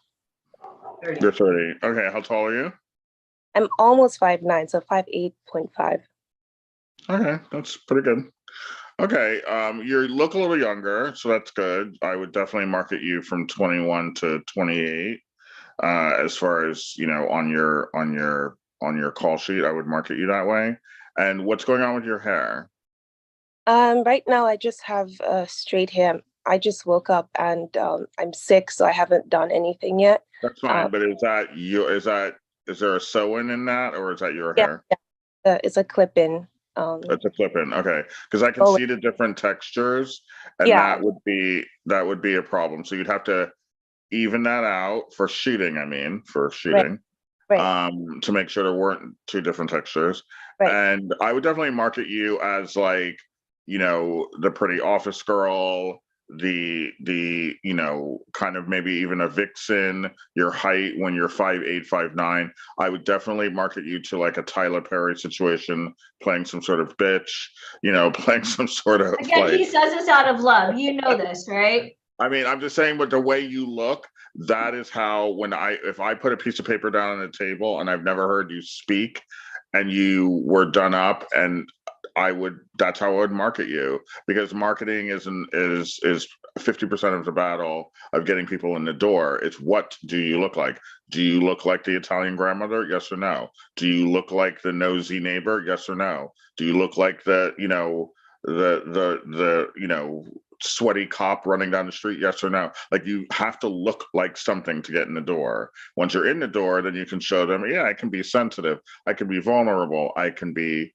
30. You're 30. Okay, how tall are you? I'm almost 5'9", so 5'8.5". Okay, that's pretty good. Okay, you look a little younger, so that's good. I would definitely market you from 21 to 28. As far as, you know, on your call sheet, I would market you that way. And what's going on with your hair? Right now, I just have straight hair. I just woke up and I'm sick, so I haven't done anything yet. That's fine, but is there a sew-in in that, or is that your Yeah, hair? yeah. It's a clip-in. It's a clip-in, okay. Because I can Oh, see the different textures, and yeah. that would be a problem. So you'd have to even that out for shooting, for shooting. Right. To make sure there weren't two different textures. Right. And I would definitely market you as like, you know, the pretty office girl, the you know, kind of maybe even a vixen, your height when you're 5'8", 5'9". I would definitely market you to like a Tyler Perry situation, playing some sort of bitch, you know, playing some sort of Again, he like, says this out of love. You know this, right? I mean, I'm just saying, but the way you look, that is how if I put a piece of paper down on the table and I've never heard you speak and you were done up, and that's how I would market you, because marketing is 50% of the battle of getting people in the door. It's what do you look like? Do you look like the Italian grandmother? Yes or no? Do you look like the nosy neighbor? Yes or no? Do you look like the sweaty cop running down the street? Yes or no? Like, you have to look like something to get in the door. Once you're in the door, then you can show them, yeah, I can be sensitive, I can be vulnerable, I can be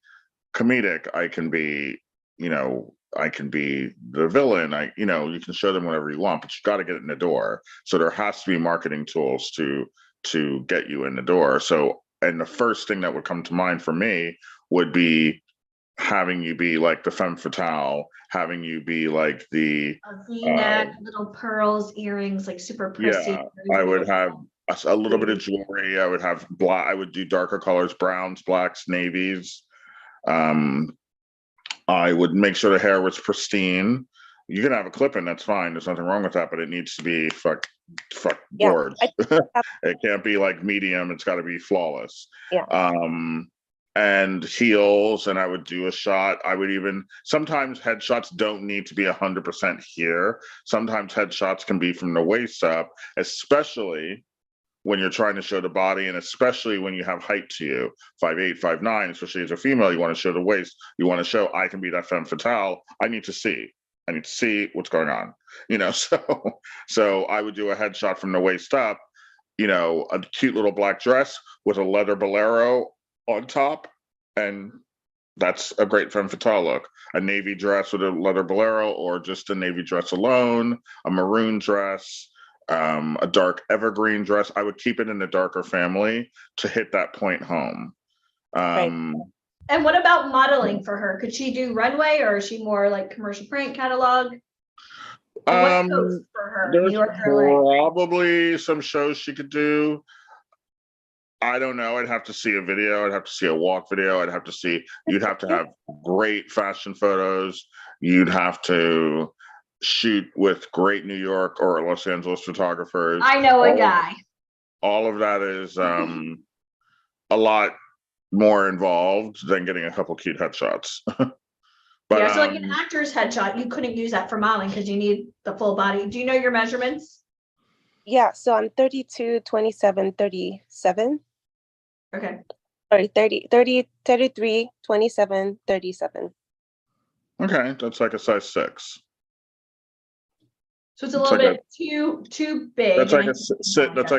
comedic, I can be, I can be the villain. You can show them whatever you want, but you got to get it in the door. So there has to be marketing tools to get you in the door. So, and the first thing that would come to mind for me would be having you be like the femme fatale, having you be like the A V-neck, little pearls, earrings, like super prissy. yeah. I would have a little bit of jewelry. I would have black. I would do darker colors, browns, blacks, navies. I would make sure the hair was pristine. You can have a clip-in, that's fine. There's nothing wrong with that, but it needs to be fuck gorge. It can't be like medium. It's got to be flawless. Yeah. And heels, and I would do a shot. I would even, sometimes headshots don't need to be 100% here. Sometimes headshots can be from the waist up, especially when you're trying to show the body, and especially when you have height to you, 5'8", 5'9", especially as a female, you want to show the waist. You want to show, I can be that femme fatale. I need to see what's going on, so I would do a headshot from the waist up, a cute little black dress with a leather bolero on top, and that's a great femme fatale look. A navy dress with a leather bolero, or just a navy dress alone, a maroon dress, a dark evergreen dress. I would keep it in the darker family to hit that point home. And what about modeling for her? Could she do runway, or is she more like commercial print catalog? What's goes for her? There's New York or LA? probably some shows she could do. I don't know. I'd have to see a video. I'd have to see a walk video. You'd have to have great fashion photos. You'd have to shoot with great New York or Los Angeles photographers. I know a guy. All of that is a lot more involved than getting a couple cute headshots. But, yeah, so like an actor's headshot, you couldn't use that for modeling because you need the full body. Do you know your measurements? Yeah, so I'm 32, 27, 37. Okay. Sorry, 33, 27, 37. Okay, that's like a size 6. So it's a little bit too big. That's like a 6'7". That's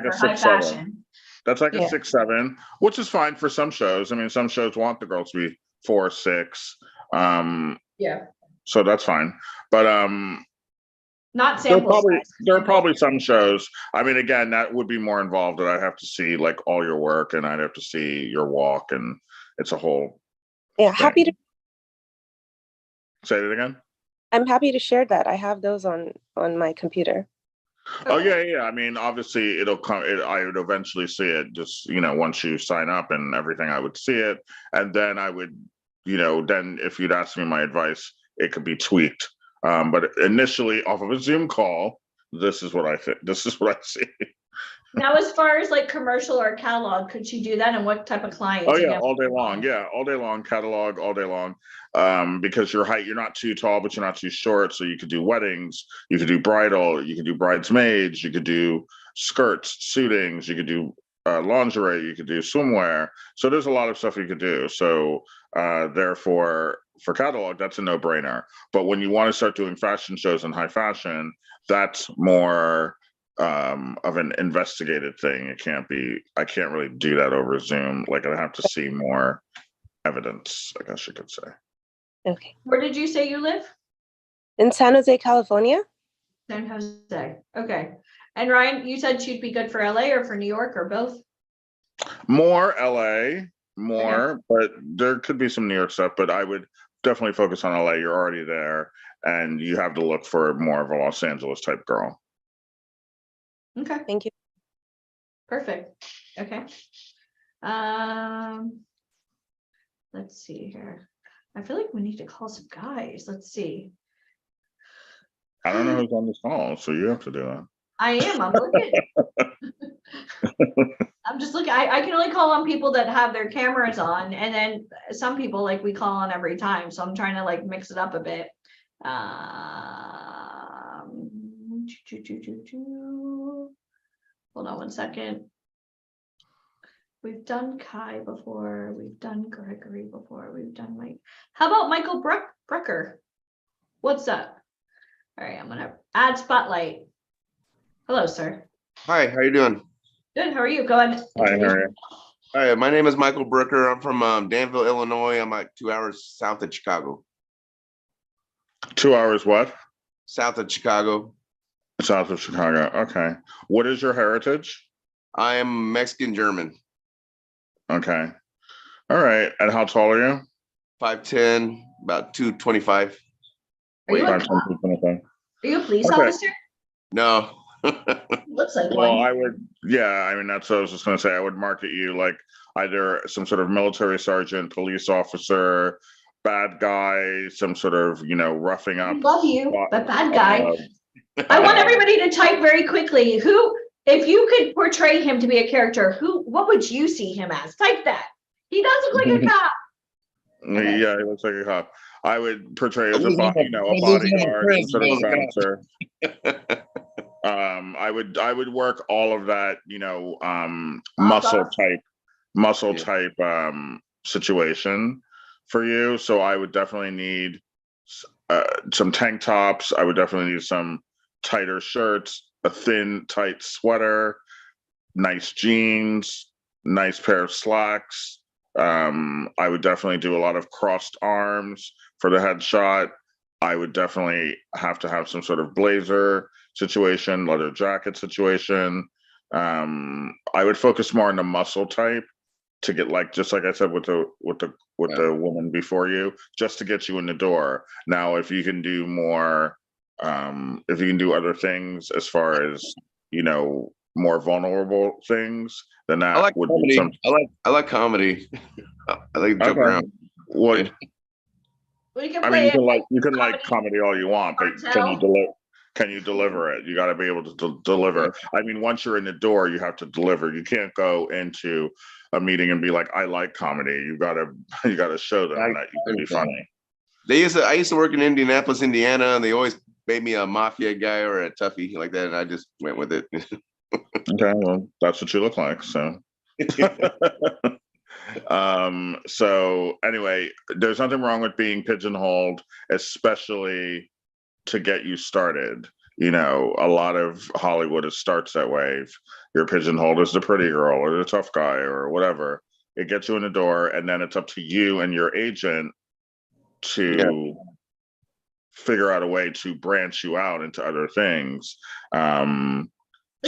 like a 6'7", which is fine for some shows. I mean, some shows want the girls to be 4, 6. Yeah. So that's fine. But not sample there are probably some shows. I mean, again, that would be more involved, that I'd have to see like all your work, and I'd have to see your walk, and it's a whole thing. Happy to say it again. I'm happy to share that. I have those on my computer. Oh yeah. I mean, obviously it'll come. I would eventually see it. Just once you sign up and everything, I would see it, and then I would, then if you'd ask me my advice, it could be tweaked. But initially, off of a Zoom call, this is what I think. This is what I see. Now, as far as like commercial or catalog, could you do that? And what type of clients? Oh yeah, all day long. Yeah, all day long. Catalog all day long. Because your height, you're not too tall, but you're not too short. So you could do weddings, you could do bridal, you could do bridesmaids, you could do skirts, suitings, you could do lingerie, you could do swimwear. So there's a lot of stuff you could do. So therefore, for catalog, that's a no-brainer. But when you want to start doing fashion shows in high fashion, that's more of an investigated thing. I can't really do that over Zoom. Like, I have to see more evidence, I guess you could say. Okay. Where did you say you live? In San Jose, California. San Jose. Okay. And Ryan, you said she'd be good for LA or for New York or both? More LA, but there could be some New York stuff, but I would definitely focus on LA. You're already there, and you have to look for more of a Los Angeles type girl. Okay. Thank you. Perfect. Okay. Let's see here. I feel like we need to call some guys. Let's see. I don't know who's on this call, so you have to do that. I am. I'm looking. I'm just looking. I can only call on people that have their cameras on, and then some people like we call on every time. So I'm trying to like mix it up a bit. Hold on one second. We've done Kai before. We've done Gregory before. We've done Mike. How about Michael Brucker? What's up? All right, I'm gonna add spotlight. Hello, sir. Hi, how you doing? Good. How are you? Go ahead. Hi, how are you? Hi, my name is Michael Brooker. I'm from Danville, Illinois. I'm like 2 hours south of Chicago. 2 hours what? South of Chicago. South of Chicago. Okay. What is your heritage? I am Mexican German. Okay. All right. And how tall are you? 5'10", about 225. Are you, Are you a police officer? No. Looks like well, one. I would, yeah, I mean, that's what I was just going to say. I would market you like either some sort of military sergeant, police officer, bad guy, some sort of, roughing up. Love you, but bad guy. I want everybody to type very quickly. Who, if you could portray him to be a character, what would you see him as? Type that. He does look like a cop. Okay. Yeah, he looks like a cop. I would portray as a bodyguard, some sort of bouncer. I would work all of that, muscle type situation for you. So I would definitely need some tank tops. I would definitely need some tighter shirts, a thin, tight sweater, nice jeans, nice pair of slacks, I would definitely do a lot of crossed arms for the headshot. I would definitely have to have some sort of blazer situation, leather jacket situation. I would focus more on the muscle type to get, like, just like I said with the woman before you, just to get you in the door. Now, if you can do more, if you can do other things as far as, more vulnerable things, then I that like would be comedy. some. I like comedy. I like to joke Okay. around. What We can I mean, play you can like comedy all you want, but can you cartel. deliver? Can you deliver it? You got to be able to deliver. I mean, once you're in the door, you have to deliver. You can't go into a meeting and be like, "I like comedy." You gotta you gotta show them that you can be funny. I used to work in Indianapolis, Indiana, and they always made me a mafia guy or a toughie like that, and I just went with it. Okay, well, that's what you look like. So. So anyway, there's nothing wrong with being pigeonholed, especially to get you started. A lot of Hollywood starts that way. If you're pigeonholed as the pretty girl or the tough guy or whatever, it gets you in the door, and then it's up to you and your agent to figure out a way to branch you out into other things. Look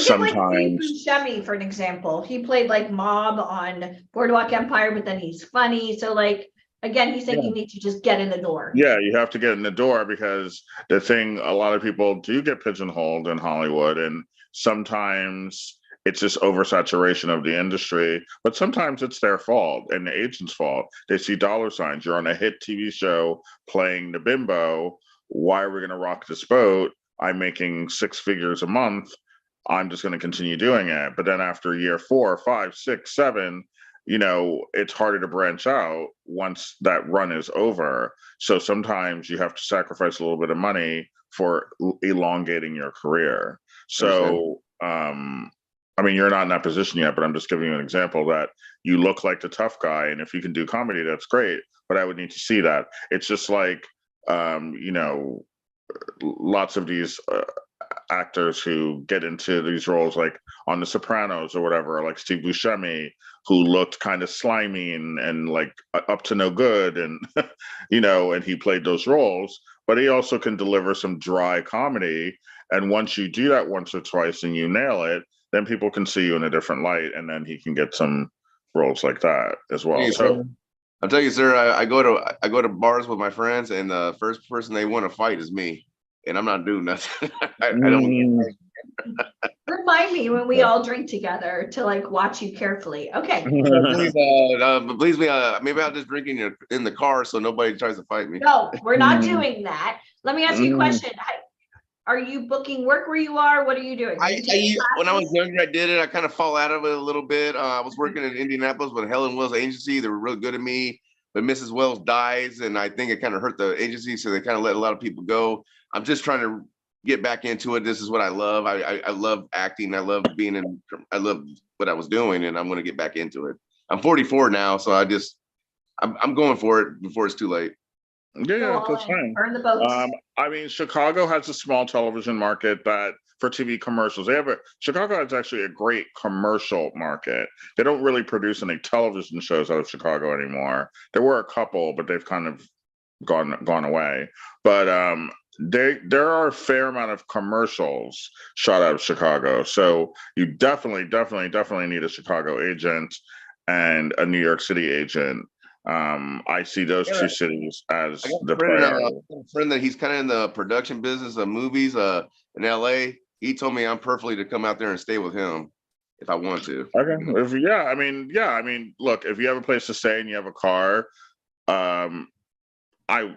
at like Steve Sometimes, Buscemi, for an example. He played like Mob on Boardwalk Empire, but then he's funny. So like again, he's saying you need to just get in the door. yeah, you have to get in the door, because the thing, a lot of people do get pigeonholed in Hollywood, and sometimes it's just oversaturation of the industry, but sometimes it's their fault and the agent's fault. They see dollar signs. You're on a hit TV show playing the bimbo. Why are we going to rock this boat? I'm making six figures a month. I'm just going to continue doing it. But then after year 4, 5, 6, 7, it's harder to branch out once that run is over. So sometimes you have to sacrifice a little bit of money for elongating your career. So, I mean, you're not in that position yet, but I'm just giving you an example that you look like the tough guy. And if you can do comedy, that's great. But I would need to see that. It's just like, lots of these actors who get into these roles, like on The Sopranos or whatever, like Steve Buscemi, who looked kind of slimy and like up to no good, and and he played those roles, but he also can deliver some dry comedy. And once you do that once or twice and you nail it, then people can see you in a different light, and then he can get some roles like that as well. So I'll tell you, sir, I go to bars with my friends, and the first person they want to fight is me, and I'm not doing nothing. I don't. Remind me when we all drink together to like watch you carefully. Okay. Please, maybe I'll just drink in the car so nobody tries to fight me. No, we're not doing that. Let me ask you a question. Are you booking work where you are? What are you doing? When I was younger, I did it. I kind of fall out of it a little bit. I was working in Indianapolis with Helen Wells Agency. They were real good to me, but Mrs. Wells dies, and I think it kind of hurt the agency, so they kind of let a lot of people go. I'm just trying to get back into it. This is what I love. I love acting. I love what I was doing, and I'm going to get back into it. I'm 44 now, so I'm going for it before it's too late. Yeah, that's fine. Burn the boats. I mean, Chicago has a small television market that for TV commercials. Chicago has actually a great commercial market. They don't really produce any television shows out of Chicago anymore. There were a couple, but they've kind of gone away. But there are a fair amount of commercials shot out of Chicago. So you definitely need a Chicago agent and a New York City agent. I see those two cities as the priority. A friend that he's kind of in the production business of movies in LA. He told me I'm perfectly to come out there and stay with him if I want to. Okay. I mean, look, if you have a place to stay and you have a car, I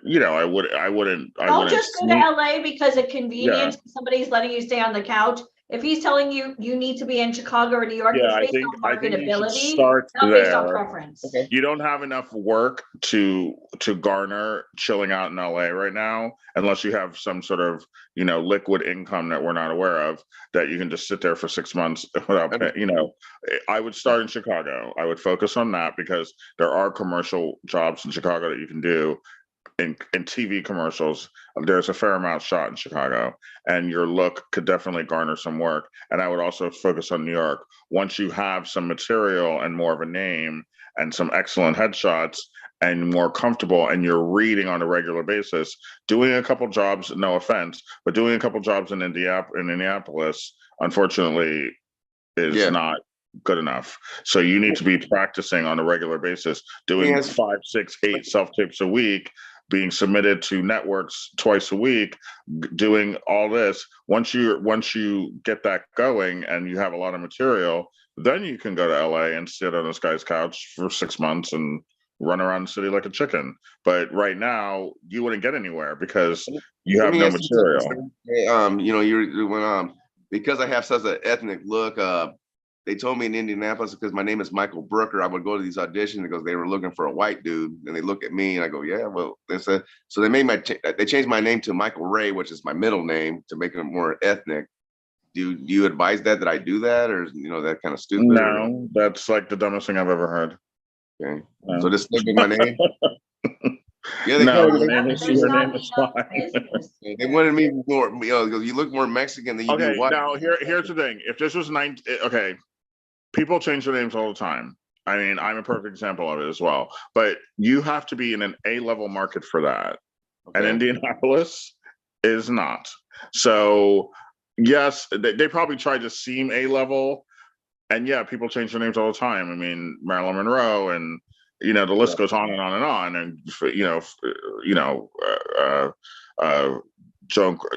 wouldn't. Don't just go to LA because of convenience. Somebody's letting you stay on the couch. If he's telling you you need to be in Chicago or New York, it's based on marketability, not based on preference. Okay. You don't have enough work to garner chilling out in LA right now, unless you have some sort of liquid income that we're not aware of, that you can just sit there for 6 months without. I would start in Chicago. I would focus on that because there are commercial jobs in Chicago that you can do. In TV commercials, there's a fair amount shot in Chicago, and your look could definitely garner some work. And I would also focus on New York. Once you have some material and more of a name, and some excellent headshots and more comfortable, and you're reading on a regular basis, doing a couple jobs, no offense, but doing a couple jobs in Indianapolis, unfortunately, is not good enough. So you need to be practicing on a regular basis, doing 5, 6, 8 self-tapes a week, being submitted to networks twice a week, doing all this. Once you get that going and you have a lot of material, then you can go to LA and sit on this guy's couch for 6 months and run around the city like a chicken. But right now you wouldn't get anywhere because you have no material. You know, because I have such an ethnic look, they told me in Indianapolis, because my name is Michael Brooker, I would go to these auditions because they were looking for a white dude, and they look at me and I go, yeah, well, they said, so they changed my name to Michael Ray, which is my middle name, to make it more ethnic. Do you advise that I do that, or you know, that kind of stupid? No, that's like the dumbest thing I've ever heard. Okay, No. so just stick with my name. Yeah, no, your name is fine. They wanted me more, you know, you look more Mexican than you do white. Now here's the thing. If this was people change their names all the time. I mean, I'm a perfect example of it as well. But you have to be in an A-level market for that. Okay. And Indianapolis is not. So yes, they probably tried to seem A-level. And yeah, people change their names all the time. I mean, Marilyn Monroe, and you know, the list goes on and on and on. And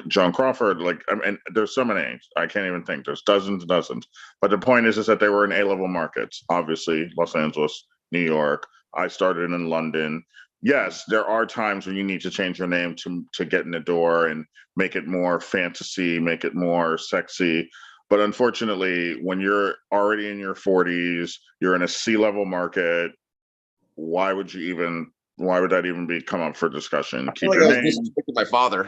Joan Crawford, like, I mean, there's so many, I can't even think. There's dozens and dozens. But the point is that they were in A-level markets, obviously, Los Angeles, New York. I started in London. Yes, there are times when you need to change your name to get in the door and make it more fantasy, make it more sexy. But unfortunately, when you're already in your 40s, you're in a C-level market, why would that even come up for discussion? Keep your name. Disrespecting my father.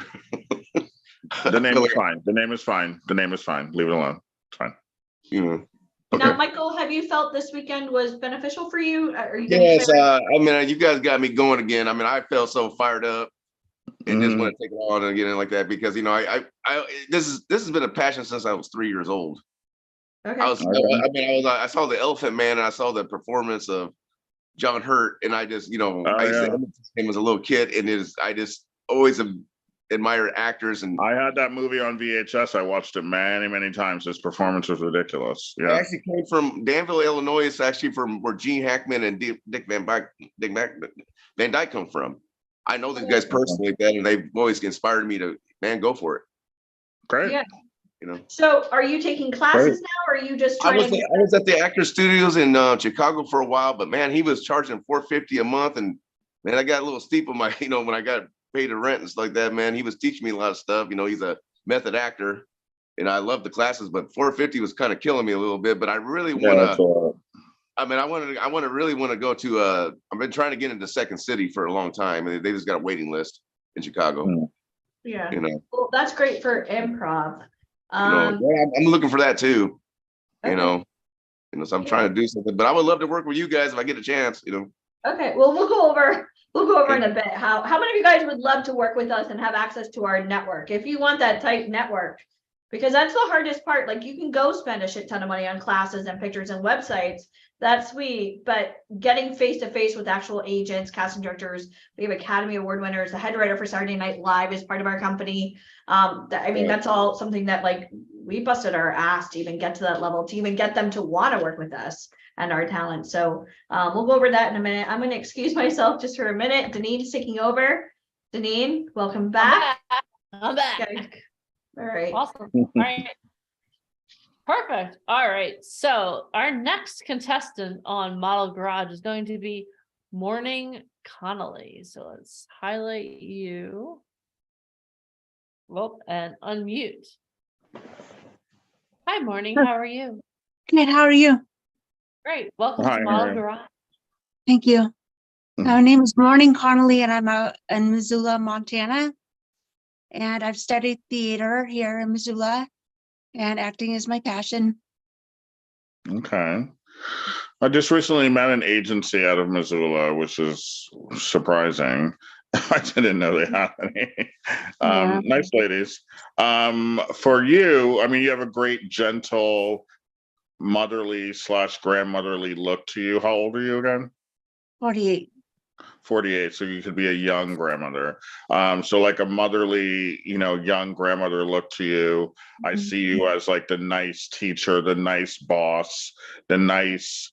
The name is fine. The name is fine. The name is fine. Leave it alone. It's fine. Yeah. Okay. Now, Michael, have you felt this weekend was beneficial for you? Are you yes, I mean, you guys got me going again. I mean, I felt so fired up and just want to take it on and get in like that because, you know, this has been a passion since I was 3 years old. Okay. I saw the Elephant Man and I saw the performance of John Hurt, and I just, you know, I used to imitate him as a little kid, and I just always admire actors. And I had that movie on VHS. I watched it many, many times. His performance was ridiculous. Yeah, I actually came from Danville, Illinois. It's actually from where Gene Hackman and Dick Van Dyke come from. I know these guys personally, and they've always inspired me to, man, go for it. Great. Yeah. You know. So are you taking classes now, or are you just trying I was at the Actor Studios in Chicago for a while, but man, he was charging $450 a month, and man, I got a little steep on my, you know, when I got paid the rent and stuff like that, man, he was teaching me a lot of stuff. You know, he's a method actor, and I love the classes, but $450 was kind of killing me a little bit. But I really want to. I mean, I really want to go to. I've been trying to get into Second City for a long time, and they just got a waiting list in Chicago. Yeah. You know. Well, that's great for improv. You know, I'm looking for that too. Okay. You know, so I'm trying to do something, but I would love to work with you guys if I get a chance. You know. Okay. Well, we'll go over in a bit. How many of you guys would love to work with us and have access to our network? If you want that tight network, because that's the hardest part. Like, you can go spend a shit ton of money on classes and pictures and websites. That's sweet, but getting face-to-face with actual agents, casting directors, we have Academy Award winners. The head writer for Saturday Night Live is part of our company. That's all something that, like, we busted our ass to even get to that level, to even get them to want to work with us and our talent. So we'll go over that in a minute. I'm going to excuse myself just for a minute. Deneen is taking over. Deneen, welcome back. I'm back. Okay. All right. Awesome. All right. Perfect. All right. So our next contestant on Model Garage is going to be Morning Connolly. So let's highlight you. Well, and unmute. Hi, Morning. How are you? Good. How are you? Great. Welcome to Model Garage. Thank you. My name is Morning Connolly, and I'm out in Missoula, Montana. And I've studied theater here in Missoula, and acting is my passion. Okay. I just recently met an agency out of Missoula, which is surprising. I didn't know they had any. Nice ladies. For you, I mean, you have a great, gentle, motherly / grandmotherly look to you. How old are you again? 48. 48, so you could be a young grandmother. So like a motherly, young grandmother look to you. I see you as like the nice teacher, the nice boss, the nice,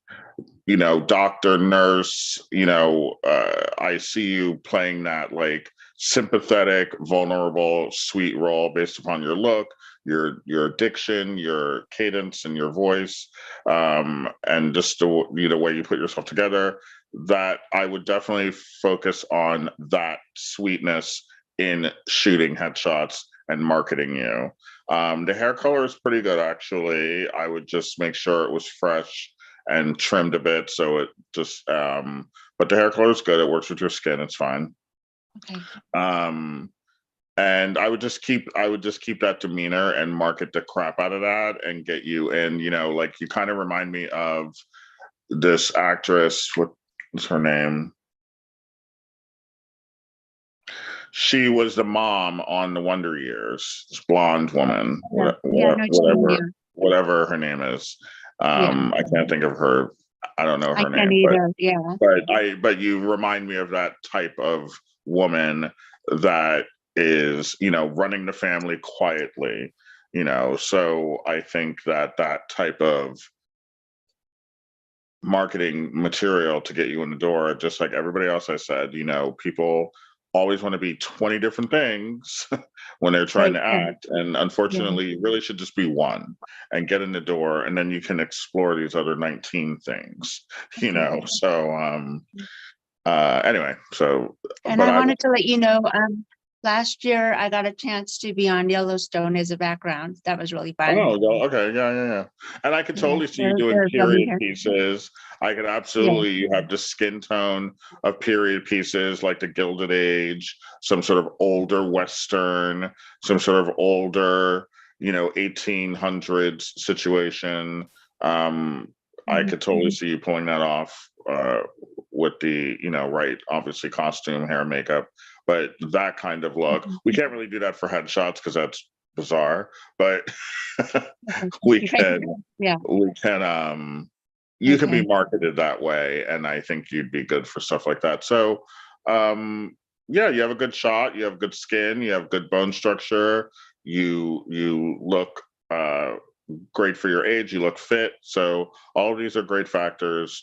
doctor, nurse. I see you playing that like sympathetic, vulnerable, sweet role based upon your look, your diction, your cadence, and your voice, and just the way you put yourself together. That I would definitely focus on that sweetness in shooting headshots and marketing you. The hair color is pretty good, actually. I would just make sure it was fresh and trimmed a bit, so it just. But the hair color is good. It works with your skin. It's fine. Okay. And I would just keep that demeanor and market the crap out of that and get you in. Like you kind of remind me of this actress. What's her name? She was the mom on The Wonder Years. This blonde woman, whatever her name is. I can't think of her. I don't know her I can't name, either. Yeah. but you remind me of that type of woman that is, running the family quietly. So I think that type of marketing material to get you in the door, just like everybody else I said, people always want to be 20 different things when they're trying to act, and unfortunately you really should just be one and get in the door, and then you can explore these other 19 things. So anyway, so And I wanted to let you know, last year I got a chance to be on Yellowstone as a background. That was really fun. Oh, okay. Yeah. And I could totally see you doing period pieces. I could absolutely, you have the skin tone of period pieces, like the Gilded Age, some sort of older Western, some sort of older, 1800s situation. I could totally see you pulling that off with the, right, obviously costume, hair, makeup, but that kind of look. We can't really do that for headshots because that's bizarre, but we can, you can be marketed that way, and I think you'd be good for stuff like that. So yeah, you have a good shot, you have good skin, you have good bone structure, you look great for your age, you look fit. So all of these are great factors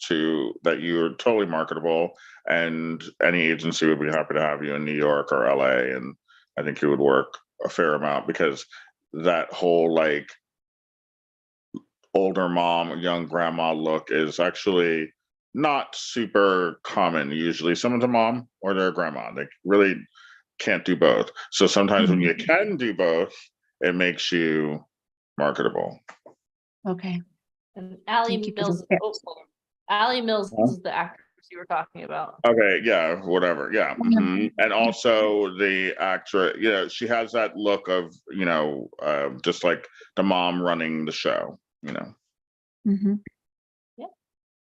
that you're totally marketable, and any agency would be happy to have you in New York or LA, and I think you would work a fair amount, because that whole like older mom, young grandma look is actually not super common. Usually someone's a mom or they're a grandma. They really can't do both. So sometimes when you can do both, it makes you marketable. Okay. And Allie Mills, Allie Mills is the actress you were talking about. Okay, yeah, whatever. Yeah. And also the actress, she has that look of, just like the mom running the show, Yeah.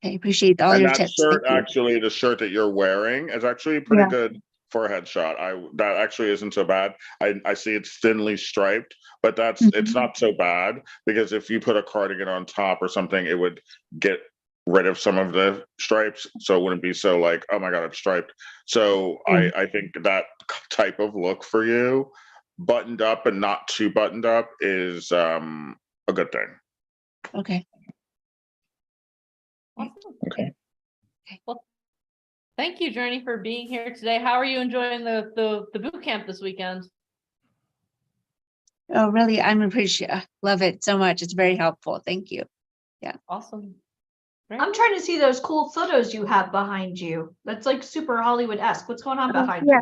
I appreciate all your tips. Shirt, actually, the shirt that you're wearing is actually pretty good for a headshot. That actually isn't so bad. I see it's thinly striped, but it's not so bad, because if you put a cardigan on top or something, it would get rid of some of the stripes, so it wouldn't be so like, oh my god, it's striped. So I think that type of look for you, buttoned up but not too buttoned up, is a good thing. Okay. Awesome. Okay. Well, thank you, Journey, for being here today. How are you enjoying the boot camp this weekend? Oh, really? I'm appreciative. Love it so much. It's very helpful. Thank you. Yeah. Awesome. Great. I'm trying to see those cool photos you have behind you. That's like super Hollywood-esque. What's going on behind you?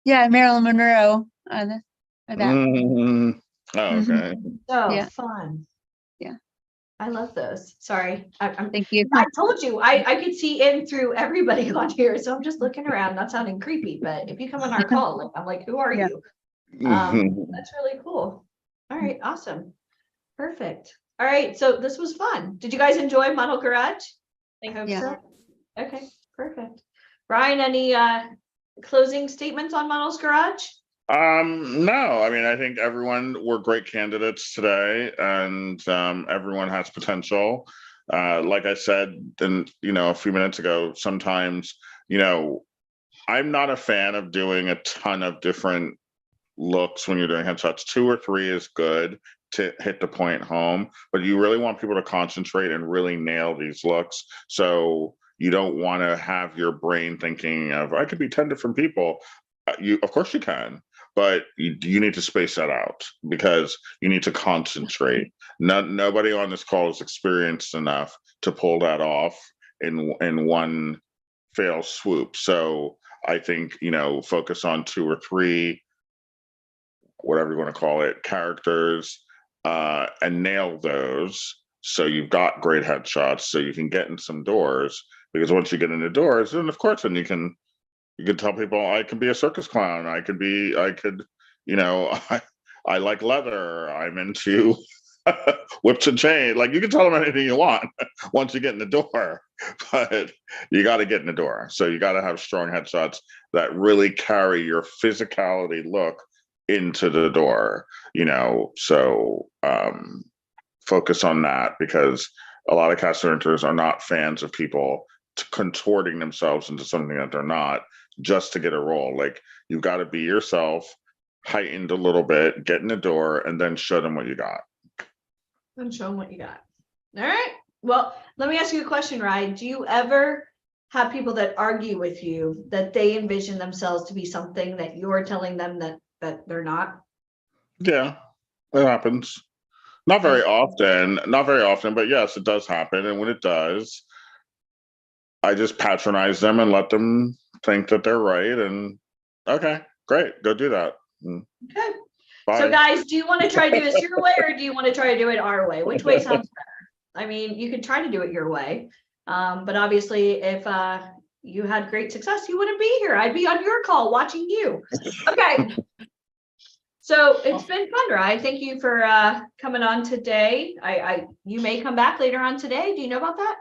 Yeah, Marilyn Monroe. Oh, okay. So fun. Yeah. I love those. Sorry. Thank you. I told you I could see in through everybody on here. So I'm just looking around, not sounding creepy, but if you come on our call, I'm like, who are you? That's really cool. All right, awesome. Perfect. All right, so this was fun. Did you guys enjoy Model Garage? I hope so. Okay, perfect. Ryan, any closing statements on Models Garage? No, I mean, I think everyone were great candidates today, and everyone has potential. Like I said, a few minutes ago, sometimes you know, I'm not a fan of doing a ton of different looks when you're doing headshots. 2 or 3 is good to hit the point home, but you really want people to concentrate and really nail these looks. So you don't want to have your brain thinking of, I could be 10 different people. Of course you can, but you need to space that out because you need to concentrate. Nobody on this call is experienced enough to pull that off in one fail swoop. So I think, focus on 2 or 3, whatever you want to call it, characters, and nail those. So you've got great headshots so you can get in some doors, because once you get into doors, then of course, then you can tell people, I can be a circus clown. I could, I like leather. I'm into whips and chain. Like, you can tell them anything you want once you get in the door, but you got to get in the door. So you got to have strong headshots that really carry your physicality look into the door, so focus on that, because a lot of cast directors are not fans of people contorting themselves into something that they're not just to get a role. Like, you've got to be yourself, heightened a little bit, get in the door, and then show them what you got. And show them what you got. All right. Well, let me ask you a question, Ryan. Do you ever have people that argue with you that they envision themselves to be something that you're telling them that they're not? Yeah, it happens. Not very often, but yes, it does happen. And when it does, I just patronize them and let them think that they're right. And okay, great, go do that. Okay. Bye. So guys, do you want to try to do this your way, or do you want to try to do it our way? Which way sounds better? I mean, you could try to do it your way. But obviously, if you had great success, you wouldn't be here. I'd be on your call watching you. Okay. So it's been fun, Ryan. Thank you for coming on today. You may come back later on today. Do you know about that?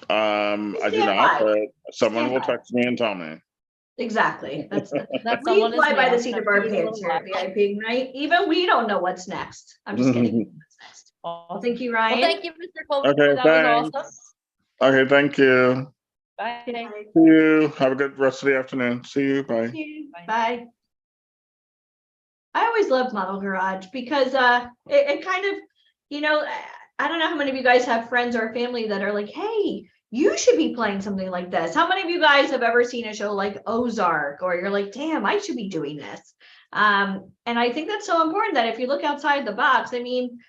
I do not, but someone will text me and tell me. Exactly. That's someone we fly is by the me. seat of our pants here at VIP, right? Even we don't know what's next. I'm just kidding. What's next? Awesome. Thank you, Ryan. Well, thank you, Mr. Colby. Okay, That thanks. was awesome. Okay, thank you. Bye. See you. Have a good rest of the afternoon. See you. Bye. Thank you. Bye. I always loved Model Garage because it kind of, I don't know how many of you guys have friends or family that are like, hey, you should be playing something like this. How many of you guys have ever seen a show like Ozark, or you're like, damn, I should be doing this? And I think that's so important, that if you look outside the box, I mean,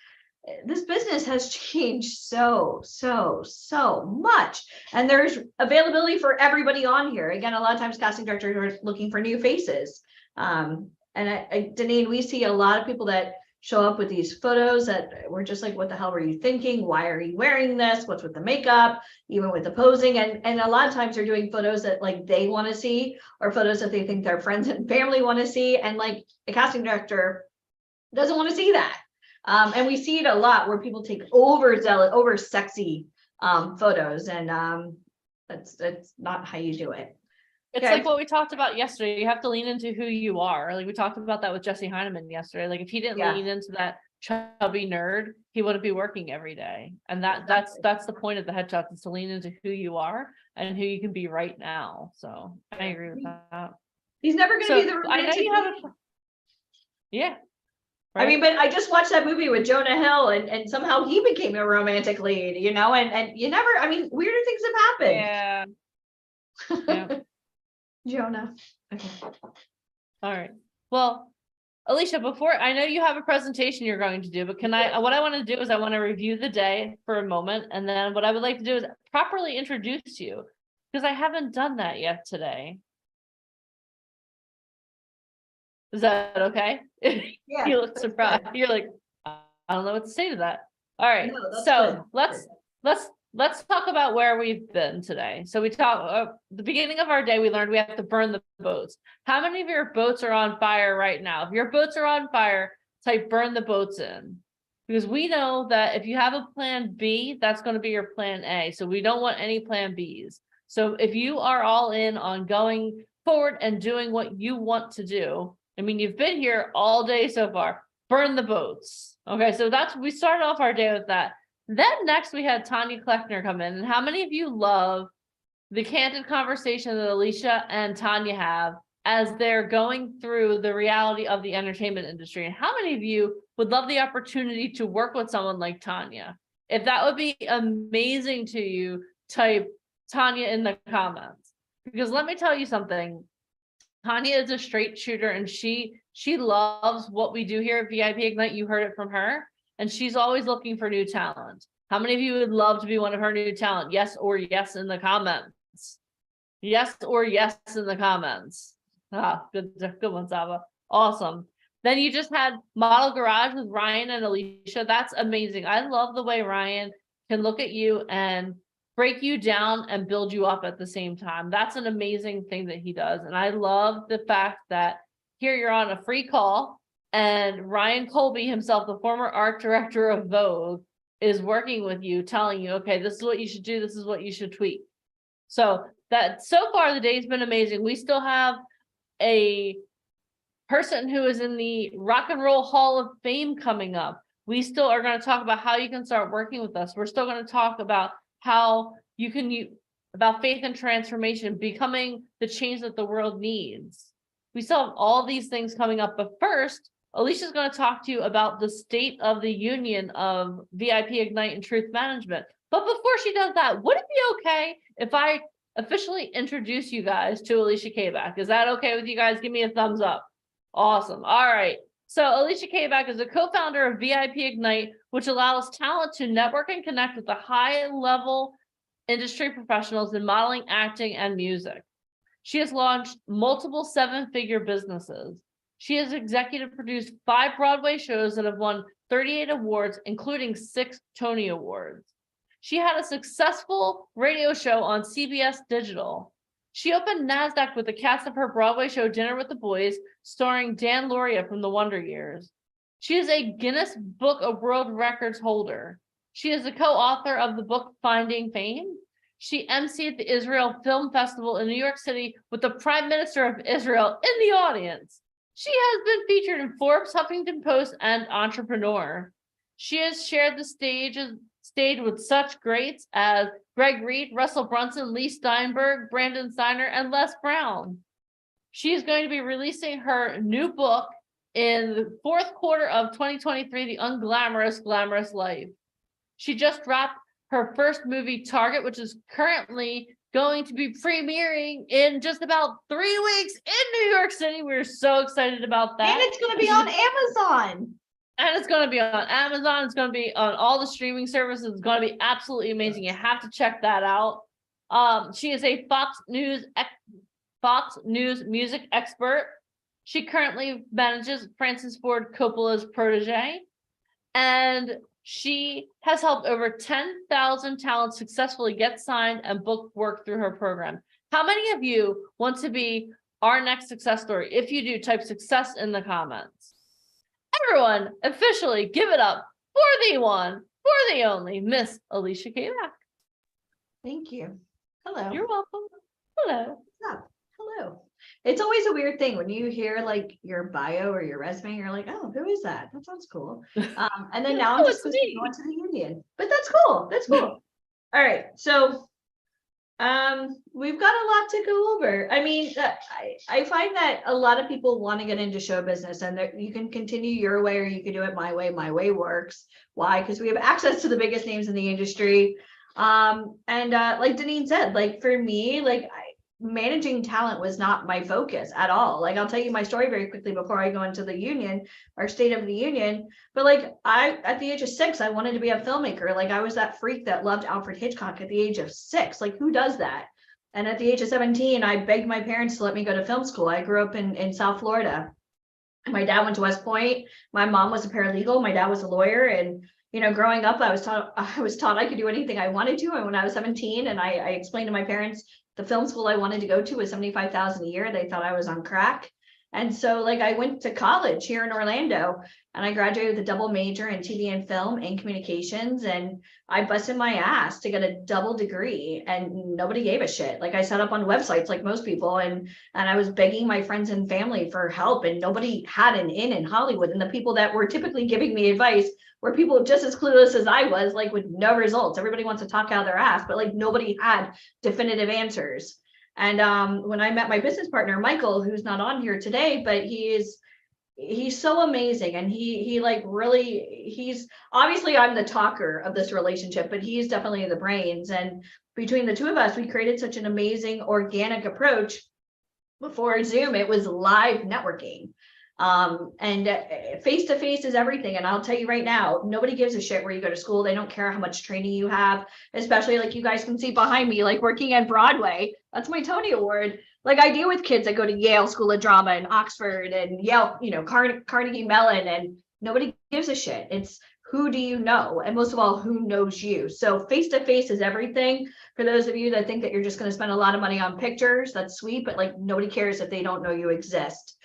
this business has changed so much, and there's availability for everybody on here. Again, a lot of times casting directors are looking for new faces. And Deneen, we see a lot of people that show up with these photos that we're just like, what the hell were you thinking? Why are you wearing this? What's with the makeup? Even with the posing. And a lot of times they're doing photos that like they want to see, or photos that they think their friends and family want to see. And like a casting director doesn't want to see that. And we see it a lot where people take over sexy photos, and that's not how you do it. It's like what we talked about yesterday. You have to lean into who you are. Like we talked about that with Jesse Heineman yesterday. Like if he didn't lean into that chubby nerd, he wouldn't be working every day. And that's the point of the headshots, is to lean into who you are and who you can be right now. So I agree with that. He's never going to be the romantic. I know you have yeah. Right? I mean, but I just watched that movie with Jonah Hill, and somehow he became a romantic lead, and you never, I mean, weirder things have happened. Yeah. Jonah. Okay. All right. Well, Alicia, before, I know you have a presentation you're going to do, but what I want to do is I want to review the day for a moment. And then what I would like to do is properly introduce you, because I haven't done that yet today. Is that okay? Yeah. You look surprised. You're like, I don't know what to say to that. All right. No, So let's talk about where we've been today. So we talked the beginning of our day, we learned we have to burn the boats. How many of your boats are on fire right now? If your boats are on fire, type burn the boats in, because we know that if you have a plan B, that's going to be your plan A. So we don't want any plan Bs. So if you are all in on going forward and doing what you want to do, I mean, you've been here all day so far, burn the boats. Okay, so we started off our day with that. Then next we had Tanya Kleckner come in. And how many of you love the candid conversation that Alicia and Tanya have as they're going through the reality of the entertainment industry. And how many of you would love the opportunity to work with someone like Tanya? If that would be amazing to you, type Tanya in the comments. Because let me tell you something, Tanya is a straight shooter and she loves what we do here at VIP Ignite. You heard it from her, and she's always looking for new talent. How many of you would love to be one of her new talent? Yes or yes in the comments. Yes or yes in the comments. Ah, good one, Saba. Awesome. Then you just had Model Garage with Ryan and Alicia. That's amazing. I love the way Ryan can look at you and break you down and build you up at the same time. That's an amazing thing that he does. And I love the fact that here you're on a free call and Ryan Colby himself, the former art director of Vogue, is working with you, telling you, okay, this is what you should do. This is what you should tweak. So that so far the day's been amazing. We still have a person who is in the Rock and Roll Hall of Fame coming up. We still are going to talk about how you can start working with us. We're still going to talk about how you can about faith and transformation, becoming the change that the world needs. We still have all these things coming up, but first, Alicia's going to talk to you about the state of the union of VIP Ignite and Truth Management. But before she does that, would it be okay if I officially introduce you guys to Alicia Kabak? Is that okay with you guys? Give me a thumbs up. Awesome. All right. So Alicia Kabak is a co-founder of VIP Ignite, which allows talent to network and connect with the high-level industry professionals in modeling, acting, and music. She has launched multiple seven-figure businesses. She has executive produced 5 Broadway shows that have won 38 awards, including 6 Tony Awards. She had a successful radio show on CBS Digital. She opened NASDAQ with the cast of her Broadway show Dinner with the Boys, starring Dan Lauria from the Wonder Years. She is a Guinness Book of World Records holder. She is the co-author of the book Finding Fame. She emceed the Israel Film Festival in New York City with the Prime Minister of Israel in the audience. She has been featured in Forbes, Huffington Post, and Entrepreneur. She has shared the stage with such greats as Greg Reed, Russell Brunson, Lee Steinberg, Brandon Steiner, and Les Brown. She is going to be releasing her new book in the 4th quarter of 2023, The Unglamorous Glamorous Life. She just wrapped her first movie, Target, which is currently going to be premiering in just about 3 weeks in New York City. We're so excited about that. And it's going to be on Amazon. And it's going to be on Amazon. It's going to be on all the streaming services. It's going to be absolutely amazing. You have to check that out. She is a Fox News music expert. She currently manages Francis Ford Coppola's protege. And she has helped over 10,000 talents successfully get signed and book work through her program. How many of you want to be our next success story? If you do, type success in the comments. Everyone, officially give it up for the one, for the only, Miss Alicia Kabak. Thank you. Hello. You're welcome. Hello. What's up? Hello. It's always a weird thing when you hear like your bio or your resume, you're like, oh, who is that? That sounds cool. And then now I'm just going to the union, but that's cool. That's cool. All right. So we've got a lot to go over. I mean, I find that a lot of people want to get into show business, and you can continue your way or you can do it my way. My way works. Why? Because we have access to the biggest names in the industry. Like Deneen said, like for me, like managing talent was not my focus at all. Like I'll tell you my story very quickly before I go into the union, our state of the union. But like at the age of 6, I wanted to be a filmmaker. Like I was that freak that loved Alfred Hitchcock at the age of 6. Like who does that? And at the age of 17, I begged my parents to let me go to film school. I grew up in South Florida. My dad went to West Point. My mom was a paralegal. My dad was a lawyer. And growing up, I was taught I could do anything I wanted to. And when I was 17, and I explained to my parents the film school I wanted to go to was $75,000 a year. They thought I was on crack. And so like I went to college here in Orlando and I graduated with a double major in TV and film and communications. And I busted my ass to get a double degree and nobody gave a shit. Like I set up on websites like most people and I was begging my friends and family for help and nobody had an in Hollywood. And the people that were typically giving me advice were people just as clueless as I was, like with no results. Everybody wants to talk out of their ass, but like nobody had definitive answers. And when I met my business partner, Michael, who's not on here today, but he's so amazing. And he like really, he's obviously I'm the talker of this relationship, but he's definitely the brains. And between the two of us, we created such an amazing organic approach. Before Zoom, it was live networking. And face to face is everything. And I'll tell you right now, nobody gives a shit where you go to school. They don't care how much training you have, especially like you guys can see behind me, like working at Broadway. That's my Tony Award. Like I deal with kids that go to Yale School of Drama and Oxford and Yale, you know, Carnegie Mellon, and nobody gives a shit. It's who do you know? And most of all, who knows you? So face to face is everything. For those of you that think that you're just going to spend a lot of money on pictures, that's sweet, but like nobody cares if they don't know you exist.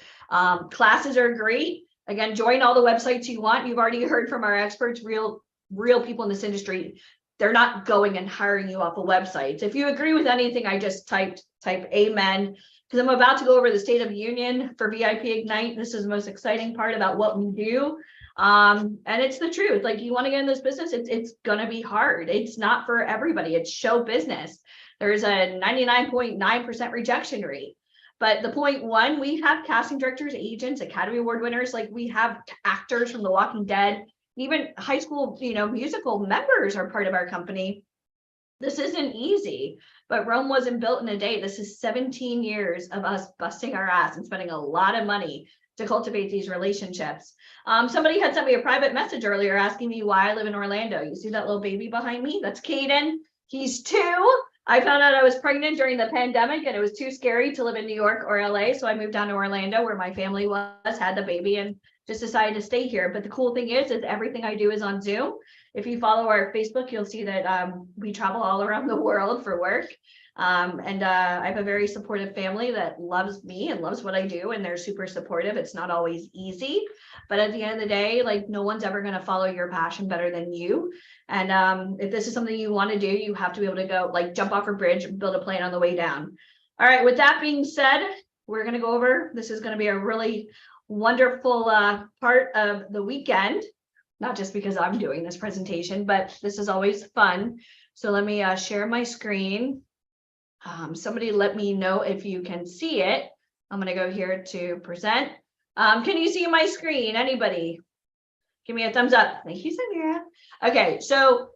Classes are great. Again, join all the websites you want. You've already heard from our experts, real people in this industry. They're not going and hiring you off of websites. If you agree with anything I just type amen, because I'm about to go over the State of the Union for VIP Ignite. This is the most exciting part about what we do. And it's the truth. Like you want to get in this business, it's going to be hard. It's not for everybody. It's show business. There's a 99.9% rejection rate. But the point one, we have casting directors, agents, Academy Award winners, like we have actors from The Walking Dead, even high school, you know, musical members are part of our company. This isn't easy, but Rome wasn't built in a day. This is 17 years of us busting our ass and spending a lot of money to cultivate these relationships. Somebody had sent me a private message earlier asking me why I live in Orlando. You see that little baby behind me? That's Caden. He's 2. I found out I was pregnant during the pandemic and it was too scary to live in New York or LA. So I moved down to Orlando where my family was, had the baby, and just decided to stay here. But the cool thing is everything I do is on Zoom. If you follow our Facebook, you'll see that we travel all around the world for work. And I have a very supportive family that loves me and loves what I do, and they're super supportive. It's not always easy, but at the end of the day, like no one's ever going to follow your passion better than you. And if this is something you want to do, you have to be able to go like jump off a bridge and build a plane on the way down. All right, with that being said, we're going to go over, this is going to be a really wonderful part of the weekend, not just because I'm doing this presentation, but this is always fun. So let me share my screen. Somebody let me know if you can see it. I'm going to go here to present. Can you see my screen? Anybody? Give me a thumbs up. Thank you, Samira. Okay, so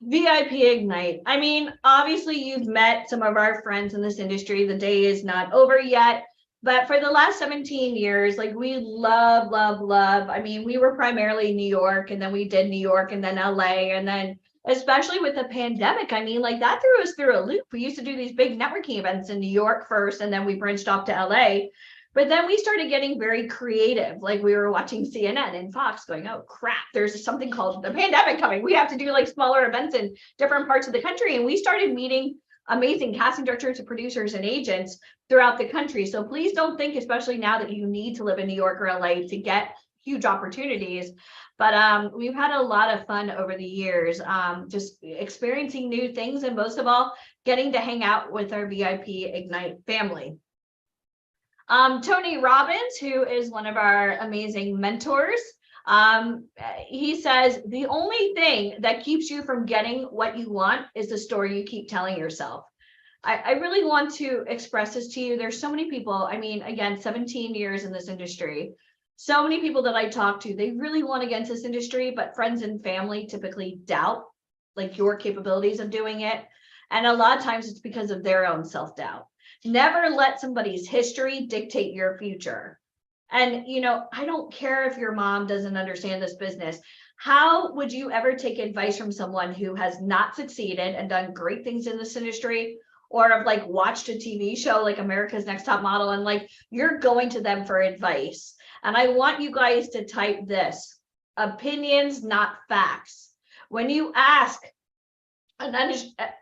VIP Ignite. I mean, obviously you've met some of our friends in this industry. The day is not over yet, but for the last 17 years, like we love. I mean, we were primarily New York, and then we did New York and then LA, and then especially with the pandemic, I mean, like that threw us through a loop. We used to do these big networking events in New York first, and then we branched off to LA. But then we started getting very creative. Like we were watching CNN and Fox going, oh crap, there's something called the pandemic coming. We have to do like smaller events in different parts of the country. And we started meeting amazing casting directors and producers and agents throughout the country. So please don't think, especially now that you need to live in New York or LA to get huge opportunities. But we've had a lot of fun over the years, just experiencing new things, and most of all, getting to hang out with our VIP Ignite family. Tony Robbins, who is one of our amazing mentors, he says, the only thing that keeps you from getting what you want is the story you keep telling yourself. I really want to express this to you. There's so many people, I mean, again, 17 years in this industry, so many people that I talk to, they really want to get into this industry, but friends and family typically doubt like your capabilities of doing it. And a lot of times it's because of their own self-doubt. Never let somebody's history dictate your future. And, you know, I don't care if your mom doesn't understand this business. How would you ever take advice from someone who has not succeeded and done great things in this industry, or have like watched a TV show like America's Next Top Model, and like you're going to them for advice? And I want you guys to type this: opinions, not facts. When you ask an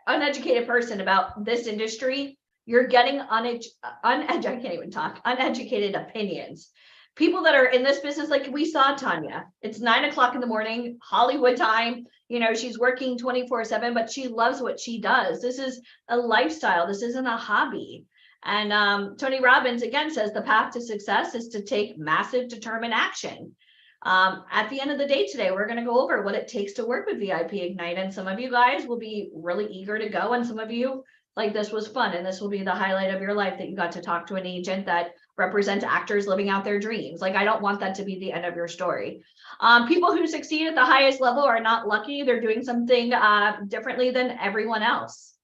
uneducated person about this industry, You're getting I can't even talk, uneducated opinions. People that are in this business, like we saw Tanya, it's 9 o'clock in the morning, Hollywood time. You know, she's working 24/7, but she loves what she does. This is a lifestyle. This isn't a hobby. And Tony Robbins again says the path to success is to take massive determined action. At the end of the day today, we're going to go over what it takes to work with VIP Ignite. And some of you guys will be really eager to go. And some of you, like, this was fun. And this will be the highlight of your life, that you got to talk to an agent that represents actors living out their dreams. Like, I don't want that to be the end of your story. People who succeed at the highest level are not lucky. They're doing something differently than everyone else.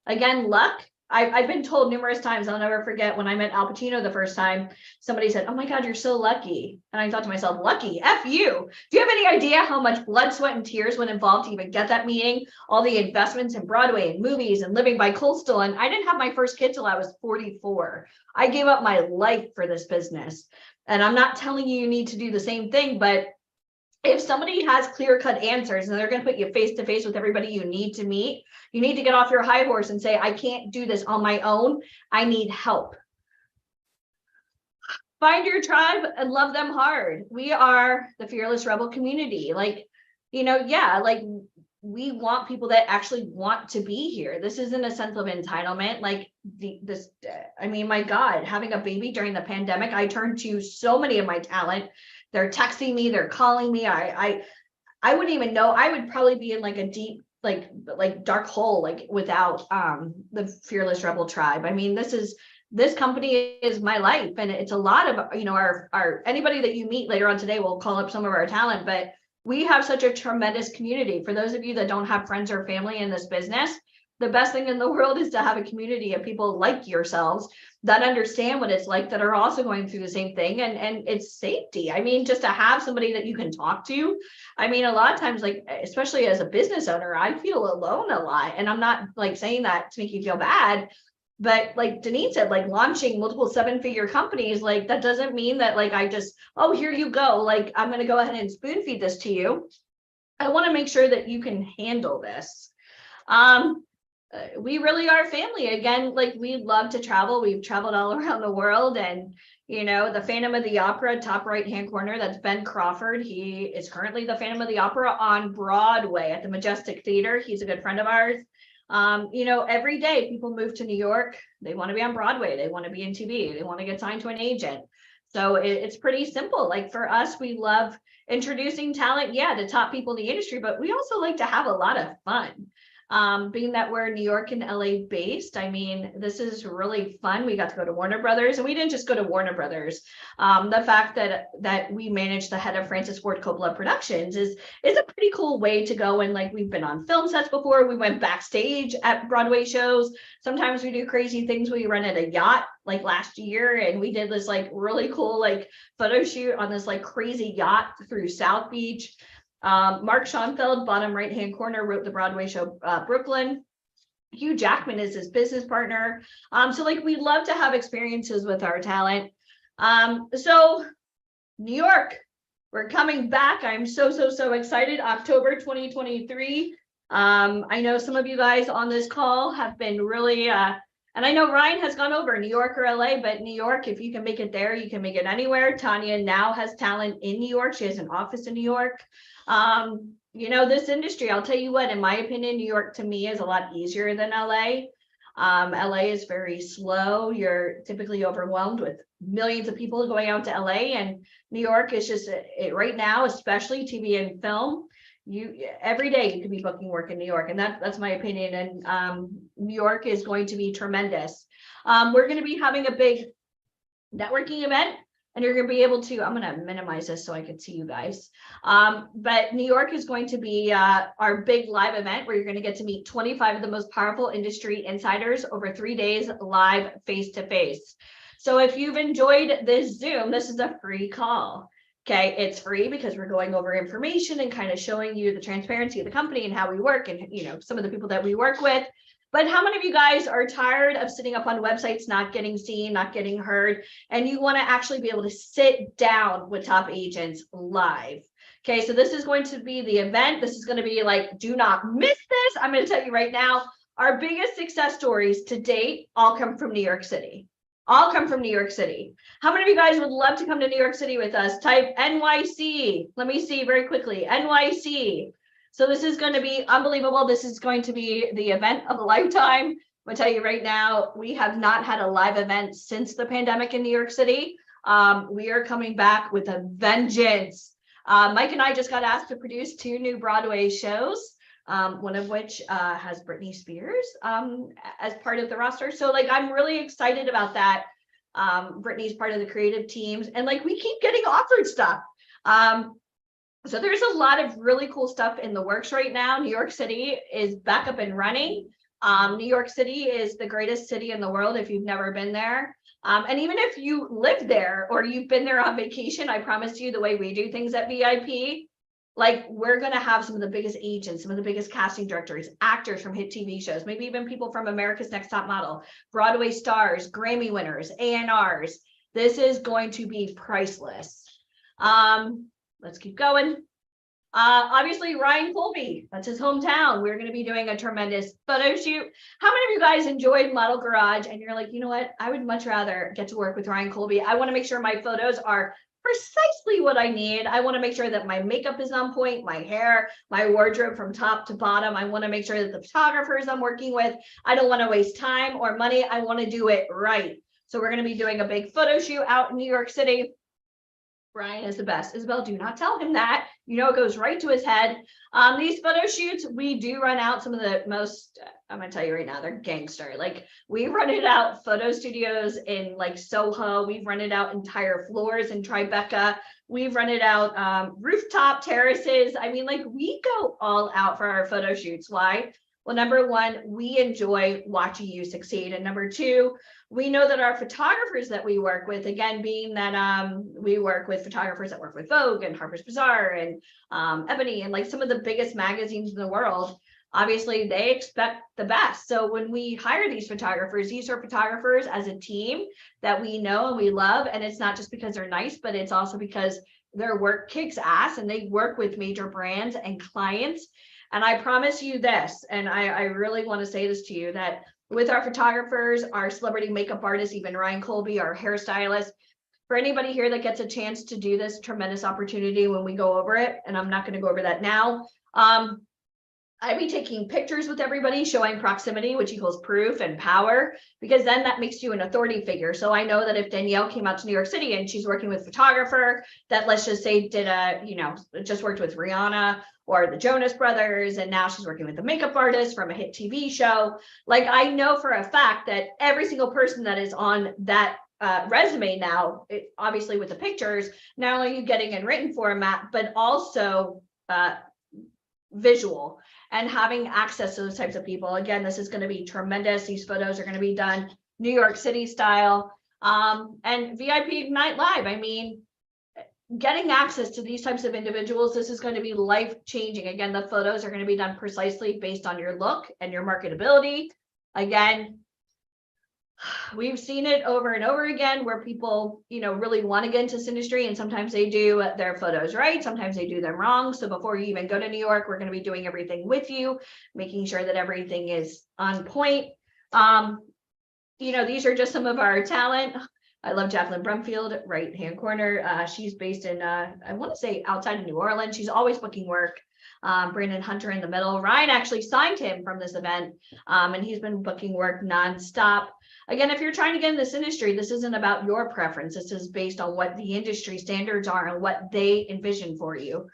Again, luck. I've been told numerous times, I'll never forget when I met Al Pacino the first time, somebody said, "Oh my God, you're so lucky." And I thought to myself, lucky, F you. Do you have any idea how much blood, sweat, and tears went involved to even get that meeting? All the investments in Broadway and movies and living by coastal. And I didn't have my first kid till I was 44. I gave up my life for this business. And I'm not telling you need to do the same thing, but if somebody has clear-cut answers and they're going to put you face to face with everybody you need to meet, you need to get off your high horse and say, I can't do this on my own. I need help. Find your tribe and love them hard. We are the Fearless Rebel community. Like, you know, yeah, like we want people that actually want to be here. This isn't a sense of entitlement. Like I mean, my God, having a baby during the pandemic, I turned to so many of my talent. They're texting me, they're calling me. I wouldn't even know. I would probably be in like a deep, like dark hole, like without the Fearless Rebel tribe. I mean, this company is my life, and it's a lot of, you know, our anybody that you meet later on today will call up some of our talent, but we have such a tremendous community. For those of you that don't have friends or family in this business, the best thing in the world is to have a community of people like yourselves that understand what it's like, that are also going through the same thing, and it's safety. I mean, just to have somebody that you can talk to. I mean, a lot of times, like, especially as a business owner, I feel alone a lot, and I'm not like saying that to make you feel bad, but like Denise said, like launching multiple 7-figure companies, like that doesn't mean that like I just, oh, here you go, like I'm going to go ahead and spoon feed this to you. I want to make sure that you can handle this. We really are family. Again, like we love to travel. We've traveled all around the world, and you know, the Phantom of the Opera, top right hand corner, that's Ben Crawford. He is currently the Phantom of the Opera on Broadway at the Majestic Theater. He's a good friend of ours. You know, every day people move to New York, they want to be on Broadway, they want to be in TV, they want to get signed to an agent. So it's pretty simple. Like for us, we love introducing talent, yeah, to top people in the industry, but we also like to have a lot of fun. Being that we're New York and LA based, I mean, this is really fun. We got to go to Warner Brothers, and we didn't just go to Warner Brothers. The fact that we managed the head of Francis Ford Coppola Productions is a pretty cool way to go. And like, we've been on film sets before. We went backstage at Broadway shows. Sometimes we do crazy things. We rented a yacht like last year, and we did this like really cool like photo shoot on this like crazy yacht through South Beach. Mark Schoenfeld, bottom right-hand corner, wrote the Broadway show Brooklyn. Hugh Jackman is his business partner. So like we love to have experiences with our talent. So New York, we're coming back. I'm so excited. October 2023. I know some of you guys on this call have been really, and I know Ryan has gone over New York or LA, but New York, if you can make it there, you can make it anywhere. Tanya now has talent in New York. She has an office in New York. You know, this industry, I'll tell you what, in my opinion, New York to me is a lot easier than LA. LA is very slow. You're typically overwhelmed with millions of people going out to LA, and New York is just right now, especially TV and film. Every day you could be booking work in New York, and that's my opinion. And New York is going to be tremendous. We're going to be having a big networking event, and you're going to be able to, I'm going to minimize this so I can see you guys. But New York is going to be our big live event where you're going to get to meet 25 of the most powerful industry insiders over 3 days live face-to-face. So if you've enjoyed this Zoom, this is a free call. Okay, it's free because we're going over information and kind of showing you the transparency of the company and how we work, and you know, some of the people that we work with. But how many of you guys are tired of sitting up on websites, not getting seen, not getting heard, and you want to actually be able to sit down with top agents live? Okay, so this is going to be the event. This is going to be like, do not miss this. I'm going to tell you right now, our biggest success stories to date all come from New York City. All come from New York City. How many of you guys would love to come to New York City with us? Type NYC. Let me see very quickly. NYC. So this is going to be unbelievable. This is going to be the event of a lifetime. I'm gonna tell you right now, we have not had a live event since the pandemic in New York City. We are coming back with a vengeance. Mike and I just got asked to produce 2 new Broadway shows. One of which has Britney Spears as part of the roster. So like, I'm really excited about that. Britney's part of the creative teams, and like, we keep getting offered stuff. So there's a lot of really cool stuff in the works right now. New York City is back up and running. New York City is the greatest city in the world if you've never been there. And even if you live there or you've been there on vacation, I promise you the way we do things at VIP, like, we're going to have some of the biggest agents, some of the biggest casting directors, actors from hit TV shows, maybe even people from America's Next Top Model, Broadway stars, Grammy winners, A&Rs. This is going to be priceless. Let's keep going. Obviously, Ryan Colby, that's his hometown. We're going to be doing a tremendous photo shoot. How many of you guys enjoyed Model Garage? And you're like, you know what? I would much rather get to work with Ryan Colby. I want to make sure my photos are precisely what I need. I want to make sure that my makeup is on point, my hair, my wardrobe from top to bottom. I want to make sure that the photographers I'm working with, I don't want to waste time or money. I want to do it right. So we're going to be doing a big photo shoot out in New York City. Brian is the best. Isabel, do not tell him that. You know, it goes right to his head. These photo shoots, we do run out some of the most, I'm going to tell you right now, they're gangster. Like, we rented out photo studios in like Soho. We've rented out entire floors in Tribeca. We've rented out rooftop terraces. I mean, like, we go all out for our photo shoots. Why? Well, number one, we enjoy watching you succeed. And number two, we know that our photographers that we work with, again, being that we work with photographers that work with Vogue and Harper's Bazaar and Ebony and like some of the biggest magazines in the world, obviously they expect the best. So when we hire these are photographers as a team that we know and we love. And it's not just because they're nice, but it's also because their work kicks ass and they work with major brands and clients. And I promise you this, and I really want to say this to you, that with our photographers, our celebrity makeup artists, even Ryan Colby, our hairstylist, for anybody here that gets a chance to do this tremendous opportunity when we go over it, and I'm not going to go over that now, I'd be taking pictures with everybody showing proximity, which equals proof and power, because then that makes you an authority figure. So I know that if Danielle came out to New York City and she's working with a photographer that, let's just say, did just worked with Rihanna or the Jonas Brothers, and now she's working with a makeup artist from a hit TV show. Like, I know for a fact that every single person that is on that resume now, obviously with the pictures, not only are you getting in written format, but also visual and having access to those types of people. Again, this is going to be tremendous. These photos are going to be done New York City style. And VIP Ignite Live, I mean, getting access to these types of individuals, this is going to be life-changing. Again, the photos are going to be done precisely based on your look and your marketability. Again, we've seen it over and over again where people, really want to get into this industry, and sometimes they do their photos right, sometimes they do them wrong. So before you even go to New York, we're going to be doing everything with you, making sure that everything is on point. These are just some of our talent. I love Jacqueline Brumfield, right hand corner. She's based in, I want to say outside of New Orleans. She's always booking work. Brandon Hunter in the middle. Ryan actually signed him from this event, and he's been booking work nonstop. Again, if you're trying to get in this industry, this isn't about your preference. This is based on what the industry standards are and what they envision for you.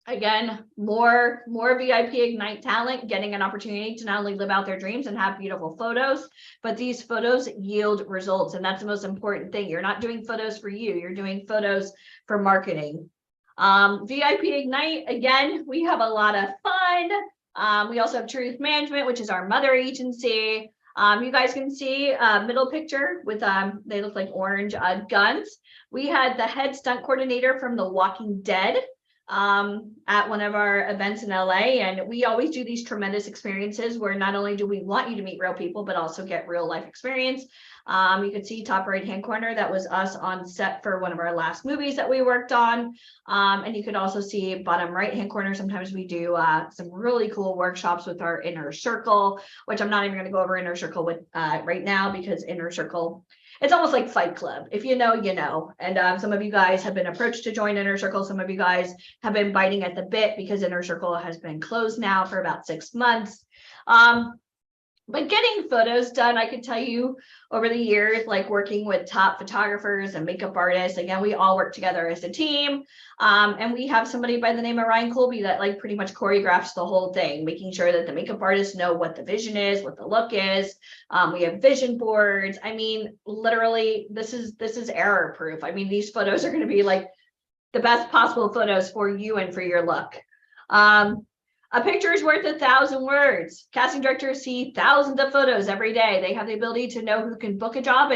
Again, more VIP Ignite talent getting an opportunity to not only live out their dreams and have beautiful photos, but these photos yield results. And that's the most important thing. You're not doing photos for you. You're doing photos for marketing. VIP Ignite, again, we have a lot of fun. We also have Truth Management, which is our mother agency. You guys can see middle picture with, they look like orange guns. We had the head stunt coordinator from The Walking Dead. at one of our events in LA. And we always do these tremendous experiences where not only do we want you to meet real people, but also get real life experience. You can see top right hand corner, that was us on set for one of our last movies that we worked on. And you could also see bottom right hand corner, sometimes we do some really cool workshops with our inner circle, which I'm not even going to go over inner circle with right now, because inner circle, it's almost like Fight Club. If you know, you know. And some of you guys have been approached to join Inner Circle. Some of you guys have been biting at the bit because Inner Circle has been closed now for about 6 months. But getting photos done, I can tell you over the years, like working with top photographers and makeup artists, again, we all work together as a team. And we have somebody by the name of Ryan Colby that like pretty much choreographs the whole thing, making sure that the makeup artists know what the vision is, what the look is. We have vision boards. I mean, literally, this is error proof. I mean, these photos are going to be like the best possible photos for you and for your look. A picture is worth 1,000 words. Casting directors see thousands of photos every day. They have the ability to know who can book a job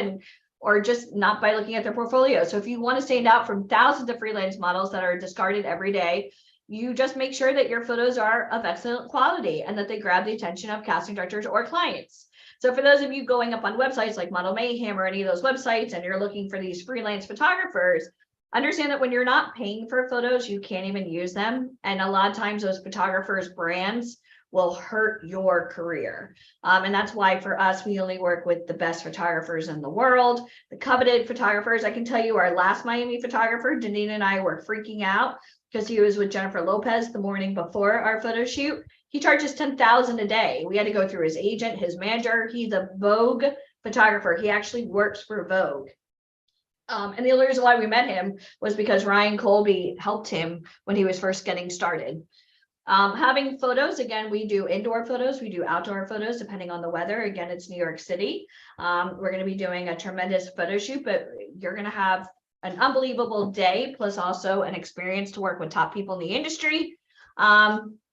or just not by looking at their portfolio. So if you want to stand out from thousands of freelance models that are discarded every day, you just make sure that your photos are of excellent quality and that they grab the attention of casting directors or clients. So for those of you going up on websites like Model Mayhem or any of those websites, and you're looking for these freelance photographers, understand that when you're not paying for photos, you can't even use them. And a lot of times those photographers' brands will hurt your career. And that's why for us, we only work with the best photographers in the world, the coveted photographers. I can tell you our last Miami photographer, Deneen and I were freaking out because he was with Jennifer Lopez the morning before our photo shoot. He charges $10,000 a day. We had to go through his agent, his manager. He's a Vogue photographer. He actually works for Vogue. And the only reason why we met him was because Ryan Colby helped him when he was first getting started. Having photos, again, we do indoor photos, we do outdoor photos, depending on the weather. Again, it's New York City. We're going to be doing a tremendous photo shoot, but you're going to have an unbelievable day, plus also an experience to work with top people in the industry.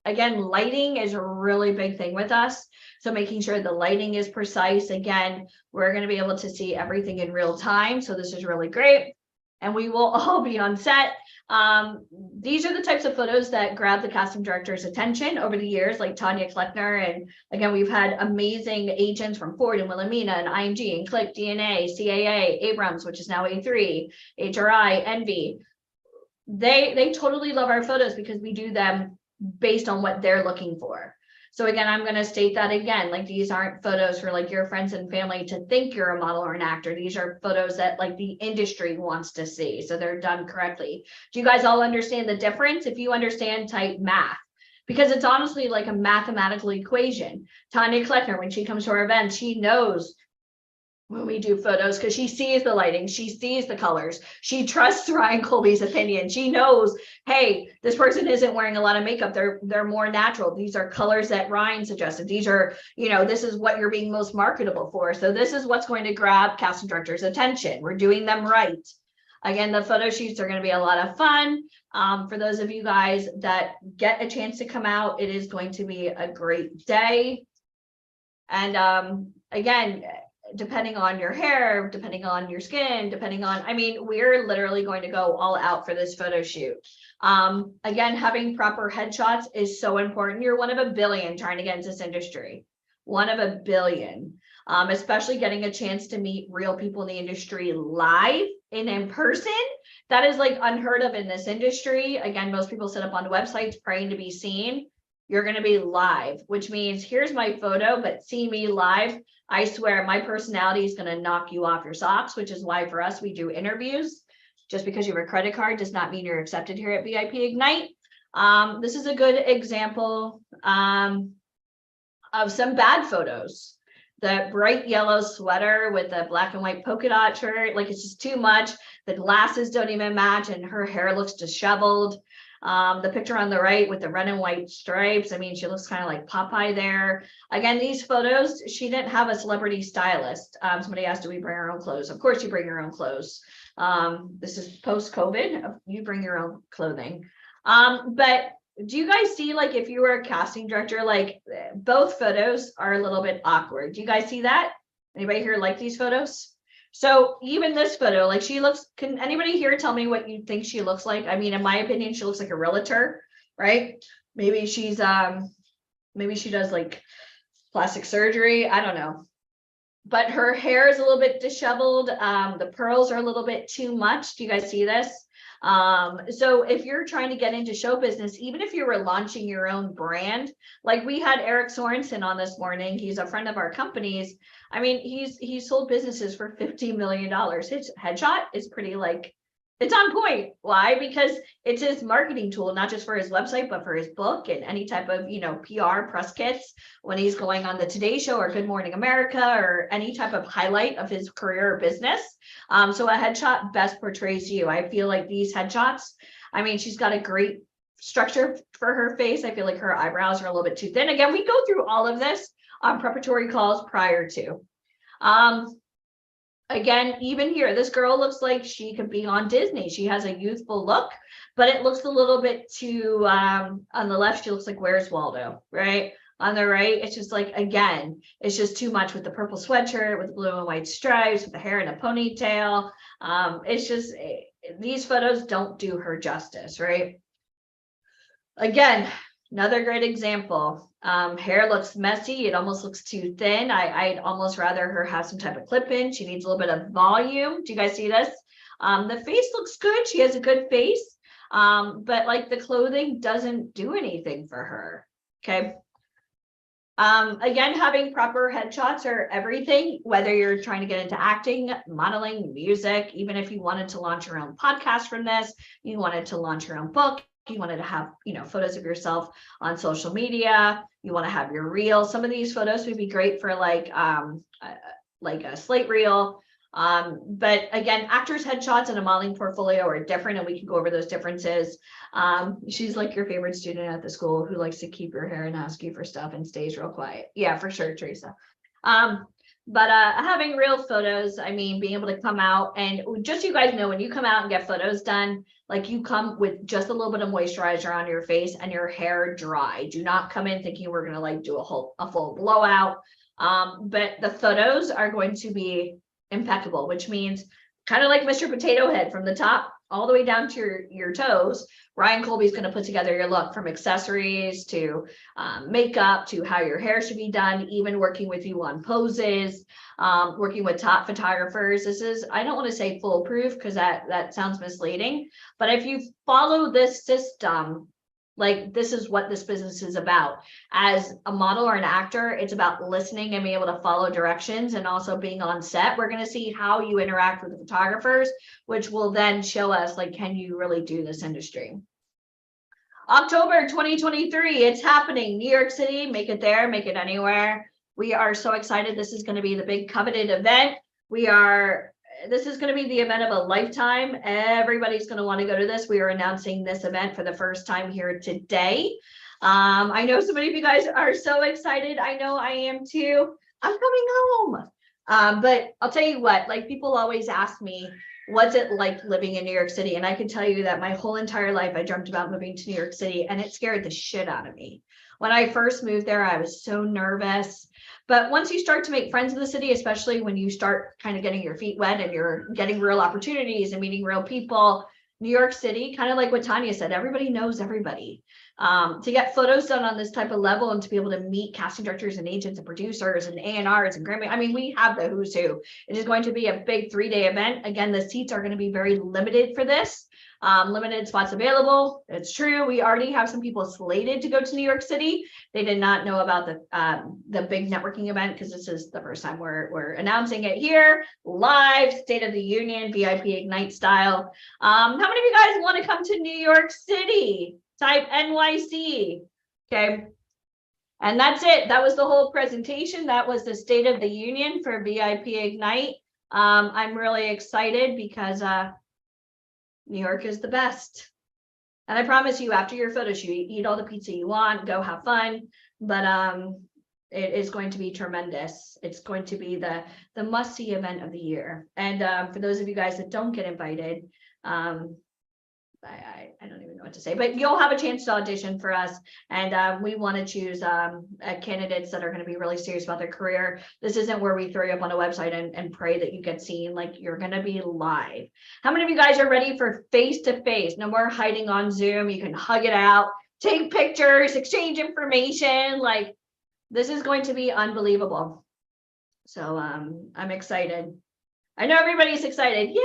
Again, lighting is a really big thing with us. So making sure the lighting is precise. Again, we're going to be able to see everything in real time. So this is really great. And we will all be on set. These are the types of photos that grab the casting director's attention over the years, like Tanya Kleckner. And again, we've had amazing agents from Ford and Wilhelmina and IMG and Click, DNA, CAA, Abrams, which is now A3, HRI, Envy. They totally love our photos because we do them based on what they're looking for. So again, I'm going to state that again, like these aren't photos for like your friends and family to think you're a model or an actor. These are photos that like the industry wants to see. So they're done correctly. Do you guys all understand the difference? If you understand, type math, because it's honestly like a mathematical equation. Tanya Kleckner, when she comes to our events, she knows when we do photos because she sees the lighting, she sees the colors, she trusts Ryan Colby's opinion. She knows, hey, this person isn't wearing a lot of makeup, they're more natural. These are colors that Ryan suggested. These are, you know, this is what you're being most marketable for. So this is what's going to grab casting directors' attention. We're doing them right. Again, the photo shoots are going to be a lot of fun. For those of you guys that get a chance to come out, it is going to be a great day. And again, depending on your hair, depending on your skin, depending on, I mean, we're literally going to go all out for this photo shoot. Again, having proper headshots is so important. You're one of a billion trying to get into this industry. One of a billion, especially getting a chance to meet real people in the industry live and in person. That is like unheard of in this industry. Again, most people sit up on websites praying to be seen. You're going to be live, which means here's my photo, but see me live. I swear my personality is going to knock you off your socks, which is why for us, we do interviews. Just because you have a credit card does not mean you're accepted here at VIP Ignite. This is a good example of some bad photos. The bright yellow sweater with the black and white polka dot shirt, like it's just too much. The glasses don't even match and her hair looks disheveled. The picture on the right with the red and white stripes, I mean, she looks kind of like Popeye there. Again, these photos, she didn't have a celebrity stylist. Somebody asked, do we bring our own clothes? Of course you bring your own clothes. This is post-COVID, you bring your own clothing. But do you guys see, like, if you were a casting director, like both photos are a little bit awkward. Do you guys see that? Anybody here like these photos? So even this photo, like she looks, can anybody here tell me what you think she looks like? I mean, in my opinion, she looks like a realtor, right? Maybe she's, maybe she does like plastic surgery. I don't know. But her hair is a little bit disheveled. The pearls are a little bit too much. Do you guys see this? So if you're trying to get into show business, even if you were launching your own brand, like we had Eric Sorensen on this morning, he's a friend of our company's. I mean, he's sold businesses for $50 million. His headshot is pretty like, it's on point. Why? Because it's his marketing tool, not just for his website, but for his book and any type of, you know, PR press kits when he's going on the Today Show or Good Morning America or any type of highlight of his career or business. So a headshot best portrays you. I feel like these headshots, I mean, she's got a great structure for her face. I feel like her eyebrows are a little bit too thin. Again, we go through all of this on preparatory calls prior to. Again, even here, this girl looks like she could be on Disney. She has a youthful look, but it looks a little bit too, on the left, she looks like Where's Waldo, right? On the right, it's just like, again, it's just too much with the purple sweatshirt, with the blue and white stripes, with the hair in a ponytail. It's just, these photos don't do her justice, right? Again, another great example. Hair looks messy. It almost looks too thin. I'd almost rather her have some type of clip in. She needs a little bit of volume. Do you guys see this? The face looks good. She has a good face. But like the clothing doesn't do anything for her. Okay. Again, having proper headshots are everything, whether you're trying to get into acting, modeling, music, even if you wanted to launch your own podcast from this, you wanted to launch your own book, you wanted to have, you know, photos of yourself on social media, you want to have your reel. Some of these photos would be great for like a slate reel. But again, actors' headshots and a modeling portfolio are different, and we can go over those differences. She's like your favorite student at the school who likes to keep your hair and ask you for stuff and stays real quiet. Yeah, for sure, Teresa. But having real photos, I mean, being able to come out and just so you guys know, when you come out and get photos done, like you come with just a little bit of moisturizer on your face and your hair dry. Do not come in thinking we're gonna like do a full blowout. But the photos are going to be impeccable, which means kind of like Mr. Potato Head from the top all the way down to your toes. Ryan Colby's going to put together your look from accessories to makeup to how your hair should be done, even working with you on poses, working with top photographers. This is, I don't want to say foolproof because that sounds misleading, but if you follow this system, like this is what this business is about. As a model or an actor, it's about listening and being able to follow directions and also being on set. We're going to see how you interact with the photographers, which will then show us like, can you really do this industry? October 2023, it's happening. New York City, make it there, make it anywhere. We are so excited. This is going to be the big coveted event. This is going to be the event of a lifetime. Everybody's going to want to go to this. We are announcing this event for the first time here today. I know so many of you guys are so excited. I know I am too. I'm coming home. But I'll tell you what, like people always ask me, what's it like living in New York City? And I can tell you that my whole entire life, I dreamt about moving to New York City and it scared the shit out of me. When I first moved there, I was so nervous. But once you start to make friends in the city, especially when you start kind of getting your feet wet and you're getting real opportunities and meeting real people, New York City, kind of like what Tanya said, everybody knows everybody. To get photos done on this type of level and to be able to meet casting directors and agents and producers and A&Rs and Grammy, I mean, we have the who's who. It is going to be a big 3-day event. Again, the seats are going to be very limited for this. Limited spots available. It's true. We already have some people slated to go to New York City. They did not know about the big networking event because this is the first time we're announcing it here live, State of the Union, VIP Ignite style. How many of you guys want to come to New York City? Type NYC. Okay. And that's it. That was the whole presentation. That was the State of the Union for VIP Ignite. I'm really excited because New York is the best. And I promise you, after your photo shoot, eat all the pizza you want, go have fun. But it is going to be tremendous. It's going to be the must-see event of the year. And for those of you guys that don't get invited, I don't even know what to say, but you'll have a chance to audition for us. And we want to choose candidates that are going to be really serious about their career. This isn't where we throw you up on a website and pray that you get seen. Like, you're going to be live. How many of you guys are ready for face-to-face? No more hiding on Zoom. You can hug it out, take pictures, exchange information. Like, this is going to be unbelievable. So I'm excited. I know everybody's excited. Yay!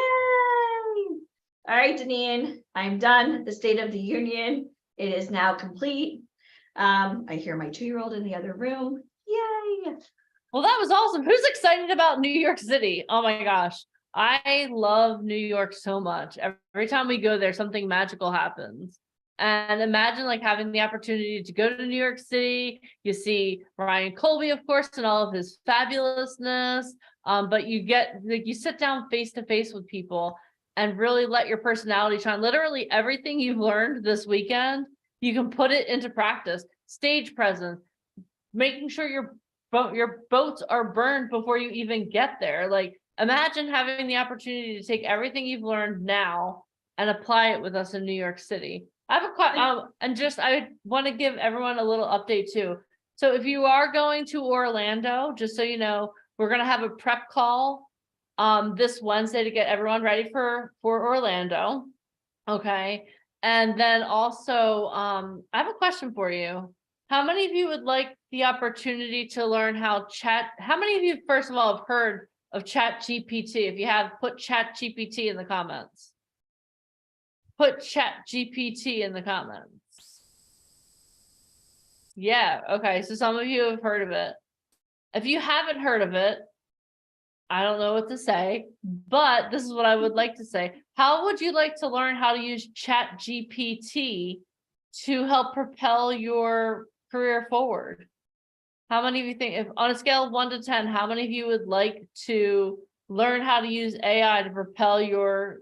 All right, Deneen, I'm done. The State of the Union, it is now complete. I hear my 2-year-old in the other room. Yay! Well, that was awesome. Who's excited about New York City? Oh my gosh. I love New York so much. Every time we go there, something magical happens. And imagine like having the opportunity to go to New York City. You see Ryan Colby, of course, and all of his fabulousness. But you get like, you sit down face to face with people and really let your personality shine. Literally everything you've learned this weekend, you can put it into practice. Stage presence, making sure your boats are burned before you even get there. Like, imagine having the opportunity to take everything you've learned now and apply it with us in New York City. I have a I want to give everyone a little update too. So if you are going to Orlando, just so you know, we're going to have a prep call this Wednesday to get everyone ready for Orlando. Okay. And then also, I have a question for you. How many of you would like the opportunity to learn how many of you, first of all, have heard of ChatGPT? If you have, put ChatGPT in the comments. Put ChatGPT in the comments. Yeah, okay, so some of you have heard of it. If you haven't heard of it, I don't know what to say, but this is what I would like to say. How would you like to learn how to use ChatGPT to help propel your career forward? How many of you think, if on a scale of 1 to 10, how many of you would like to learn how to use AI to propel your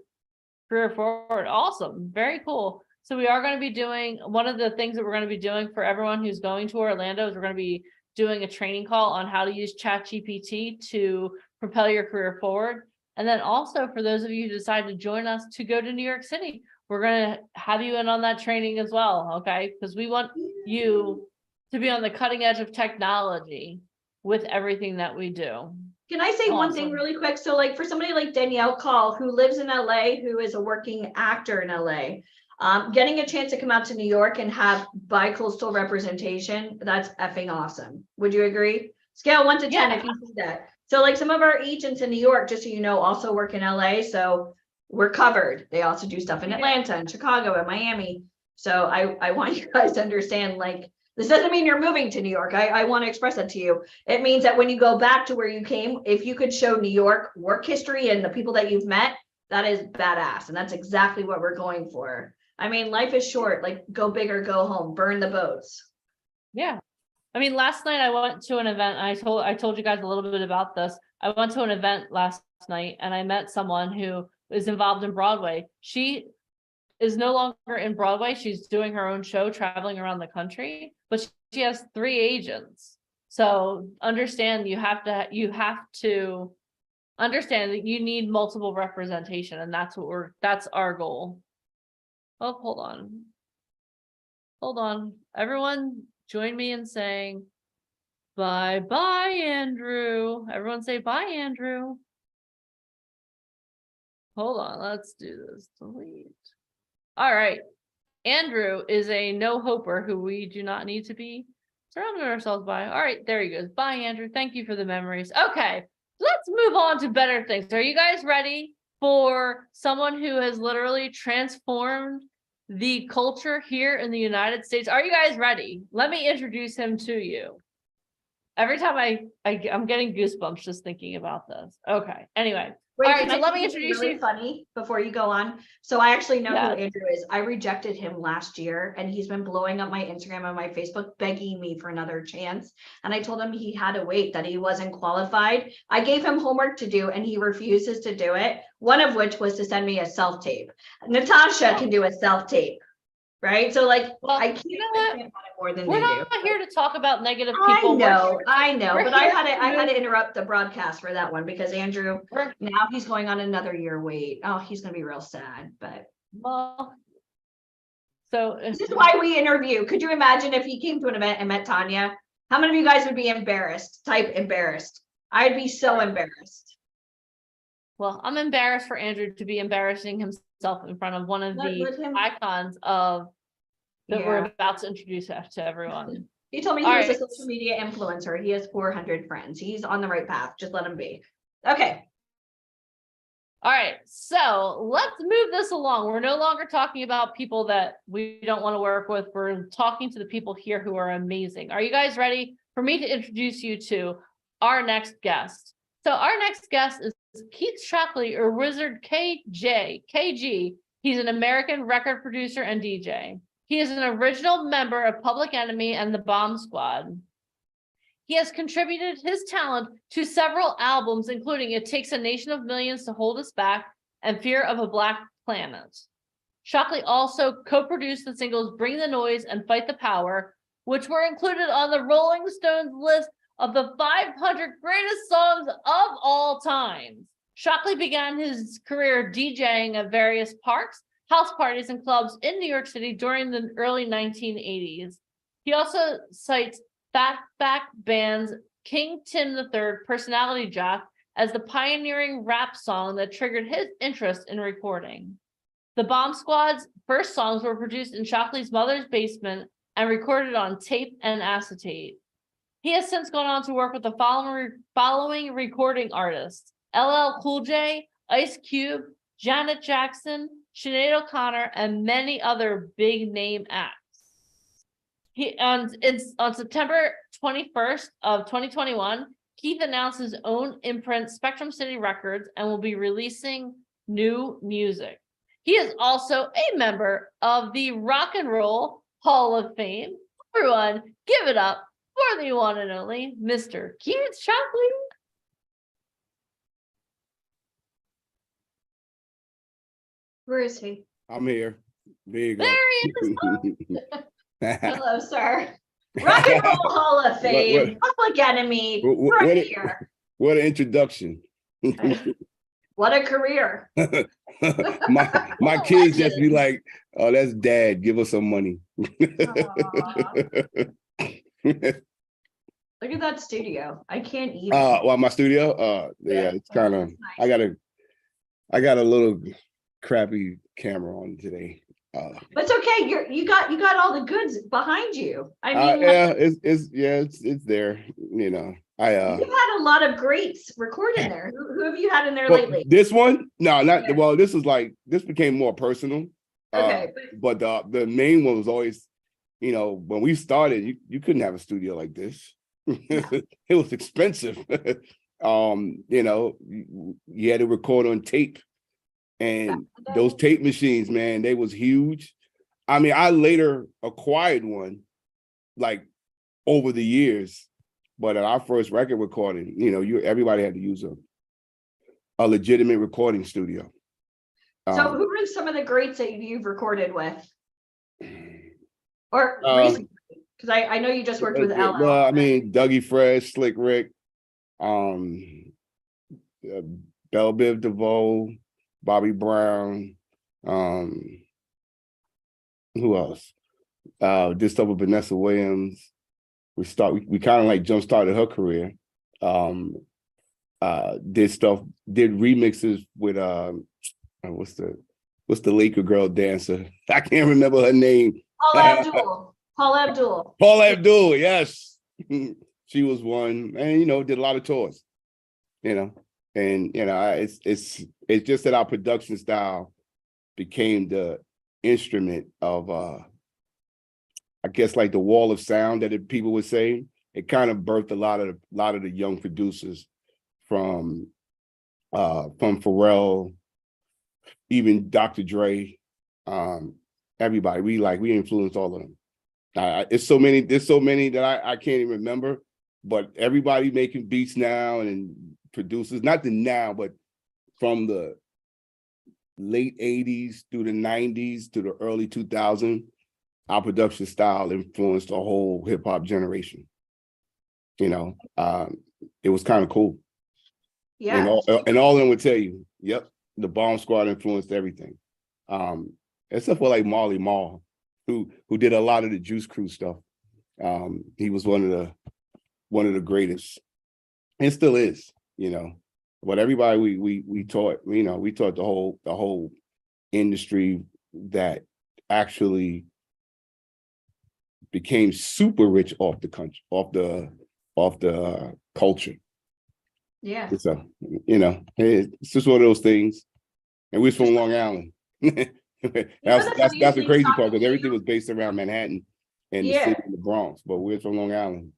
career forward? Awesome, very cool. So we are going to be doing, one of the things that we're going to be doing for everyone who's going to Orlando is we're going to be doing a training call on how to use ChatGPT to propel your career forward. And then also for those of you who decide to join us to go to New York City, we're going to have you in on that training as well, okay? Because we want you to be on the cutting edge of technology with everything that we do. Can I say one thing really quick? So like for somebody like Danielle Call, who lives in LA, who is a working actor in LA, getting a chance to come out to New York and have bi-coastal representation, that's effing awesome. Would you agree? Scale 1 to 10 if you see that. So like some of our agents in New York, just so you know, also work in LA. So we're covered. They also do stuff in Atlanta and Chicago and Miami. So I want you guys to understand, like, this doesn't mean you're moving to New York. I want to express that to you. It means that when you go back to where you came, if you could show New York work history and the people that you've met, that is badass. And that's exactly what we're going for. I mean, life is short. Like, go big or go home, burn the boats. Yeah. I mean, last night I went to an event. And I told you guys a little bit about this. I went to an event last night and I met someone who is involved in Broadway. She is no longer in Broadway. She's doing her own show, traveling around the country, but she has 3 agents. So understand you have to understand that you need multiple representation, and that's our goal. Oh, hold on. Everyone join me in saying bye, Andrew. Everyone say bye, Andrew. Hold on, let's do this. Delete. All right. Andrew is a no-hoper who we do not need to be surrounding ourselves by. All right, there he goes. Bye, Andrew. Thank you for the memories. Okay, let's move on to better things. Are you guys ready for someone who has literally transformed the culture here in the United States? Are you guys ready? Let me introduce him to you. Every time I'm getting goosebumps just thinking about this. Okay, anyway. Wait, all right, so let me introduce really you. Funny before you go on. So I actually know who Andrew is. I rejected him last year and he's been blowing up my Instagram and my Facebook, begging me for another chance. And I told him he had to wait, that he wasn't qualified. I gave him homework to do and he refuses to do it. One of which was to send me a self-tape. Natasha can do a self-tape. Right. So like, I can't it more than we're not here to talk about negative people. I know, but I had to interrupt the broadcast for that one because Andrew, now he's going on another year wait. Oh, he's gonna be real sad, but well, So This is why we interview. Could you imagine if he came to an event and met Tanya? How many of you guys would be embarrassed? Type embarrassed. I'd be so embarrassed. well, I'm embarrassed for Andrew to be embarrassing himself in front of one of the Let him- icons of that we're Yeah. about to introduce to everyone. He told me he All was a right. social media influencer. He has 400 friends. He's on the right path. Just let him be. Okay. All right, so let's move this along. We're no longer talking about people that we don't want to work with. We're talking to the people here who are amazing. Are you guys ready for me to introduce you to our next guest? So our next guest is Keith Shockley, or Wizard KG. He's an American record producer and DJ. He is an original member of Public Enemy and the Bomb Squad. He has contributed his talent to several albums, including It Takes a Nation of Millions to Hold Us Back and Fear of a Black Planet. Shockley also co-produced the singles Bring the Noise and Fight the Power, which were included on the Rolling Stones list of the 500 greatest songs of all time. Shockley began his career DJing at various parks, house parties, and clubs in New York City during the early 1980s. He also cites Fatback Band's King Tim III, Personality Jock, as the pioneering rap song that triggered his interest in recording. The Bomb Squad's first songs were produced in Shockley's mother's basement and recorded on tape and acetate. He has since gone on to work with the following recording artists: LL Cool J, Ice Cube, Janet Jackson, Sinead O'Connor, and many other big name acts. On September 21st of 2021, Keith announced his own imprint, Spectrum City Records, and will be releasing new music. He is also a member of the Rock and Roll Hall of Fame. Everyone, give it up for the one and only Mr. Keith Shockley. Where is he? I'm here. There you go. There he is. Hello, sir. Rock and Roll Hall of Fame, Public Enemy, right here. What an introduction. What a career. my kids just be like, oh, that's dad. Give us some money. Look at that studio. I can't even. Well, my studio, yeah, it's kind of, nice. I got a little crappy camera on today. But it's okay. You got all the goods behind you. I mean, yeah, it's there. You know, you've had a lot of greats recording there. Who have you had in there well, lately? This one, no, not well. This became more personal. Okay, but the main one was always, you know, when we started, you couldn't have a studio like this. It was expensive. You know, you had to record on tape. And those tape machines, man, they was huge. I mean, I later acquired one, like over the years, but at our first record recording, you know, everybody had to use a legitimate recording studio. So who are some of the greats that you've recorded with? Or recently? Because I know you just worked with LL. Well, I mean, Dougie Fresh, Slick Rick, Belle Biv DeVoe, Bobby Brown, who else? Did stuff with Vanessa Williams. We kind of like jump started her career. Did remixes with what's the Laker girl dancer? I can't remember her name. Paula Abdul. Paula Abdul, yes. She was one, and you know, did a lot of tours, you know. And you know, it's just that our production style became the instrument of I guess like the wall of sound that people would say. It kind of birthed a lot of the young producers from Pharrell, even Dr. Dre, everybody. We influenced all of them. There's so many that I can't even remember, but everybody making beats now and producers, not the now, but from the late 80s through the 90s to the early 2000s, our production style influenced the whole hip hop generation. You know, it was kind of cool. Yeah. And all of them would tell you, yep, the Bomb Squad influenced everything. Except for like Marley Marl. who did a lot of the Juice Crew stuff. He was one of the greatest, and still is, you know. But everybody we taught, you know, we taught the whole industry that actually became super rich off the country, off the culture. Yeah. So, you know, it's just one of those things. And we're from Long Island. That's the crazy part, because everything was based around Manhattan and the city and the Bronx, but we're from Long Island.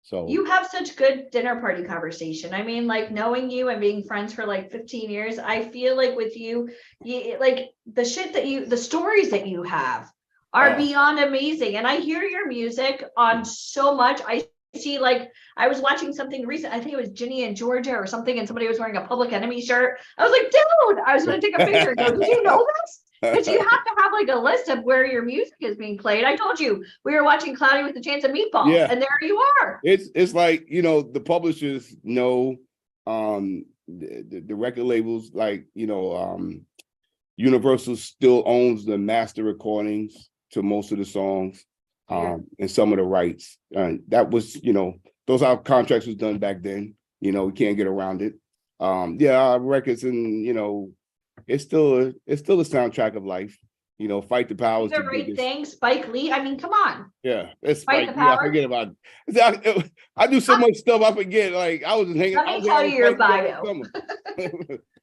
So you have such good dinner party conversation. I mean, like knowing you and being friends for like 15 years, I feel like with you, like the stories that you have are beyond amazing. And I hear your music on so much. I see, like, I was watching something recent. I think it was Ginny and Georgia or something, and somebody was wearing a Public Enemy shirt. I was like, dude, I was going to take a picture and go, did you know this? Because you have to have like a list of where your music is being played. I told you we were watching Cloudy with a Chance of Meatballs, and there you are. It's like, you know, the publishers know, the record labels, like, you know, Universal still owns the master recordings to most of the songs, and some of the rights. That was, you know, those our contracts was done back then. You know, we can't get around it. Our records, and you know, it's still a soundtrack of life. You know, Fight the Powers. The right thing, Spike Lee. I mean, come on. Yeah, it's Fight Spike the Lee. I Power. forget about it. I do so much stuff. I forget. Like I was just hanging. Let me tell you your bio.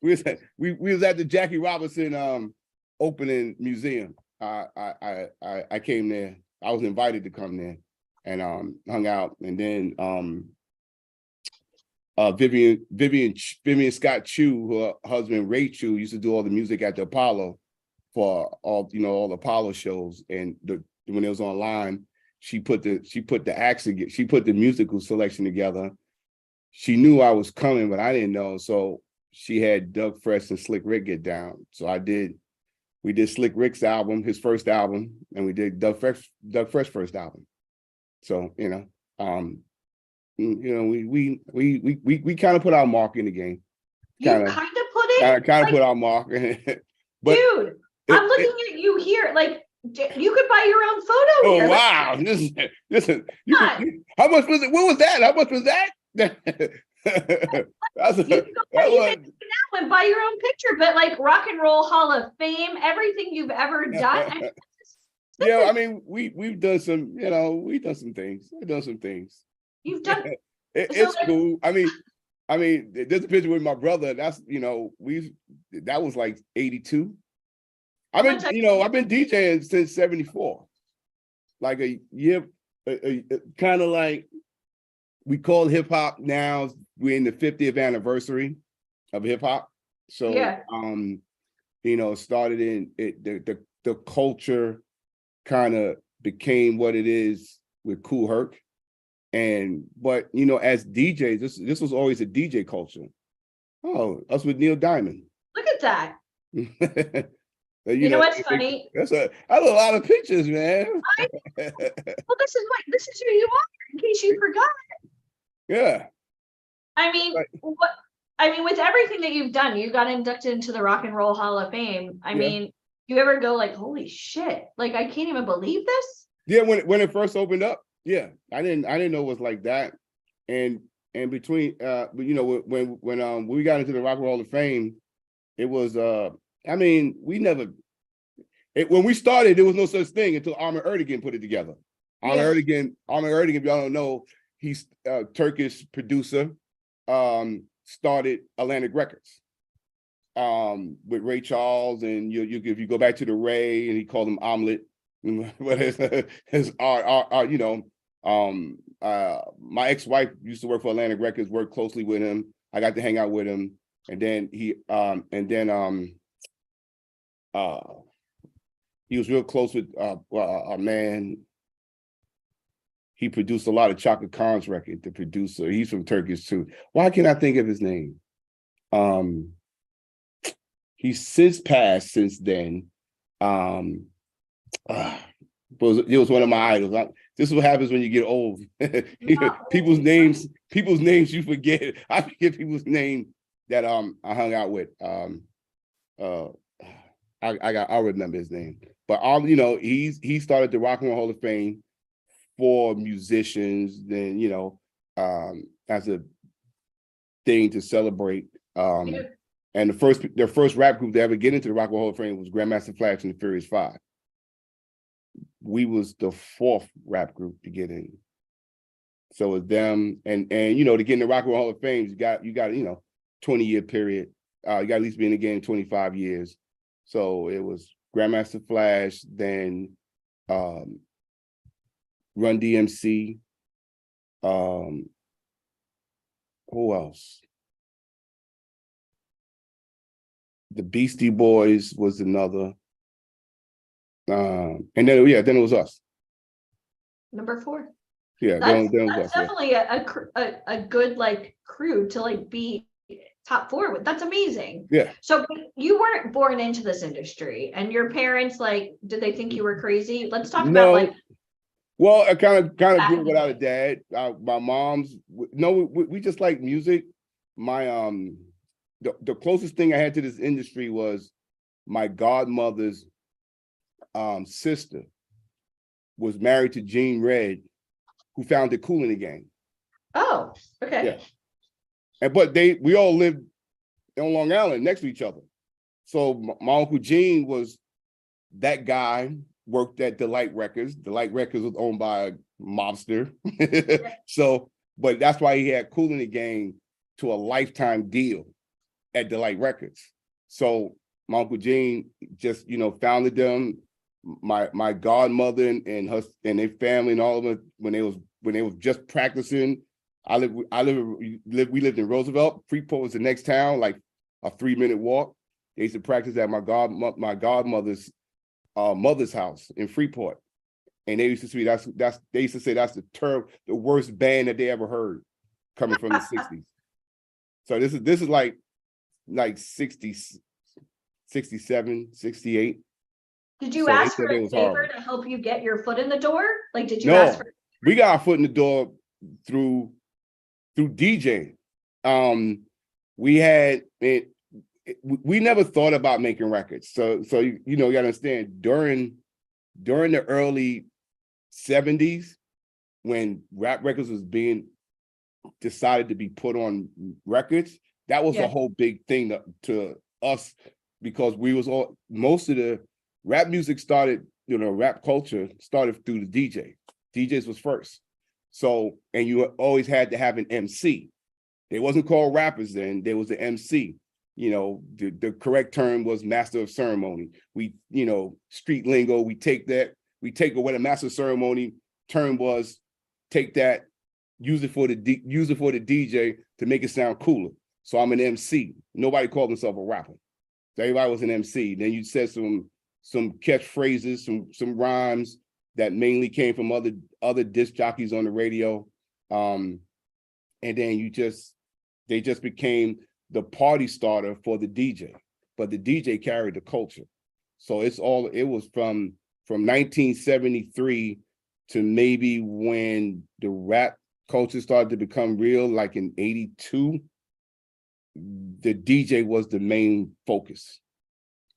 we was at the Jackie Robinson opening museum. I came there. I was invited to come there and hung out, and then Vivian Scott Chu, her husband Ray Chu, used to do all the music at the Apollo for all the Apollo shows. And when it was online, she put the musical selection together. She knew I was coming, but I didn't know. So she had Doug Fresh and Slick Rick get down. So we did Slick Rick's album, his first album, and we did Doug Fresh first album. So, you know, we kind of put our mark in the game. You kind of put it. Kind of put our mark in it. But dude, I'm looking at you here. Like, you could buy your own photo here. Oh wow! Listen. How much was it? What was that? How much was that? You can now and buy your own picture, but like Rock and Roll Hall of Fame, everything you've ever done. Yeah, I mean, we've done some, you know, we've done some things. You've done it's like, cool. I mean, there's a picture with my brother. That's, you know, that was like 82. I've been DJing since 74. Like a year, kind of like we call hip hop now. We're in the 50th anniversary of hip hop. So, you know, started in the culture kind of became what it is with Kool Herc. But you know, as DJs, this was always a DJ culture. Oh, us with Neil Diamond. Look at that. You know what's funny? That's a lot of pictures, man. Well, this is who you are, in case you forgot. Yeah. I mean, with everything that you've done, you got inducted into the Rock and Roll Hall of Fame. I mean, you ever go like, holy shit, like I can't even believe this? Yeah, when it first opened up, yeah. I didn't know it was like that. And between you know, when we got into the Rock and Roll Hall of Fame, it was I mean, when we started, there was no such thing until Armin Erdogan put it together. Armin Erdogan, if y'all don't know, he's a Turkish producer, started Atlantic Records with Ray Charles, and if you go back to the Ray, and he called him Omelet, but his art, you know, my ex-wife used to work for Atlantic Records, worked closely with him. I got to hang out with him, and then he was real close with a man. He produced a lot of Chaka Khan's record, the producer. He's from Turkish too. Why can't I think of his name? He's since passed since then. It was one of my idols. This is what happens when you get old. People's names you forget. I forget people's names that I hung out with. I'll remember his name. But all, you know, he started the Rock and Roll Hall of Fame for musicians, then, you know, as a thing to celebrate. And their first rap group to ever get into the Rock and Roll Hall of Fame was Grandmaster Flash and the Furious Five. We was the fourth rap group to get in. So it's them, and you know, to get in the Rock and Roll Hall of Fame, you got you know, 20-year period. You got to at least be in the game 25 years. So it was Grandmaster Flash, then Run DMC. Who else? The Beastie Boys was another. And then then it was us. Number 4. Yeah, That's, then it was that's us. Yeah. definitely a good like crew to like be top 4 with. That's amazing. Yeah. So you weren't born into this industry, and your parents, like, did they think you were crazy? Let's talk about like. Well, I kind of grew up without a dad. My mom's we just like music. My the closest thing I had to this industry was my godmother's sister was married to Gene Red, who founded Kool in the Gang. Oh, okay. Yeah. But we all lived on Long Island next to each other. So my Uncle Gene was that guy, worked at Delight Records. Delight Records was owned by a mobster. So, but that's why he had Kool in the Gang to a lifetime deal at Delight Records. So my Uncle Gene just, you know, founded them. My godmother and her and their family and all of them when they was just practicing. We lived in Roosevelt. Freeport was the next town, like a 3-minute walk. They used to practice at my godmother's mother's house in Freeport, and they used to say that's the worst band that they ever heard coming from the 60s. So this is like 60, 67, 68. Did you So they ask said for it a was favor horrible. to help you get your foot in the door? Like, did you No, ask for? we got our foot in the door through DJing. We had it. We never thought about making records. So you know, you gotta understand during the early 70s, when rap records was being decided to be put on records, that was a whole big thing to us, because we was all, most of the rap music started, you know, rap culture started through the DJ. DJs was first. So, and you always had to have an MC. They wasn't called rappers then, there was an MC. You know, the correct term was master of ceremony. We, you know, street lingo, we take what a master of ceremony term was, take that, use it for the DJ to make it sound cooler. So I'm an MC. Nobody called himself a rapper. So everybody was an MC. Then you said some catchphrases, some rhymes that mainly came from other disc jockeys on the radio. And then they just became the party starter for the DJ, but the DJ carried the culture. So it was from 1973 to maybe when the rap culture started to become real, like in 82, the DJ was the main focus.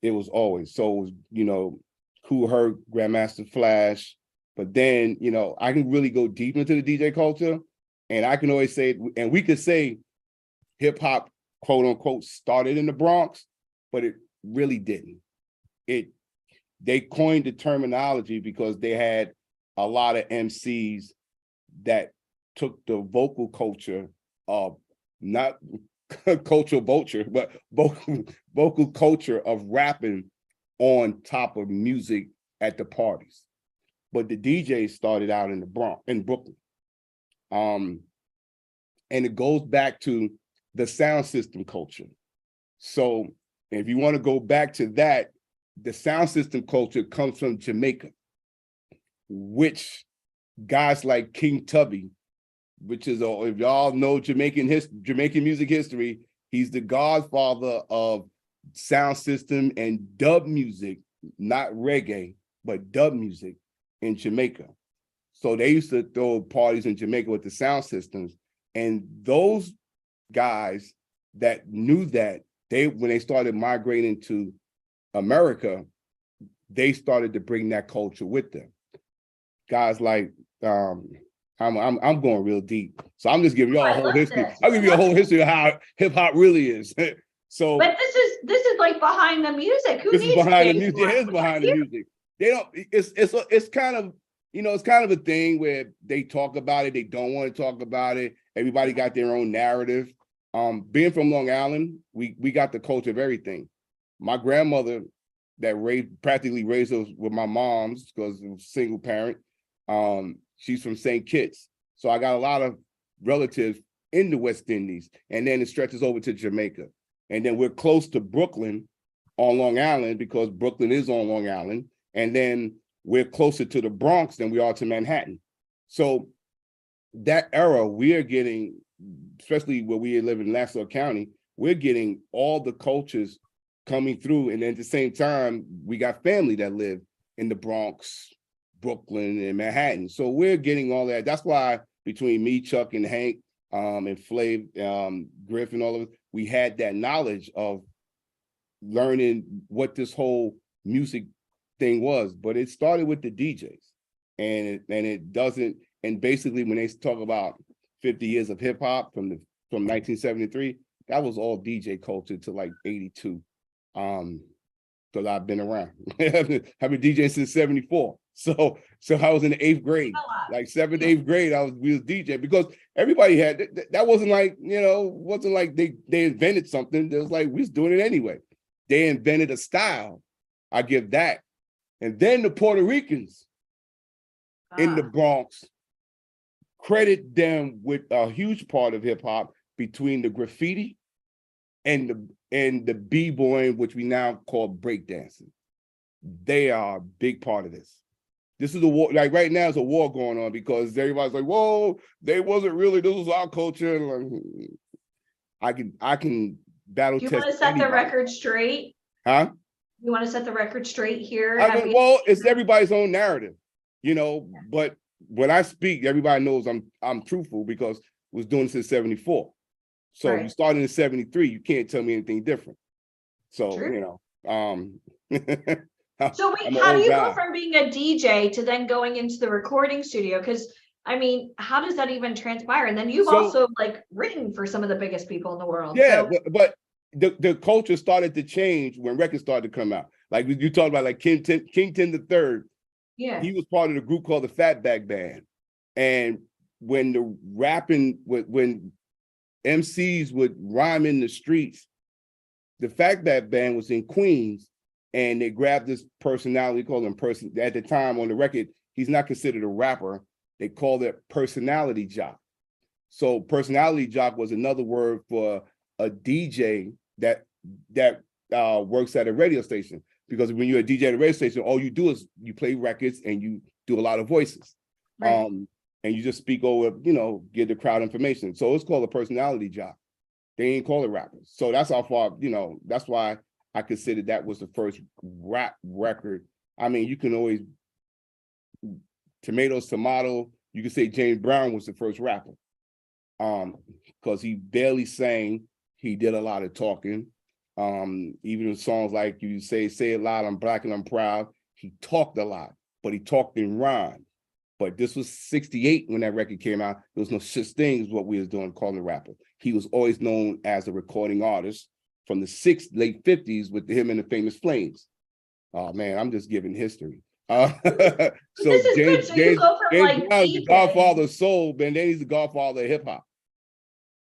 It was always, so it was, you know, Kool Herc, Grandmaster Flash, but then, you know, I can really go deep into the DJ culture, and I can always say, and we could say hip hop, quote unquote, started in the Bronx, but it really didn't. They coined the terminology because they had a lot of MCs that took the vocal culture of, not cultural vulture, but vocal culture of rapping on top of music at the parties. But the DJs started out in the Bronx, in Brooklyn. And it goes back to the sound system culture. So if you want to go back to that, the sound system culture comes from Jamaica, which guys like King Tubby, which is, if y'all know Jamaican music history, he's the godfather of sound system and dub music, not reggae, but dub music in Jamaica. So they used to throw parties in Jamaica with the sound systems, and those guys that knew that, when they started migrating to America, they started to bring that culture with them. Guys like I'm going real deep, so I'm just giving y'all a whole history. I'll give you a whole history of how hip hop really is. So, but this is like behind the music. Who this is needs behind the stage music. It is one? behind the music. They don't. It's kind of, you know, it's kind of a thing where they talk about it. They don't want to talk about it. Everybody got their own narrative. Being from Long Island, we got the culture of everything. My grandmother that practically raised us with my mom's, because it was single parent. She's from St. Kitts. So I got a lot of relatives in the West Indies, and then it stretches over to Jamaica. And then we're close to Brooklyn on Long Island because Brooklyn is on Long Island. And then we're closer to the Bronx than we are to Manhattan. So that era, we are getting, especially where we live in Nassau County, we're getting all the cultures coming through. And then at the same time, we got family that live in the Bronx, Brooklyn, and Manhattan. So we're getting all that. That's why between me, Chuck, and Hank, and Flav, Griff, and all of us, we had that knowledge of learning what this whole music thing was. But it started with the DJs, and it doesn't. And basically, when they talk about 50 years of hip hop from 1973, that was all DJ culture to like 82. Because I've been around. I've been DJing since 74. So I was in the 8th grade, like 7th, 8th grade, we was DJ, because everybody had, that wasn't like, you know, wasn't like they invented something. It was like, we was doing it anyway. They invented a style. I give that. And then the Puerto Ricans in the Bronx, credit them with a huge part of hip hop between the graffiti and the b-boying, which we now call breakdancing. They are a big part of this. This is a war, like right now, there's a war going on because everybody's like, whoa, they wasn't really, this was our culture. And like, I can battle test. Do you want to set the record straight? Huh? You want to set the record straight here? Well, it's everybody's own narrative, you know, but when I speak, everybody knows I'm truthful because I was doing this in 74. So you started in 73, you can't tell me anything different. So, you know, so wait, how do you go from being a DJ to then going into the recording studio? Because I mean, how does that even transpire? And then you've also like written for some of the biggest people in the world. Yeah, but the culture started to change when records started to come out. Like you talked about, like King Tim III. Yeah, he was part of the group called the Fatback Band, and when the rapping, when MCs would rhyme in the streets, the Fatback Band was in Queens, and they grabbed this personality, called him at the time on the record, he's not considered a rapper. They called it personality jock. So personality jock was another word for a DJ that works at a radio station. Because when you're a DJ at a radio station, all you do is you play records and you do a lot of voices. Right. And you just speak over, you know, give the crowd information. So it's called a personality jock. They ain't call it rappers. So that's how far, you know, that's why I considered that was the first rap record. I mean, you can always, tomato, you can say James Brown was the first rapper. Because he barely sang, he did a lot of talking. Even in songs like you say it loud, I'm black and I'm proud, he talked a lot, but he talked in rhyme. But this was 68 when that record came out. There was no such thing as what we was doing calling a rapper. He was always known as a recording artist from the late 50s with him and the Famous Flames. Oh man, I'm just giving history. So James Brown's the godfather of soul, and then he's the godfather of hip hop.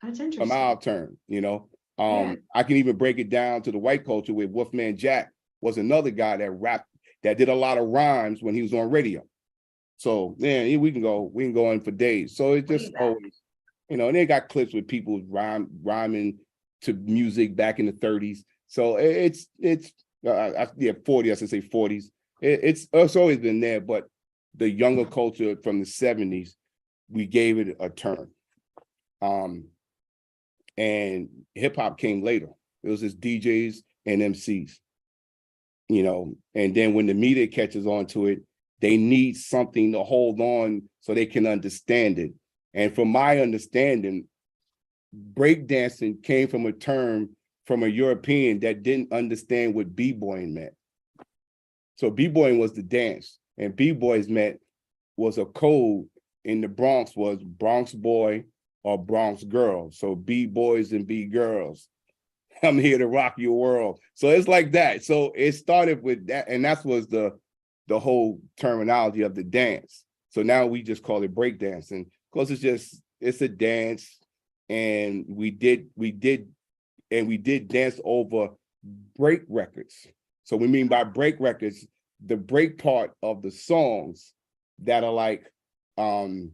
That's interesting. From our turn, you know. I can even break it down to the white culture where Wolfman Jack was another guy that rapped, that did a lot of rhymes when he was on radio. So yeah, we can go in for days. So it's just always, you know, and they got clips with people rhyming to music back in the 30s. So it's 40, I should say 40s. It's always been there, but the younger culture from the 70s, we gave it a turn. And hip hop came later. It was just DJs and MCs, you know, and then when the media catches on to it, they need something to hold on so they can understand it. And from my understanding, breakdancing came from a term from a European that didn't understand what b-boying meant. So b-boying was the dance, and b-boys was a code in the Bronx, was Bronx boy or Bronx girl. So b-boys and b-girls. I'm here to rock your world. So it's like that. So it started with that, and that was the whole terminology of the dance. So now we just call it breakdancing, because it's a dance, and we did dance over break records. So we mean by break records, the break part of the songs that are like the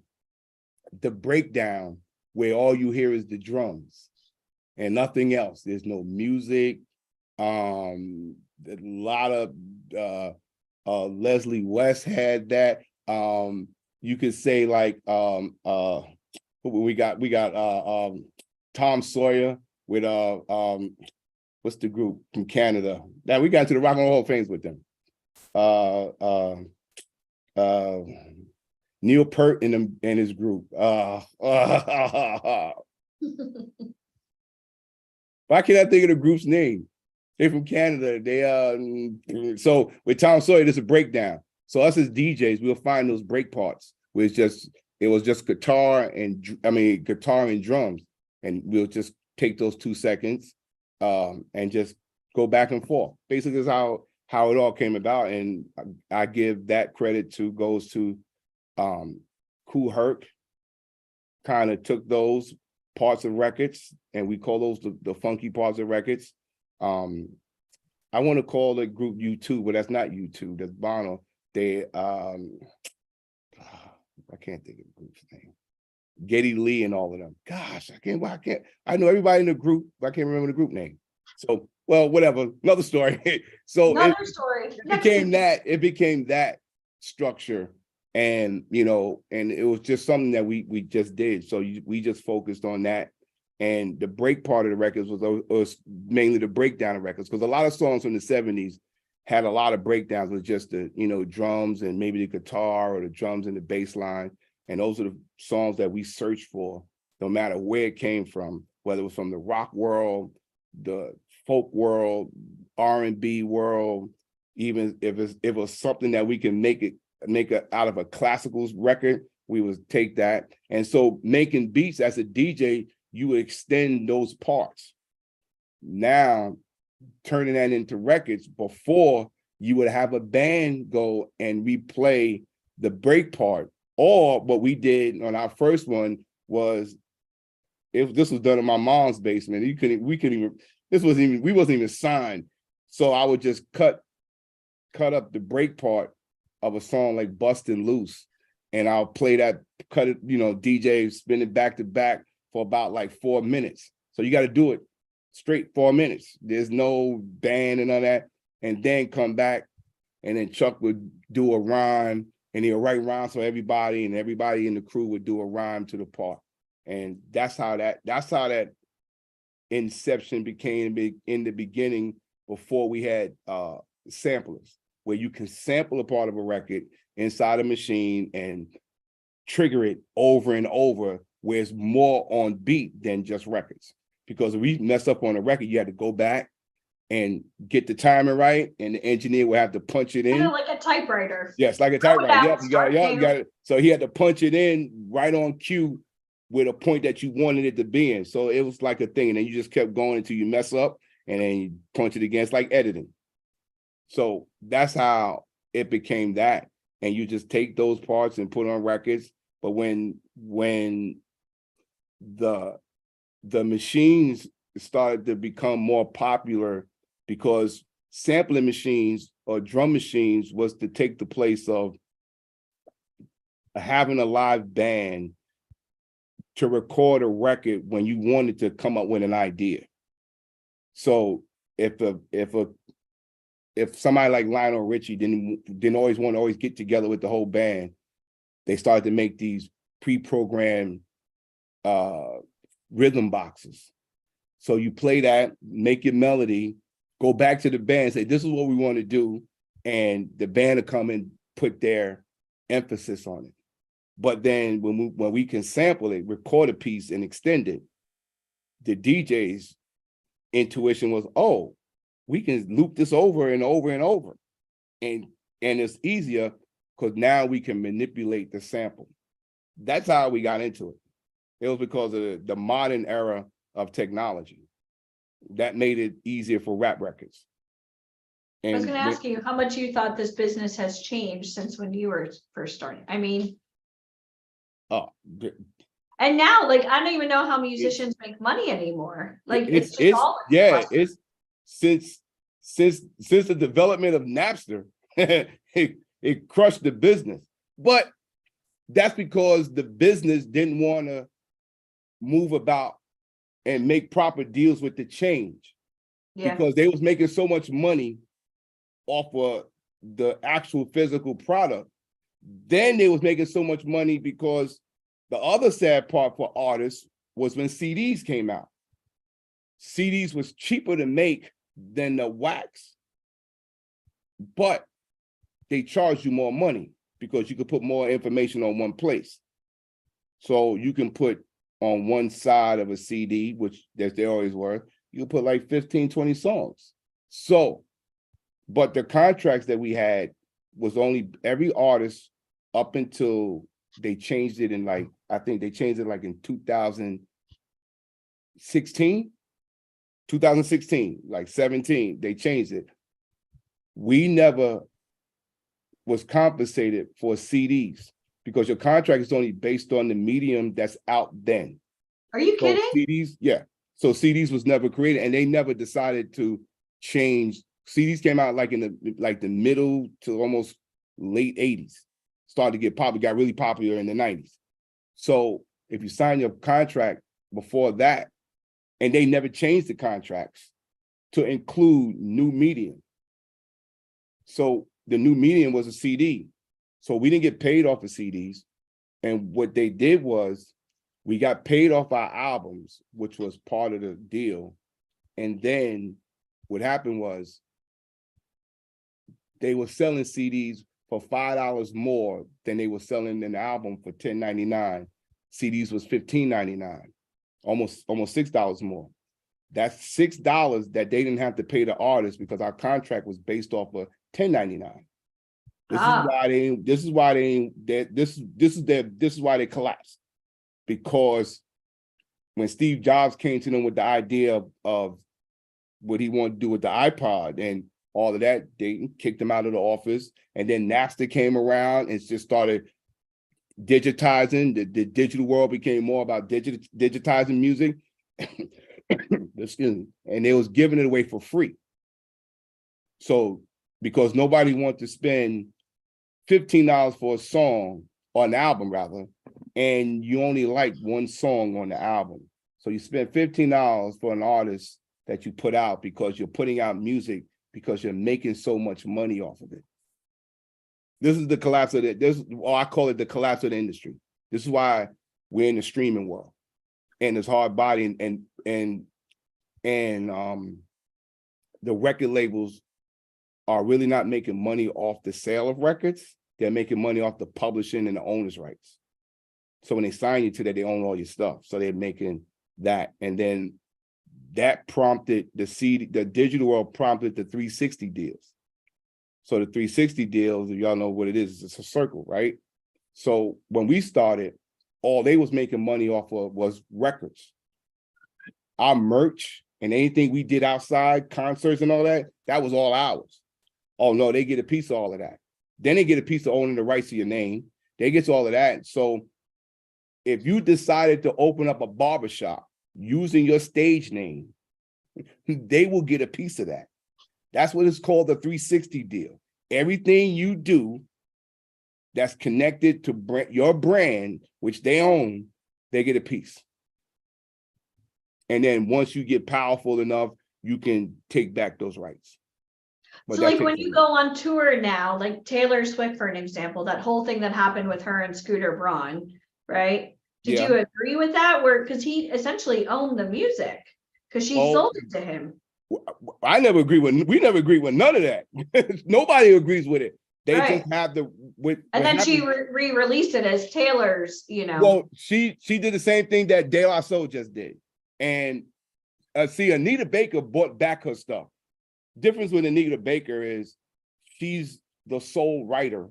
breakdown, where all you hear is the drums and nothing else. There's no music. A lot of Leslie West had that. You could say like we got Tom Sawyer with what's the group from Canada? Now we got into the Rock and Roll Hall of Fame with them. Neil Peart and his group. Why can't I think of the group's name? They're from Canada. They so with Tom Sawyer, there's a breakdown. So us as DJs, we'll find those break parts where it was just guitar and drums, and we'll just take those 2 seconds and just go back and forth. Basically, is how it all came about, and I give that credit goes to Kool Herc. Kind of took those parts of records, and we call those the funky parts of records. I want to call the group U2, but that's not U2. That's Bono. They I can't think of the group's name. Geddy Lee and all of them. Gosh, I can't. I know everybody in the group, but I can't remember the group name. So, well, whatever. Another story. So Another story. It became that structure, and and it was just something that we just did. So we just focused on that, and the break part of the records was mainly the breakdown of records, because a lot of songs from the 70s had a lot of breakdowns with just the drums and maybe the guitar or the drums and the bass line. And those are the songs that we searched for, no matter where it came from, whether it was from the rock world, the folk world, R&B world, even if it was something that we can make out of a classical record, we would take that. And so making beats as a DJ, you extend those parts. Now, turning that into records, before you would have a band go and replay the break part. Or what we did on our first one was, this was done in my mom's basement. We wasn't even signed. So I would just cut up the break part of a song like Bustin' Loose, and I'll play that, cut it, DJ spin it back to back for about like 4 minutes. So you got to do it straight 4 minutes. There's no band and all that. And then come back, and then Chuck would do a rhyme, and he'll write rhymes for everybody, and everybody in the crew would do a rhyme to the part. And that's how that inception became in the beginning, before we had samplers, where you can sample a part of a record inside a machine and trigger it over and over, where it's more on beat than just records. Because if we mess up on a record, you had to go back and get the timing right, and the engineer would have to punch it in. Kind of like a typewriter. Yes, like a typewriter. Yep, you got it. So he had to punch it in right on cue with a point that you wanted it to be in. So it was like a thing, and then you just kept going until you mess up, and then you punch it again. It's like editing. So that's how it became that. And you just take those parts and put on records. But when the machines started to become more popular, because sampling machines or drum machines was to take the place of having a live band to record a record when you wanted to come up with an idea. So if somebody like Lionel Richie didn't always want to always get together with the whole band, they started to make these pre-programmed rhythm boxes. So you play that, make your melody, go back to the band, say, this is what we want to do. And the band will come and put their emphasis on it. But then when we can sample it, record a piece and extend it, the DJ's intuition was, oh, we can loop this over and over and over. And it's easier because now we can manipulate the sample. That's how we got into it. It was because of the modern era of technology that made it easier for rap records. I was going to ask you how much you thought this business has changed since when you were first starting. I mean, and now, like, I don't even know how musicians make money anymore. Like, it's just all it's since the development of Napster, it crushed the business. But that's because the business didn't want to move about and make proper deals with the change. Yeah. Because they was making so much money off of the actual physical product. Then they was making so much money because the other sad part for artists was when CDs came out. CDs was cheaper to make than the wax, but they charged you more money because you could put more information on one place. So you can put on one side of a CD, which they always were, you can put like 15, 20 songs. So, but the contracts that we had was only every artist up until they changed it in like, I think they changed it like in 2016, like 17, they changed it. We never was compensated for CDs because your contract is only based on the medium that's out then. Are you kidding? CDs, yeah. So CDs was never created, and they never decided to change. CDs came out like in the middle to almost late 80s. Started to get popular, got really popular in the 90s. So if you sign your contract before that, and they never changed the contracts to include new medium. So the new medium was a CD. So we didn't get paid off of CDs. And what they did was we got paid off our albums, which was part of the deal. And then what happened was they were selling CDs for $5 more than they were selling an album for $10.99. CDs was $15.99, almost $6 more. That's $6 that they didn't have to pay the artist because our contract was based off of $10.99. This is why they collapsed. Because when Steve Jobs came to them with the idea of what he wanted to do with the iPod and all of that, they kicked him out of the office. And then Napster came around and just started digitizing. The digital world became more about digitizing music. Excuse me. And they was giving it away for free. So because nobody wanted to spend $15 for a song, or an album rather, and you only like one song on the album. So you spend $15 for an artist that you put out because you're putting out music because you're making so much money off of it. This is the collapse of it. I call it the collapse of the industry. This is why we're in the streaming world. And it's hard body and the record labels are really not making money off the sale of records. They're making money off the publishing and the owner's rights. So when they sign you to that, they own all your stuff. So they're making that. And then that prompted the digital world prompted the 360 deals. So the 360 deals, if y'all know what it is, it's a circle, right? So when we started, all they was making money off of was records. Our merch and anything we did outside, concerts and all that, that was all ours. Oh no, they get a piece of all of that. Then they get a piece of owning the rights to your name. They get all of that. So if you decided to open up a barbershop using your stage name, they will get a piece of that. That's what it's called, the 360 deal. Everything you do that's connected to your brand, which they own, they get a piece. And then once you get powerful enough, you can take back those rights. But so like when you go on tour now, like Taylor Swift, for an example, that whole thing that happened with her and Scooter Braun, right? Did you agree with that? Because he essentially owned the music because she sold it to him. We never agree with none of that. Nobody agrees with it. They just have and then she re-released it as Taylor's, Well, she did the same thing that De La Soul just did. And see, Anita Baker bought back her stuff. Difference with Anita Baker is she's the sole writer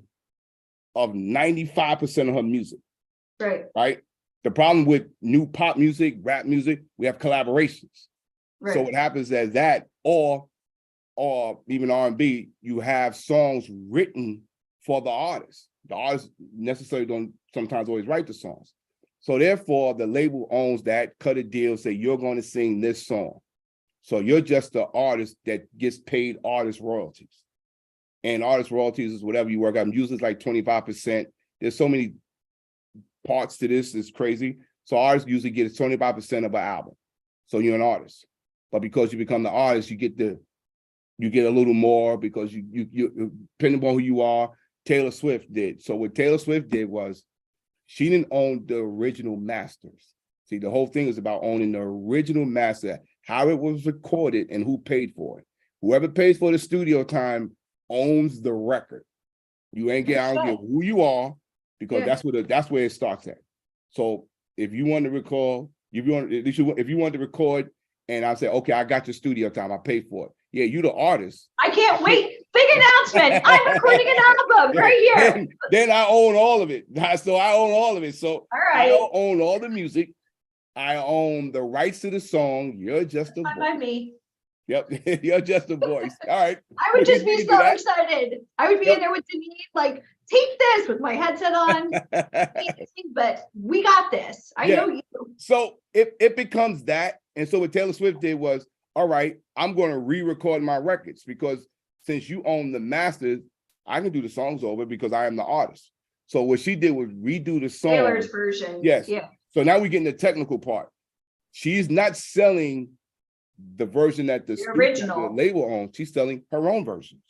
of 95% of her music. Right. Right. The problem with new pop music, rap music, we have collaborations. Right. So what happens is that, or even R&B, you have songs written for the artist. The artist necessarily don't sometimes always write the songs. So therefore, the label owns that, cut a deal, say you're going to sing this song. So you're just the artist that gets paid artist royalties. And artist royalties is whatever you work out. Usually it's like 25%. There's so many parts to this, it's crazy. So artists usually get 25% of an album. So you're an artist. But because you become the artist, you get a little more because you depending on who you are. Taylor Swift did. So what Taylor Swift did was she didn't own the original masters. See, the whole thing is about owning the original master, how it was recorded and who paid for it. Whoever pays for the studio time owns the record. You ain't I don't care who you are, because that's where it starts at. So if you want to record, if you want to record, and I say, okay, I got your studio time, I paid for it. Yeah, you the artist. I can't wait. Big announcement. I'm recording an album right here. Then I own all of it. So I own all of it. So all right. I don't own all the music. I own the rights to the song. You're just a voice. By me. Yep, you're just a voice. All right. I would just be so excited. I would be in there with Denise, like, take this with my headset on. But we got this. I know you. So it becomes that. And so what Taylor Swift did was, all right, I'm going to re-record my records because since you own the masters, I can do the songs over because I am the artist. So what she did was redo the song. Taylor's version. Yes. Yeah. So now we get in the technical part. She's not selling the version that the original label owns. She's selling her own versions.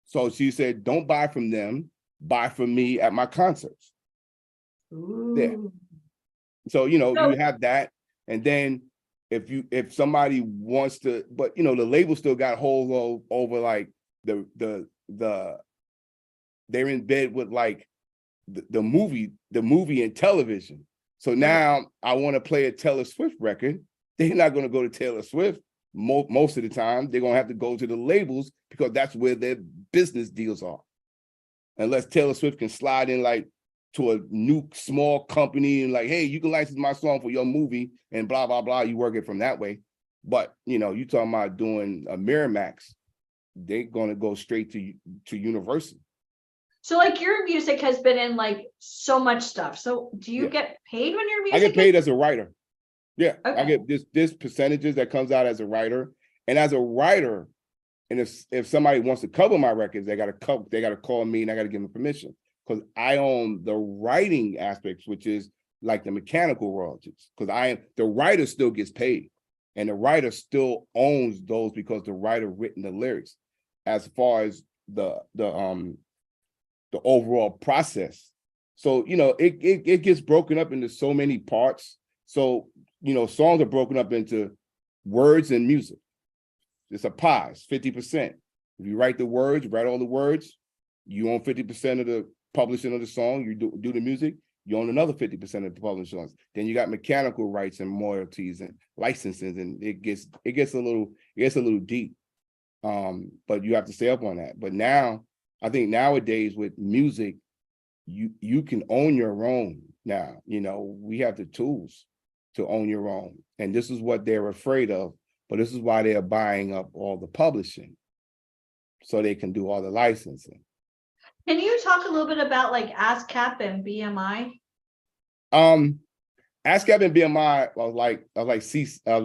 So she said, don't buy from them, buy from me at my concerts. Ooh. Yeah. So, you have that. And then if somebody wants to, but the label still got hold over like they're in bed with like the movie and television. So now I want to play a Taylor Swift record. They're not going to go to Taylor Swift most of the time. They're going to have to go to the labels because that's where their business deals are. Unless Taylor Swift can slide in like to a new small company and like, hey, you can license my song for your movie and blah, blah, blah. You work it from that way. But, you talking about doing a Miramax, they're going to go straight to Universal. So like your music has been in like so much stuff. So do you get paid when your music? I get paid as a writer. Yeah, okay. I get this percentages that comes out as a writer. And as a writer, and if somebody wants to cover my records, they got to call me and I got to give them permission because I own the writing aspects, which is like the mechanical royalties. Because the writer still gets paid, and the writer still owns those because the writer written the lyrics. As far as the overall process, so it gets broken up into so many parts. So songs are broken up into words and music. It's a pie, it's 50%. If you write the words, write all the words, you own 50% of the publishing of the song. You do the music, you own another 50% of the publishing songs. Then you got mechanical rights and royalties and licenses, and it gets a little deep. But you have to stay up on that. But now, I think nowadays with music, you can own your own now. We have the tools to own your own. And this is what they're afraid of, but this is why they're buying up all the publishing so they can do all the licensing. Can you talk a little bit about like ASCAP and BMI? ASCAP and BMI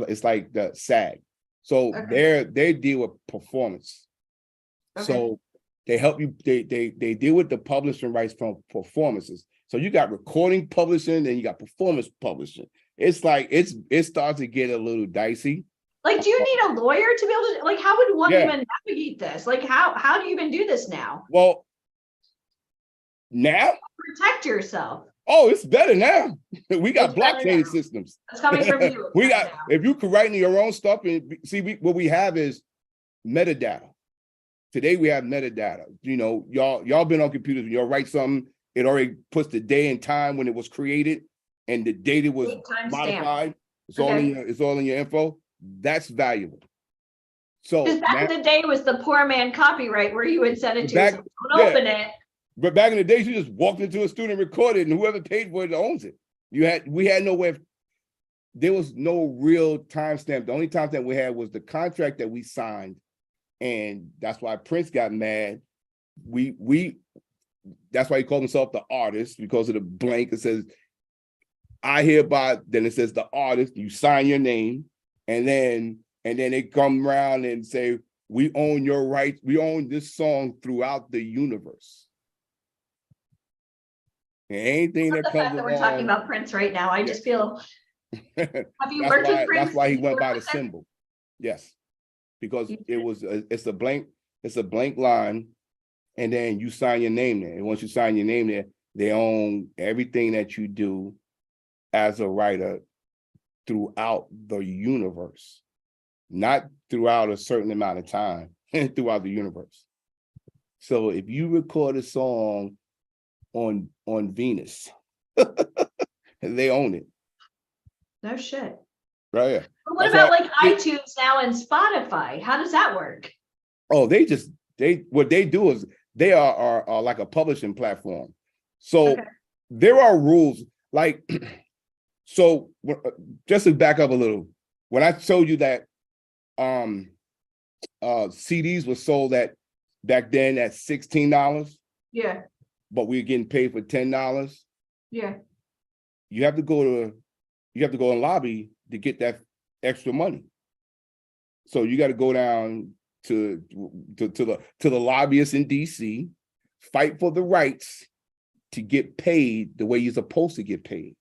it's like the SAG. So they deal with performance. Okay. So they help you, they deal with the publishing rights from performances. So you got recording publishing and you got performance publishing. It's like it starts to get a little dicey. Like, do you need a lawyer to be able to, like, how would one even navigate this? Like, how do you even do this now? Well, now protect yourself. Oh, it's better now. We got blockchain systems. That's coming from you. We got if you can write in your own stuff and see what we have is metadata. Today we have metadata. Y'all been on computers. When y'all write something, it already puts the day and time when it was created and the date it was modified. It's all in your info. That's valuable. So Because back in the day was the poor man copyright where you would send it to Back- yourself, don't yeah. open it. but back in the days, you just walked into a studio and recorded, and whoever paid for it owns it. We had no way of, there was no real timestamp. The only timestamp we had was the contract that we signed. And that's why Prince got mad. That's why he called himself the artist, because of the blank. It says, I hereby, then it says the artist, you sign your name, and then they come around and say, we own your rights, we own this song throughout the universe. And anything The that fact comes that we're talking along, about Prince right now, I Yeah. just feel, have you that's worked why, with Prince? that's why he Did you went work by the with him? symbol. Yes, because You it's a blank line, and then you sign your name there. And once you sign your name there, they own everything that you do as a writer throughout the universe, not throughout a certain amount of time, throughout the universe. So if you record a song on Venus, they own it, No shit. right? Yeah. But what That's about why- like iTunes now and Spotify? How does that work? Oh, what they do is they are like a publishing platform. So Okay. there are rules, like, so just to back up a little, when I showed you that CDs were sold at back then at $16, Yeah, but we were getting paid for $10, yeah. you have to go and lobby to get that extra money. So you got to go down to the lobbyists in DC, fight for the rights to get paid the way you're supposed to get paid.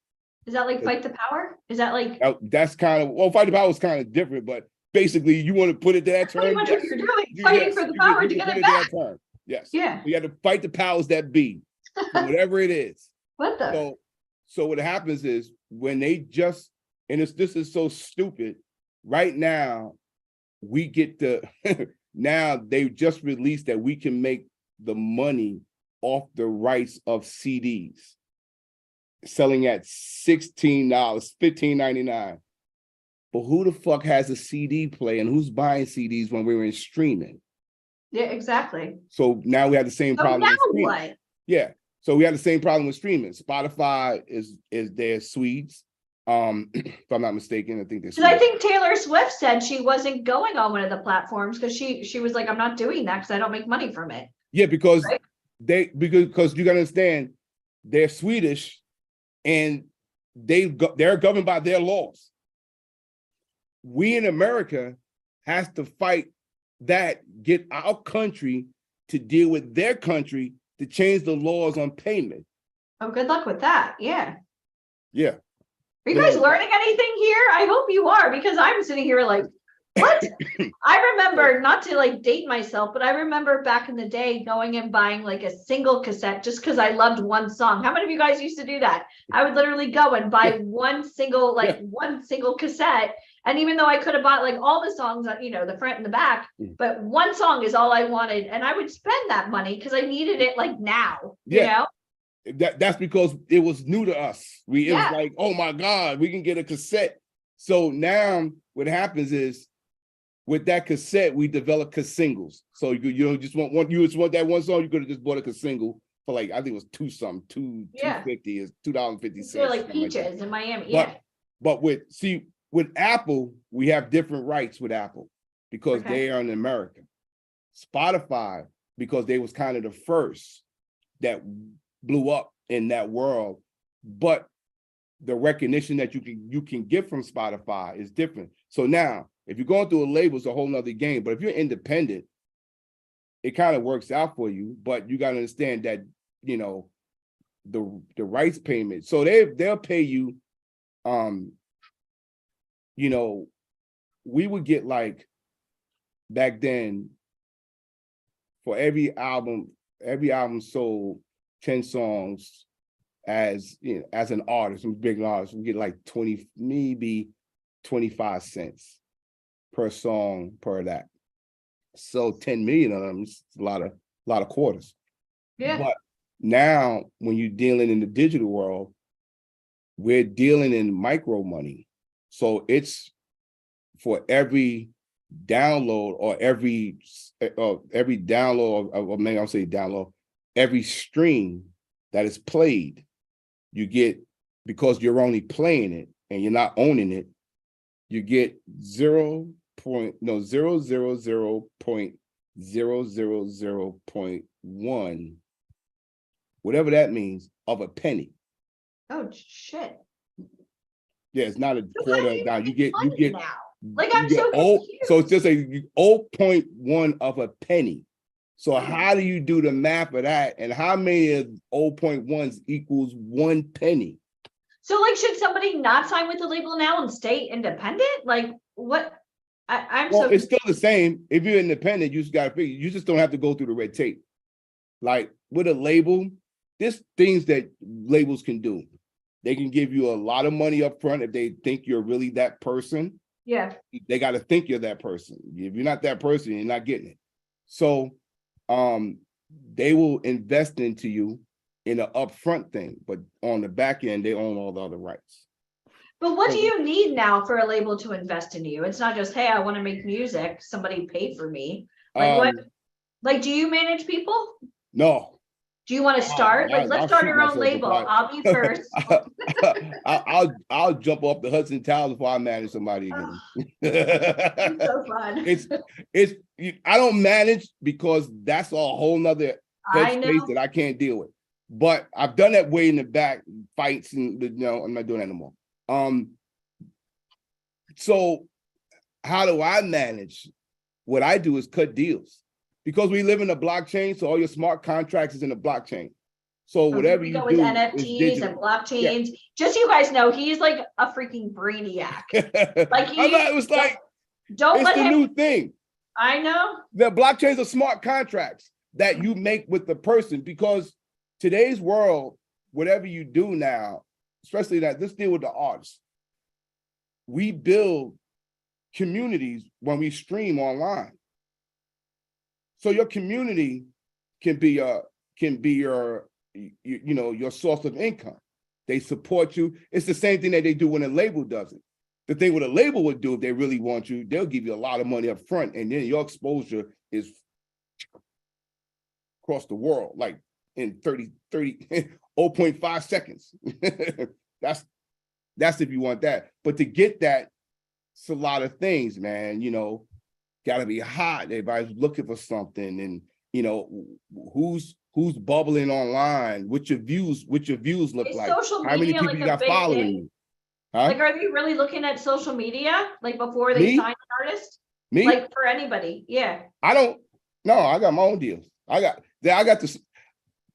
Is that like Fight the Power? Is that like That's kind of, well, fight the power is kind of different, but basically you want to put it to that pretty term. much Yes. what you're doing, You- fighting yes, for the you power can to get put it to that back? term. Yes. Yeah. You got to fight the powers that be, for whatever it is. What the? So what happens is when they just, and this is so stupid, right now, we get the, now they just released that we can make the money off the rights of CDs, selling at $16, $15.99. But who the fuck has a CD player and who's buying CDs when we're in streaming? Yeah, exactly. So now we have the same So problem. now with streaming. what? Yeah. So we have the same problem with streaming. Spotify is their Swedes. If I'm not mistaken, I think they're Because I Swedes. think Taylor Swift said she wasn't going on one of the platforms because she was like, I'm not doing that because I don't make money from it. Yeah, because Right. because you gotta understand, they're Swedish and they're governed by their laws. We in America has to fight that, get our country to deal with their country to change the laws on payment. Oh, good luck with that. Yeah. Yeah. Are you You guys know- learning anything here? I hope you are, because I'm sitting here like, what? I remember, not to like date myself, but I remember back in the day going and buying like a single cassette just because I loved one song. How many of you guys used to do that? I would literally go and buy one single cassette. And even though I could have bought like all the songs, you know, the front and the back, but one song is all I wanted. And I would spend that money because I needed it like now, you know? That's because it was new to us. It Yeah. was like, oh my God, we can get a cassette. So now what happens is, with that cassette, we develop singles. So you just want that one song, you could have just bought a single for like, I think it was $2.50 is $2.50. They're like Peaches in Miami. Yeah. But with Apple, we have different rights with Apple because Okay. they are in America. Spotify, because they was kind of the first that blew up in that world, but the recognition that you can get from Spotify is different. So now, if you're going through a label, it's a whole nother game. But if you're independent, it kind of works out for you. But you got to understand that, you know, the rights payment. So they'll pay you. You know, we would get like back then for every album sold 10 songs as, you know, as an artist, I'm a big artist, we get like 20, maybe 25 cents per song per that. So 10 million of them is a lot of quarters. Yeah. But now when you're dealing in the digital world, we're dealing in micro money. So it's for every download or every download, or maybe I'll say download, every stream that is played, you get, because you're only playing it and you're not owning it, you get 0.000.1, whatever that means, of a penny. Oh, shit. Yeah, it's not a quarter down. You get Now. Like, I'm so confused. so it's just a 0.1 of a penny. So how do you do the math of that? And how many of 0.1s equals 1 penny? So, like, should somebody not sign with the label now and stay independent? Like, what? Well, it's still the same. If you're independent, you just got to figure, you just don't have to go through the red tape. Like with a label, there's things that labels can do. They can give you a lot of money up front if they think you're really that person. Yeah. They got to think you're that person. If you're not that person, you're not getting it. So they will invest into you in an upfront thing, but on the back end, they own all the other rights. But what do you need now for a label to invest in you? It's not just, hey, I want to make music. Somebody paid for me. Like what? Like, do you manage people? No. Do you want to start? Like, let's start your own label. I'll be first. I'll jump off the Hudson Towers before I manage somebody again. It's so fun. I don't manage because that's a whole nother headspace that I can't deal with. But I've done that way in the back, fights, and I'm not doing that anymore. So how do I manage? What I do is cut deals. Because we live in a blockchain, so all your smart contracts is in the blockchain. So whatever you do with NFTs and blockchains. Yeah. Just so you guys know, he's like a freaking brainiac. Like don't let him. It's the new thing. I know. The blockchains are smart contracts that you make with the person, because today's world, whatever you do now, especially that, let's deal with the artists. We build communities when we stream online. So your community can be your your source of income. They support you. It's the same thing that they do when a label does it. The thing what a label would do if they really want you, they'll give you a lot of money up front, and then your exposure is across the world, like in 0.5 seconds. That's if you want that. But to get that, it's a lot of things, man. Gotta be hot. Everybody's looking for something, and who's bubbling online, what your views look like, how many people you got following you. Huh? Like, are they really looking at social media like before they sign an artist? Me? Like for anybody? Yeah. I got my own deals. I got this.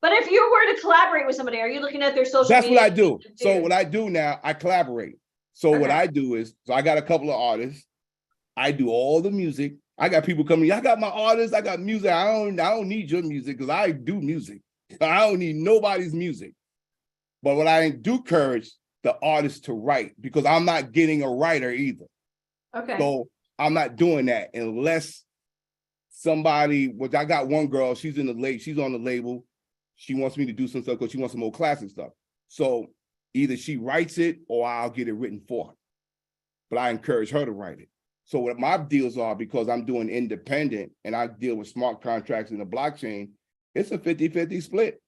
But if you were to collaborate with somebody, are you looking at their social That's media? What I do. So what I do now, I collaborate. So what I do is, I got a couple of artists. I do all the music. I got people coming. I got my artists. I got music. I don't need your music because I do music. I don't need nobody's music. But what I do encourage the artist to write, because I'm not getting a writer either. Okay. So I'm not doing that unless somebody. Which I got one girl. She's on the label. She wants me to do some stuff because she wants some more classic stuff. So either she writes it or I'll get it written for her. But I encourage her to write it. So what my deals are, because I'm doing independent and I deal with smart contracts in the blockchain, it's a 50-50 split.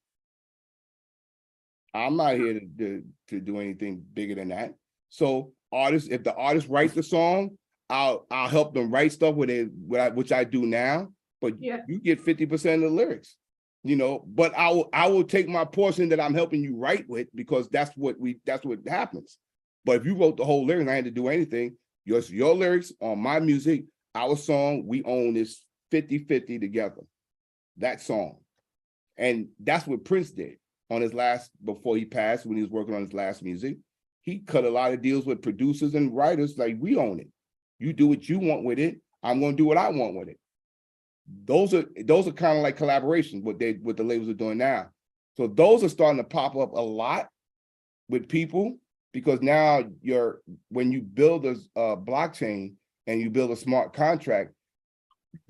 I'm not here to do anything bigger than that. So if the artist writes the song, I'll help them write stuff which I do now, but you get 50% of the lyrics, but I will take my portion that I'm helping you write with, because that's what happens. But if you wrote the whole lyrics, I had to do anything. Your lyrics on my music, our song, we own this 50-50 together, that song. And that's what Prince did on before he passed, when he was working on his last music. He cut a lot of deals with producers and writers, like, we own it. You do what you want with it. I'm going to do what I want with it. Those are kind of like collaborations, what the labels are doing now. So those are starting to pop up a lot with people. Because now when you build a blockchain and you build a smart contract,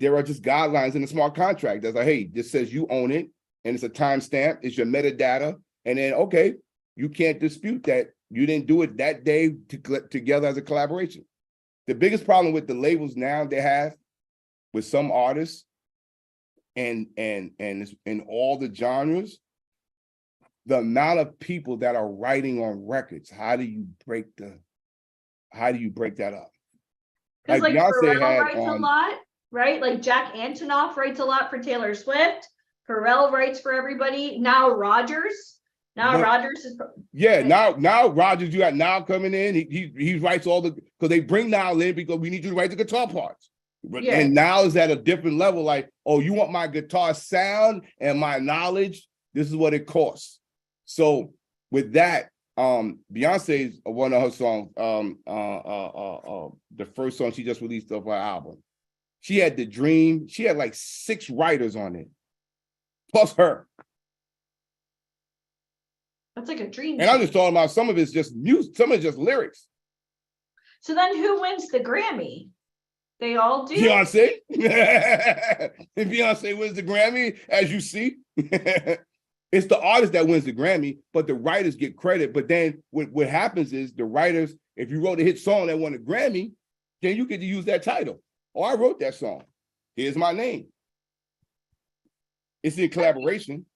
there are just guidelines in the smart contract that's like, hey, this says you own it, and it's a timestamp, it's your metadata, and then okay, you can't dispute that you didn't do it that day together as a collaboration. The biggest problem with the labels now they have with some artists and it's in all the genres, the amount of people that are writing on records. How do you break that up? Because like Beyonce Pharrell had writes a on, lot, right? Like Jack Antonoff writes a lot for Taylor Swift. Pharrell writes for everybody. Now Rogers. Rogers is now Rogers, you got Now coming in. He writes all the, because they bring Now in because we need you to write the guitar parts. Yeah. And Now is at a different level. Like, oh, you want my guitar sound and my knowledge? This is what it costs. So with that, Beyonce's one of her songs, the first song she just released of her album. She had The Dream. She had like 6 writers on it, plus her. That's like a dream. And I'm just talking about some of it's just music, some of it's just lyrics. So then who wins the Grammy? They all do. Beyonce. And Beyonce wins the Grammy, as you see. It's the artist that wins the Grammy, but the writers get credit. But then what happens is the writers, if you wrote a hit song that won a Grammy, then you get to use that title. Oh, I wrote that song. Here's my name. It's in collaboration.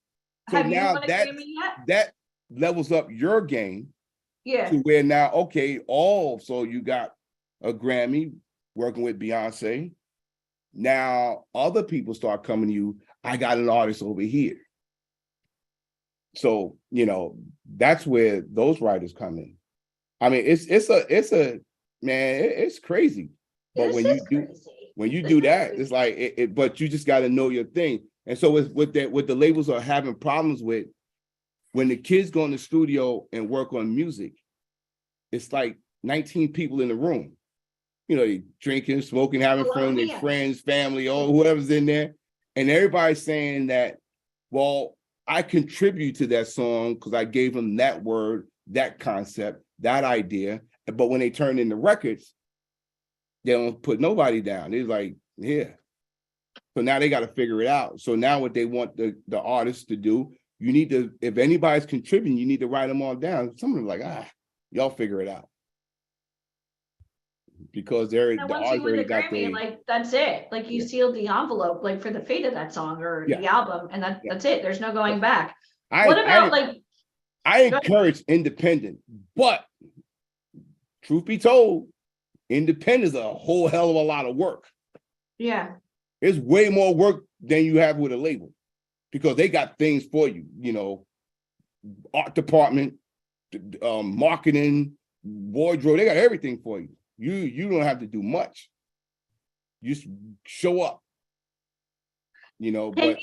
So Have you now won a Grammy yet? that levels up your game Yeah. to where now, okay, so you got a Grammy working with Beyonce. Now other people start coming to you. I got an artist over here. So, that's where those writers come in. I mean, it's crazy. But when you do that, it's like, but you just got to know your thing. And so what the labels are having problems with, when the kids go in the studio and work on music, it's like 19 people in the room. They drinking, smoking, having fun, their friends, family, or whoever's in there. And everybody's saying that, well, I contribute to that song because I gave them that word, that concept, that idea. But when they turn in the records, they don't put nobody down. They're like, yeah. So now they got to figure it out. So now what they want the artists to do, you need to, if anybody's contributing, you need to write them all down. Some of them like, y'all figure it out. Because they're the once you win the artists Grammy, like that's it. Like you sealed the envelope, like for the fate of that song or the album, and that's it. There's no going back. What about I encourage independent, but truth be told, independent is a whole hell of a lot of work. Yeah. It's way more work than you have with a label because they got things for you, art department, marketing, wardrobe, they got everything for you. You don't have to do much. You just show up. Can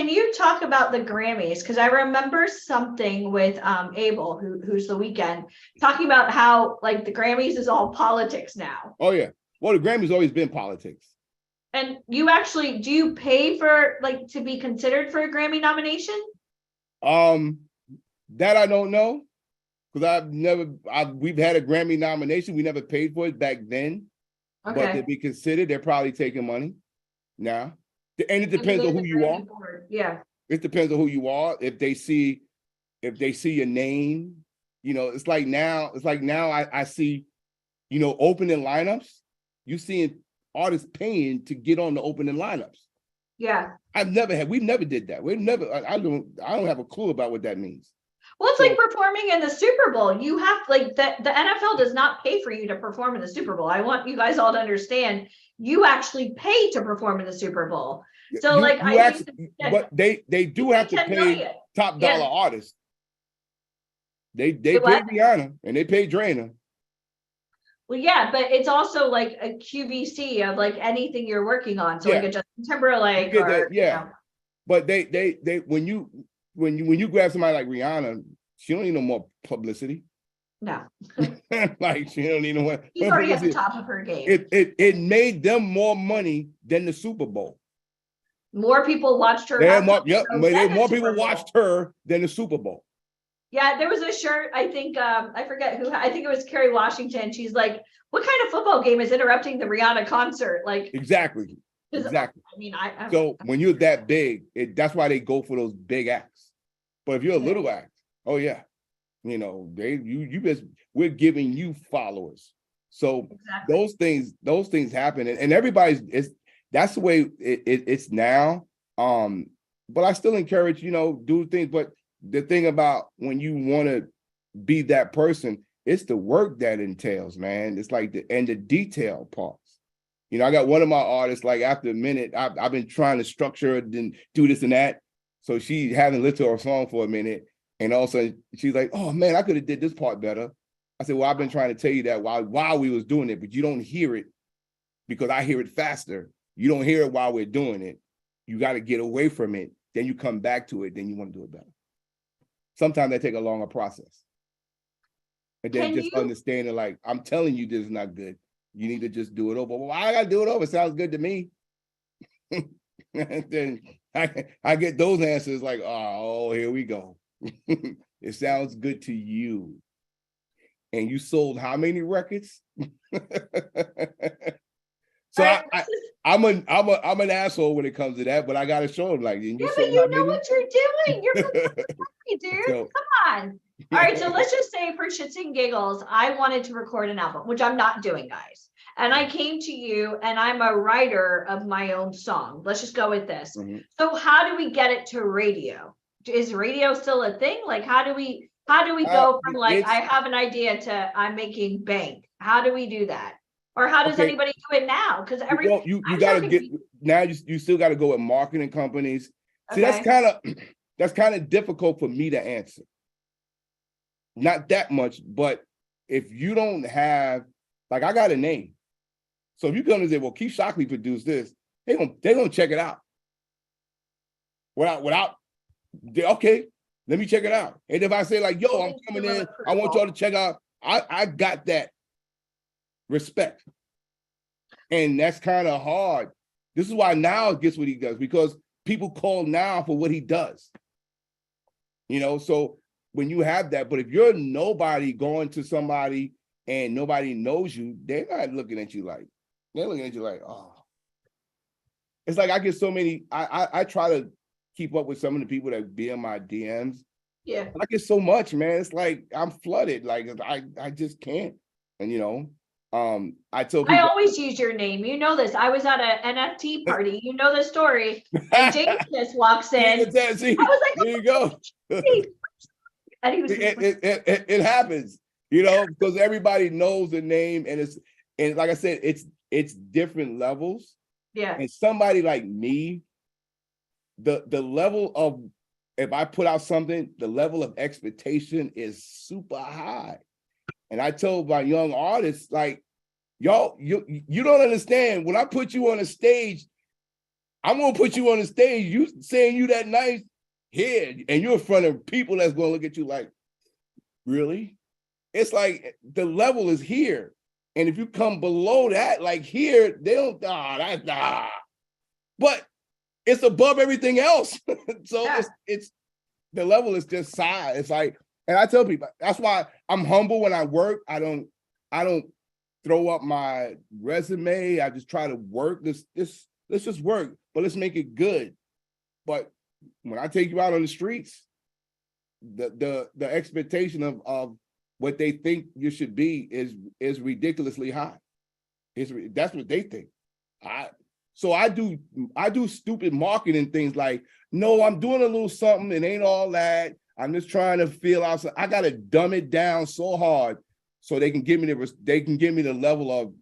you talk about the Grammys? Because I remember something with Abel, who's the Weeknd, talking about how like the Grammys is all politics now. Oh yeah. Well, the Grammys always been politics. And do you pay for like to be considered for a Grammy nomination? That I don't know. Because we've had a Grammy nomination. We never paid for it back then. Okay. But to be considered, they're probably taking money now. And it depends on who you are. Yeah. It depends on who you are. If they see your name, it's like now I see, opening lineups. You seeing artists paying to get on the opening lineups. Yeah. We've never did that. I don't have a clue about what that means. Well, it's like performing in the Super Bowl. You have like the NFL does not pay for you to perform in the Super Bowl. I want you guys all to understand you actually pay to perform in the Super Bowl. So but they do have to pay top dollar artists. They pay Rihanna and they pay Draina. Well, yeah, but it's also like a QVC of like anything you're working on. So like a Justin Timberlake But they when you grab somebody like Rihanna, she don't need no more publicity. No. Like she don't need no more. She's already at the top of her game. It made them more money than the Super Bowl. More people watched her. More people watched her than the Super Bowl. Yeah, there was a shirt, I think, I forget who, I think it was Kerry Washington. She's like, what kind of football game is interrupting the Rihanna concert? Like Exactly. I mean, so when you're that big, that's why they go for those big acts. But if you're a little act, oh yeah, we're giving you followers. So Exactly. those things happen, and everybody's that's the way it's now. But I still encourage, do things. But the thing about when you want to be that person, it's the work that entails, man. It's like the detail parts. I got one of my artists, like after a minute, I've been trying to structure it and do this and that. So she hadn't listened to her song for a minute. And all of a sudden she's like, oh man, I could have did this part better. I said, well, I've been trying to tell you that while we was doing it, but you don't hear it because I hear it faster. You don't hear it while we're doing it. You got to get away from it. Then you come back to it. Then you want to do it better. Sometimes that take a longer process. And then just understanding, like, I'm telling you, this is not good. You need to just do it over. Well, I got to do it over. It sounds good to me. And then I get those answers like, oh, here we go. It sounds good to you. And you sold how many records? So I'm an asshole when it comes to that, but I gotta show him like, yeah, but you know what you're doing. You're dude. So, come on. All right, so let's just say for shits and giggles, I wanted to record an album, which I'm not doing, guys. And I came to you, and I'm a writer of my own song. Let's just go with this. Mm-hmm. So how do we get it to radio? Is radio still a thing? Like, how do we go from like I have an idea to I'm making bank? How do we do that? Or how does anybody do it now? Because you gotta get now. You still got to go with marketing companies. See, Okay. that's kind of difficult for me to answer. Not that much, but if you don't have, like, I got a name. So if you come and say, well, Keith Shockley produced this, they're gonna check it out. Okay, let me check it out. And if I say like, yo, I'm coming in, I want y'all to check out, I got that respect. And that's kind of hard. This is why now it gets what he does, because people call now for what he does. So when you have that, but if you're nobody going to somebody and nobody knows you, they're not looking at you like, they're looking at you like, oh. It's like I get so many, I try to keep up with some of the people that be in my DMs. Yeah. I get so much, man. It's like I'm flooded. Like I just can't. And I tell people, I always use your name. You know this. I was at an NFT party. You know the story. And James just walks in. I was like, there you go. And he was it happens, because everybody knows the name, and like I said, it's different levels. Yeah. And somebody like me, the level of, if I put out something, the level of expectation is super high. And I told my young artists, like, y'all, you don't understand. When I put you on a stage, I'm gonna put you on the stage, you saying you that nice here, and you're in front of people that's gonna look at you like, really? It's like the level is here. And if you come below that, like here, they don't, but it's above everything else. So it's the level is just size. It's like, and I tell people, that's why I'm humble when I work. I don't throw up my resume. I just try to work let's just work, but let's make it good. But when I take you out on the streets, the expectation of what they think you should be is ridiculously high. That's what they think. So I do stupid marketing things like, no, I'm doing a little something. It ain't all that. I'm just trying to feel out. I gotta dumb it down so hard so they can give me the level of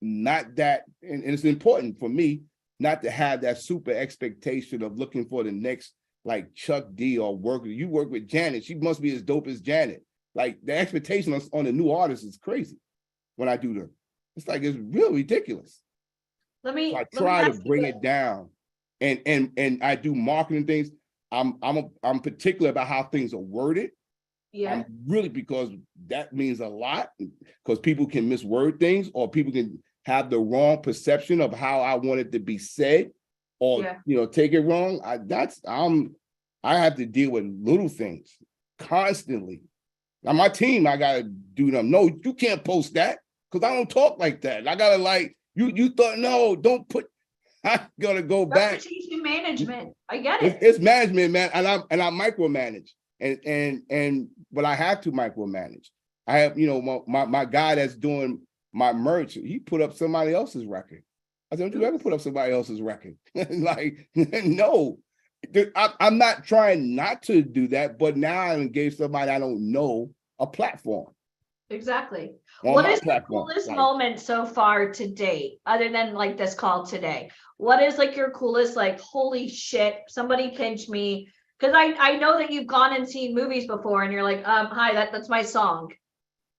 not that. And it's important for me not to have that super expectation of looking for the next like Chuck D or worker. You work with Janet, she must be as dope as Janet. Like the expectation on the new artist is crazy when I do them. It's like, it's real ridiculous. I try to bring it down, and I do marketing things. I'm particular about how things are worded. Yeah. I'm really, because that means a lot, because people can misword things, or people can have the wrong perception of how I want it to be said, or take it wrong. I have to deal with little things constantly. Now my team, I gotta do them. No, you can't post that because I don't talk like that. I gotta like you thought, no, don't put. I gotta go back. Reputation management. I get it. It's management, man, and I micromanage, and but I have to micromanage. I have my guy that's doing my merch, he put up somebody else's record. I said, don't you ever put up somebody else's record? Like, no, I'm not trying not to do that, but now I gave somebody I don't know a platform. Exactly. On What my is the platform, coolest like- moment so far to date, other than like this call today? What is like your coolest, like, holy shit, somebody pinched me? Because I know that you've gone and seen movies before and you're like, hi, that's my song.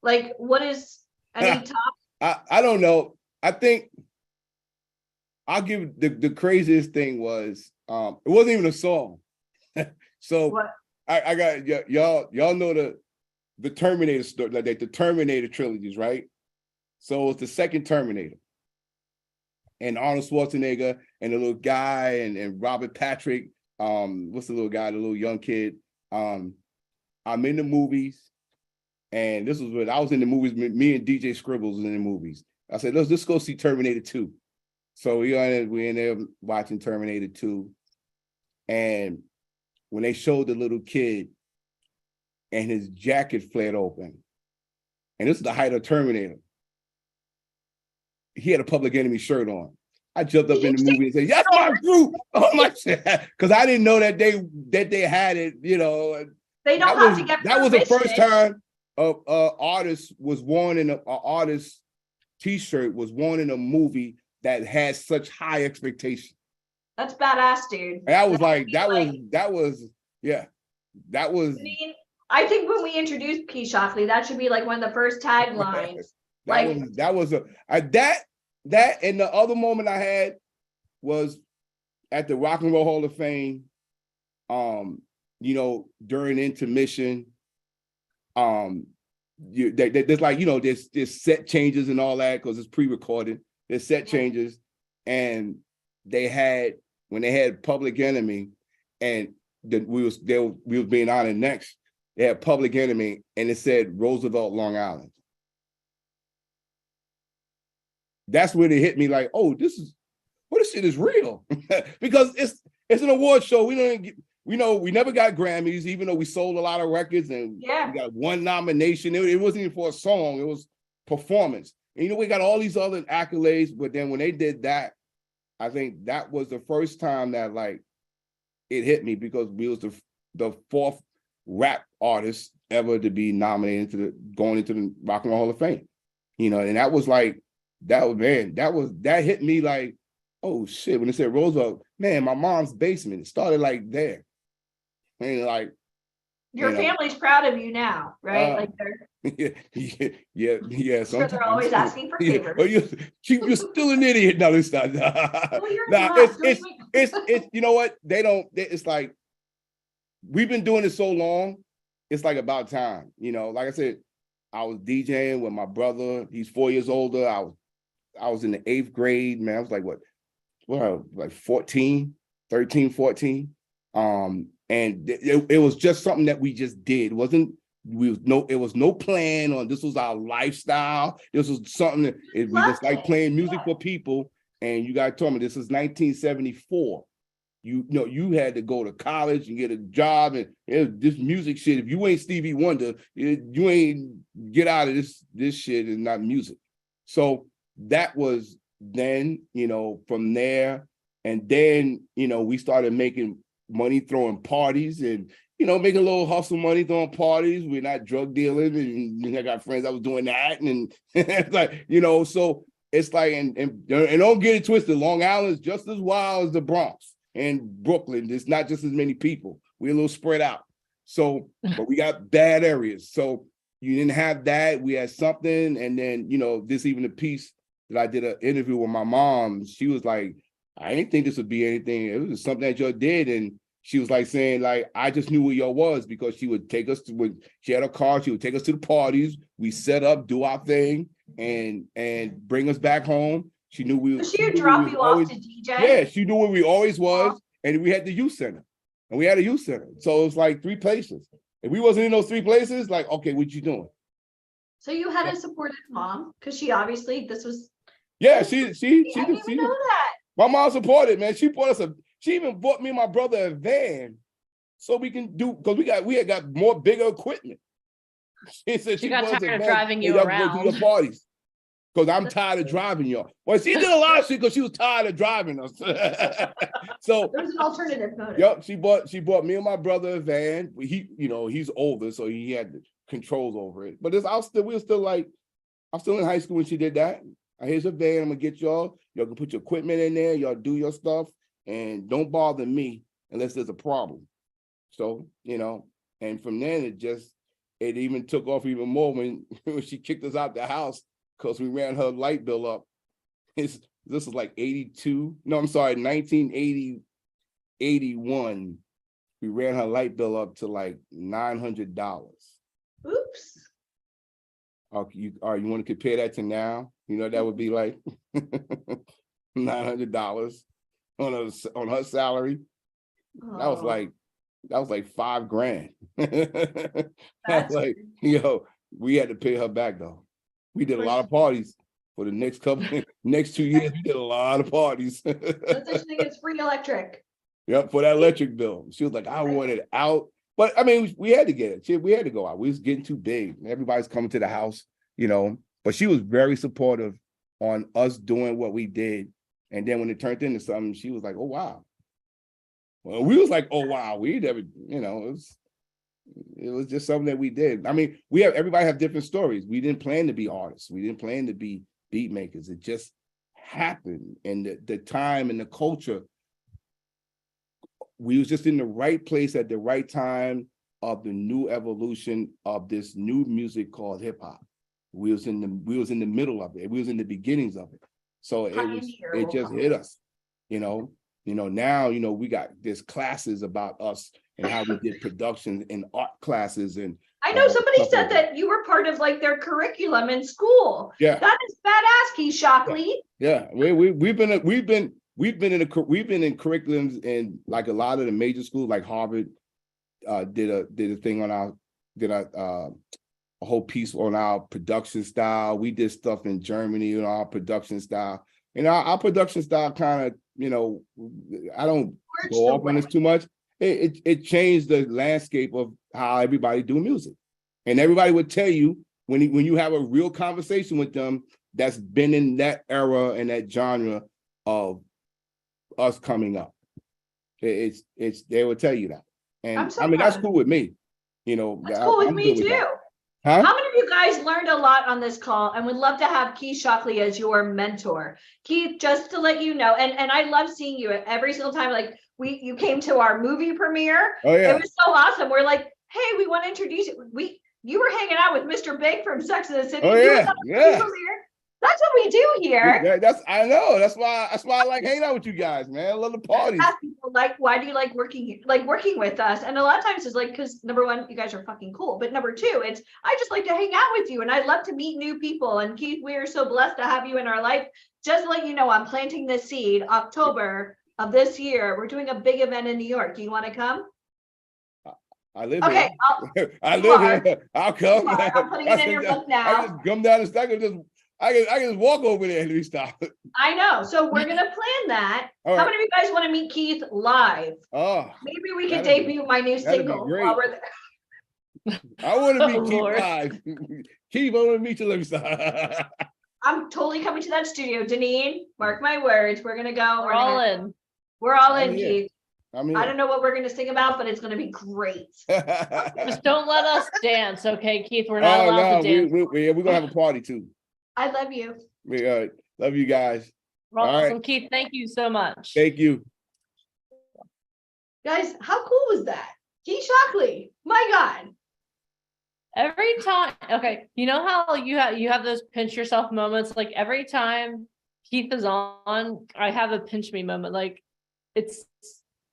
Like, what is any top? I don't know. I think I'll give the craziest thing was it wasn't even a song. So What? I got y'all know the Terminator story, like the Terminator trilogies, right? So it's the second Terminator. And Arnold Schwarzenegger and the little guy and Robert Patrick, what's the little guy, the little young kid? I'm in the movies, and this was when I was in the movies. Me and DJ Scribbles was in the movies. I said, let's go see Terminator 2. So we in there watching Terminator 2. And when they showed the little kid and his jacket flared open, and this is the height of Terminator, he had a Public Enemy shirt on. I jumped up in the movie and said, "Yes, my group!" Oh my shit, because I didn't know that they had it. You know, They don't have to get that was the first permission. time a artist was worn in a artist T-shirt was worn in a movie that had such high expectation. That's badass, dude. And I was like, that that was I mean, I think when we introduced P. Shockley, that should be like one of the first taglines. That and the other moment I had was at the Rock and Roll Hall of Fame. You know, during intermission, there's like, you know, there's set changes and all that because it's pre-recorded. There's set changes, and when they had Public Enemy, and we was being honored next. They had Public Enemy, and it said Roosevelt, Long Island. That's when it hit me like, oh, this shit is real. Because it's an award show. We never got Grammys, even though we sold a lot of records and we got one nomination. It wasn't even for a song, it was performance. And you know, we got all these other accolades, but then when they did that, I think that was the first time that like it hit me, because we was the fourth rap artist ever to be nominated going into the Rock and Roll Hall of Fame. You know, and that was like, that hit me like, oh shit, when it said Roosevelt, man, my mom's basement, it started like there. And like, your family's proud of you now, right? Like they're yeah. sure they're always asking for favors. You're still an idiot. No, it's not. It's you know what? It's like, we've been doing it so long, it's like about time. You know, like I said, I was DJing with my brother. He's 4 years older. I was in the 8th grade, man. I was like, like 13, 14. And it was just something that we just did. It was no plan on, this was our lifestyle. This was something that we just like playing music for people. And you guys told me this is 1974. You know, you had to go to college and get a job, and this music shit, if you ain't Stevie Wonder, you ain't get out of this shit and not music. So that was then, you know, from there. And then, you know, we started making money throwing parties and, you know, making a little hustle money throwing parties. We're not drug dealing, and I got friends that was doing that. And it's like, you know, so it's like, and don't get it twisted, Long Island is just as wild as the Bronx and Brooklyn. There's not just as many people. We're a little spread out. So, but we got bad areas. So you didn't have that. We had something. And then, you know, even a piece that I did an interview with my mom. She was like, I didn't think this would be anything. It was something that y'all did. And she was like saying, like, I just knew where y'all was, because she would take us when she had a car, she would take us to the parties. We set up, do our thing, and bring us back home. She knew we. She would drop you off to DJ. Yeah, she knew where we always was, and we had the youth center, and we had a youth center. So it was like 3 places. If we wasn't in those 3 places, like, okay, what you doing? So you had a supportive mom, because she obviously Yeah, she didn't even know that. My mom supported, man. She even bought me and my brother a van so we can do, because we had got more bigger equipment. She said she got tired of driving you around. To the parties. because I'm tired of driving y'all. Well, she did a lot of shit because she was tired of driving us. So There's an alternative motive. yep, she bought me and my brother a van. He's older, so he had the controls over it. But I'm still in high school when she did that. Here's a van, I'm gonna get y'all. Y'all can put your equipment in there, y'all do your stuff, and don't bother me unless there's a problem. So, and from then it even took off even more when she kicked us out the house because we ran her light bill up. This was like 1980, 81. We ran her light bill up to like $900. Oops. You want to compare that to now? That would be like $900 on her salary. That was like $5,000. That's like, we had to pay her back though. We did a lot of parties for the next 2 years. We did a lot of parties. No such thing as free electric. Yep, for that electric bill. She was like, I want it out. But I mean, we had to get it. We had to go out. We was getting too big. Everybody's coming to the house, But she was very supportive on us doing what we did. And then when it turned into something, she was like, oh, wow. Well, we was like, oh, wow. We never, it was just something that we did. I mean, everybody have different stories. We didn't plan to be artists. We didn't plan to be beat makers. It just happened. And the time and the culture, we was just in the right place at the right time of the new evolution of this new music called hip hop. We was in the middle of it. We was in the beginnings of it. So it just hit us, Now, we got there's classes about us and how we did production and art classes. And I know somebody said that you were part of like their curriculum in school. Yeah. That is badass, Keith Shockley. Yeah. We've been in curriculums in like a lot of the major schools, like Harvard did a thing on a whole piece on our production style. We did stuff in Germany on our production style. Our production style kind of, I don't go off on this too much. It changed the landscape of how everybody do music. And everybody would tell you when you have a real conversation with them that's been in that era and that genre of us coming up. They would tell you that. And I mean, that's cool with me. That's cool with me too. Huh? How many of you guys learned a lot on this call and would love to have Keith Shockley as your mentor? Keith, just to let you know, and I love seeing you every single time, like you came to our movie premiere. Oh, yeah. It was so awesome. We're like, hey, we want to introduce you. You were hanging out with Mr. Big from Sex and the City. Oh, yeah. Yeah. That's what we do here. I know. That's why I like hanging out with you guys, man. I love the parties. Ask people like, why do you like working with us? And a lot of times it's like, because number one, you guys are fucking cool. But number two, it's I just like to hang out with you and I love to meet new people. And Keith, we are so blessed to have you in our life. Just to let you know, I'm planting this seed October of this year. We're doing a big event in New York. Do you want to come? I live here. I live here. I'll come. I'm putting it in your book now. I just come down the stack and I can just walk over there and we stop. I know. So we're gonna plan that. All How right. many of you guys want to meet Keith live? Oh, Maybe we could debut my new single while we're there. I want to meet Keith Lord. live. Keith, I want to meet you. Let me stop. I'm totally coming to that studio. Deneen, mark my words. We're gonna go. We're all in. We're all I'm in, here. Keith. I'm here. I don't know what we're gonna sing about, but it's gonna be great. Just don't let us dance, okay, Keith? We're not allowed to dance. We're gonna have a party too. I love you. We love you guys. Awesome, all right. Keith. Thank you so much. Thank you. Guys, how cool was that? Keith Shockley. My God. Every time, okay, you know how you have those pinch yourself moments. Like every time Keith is on, I have a pinch me moment. Like it's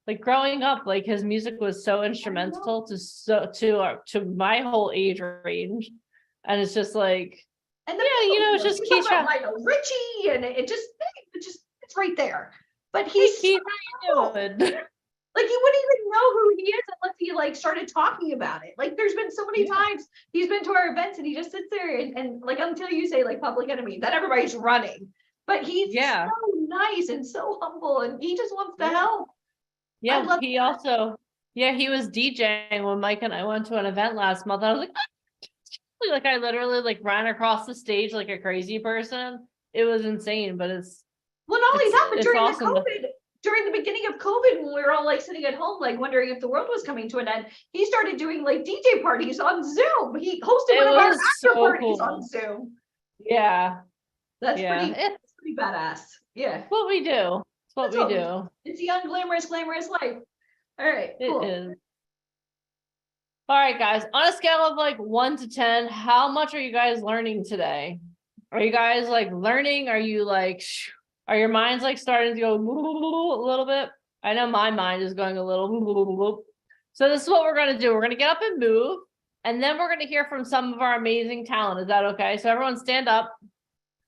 like growing up, like his music was so instrumental to my whole age range, and it's just like. And it's just Keith about Lionel Richie, and it's right there. But he's Keith, how you doing? Like you wouldn't even know who he is unless he like started talking about it. Like there's been so many times he's been to our events and he just sits there and like until you say like Public Enemy, then everybody's running. But he's so nice and so humble and he just wants to help. Yeah, he also he was DJing when Mike and I went to an event last month. I was like, like I literally like ran across the stage like a crazy person. It was insane, but Well, not only that, but it's during awesome the to- COVID, during the beginning of COVID, when we were all like sitting at home, like wondering if the world was coming to an end, he started doing like DJ parties on Zoom. He hosted It one of our was after so parties on cool. Zoom. Yeah, That's yeah. that's pretty badass. Yeah. It's what we do. It's what That's we what we do. It's the unglamorous, glamorous life. All right, It cool. is. All right, guys. On a scale of like 1 to 10, how much are you guys learning today? Are you guys like learning? Are you like, are your minds like starting to go a little bit? I know my mind is going a little. So this is what we're going to do. We're going to get up and move, and then we're going to hear from some of our amazing talent. Is that okay? So everyone stand up.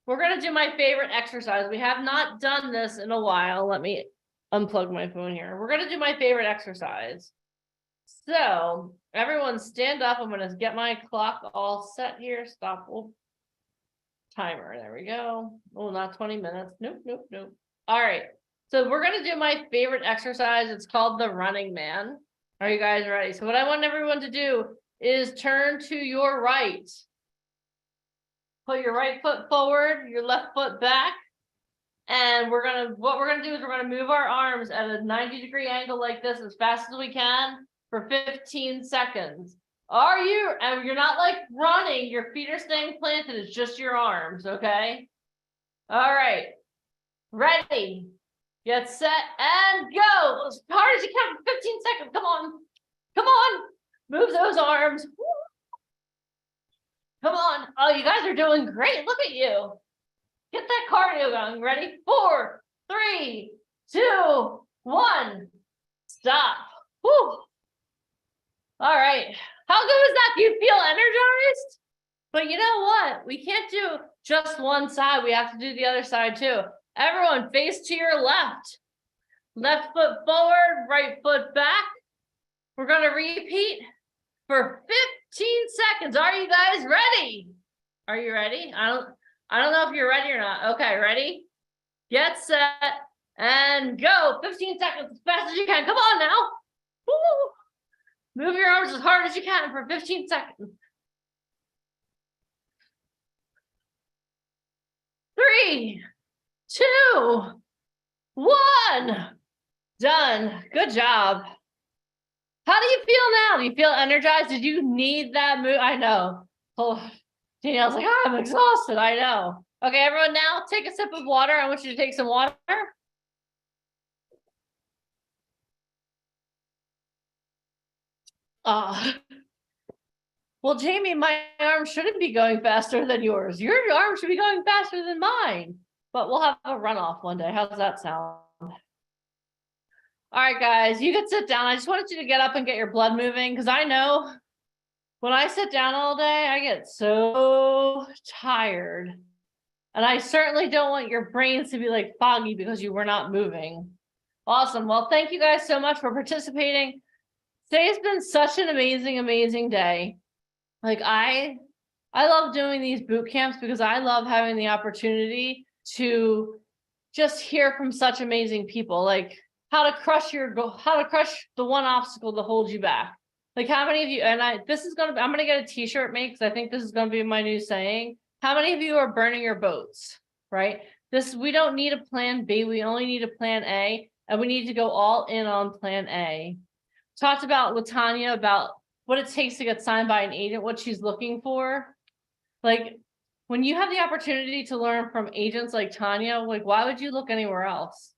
We're going to do my favorite exercise. We have not done this in a while. Let me unplug my phone here. We're going to do my favorite exercise. So everyone stand up. I'm going to get my clock all set here. Stop. Oh, timer. There we go. Oh, not 20 minutes. Nope, nope, nope. All right. So we're going to do my favorite exercise. It's called the running man. Are you guys ready? So what I want everyone to do is turn to your right. Put your right foot forward, your left foot back. And what we're gonna do is we're gonna move our arms at a 90-degree angle like this as fast as we can for 15 seconds. And you're not like running, your feet are staying planted, it's just your arms, okay? All right, ready, get set, and go. As hard as you can for 15 seconds, come on, move those arms. Come on, oh, you guys are doing great, look at you. Get that cardio going. Ready? 4, 3, 2, 1. Stop. Whew. All right. How good was that? Do you feel energized? But you know what? We can't do just one side. We have to do the other side too. Everyone face to your left. Left foot forward, right foot back. We're going to repeat for 15 seconds. Are you guys ready? Are you ready? I don't know if you're ready or not. Okay, ready? Get set and go. 15 seconds as fast as you can. Come on now. Woo. Move your arms as hard as you can for 15 seconds. 3, 2, 1. Done. Good job. How do you feel now? Do you feel energized? Did you need that move? I know. Oh. Danielle's like, oh, I'm exhausted. I know. Okay, everyone, now take a sip of water. I want you to take some water. Well, Jamie, my arm shouldn't be going faster than yours. Your arm should be going faster than mine. But we'll have a runoff one day. How's that sound? All right, guys, you can sit down. I just wanted you to get up and get your blood moving because I know when I sit down all day, I get so tired. And I certainly don't want your brains to be like foggy because you were not moving. Awesome. Well, thank you guys so much for participating. Today's been such an amazing, amazing day. Like I love doing these boot camps because I love having the opportunity to just hear from such amazing people, like how to crush the one obstacle that holds you back. Like how many of you, and I'm gonna get a t-shirt made because I think this is gonna be my new saying. How many of you are burning your boats, right? We don't need a plan B, we only need a plan A, and we need to go all in on plan A. Talked about with Tanya about what it takes to get signed by an agent, what she's looking for. Like when you have the opportunity to learn from agents like Tanya, like why would you look anywhere else?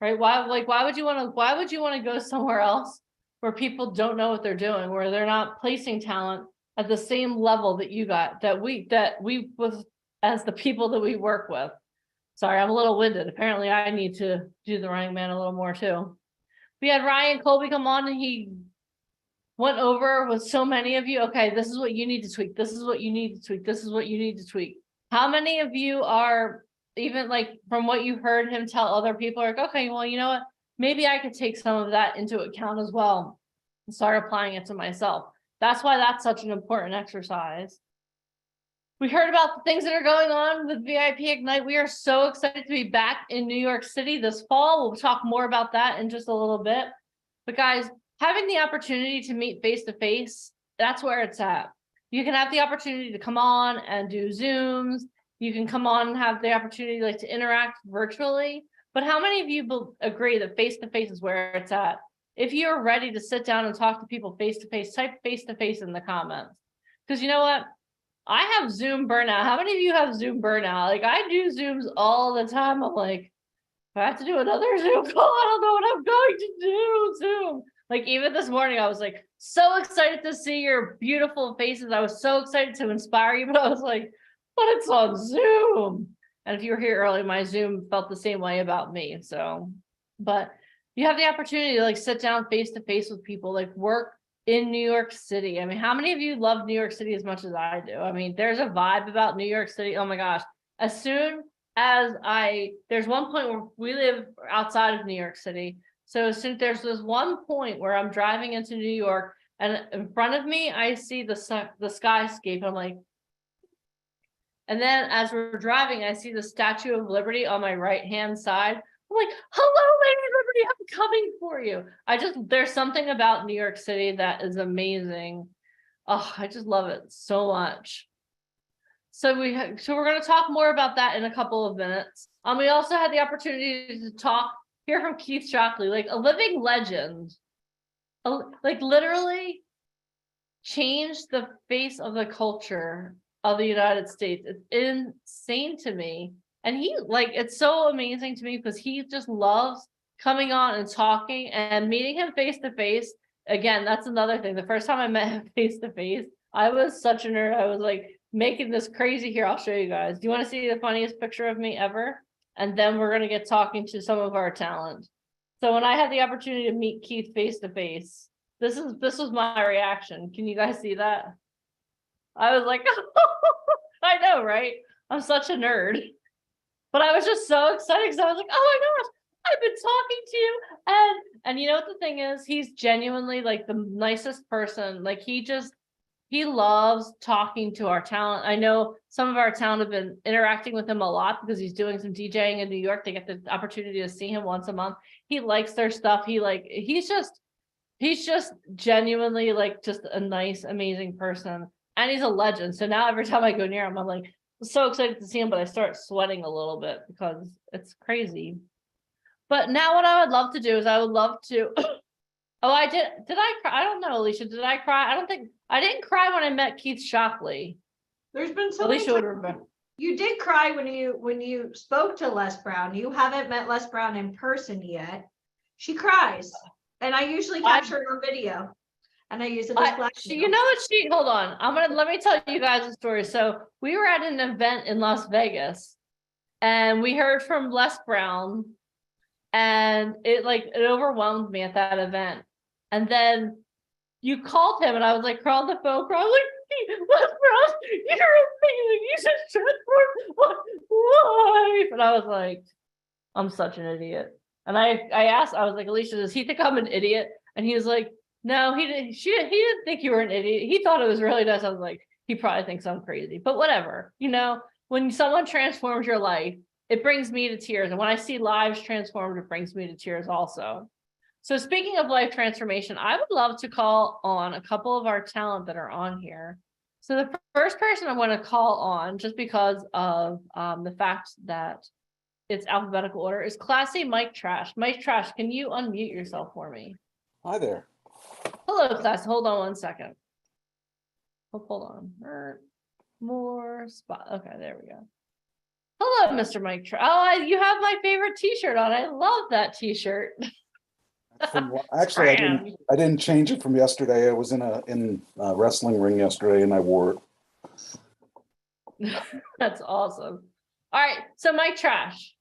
Right? Why would you want to go somewhere else where people don't know what they're doing, where they're not placing talent at the same level that you got, that we was as the people that we work with. Sorry, I'm a little winded. Apparently I need to do the Running Man a little more too. We had Ryan Colby come on and he went over with so many of you. Okay, this is what you need to tweak. This is what you need to tweak. This is what you need to tweak. How many of you are even like from what you heard him tell other people like, okay, well, you know what? Maybe I could take some of that into account as well and start applying it to myself. That's why that's such an important exercise. We heard about the things that are going on with VIP Ignite. We are so excited to be back in New York City this fall. We'll talk more about that in just a little bit. But guys, having the opportunity to meet face to face, that's where it's at. you can have the opportunity to come on and do Zooms. You can come on and have the opportunity like to interact virtually. But how many of you agree that face-to-face is where it's at? If you're ready to sit down and talk to people face-to-face, type face-to-face in the comments. Because you know what? I have Zoom burnout. How many of you have Zoom burnout? Like I do Zooms all the time. I'm like, if I have to do another Zoom call, I don't know what I'm going to do. Zoom. Like even this morning, I was like so excited to see your beautiful faces. I was so excited to inspire you, but I was like, but it's on Zoom. And if you were here early, my Zoom felt the same way about me. So, but you have the opportunity to like sit down face to face with people, like work in New York City. I mean, how many of you love New York City as much as I do? I mean, there's a vibe about New York City. Oh my gosh. As soon as there's one point where we live outside of New York City. So since there's this one point where I'm driving into New York and in front of me, I see the skyscape. I'm like, and then as we're driving, I see the Statue of Liberty on my right-hand side. I'm like, hello, Lady Liberty, I'm coming for you. There's something about New York City that is amazing. Oh, I just love it so much. So we're going to talk more about that in a couple of minutes. We also had the opportunity to hear from Keith Shockley, like a living legend, like literally changed the face of the culture of the United States. It's insane to me. And it's so amazing to me because he just loves coming on and talking and meeting him face to face. Again, that's another thing. The first time I met him face to face, I was such a nerd. I was like making this crazy here. I'll show you guys. Do you want to see the funniest picture of me ever? And then we're going to get talking to some of our talent. So when I had the opportunity to meet Keith face to face, this was my reaction. Can you guys see that? I was like, I know, right? I'm such a nerd. But I was just so excited because I was like, oh my gosh, I've been talking to you. And you know what the thing is? He's genuinely like the nicest person. Like he loves talking to our talent. I know some of our talent have been interacting with him a lot because he's doing some DJing in New York. They get the opportunity to see him once a month. He likes their stuff. He's just genuinely like just a nice, amazing person. And he's a legend. So now every time I go near him, I'm like so excited to see him, but I start sweating a little bit because it's crazy. But now what I would love to do is I would love to oh, I did I cry? I don't know, Alicia. Did I cry? I didn't cry when I met Keith Shockley. There's been so Alicia many would remember. You did cry when you spoke to Les Brown. You haven't met Les Brown in person yet. She cries. And I usually capture her video. And I use it as blackmail. You know what hold on. Let me tell you guys a story. So we were at an event in Las Vegas and we heard from Les Brown and it overwhelmed me at that event. And then you called him and I was like, crawled the phone, crawled like, Les Brown, you're amazing. You just transformed my life. And I was like, I'm such an idiot. And I was like, Alicia, does he think I'm an idiot? And he was like, no, he didn't think you were an idiot. He thought it was really nice. I was like, he probably thinks I'm crazy, but whatever. You know, when someone transforms your life, it brings me to tears. And when I see lives transformed, it brings me to tears also. So speaking of life transformation, I would love to call on a couple of our talent that are on here. So the first person I want to call on, just because of the fact that it's alphabetical order, is Classy Mike Trash. Mike Trash, can you unmute yourself for me? Hi there. Hello, class. Hold on one second. Oh, hold on. More spot. Okay, there we go. Hello, Mr. Mike. Oh, you have my favorite T-shirt on. I love that T-shirt. Actually, I didn't change it from yesterday. I was in a wrestling ring yesterday, and I wore it. That's awesome. All right, so Mike Trash.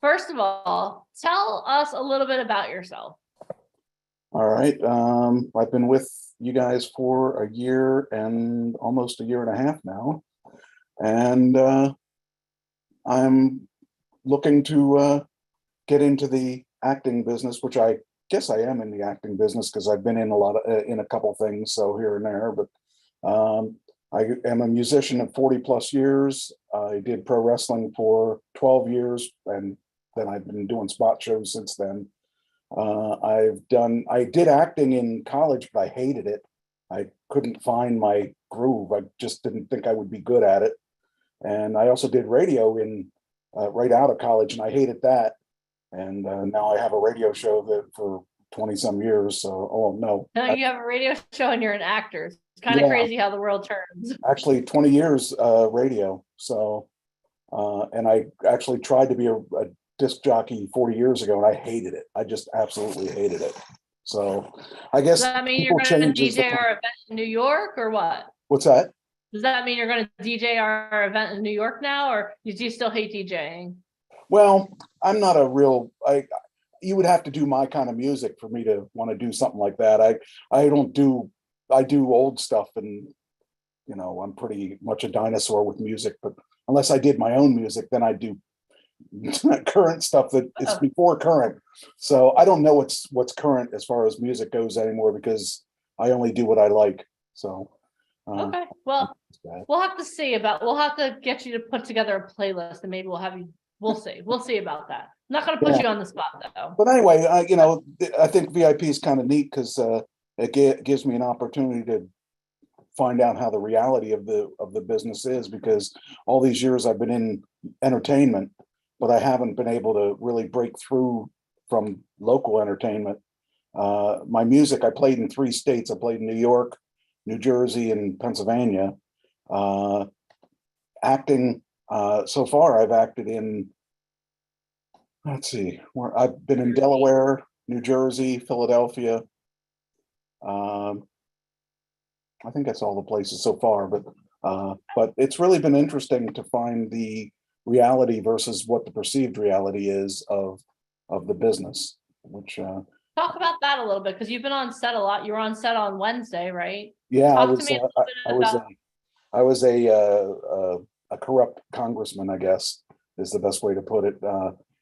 First of all, tell us a little bit about yourself. All right. I've been with you guys for a year and almost a year and a half now. And I'm looking to get into the acting business, which I guess I am in the acting business because I've been in in a couple things, so here and there. But I am a musician of 40 plus years. I did pro wrestling for 12 years, and then I've been doing spot shows since then. I did acting in college, but I hated it. I couldn't find my groove. I just didn't think I would be good at it. And I also did radio in right out of college, and I hated that. And now I have a radio show that for 20 some years. So, oh no. No, you have a radio show and you're an actor. It's kind of Yeah. crazy how the world turns. Actually 20 years radio. So, and I actually tried to be a disc jockey 40 years ago, and I hated it. I just absolutely hated it. So I guess Does that mean you're people going to change as the DJ our event in New York or what? What's that? Does that mean you're going to DJ our event in New York now, or do you still hate DJing? Well, I'm not a real, you would have to do my kind of music for me to want to do something like that. I do old stuff, and you know, I'm pretty much a dinosaur with music, but unless I did my own music, then I do current stuff that is before current. So I don't know what's current as far as music goes anymore, because I only do what I like. So Okay, well, we'll have to see we'll have to get you to put together a playlist, and maybe we'll see about that. I'm not going to put Yeah. you on the spot though. But anyway, I think VIP is kind of neat because it gives me an opportunity to find out how the reality of the business is, because all these years I've been in entertainment, but I haven't been able to really break through from local entertainment. My music, I played in 3 states. I played in New York, New Jersey, and Pennsylvania. Acting, so far I've acted in, let's see, where I've been in Delaware, New Jersey, Philadelphia. I think that's all the places so far, but it's really been interesting to find the reality versus what the perceived reality is of the business, which Talk about that a little bit, because you've been on set a lot. You were on set on Wednesday, right? yeah, Talk to me a little bit I was a corrupt congressman, I guess is the best way to put it.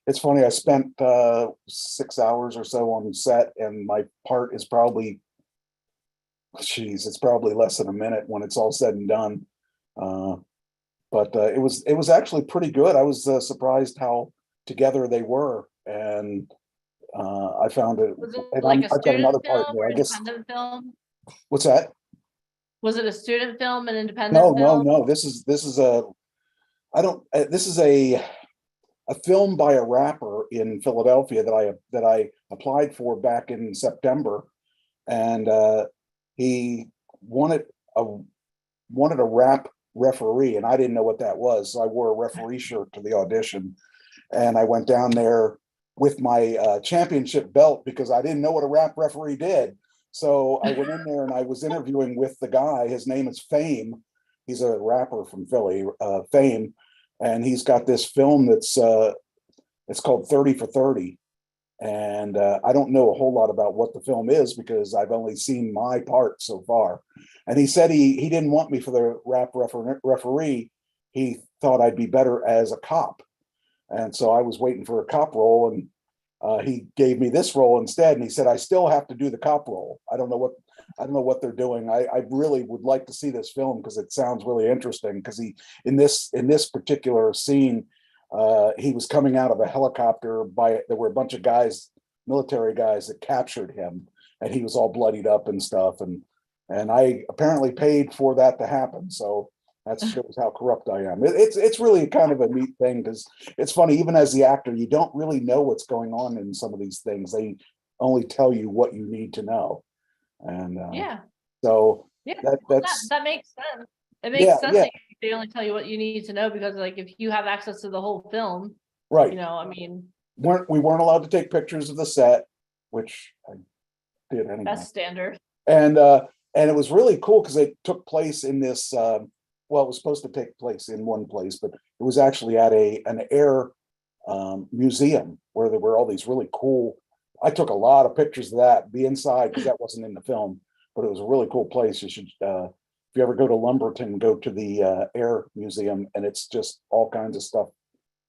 It's funny, I spent 6 hours or so on set, and my part is probably, it's probably less than a minute when it's all said and done. But it was actually pretty good. I was surprised how together they were, and I found it. Was it And like a I've got student another part film there. or I guess. independent film? What's that? Was it a student film, an independent No, film? no. This is a. I don't. This is a film by a rapper in Philadelphia that I applied for back in September, and he wanted a rap referee, and I didn't know what that was. So I wore a referee shirt to the audition, and I went down there with my championship belt because I didn't know what a rap referee did. So I went in there and I was interviewing with the guy. His name is Fame. He's a rapper from Philly, Fame, and he's got this film that's it's called 30 for 30. And I don't know a whole lot about what the film is because I've only seen my part so far. And he said he didn't want me for the rap referee. He thought I'd be better as a cop. And so I was waiting for a cop role, and he gave me this role instead. And he said, I still have to do the cop role. I don't know what they're doing. I really would like to see this film because it sounds really interesting. Because in this particular scene, he was coming out of a helicopter there were a bunch of guys, military guys, that captured him, and he was all bloodied up and stuff. And I apparently paid for that to happen. So that shows how corrupt I am. It's really kind of a neat thing because it's funny, even as the actor, you don't really know what's going on in some of these things. They only tell you what you need to know. And Yeah. So Yeah, that's that makes sense. It makes sense yeah. that they only tell you what you need to know, because like if you have access to the whole film, right. you know, I mean, we weren't allowed to take pictures of the set, which I did anyway. that's standard. And it was really cool because it took place in this. Well, it was supposed to take place in one place, but it was actually at an air museum where there were all these really cool. I took a lot of pictures of that, the inside, because that wasn't in the film, but it was a really cool place. You should, if you ever go to Lumberton, go to the air museum, and it's just all kinds of stuff.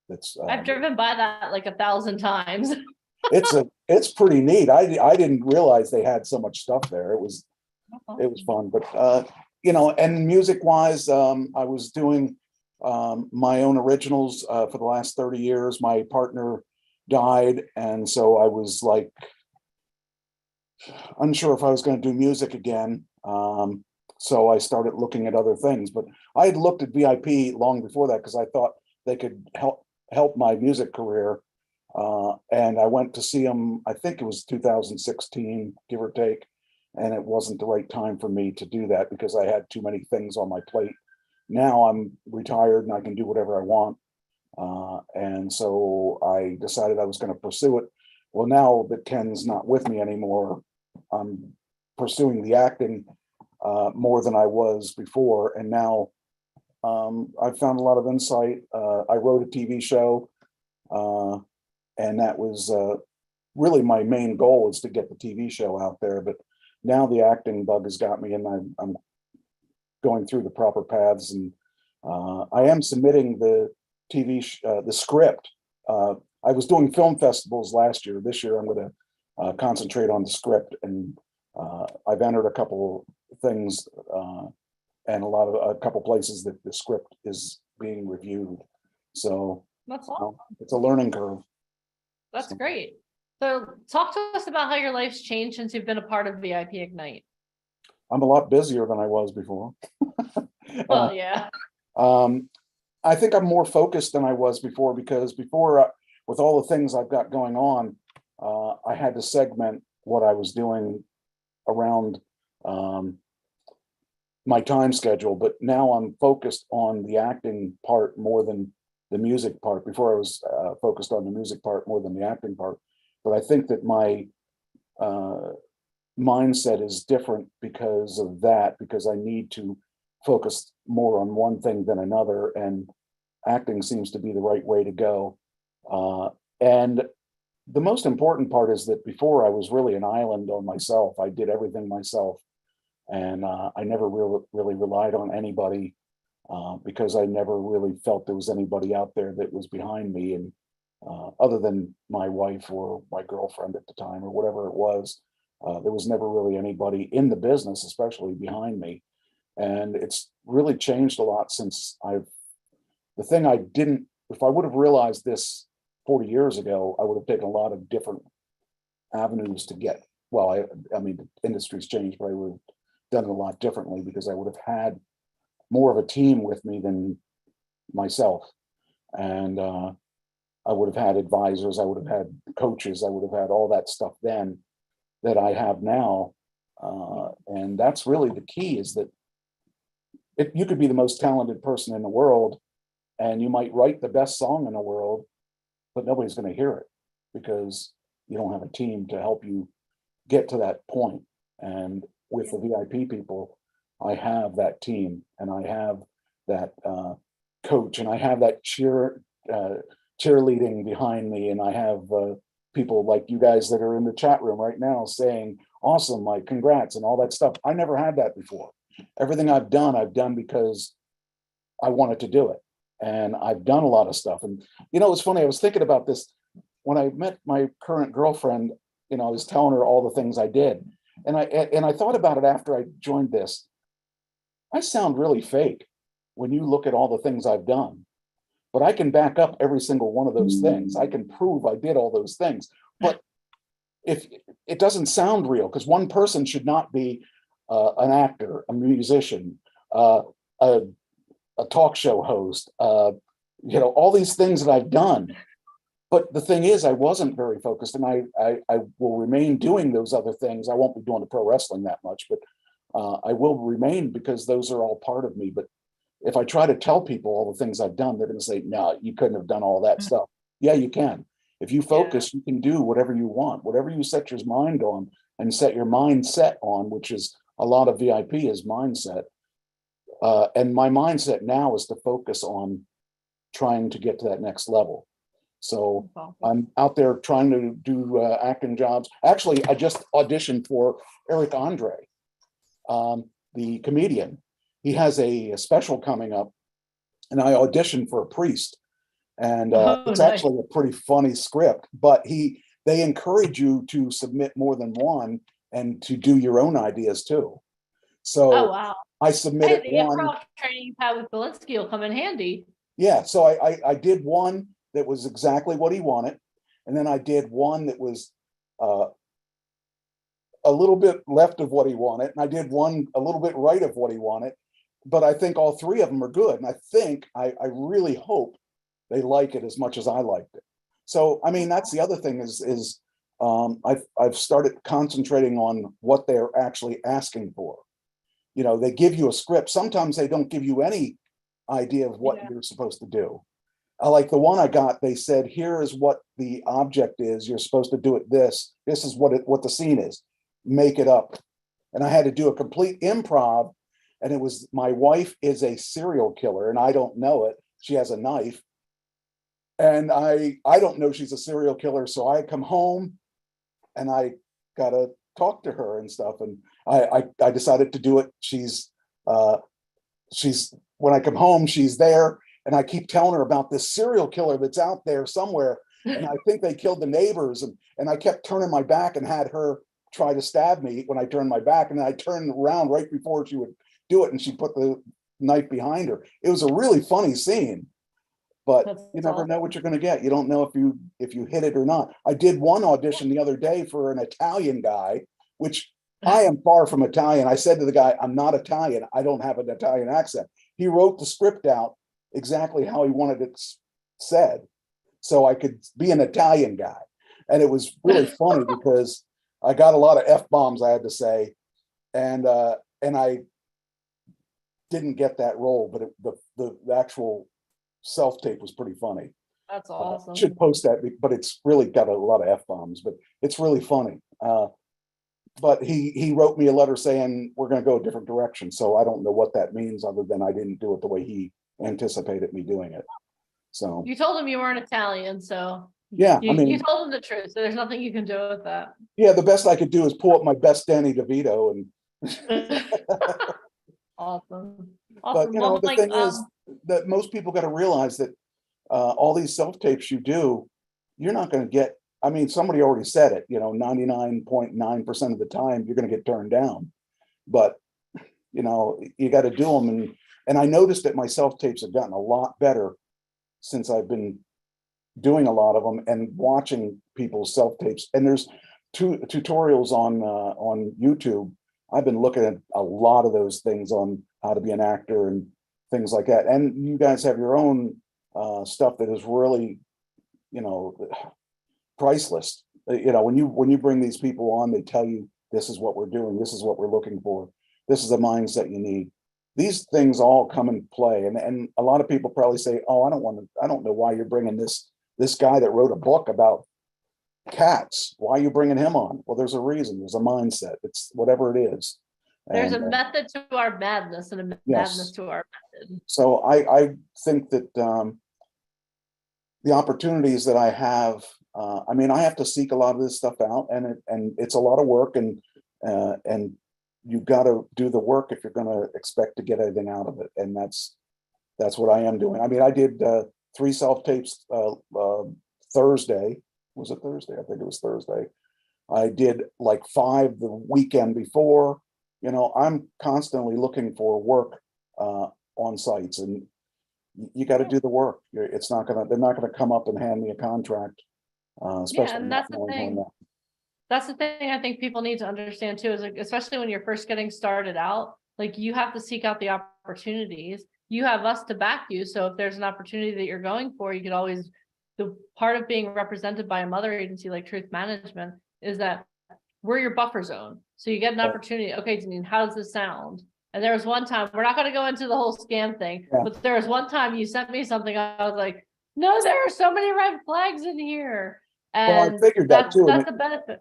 That's I've driven by that like 1,000 times. it's pretty neat. I didn't realize they had so much stuff there. It was fun, but and music wise, I was doing my own originals for the last 30 years. My partner died, and so I was like unsure if I was going to do music again. So I started looking at other things, but I had looked at VIP long before that because I thought they could help my music career. And I went to see them, I think it was 2016, give or take. And it wasn't the right time for me to do that because I had too many things on my plate. Now I'm retired and I can do whatever I want. And so I decided I was going to pursue it. Well, now that Ken's not with me anymore, I'm pursuing the acting more than I was before. And now I've found a lot of insight. I wrote a TV show, and that was really my main goal, is to get the TV show out there. But now the acting bug has got me, and I'm going through the proper paths. And I am submitting the the script. I was doing film festivals last year. This year I'm going to concentrate on the script, and I've entered a couple things and a couple places that the script is being reviewed. So That's awesome. it's a learning curve. That's great. So talk to us about how your life's changed since you've been a part of VIP Ignite. I'm a lot busier than I was before. Well, yeah. I think I'm more focused than I was before, because before, with all the things I've got going on, I had to segment what I was doing around my time schedule. But now I'm focused on the acting part more than the music part. Before I was focused on the music part more than the acting part. But I think that my mindset is different because of that, because I need to focus more on one thing than another, and acting seems to be the right way to go. And the most important part is that before I was really an island on myself. I did everything myself, and I never really relied on anybody because I never really felt there was anybody out there that was behind me, and other than my wife or my girlfriend at the time or whatever it was. There was never really anybody in the business, especially behind me. And it's really changed a lot since the thing I didn't, if I would have realized this 40 years ago, I would have taken a lot of different avenues to get, well, I mean, the industry's changed, but I would have done it a lot differently because I would have had more of a team with me than myself. And I would have had advisors, I would have had coaches, I would have had all that stuff then that I have now. And that's really the key, is that you could be the most talented person in the world and you might write the best song in the world, but nobody's going to hear it because you don't have a team to help you get to that point. And with the VIP people, I have that team, and I have that coach, and I have that cheerleading behind me, and I have people like you guys that are in the chat room right now saying, awesome, Mike, congrats, and all that stuff. I never had that before. Everything I've done because I wanted to do it. And I've done a lot of stuff. And, you know, it's funny, I was thinking about this when I met my current girlfriend. You know, I was telling her all the things I did. And I thought about it after I joined this. I sound really fake when you look at all the things I've done. But I can back up every single one of those things. I can prove I did all those things. But if it doesn't sound real, because one person should not be an actor, a musician, a talk show host, you know, all these things that I've done. But the thing is, I wasn't very focused, and I will remain doing those other things. I won't be doing the pro wrestling that much, but I will remain, because those are all part of me. But if I try to tell people all the things I've done, they're going to say, no, you couldn't have done all that stuff. Yeah, you can. If you focus, you can do whatever you want, whatever you set your mind on and set your mindset on, which is a lot of VIP is mindset. And my mindset now is to focus on trying to get to that next level. So I'm out there trying to do acting jobs. Actually, I just auditioned for Eric Andre, the comedian. He has a special coming up, and I auditioned for a priest. And it's actually a pretty funny script, but they encourage you to submit more than one and to do your own ideas too. So wow. I submitted the one. improv training you've had with Belinsky will come in handy. Yeah, so I did one that was exactly what he wanted, and then I did one that was a little bit left of what he wanted, and I did one a little bit right of what he wanted. But I think all three of them are good, and I really hope they like it as much as I liked it. So I mean, that's the other thing is I've started concentrating on what they're actually asking for. You know, they give you a script. Sometimes they don't give you any idea of what you're supposed to do. Like the one I got, they said, here is what the object is. You're supposed to do it this. This is what the scene is. Make it up. And I had to do a complete improv. And it was, my wife is a serial killer and I don't know it. She has a knife. And I don't know she's a serial killer. So I come home and I gotta talk to her and stuff. And I decided to do it. She's when I come home, she's there. And I keep telling her about this serial killer that's out there somewhere. And I think they killed the neighbors. And I kept turning my back and had her try to stab me when I turned my back. And then I turned around right before she would do it. And she put the knife behind her. It was a really funny scene, but you never know what you're going to get. You don't know if you hit it or not. I did one audition the other day for an Italian guy, which I am far from Italian. I said to the guy, I'm not Italian. I don't have an Italian accent. He wrote the script out exactly how he wanted it said, so I could be an Italian guy. And it was really funny because I got a lot of F-bombs I had to say, and I didn't get that role, but the actual self-tape was pretty funny. That's awesome. Should post that, but it's really got a lot of F-bombs, but it's really funny. But he wrote me a letter saying we're going to go a different direction. So I don't know what that means other than I didn't do it the way he anticipated me doing it. So you told him you weren't Italian, so yeah, you, I mean, you told him the truth. So there's nothing you can do with that. Yeah, the best I could do is pull up my best Danny DeVito and. Awesome. But you know, the thing is that most people got to realize that all these self-tapes you do, you're not going to get. I mean, somebody already said it. You know, 99.9% of the time you're going to get turned down. But you know, you got to do them, and I noticed that my self-tapes have gotten a lot better since I've been doing a lot of them and watching people's self-tapes. And there's tutorials on YouTube. I've been looking at a lot of those things on how to be an actor and things like that. And you guys have your own stuff that is really, you know, priceless. You know, when you bring these people on, they tell you this is what we're doing, this is what we're looking for, this is the mindset you need. These things all come in play, and a lot of people probably say, "Oh, I don't know why you're bringing this guy that wrote a book about cats. Why are you bringing him on?" Well, there's a reason. There's a mindset. It's whatever it is. There's a method to our madness and a madness to our method. So I think that the opportunities that I have, I mean, I have to seek a lot of this stuff out, and it's a lot of work, and you've got to do the work if you're going to expect to get anything out of it. And that's what I am doing. I mean, I did 3 self-tapes Thursday. Was it Thursday? I think it was Thursday. I did like 5 the weekend before. You know, I'm constantly looking for work on sites, and you got to do the work. They're not gonna come up and hand me a contract. Especially and that's the thing. That's the thing I think people need to understand too, is like, especially when you're first getting started out, like you have to seek out the opportunities. You have us to back you. So if there's an opportunity that you're going for, you could always, the part of being represented by a mother agency like Truth Management is that we're your buffer zone. So you get an opportunity. Okay, Janine, how does this sound? And there was one time, we're not going to go into the whole scam thing, but there was one time you sent me something. I was like, no, there are so many red flags in here. And well, I figured that too. That's a benefit.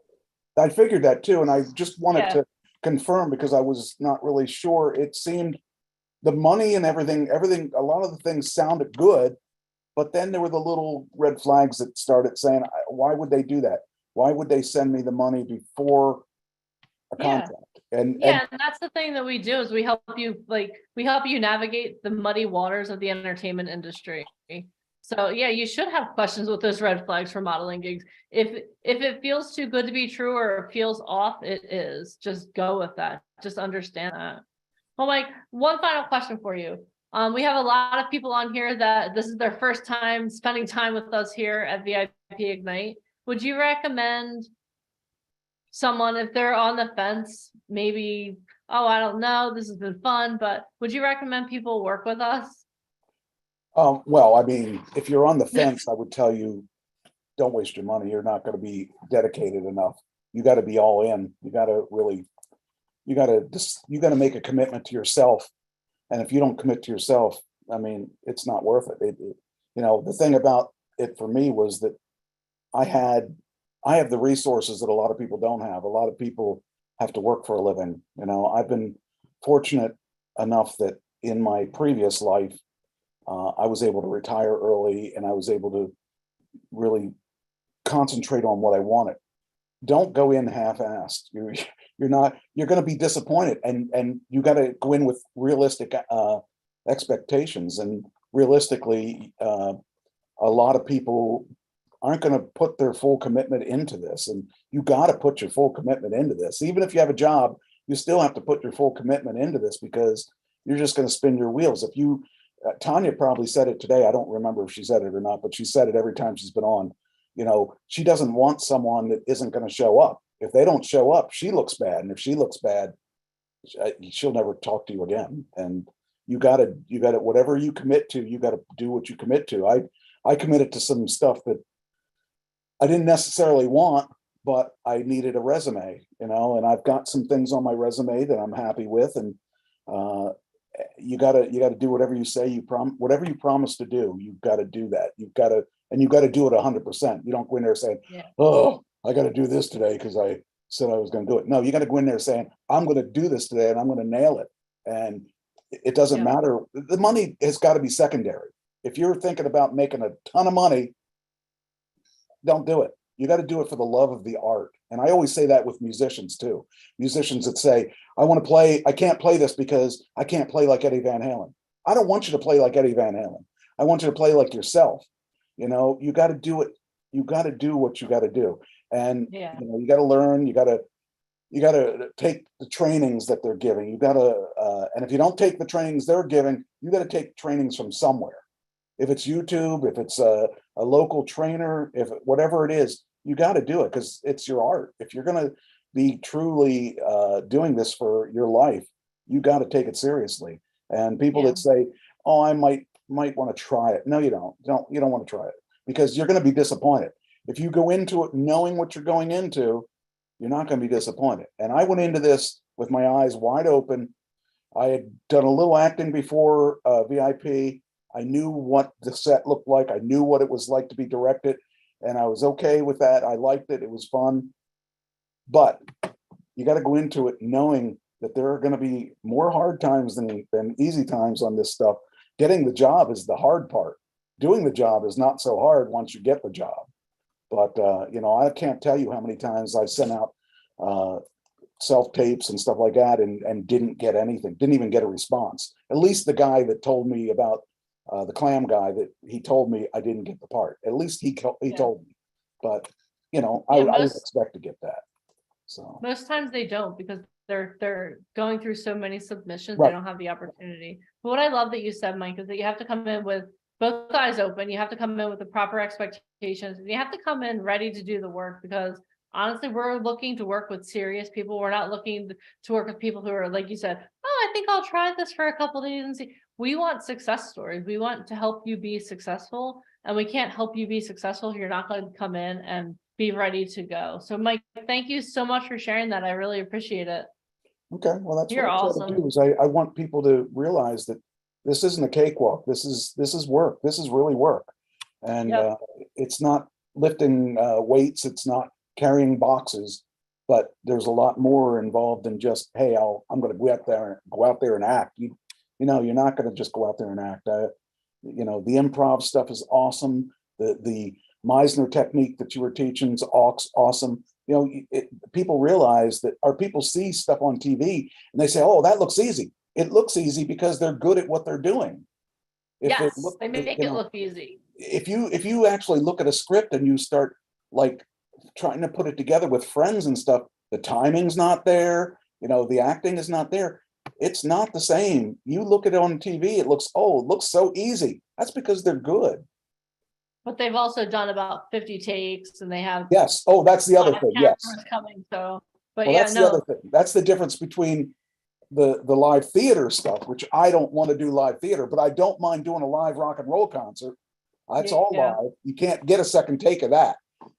I figured that too. And I just wanted to confirm because I was not really sure. It seemed the money and everything, a lot of the things sounded good, but then there were the little red flags that started saying, why would they do that? Why would they send me the money before a contract? And that's the thing that we do is we help you navigate the muddy waters of the entertainment industry. So yeah, you should have questions with those red flags for modeling gigs. If it feels too good to be true or it feels off, it is. Just go with that. Just understand that. Well, Mike, one final question for you. We have a lot of people on here that this is their first time spending time with us here at VIP Ignite. Would you recommend someone, if they're on the fence, maybe, oh, I don't know, this has been fun, but would you recommend people work with us? Well, I mean, if you're on the fence, I would tell you, don't waste your money. You're not going to be dedicated enough. You got to be all in. You got to really, you got to make a commitment to yourself. And if you don't commit to yourself, I mean, it's not worth it. You know, the thing about it for me was that I have the resources that a lot of people don't have. A lot of people have to work for a living. You know, I've been fortunate enough that in my previous life, I was able to retire early and I was able to really concentrate on what I wanted. Don't go in half-assed. You're going to be disappointed, and you got to go in with realistic expectations. And realistically, a lot of people aren't going to put their full commitment into this, and you got to put your full commitment into this. Even if you have a job, you still have to put your full commitment into this, because you're just going to spin your wheels. If you Tanya probably said it today. I don't remember if she said it or not, but she said it every time she's been on. You know, she doesn't want someone that isn't going to show up. If they don't show up, she looks bad. And if she looks bad, she'll never talk to you again. And you got to, whatever you commit to, you got to do what you commit to. I committed to some stuff that I didn't necessarily want, but I needed a resume, you know, and I've got some things on my resume that I'm happy with. And, you gotta do whatever you say whatever you promise to do, you've got to do that. You've got to do it 100%. You don't go in there saying, oh, I got to do this today because I said I was going to do it. No, you got to go in there saying, I'm going to do this today and I'm going to nail it. And it doesn't matter. The money has got to be secondary. If you're thinking about making a ton of money, don't do it. You got to do it for the love of the art. And I always say that with musicians too. Musicians that say, I can't play this because I can't play like Eddie Van Halen. I don't want you to play like Eddie Van Halen. I want you to play like yourself. You know, you got to do it. You got to do what you got to do. And, you know, you got to learn, you got to take the trainings that they're giving. You got to, and if you don't take the trainings they're giving, you got to take trainings from somewhere. If it's YouTube, if it's a local trainer, if whatever it is, you got to do it because it's your art. If you're going to be truly doing this for your life, you got to take it seriously. And people that say, oh, I might want to try it. No, you don't. You don't want to try it because you're going to be disappointed. If you go into it knowing what you're going into, you're not going to be disappointed. And I went into this with my eyes wide open. I had done a little acting before VIP. I knew what the set looked like. I knew what it was like to be directed, and I was okay with that. I liked it. It was fun. But you got to go into it knowing that there are going to be more hard times than easy times on this stuff. Getting the job is the hard part. Doing the job is not so hard once you get the job. But, you know, I can't tell you how many times I've sent out self-tapes and stuff like that and didn't get anything, didn't even get a response. At least the guy that told me about the clam guy, that he told me I didn't get the part. At least he told me. But, you know, I would expect to get that. So most times they don't because they're going through so many submissions, they don't have the opportunity. But what I love that you said, Mike, is that you have to come in with both eyes open. You have to come in with the proper expectations, and you have to come in ready to do the work, because honestly, we're looking to work with serious people. We're not looking to work with people who are, like you said, oh, I think I'll try this for a couple of days and see. We want success stories. We want to help you be successful, and we can't help you be successful if you're not going to come in and be ready to go. So Mike, thank you so much for sharing that. I really appreciate it. Okay, well, that's You're what I try awesome. to do is I want people to realize that this isn't a cakewalk. This is work. This is really work. And it's not lifting weights. It's not carrying boxes, but there's a lot more involved than just, hey, I'm going to go out there and act. You know, you're not going to just go out there and act. You know, the improv stuff is awesome. The Meisner technique that you were teaching is awesome. You know, people realize that, or people see stuff on TV and they say, oh, that looks easy. It looks easy because they're good at what they're doing. Yes, they make it look easy. If you actually look at a script and you start like trying to put it together with friends and stuff, the timing's not there, you know, the acting is not there. It's not the same. You look at it on TV, it looks so easy. That's because they're good. But they've also done about 50 takes and they have Yes. Oh, that's the other five thing. Yes. cameras coming, so, but Well, yeah, that's the other no, thing. That's the difference between the live theater stuff, which I don't want to do live theater, but I don't mind doing a live rock and roll concert. That's all Yeah. live. You can't get a second take of that.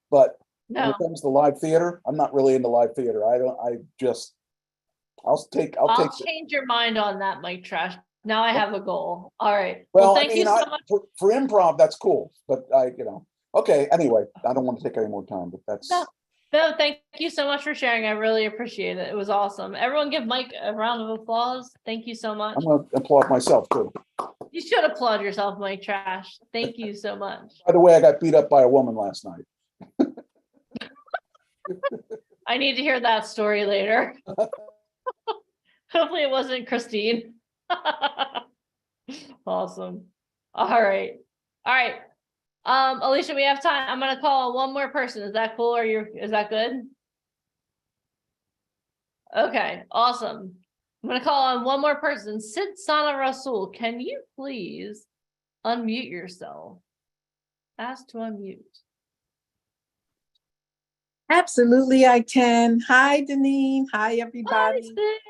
But when no. it comes to live theater, I'm not really into live theater. I'll take I'll change your mind on that, Mike Trash. Now I have a goal. All right. Well, Thank you so much. for improv, that's cool, but okay, anyway, I don't want to take any more time, but that's. No, thank you so much for sharing. I really appreciate it. It was awesome. Everyone give Mike a round of applause. Thank you so much. I'm gonna applaud myself too. You should applaud yourself, Mike Trash. Thank you so much. By the way, I got beat up by a woman last night. I need to hear that story later. Hopefully it wasn't Christine. Awesome. All right. Alicia, we have time. I'm gonna call on one more person. Is that cool? Is that good? Okay, awesome. I'm gonna call on one more person. Sid Sana Rasul, can you please unmute yourself? Ask to unmute. Absolutely, I can. Hi, Deneen. Hi, everybody. Hi, Sid.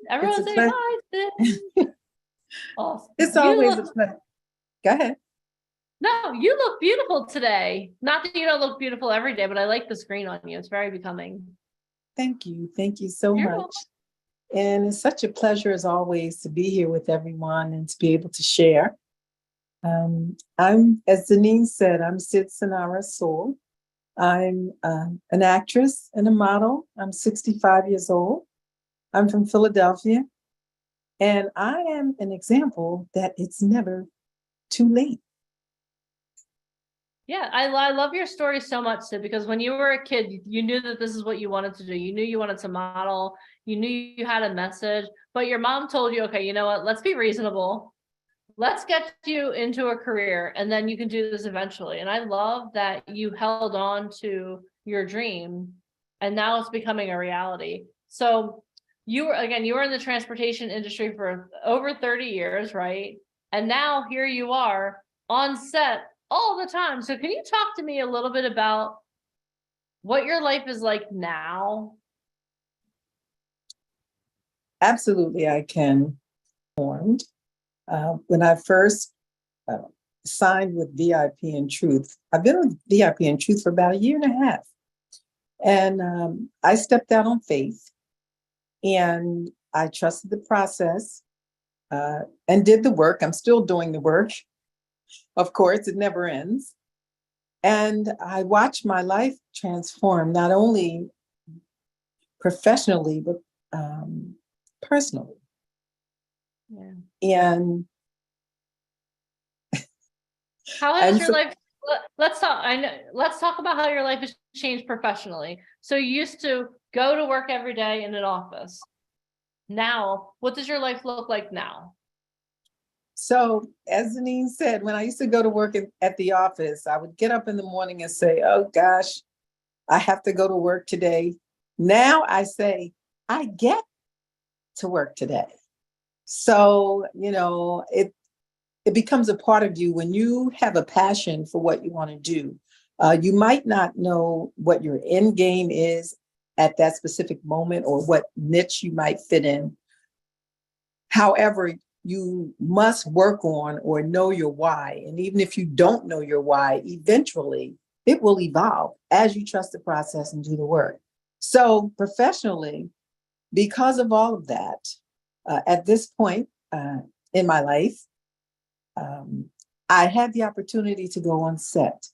Everyone say hi, Sid. Awesome. It's always a pleasure. Go ahead. No, you look beautiful today. Not that you don't look beautiful every day, but I like the screen on you. It's very becoming. Thank you. Thank you so You're much. welcome. And it's such a pleasure as always to be here with everyone and to be able to share. As Deneen said, I'm Sid Sanara Soul. I'm an actress and a model. I'm 65 years old. I'm from Philadelphia. And I am an example that it's never too late. Yeah, I love your story so much, Sid, because when you were a kid, you knew that this is what you wanted to do. You knew you wanted to model. You knew you had a message, but your mom told you, okay, you know what? Let's be reasonable. Let's get you into a career and then you can do this eventually. And I love that you held on to your dream and now it's becoming a reality. So you were in the transportation industry for over 30 years, right? And now here you are on set all the time. So can you talk to me a little bit about what your life is like now? Absolutely, I can. When I first signed with VIP and Truth, I've been with VIP and Truth for about 1.5 years. And I stepped out on faith and I trusted the process and did the work. I'm still doing the work. Of course, it never ends. And I watched my life transform, not only professionally, but personally. Yeah. And how has your life, let's talk about how your life has changed professionally. So you used to go to work every day in an office. Now, what does your life look like now? So, as Deneen said, when I used to go to work at the office, I would get up in the morning and say, oh gosh, I have to go to work today. Now I say, I get to work today. So, it becomes a part of you when you have a passion for what you want to do. You might not know what your end game is at that specific moment or what niche you might fit in. However, you must work on or know your why. And even if you don't know your why, eventually it will evolve as you trust the process and do the work. So professionally, because of all of that, at this point in my life, I had the opportunity to go on set,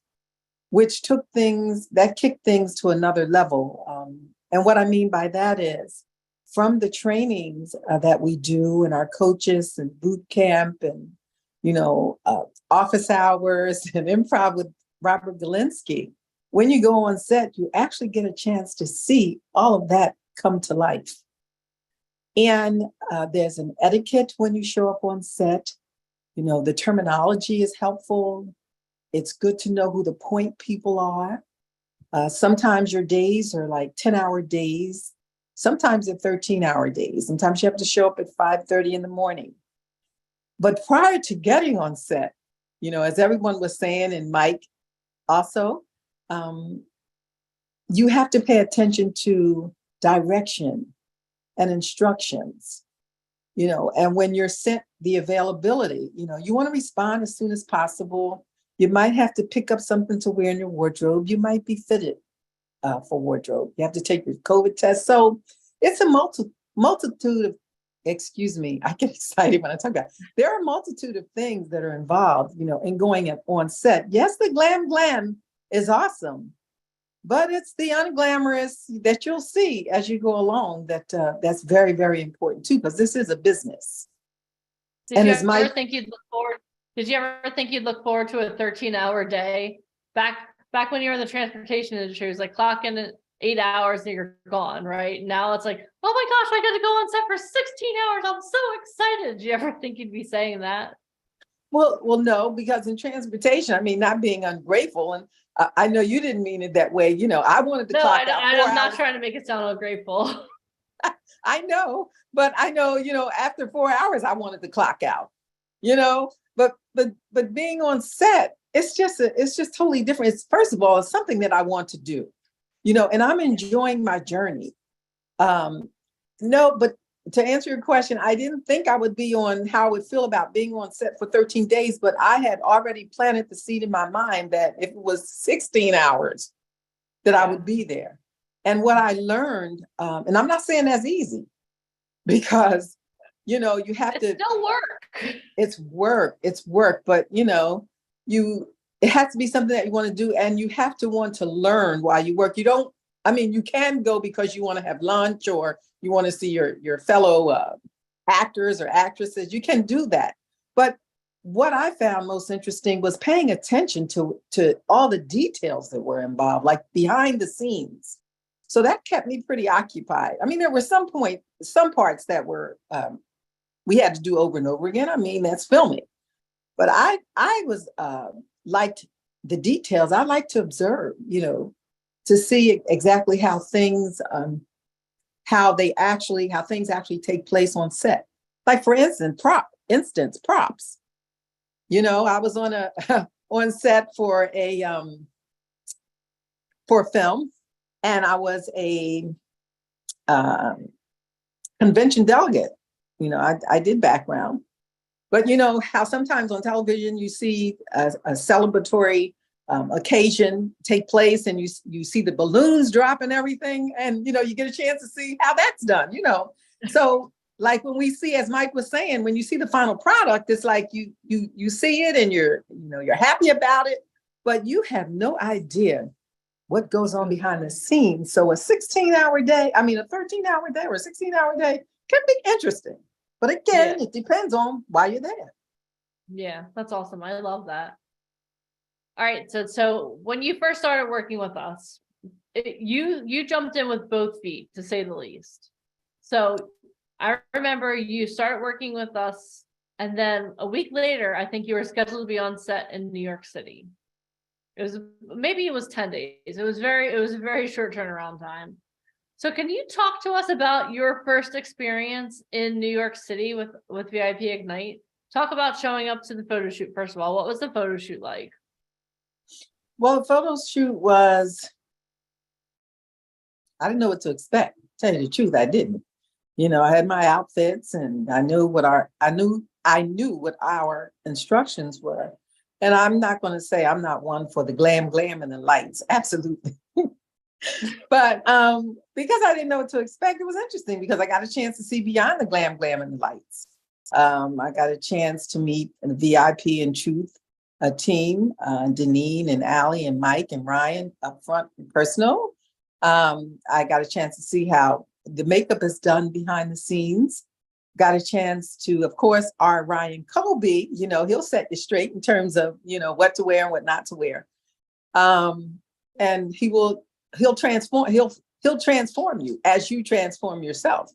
which kicked things to another level. And what I mean by that is from the trainings that we do and our coaches and boot camp and, office hours and improv with Robert Galinsky, when you go on set, you actually get a chance to see all of that come to life. And there's an etiquette when you show up on set. The terminology is helpful. It's good to know who the point people are. Sometimes your days are like 10-hour days. Sometimes they're 13-hour days. Sometimes you have to show up at 5:30 in the morning. But prior to getting on set, as everyone was saying, and Mike, also, you have to pay attention to direction and instructions, and when you're sent the availability, you want to respond as soon as possible. You might have to pick up something to wear in your wardrobe. You might be fitted for wardrobe. You have to take your COVID test. So it's a multitude of, excuse me, I get excited when I talk about it. There are a multitude of things that are involved, in going on set. Yes, the glam is awesome, but it's the unglamorous that you'll see as you go along that's very, very important too, because this is a business. Did you ever think you'd look forward? Did you ever think you'd look forward to a 13-hour day? Back when you were in the transportation industry, it was like clock in at 8 hours and you're gone, right? Now it's like, oh my gosh, I got to go on set for 16 hours. I'm so excited. Did you ever think you'd be saying that? Well, no, because in transportation, I mean, not being ungrateful, and I know you didn't mean it that way. I wanted to clock out 4 hours. I'm not trying to make it sound ungrateful. I know, but I know, after 4 hours, I wanted to clock out, but being on set, it's just totally different. It's, first of all, it's something that I want to do, and I'm enjoying my journey. No, but to answer your question, I didn't think I would be on how I would feel about being on set for 13 days, but I had already planted the seed in my mind that if it was 16 hours, that I would be there. And what I learned, and I'm not saying that's easy, because, you have to. It's still work. It's work, but it has to be something that you want to do, and you have to want to learn while you work. You can go because you want to have lunch or you want to see your fellow actors or actresses. You can do that. But what I found most interesting was paying attention to all the details that were involved, like behind the scenes. So that kept me pretty occupied. I mean, there were some parts that were, we had to do over and over again. I mean, that's filming. But I was liked the details. I like to observe, to see exactly how things, how things actually take place on set. Like, for instance, props. I was on set for film, and I was a convention delegate. I did background. But how sometimes on television you see a celebratory occasion take place, and you see the balloons drop and everything, and you get a chance to see how that's done. So like when we see, as Mike was saying, when you see the final product, it's like you see it and you're happy about it, but you have no idea what goes on behind the scenes. So a 13-hour day or a 16-hour day can be interesting. But again, It depends on why you're there. Yeah, that's awesome. I love that. All right. So when you first started working with us, you jumped in with both feet, to say the least. So I remember you started working with us, and then a week later, I think you were scheduled to be on set in New York City. Maybe it was 10 days. It was a very short turnaround time. So can you talk to us about your first experience in New York City with VIP Ignite? Talk about showing up to the photo shoot. First of all, what was the photo shoot like? Well, the photo shoot was, I didn't know what to expect. To tell you the truth, I didn't. I had my outfits, and I knew what our instructions were. And I'm not going to say I'm not one for the glam and the lights. Absolutely. But because I didn't know what to expect, it was interesting because I got a chance to see beyond the glam and the lights. I got a chance to meet the VIP and Truth a team, Deneen and Allie and Mike and Ryan up front and personal. I got a chance to see how the makeup is done behind the scenes. Got a chance to, of course, our Ryan Colby, he'll set you straight in terms of, what to wear and what not to wear. And he'll transform you as you transform yourself.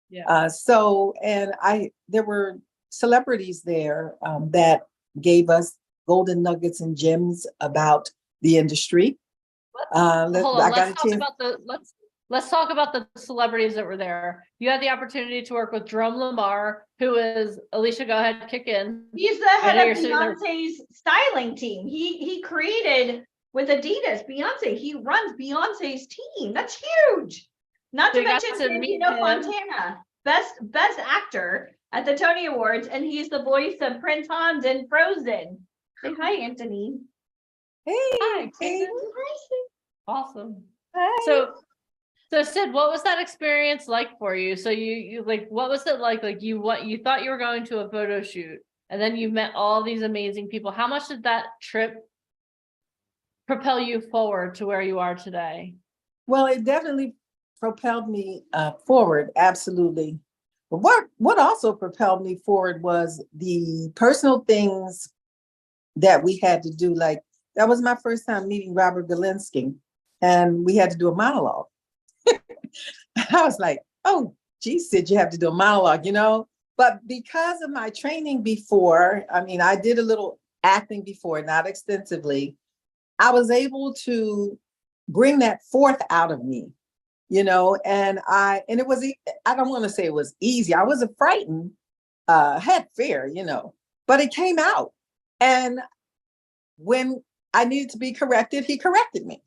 Yeah. There were celebrities there that gave us golden nuggets and gems about the industry. Let's talk about the celebrities that were there. You had the opportunity to work with Jerome Lamar, who is, Alicia, go ahead, kick in. He's the head of Beyonce's styling team. He created with Adidas, Beyonce. He runs Beyonce's team. That's huge. Not So to you got mention to meet Santino him. Fontana, best actor at the Tony Awards, and he's the voice of Prince Hans in Frozen. Say hi, Anthony. Hey, Hi, hey. awesome. Hi. So Sid, what was that experience like for you? So you like, what was it like? Like you thought you were going to a photo shoot and then you met all these amazing people. How much did that trip propel you forward to where you are today? Well, it definitely propelled me forward, absolutely. But what also propelled me forward was the personal things that we had to do. Like, that was my first time meeting Robert Galinsky, and we had to do a monologue. I was like, oh, geez, Sid, you have to do a monologue, you know? But because of my training before, I mean, I did a little acting before, not extensively, I was able to bring that forth out of me, you know? And it was, I don't want to say it was easy. I wasn't frightened, had fear, you know, but it came out. And when I needed to be corrected, he corrected me.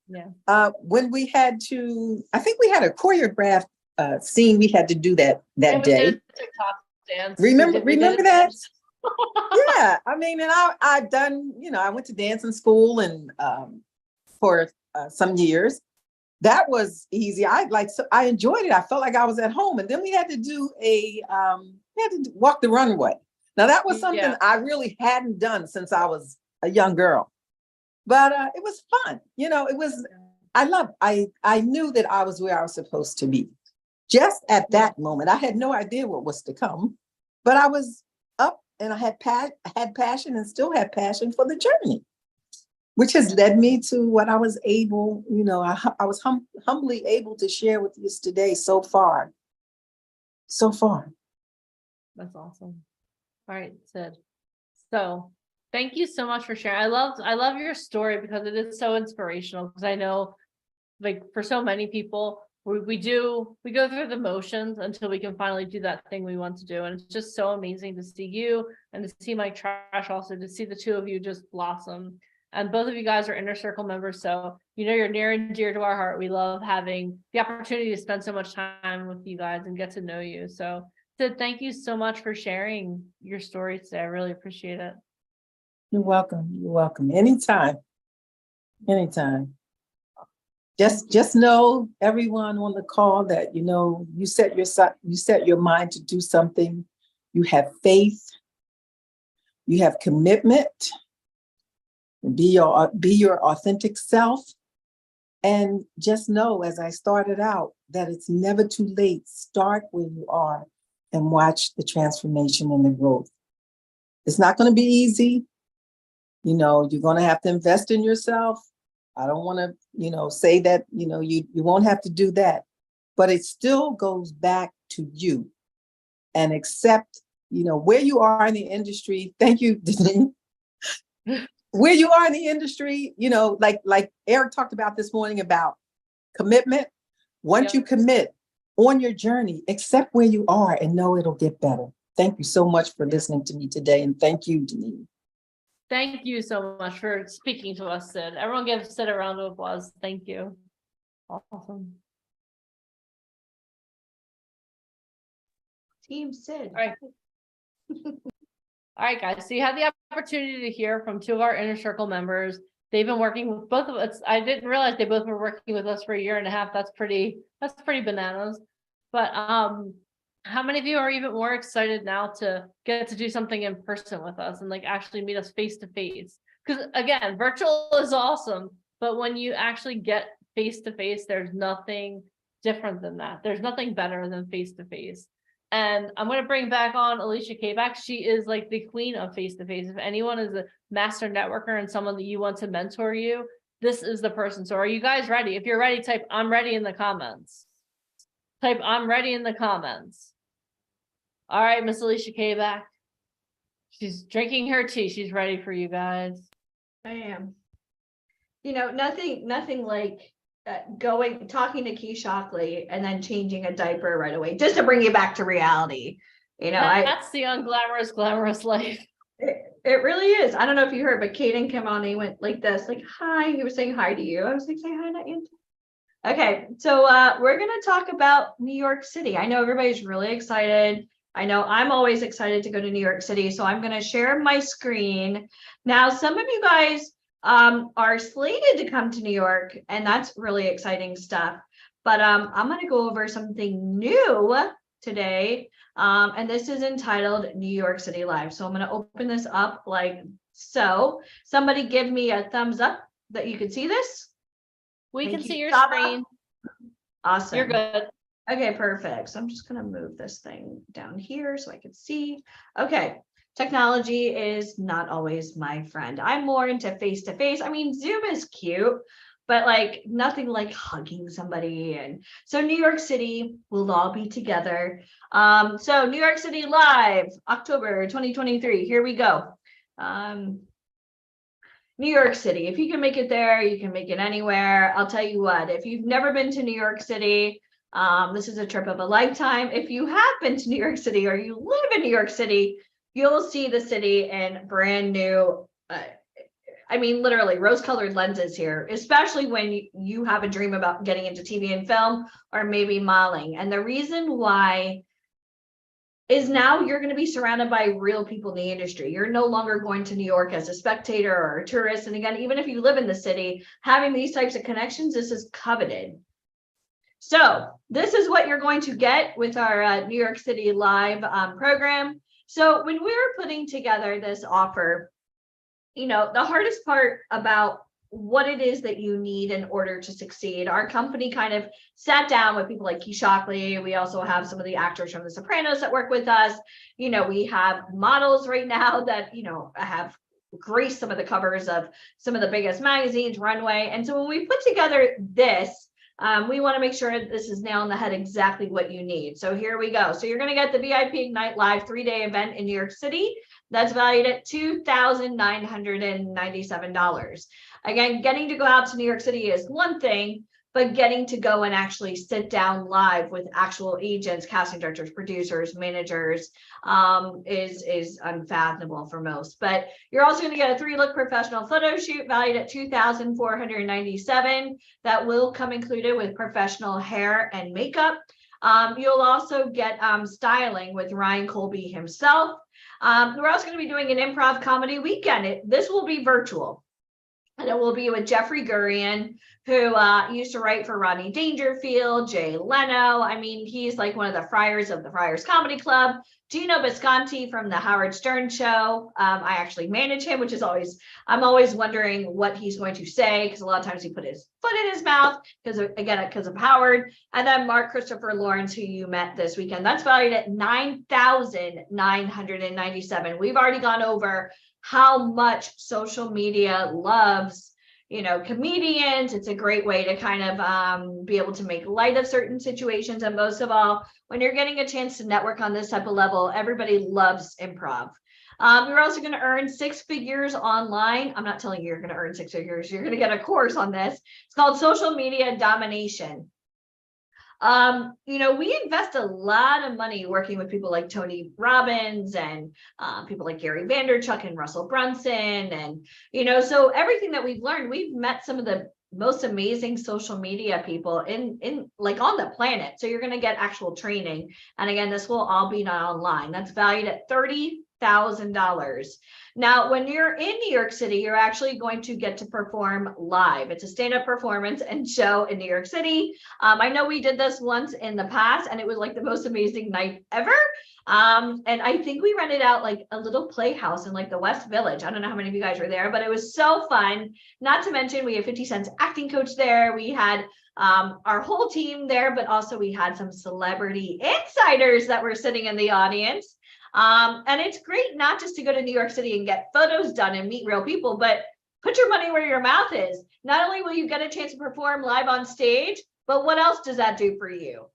Yeah. When we had to, I think we had a choreographed scene we had to do that day. TikTok dance. Remember that? Dance. Yeah, I mean, and I've done, you know, I went to dancing school and for some years. That was easy. I enjoyed it. I felt like I was at home. And then we had to do we had to walk the runway. Now that was something I really hadn't done since I was a young girl. But it was fun. You know, it was, I knew that I was where I was supposed to be. Just at that moment, I had no idea what was to come, but I was up and I had passion and still have passion for the journey, which has led me to what I was able, you know, I was humbly able to share with you today so far. So far. That's awesome. All right, Sid. So thank you so much for sharing. I love your story because it is so inspirational, because I know, like, for so many people, we go through the motions until we can finally do that thing we want to do. And it's just so amazing to see you and to see Mike Trash, also to see the two of you just blossom. And both of you guys are Inner Circle members, so you know you're near and dear to our heart. We love having the opportunity to spend so much time with you guys and get to know you. So Sid, thank you so much for sharing your story today. I really appreciate it. You're welcome. You're welcome. Anytime. Anytime. Just know, everyone on the call, that, you know, you set your mind to do something. You have faith. You have commitment. Be your authentic self. And just know, as I started out, that it's never too late. Start where you are and watch the transformation and the growth. It's not going to be easy. You know, you're going to have to invest in yourself. I don't want to, you know, say that, you know, you won't have to do that, but it still goes back to you, and accept, you know, where you are in the industry. Thank you, Denise. Where you are in the industry, you know, like Eric talked about this morning about commitment. Once you commit on your journey, accept where you are and know it'll get better. Thank you so much for listening to me today. And thank you, Denise. Thank you so much for speaking to us, Sid. Everyone give Sid a round of applause. Thank you. Awesome. Team Sid. All right. All right, guys. So you had the opportunity to hear from two of our Inner Circle members. They've been working with both of us. I didn't realize they both were working with us for 1.5 years. That's pretty bananas. But how many of you are even more excited now to get to do something in person with us and like actually meet us face to face? Because again, virtual is awesome, but when you actually get face to face, there's nothing different than that. There's nothing better than face to face. And I'm going to bring back on Alicia Kabak. She is like the queen of face to face. If anyone is a master networker and someone that you want to mentor you, this is the person. So are you guys ready? If you're ready, type "I'm ready" in the comments. Type "I'm ready" in the comments. All right, Miss Alicia Kabak. She's drinking her tea. She's ready for you guys. I am. You know, nothing like talking to Key Shockley and then changing a diaper right away, just to bring you back to reality. You know, that's the unglamorous, glamorous life. It really is. I don't know if you heard, but Caden came on and he went like this, like, hi. He was saying hi to you. I was like, say hi to Aunt. Okay, so we're gonna talk about New York City. I know everybody's really excited. I know I'm always excited to go to New York City, so I'm gonna share my screen. Now, some of you guys are slated to come to New York, and that's really exciting stuff. But I'm gonna go over something new today, and this is entitled New York City Live. So I'm gonna open this up like so. Somebody give me a thumbs up that you can see this. We Thank can you, see your Saba. screen. Awesome. You're good. Okay, perfect. So I'm just going to move this thing down here so I can see. Okay. Technology is not always my friend. I'm more into face-to-face. I mean, Zoom is cute, but like nothing like hugging somebody. And so New York City will all be together. So New York City Live, October 2023. Here we go. New York City. If you can make it there, you can make it anywhere. I'll tell you what, if you've never been to New York City, this is a trip of a lifetime. If you have been to New York City or you live in New York City, you'll see the city in brand new, I mean, literally rose-colored lenses here, especially when you have a dream about getting into TV and film or maybe modeling. And the reason why is now you're going to be surrounded by real people in the industry. You're no longer going to New York as a spectator or a tourist. And again, even if you live in the city, having these types of connections, this is coveted. So this is what you're going to get with our New York City Live program. So when we were putting together this offer, you know, the hardest part about what it is that you need in order to succeed. Our company kind of sat down with people like Key Shockley. We also have some of the actors from The Sopranos that work with us. You know, we have models right now that, you know, have graced some of the covers of some of the biggest magazines, Runway. And so when we put together this, we want to make sure this is nail on the head exactly what you need. So here we go. So you're going to get the VIP Ignite Live 3-day event in New York City. That's valued at $2,997. Again, getting to go out to New York City is one thing, but getting to go and actually sit down live with actual agents, casting directors, producers, managers is unfathomable for most. But you're also going to get a 3-look professional photo shoot valued at $2,497. That will come included with professional hair and makeup. You'll also get styling with Ryan Colby himself. We're also going to be doing an improv comedy weekend. This will be virtual. And it will be with Jeffrey Gurian, who used to write for Rodney Dangerfield, Jay Leno. I mean, he's like one of the friars of the Friars Comedy Club. Gino Bisconti from the Howard Stern Show. I actually manage him, which is I'm always wondering what he's going to say, because a lot of times he put his foot in his mouth because of Howard. And then Mark Christopher Lawrence, who you met this weekend. That's valued at $9,997. We've already gone over how much social media loves, you know, comedians. It's a great way to kind of be able to make light of certain situations. And most of all, when you're getting a chance to network on this type of level, everybody loves improv. You're also going to earn 6 figures online. I'm not telling you you're going to earn 6 figures. You're going to get a course on this. It's called Social Media Domination. You know, we invest a lot of money working with people like Tony Robbins and people like Gary Vaynerchuk and Russell Brunson. And, you know, so everything that we've learned, we've met some of the most amazing social media people in like on the planet. So you're going to get actual training. And again, this will all be done online. That's valued at $30,000. Now, when you're in New York City, you're actually going to get to perform live. It's a stand-up performance and show in New York City. I know we did this once in the past, and it was like the most amazing night ever. And I think we rented out like a little playhouse in like the West Village. I don't know how many of you guys were there, but it was so fun. Not to mention, we had 50 Cent's acting coach there. We had our whole team there, but also we had some celebrity insiders that were sitting in the audience. And it's great not just to go to New York City and get photos done and meet real people, but put your money where your mouth is. Not only will you get a chance to perform live on stage, but what else does that do for you?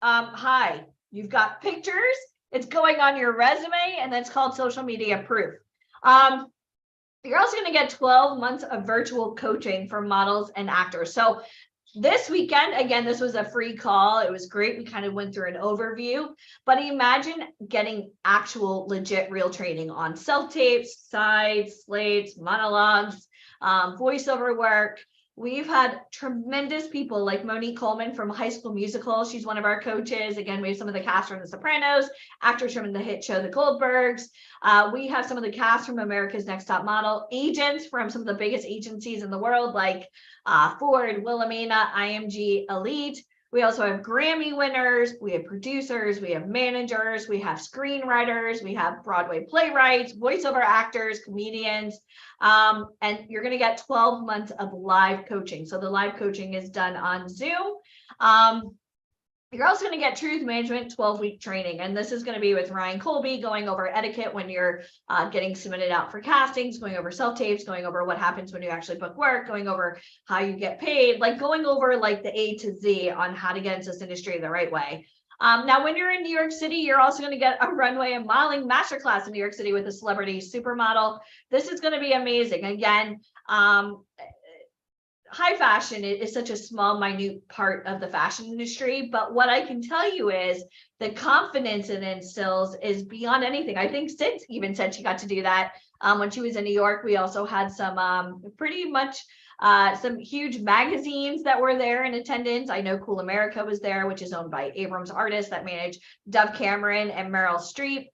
Hi, you've got pictures. It's going on your resume, and that's called social media proof. You're also going to get 12 months of virtual coaching for models and actors. So This weekend, again, this was a free call. It was great. We kind of went through an overview, but imagine getting actual legit real training on self-tapes, sides, slates, monologues, voiceover work. We've had tremendous people like Monique Coleman from High School Musical. She's one of our coaches. Again, we have some of the cast from The Sopranos, actors from the hit show The Goldbergs. We have some of the cast from America's Next Top Model, agents from some of the biggest agencies in the world, like Ford, Wilhelmina, IMG, Elite. We also have Grammy winners, we have producers, we have managers, we have screenwriters, we have Broadway playwrights, voiceover actors, comedians, and you're going to get 12 months of live coaching. So the live coaching is done on Zoom. You're also going to get truth management 12-week training. And this is going to be with Ryan Colby, going over etiquette when you're getting submitted out for castings, going over self-tapes, going over what happens when you actually book work, going over how you get paid, like going over like the A to Z on how to get into this industry the right way. Now, when you're in New York City, you're also going to get a runway and modeling masterclass in New York City with a celebrity supermodel. This is going to be amazing. Again, high fashion is such a small, minute part of the fashion industry. But what I can tell you is the confidence it instills is beyond anything. I think Sid even said she got to do that when she was in New York. We also had some pretty much some huge magazines that were there in attendance. I know Cool America was there, which is owned by Abrams Artists that manage Dove Cameron and Meryl Streep.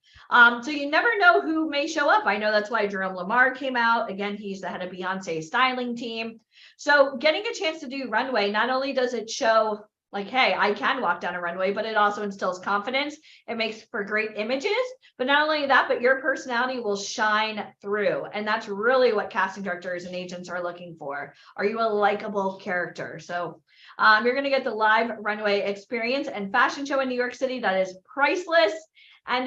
So you never know who may show up. I know that's why Jerome Lamar came out. Again, he's the head of Beyonce's styling team. So getting a chance to do runway, not only does it show like, hey, I can walk down a runway, but it also instills confidence. It makes for great images, but not only that, but your personality will shine through. And that's really what casting directors and agents are looking for. Are you a likable character? So you're going to get the live runway experience and fashion show in New York City that is priceless. And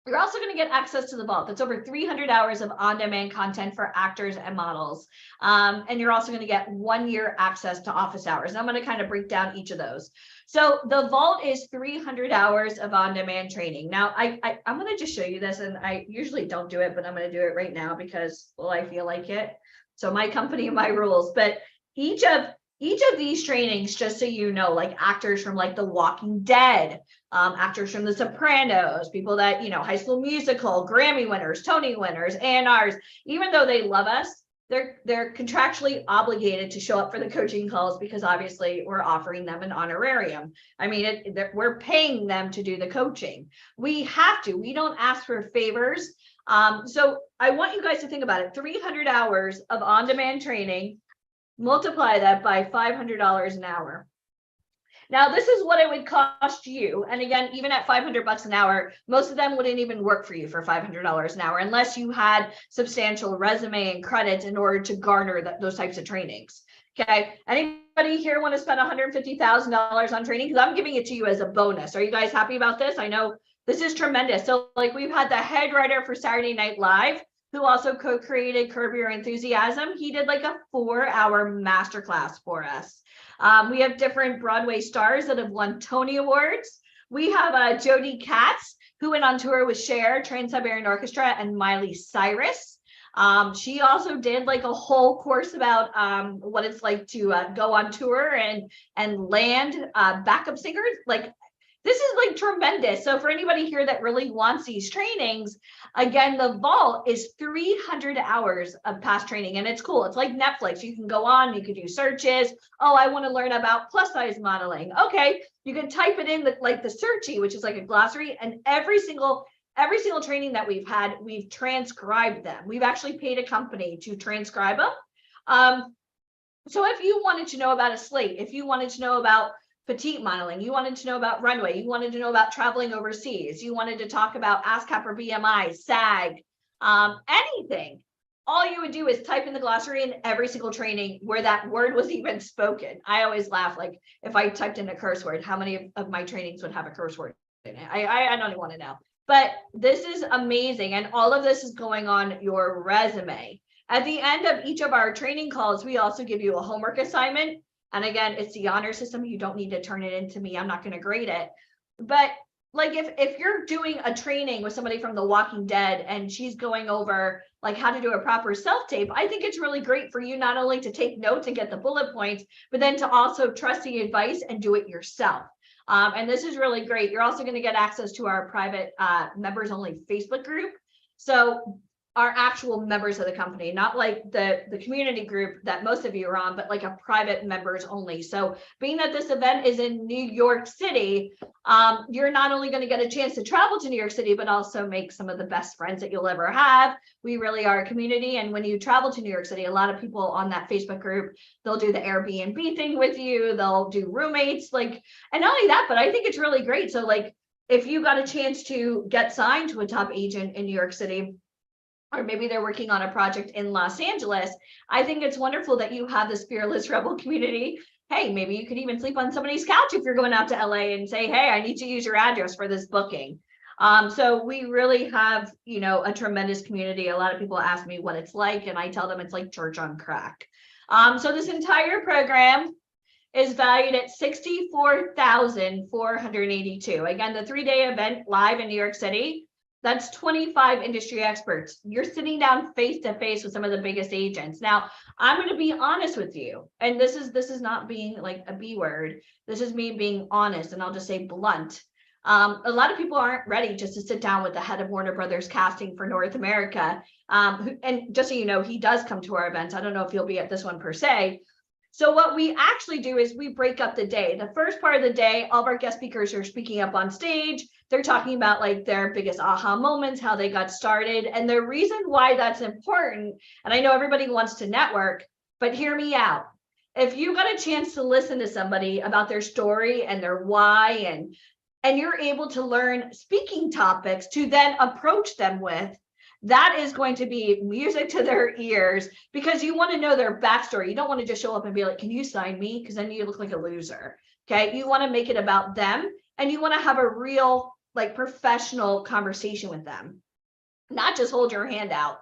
you're also going to get access to the vault. That's over 300 hours of on-demand content for actors and models. And you're also going to get 1 year access to office hours. And I'm going to kind of break down each of those. So the vault is 300 hours of on-demand training. Now, I'm going to just show you this, and I usually don't do it, but I'm going to do it right now because, well, I feel like it. So my company, my rules. But each of these trainings, just so you know, like actors from like The Walking Dead, actors from The Sopranos, people that, you know, High School Musical, Grammy winners, Tony winners, A&Rs, even though they love us, they're contractually obligated to show up for the coaching calls because obviously we're offering them an honorarium. I mean, we're paying them to do the coaching. We have to. We don't ask for favors. So I want you guys to think about it. 300 hours of on-demand training. Multiply that by $500 an hour. Now, this is what it would cost you. And again, even at $500 an hour, most of them wouldn't even work for you for $500 an hour unless you had substantial resume and credits in order to garner those types of trainings. Okay. Anybody here want to spend $150,000 on training? Because I'm giving it to you as a bonus. Are you guys happy about this? I know this is tremendous. So like we've had the head writer for Saturday Night Live, who also co-created Curb Your Enthusiasm. He did like a 4-hour masterclass for us. We have different Broadway stars that have won Tony Awards. We have Jodie Katz, who went on tour with Cher, Trans-Siberian Orchestra, and Miley Cyrus. She also did like a whole course about what it's like to go on tour and land backup singers. Like, this is like tremendous. So for anybody here that really wants these trainings, again, the vault is 300 hours of past training, and it's cool. It's like Netflix. You can go on, you can do searches. Oh, I want to learn about plus size modeling. Okay, you can type it in like the searchy, which is like a glossary, and every single training that we've had, we've transcribed them. We've actually paid a company to transcribe them. So if you wanted to know about a slate, if you wanted to know about petite modeling, you wanted to know about runway, you wanted to know about traveling overseas, you wanted to talk about ASCAP or BMI, SAG, anything, all you would do is type in the glossary in every single training where that word was even spoken. I always laugh, like if I typed in a curse word, how many of my trainings would have a curse word in it? I don't even want to know. But this is amazing. And all of this is going on your resume. At the end of each of our training calls, we also give you a homework assignment. And again, it's the honor system. You don't need to turn it into me. I'm not going to grade it. But like if you're doing a training with somebody from The Walking Dead and she's going over like how to do a proper self-tape, I think it's really great for you not only to take notes and get the bullet points, but then to also trust the advice and do it yourself. And this is really great. You're also going to get access to our private members only Facebook group. So our actual members of the company, not like the community group that most of you are on, but like a private members only. So being that this event is in New York City, you're not only going to get a chance to travel to New York City, but also make some of the best friends that you'll ever have. We really are a community. And when you travel to New York City, a lot of people on that Facebook group, they'll do the Airbnb thing with you. They'll do roommates, like, and not only that, but I think it's really great. So like, if you got a chance to get signed to a top agent in New York City, or maybe they're working on a project in Los Angeles, I think it's wonderful that you have this Fearless Rebel community. Hey, maybe you could even sleep on somebody's couch if you're going out to LA and say, hey, I need to use your address for this booking. So we really have, you know, a tremendous community. A lot of people ask me what it's like, and I tell them it's like church on crack. So this entire program is valued at $64,482. Again, the 3-day event live in New York City. That's 25 industry experts. You're sitting down face to face with some of the biggest agents. Now, I'm going to be honest with you, and this is not being like a B word. This is me being honest, and I'll just say blunt. A lot of people aren't ready just to sit down with the head of Warner Brothers casting for North America. And just so you know, he does come to our events. I don't know if he'll be at this one per se. So what we actually do is we break up the day. The first part of the day, all of our guest speakers are speaking up on stage. They're talking about like their biggest aha moments, how they got started. And the reason why that's important, and I know everybody wants to network, but hear me out. If you got a chance to listen to somebody about their story and their why, and you're able to learn speaking topics to then approach them with, that is going to be music to their ears, because you want to know their backstory. You don't want to just show up and be like, can you sign me? Because then you look like a loser. Okay. You want to make it about them, and you want to have a real, like, professional conversation with them, not just hold your hand out.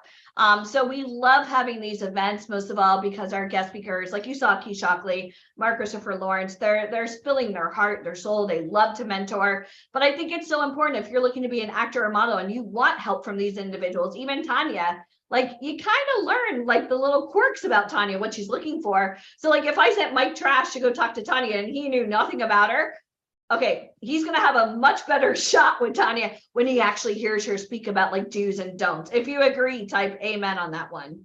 So we love having these events, most of all, because our guest speakers, like you saw Keith Shockley, Mark Christopher Lawrence, they're spilling their heart, their soul. They love to mentor. But I think it's so important if you're looking to be an actor or model and you want help from these individuals, even Tanya, like you kind of learn like the little quirks about Tanya, what she's looking for. So like if I sent Mike Trash to go talk to Tanya and he knew nothing about her, okay, he's going to have a much better shot with Tanya when he actually hears her speak about like do's and don'ts. If you agree, type amen on that one.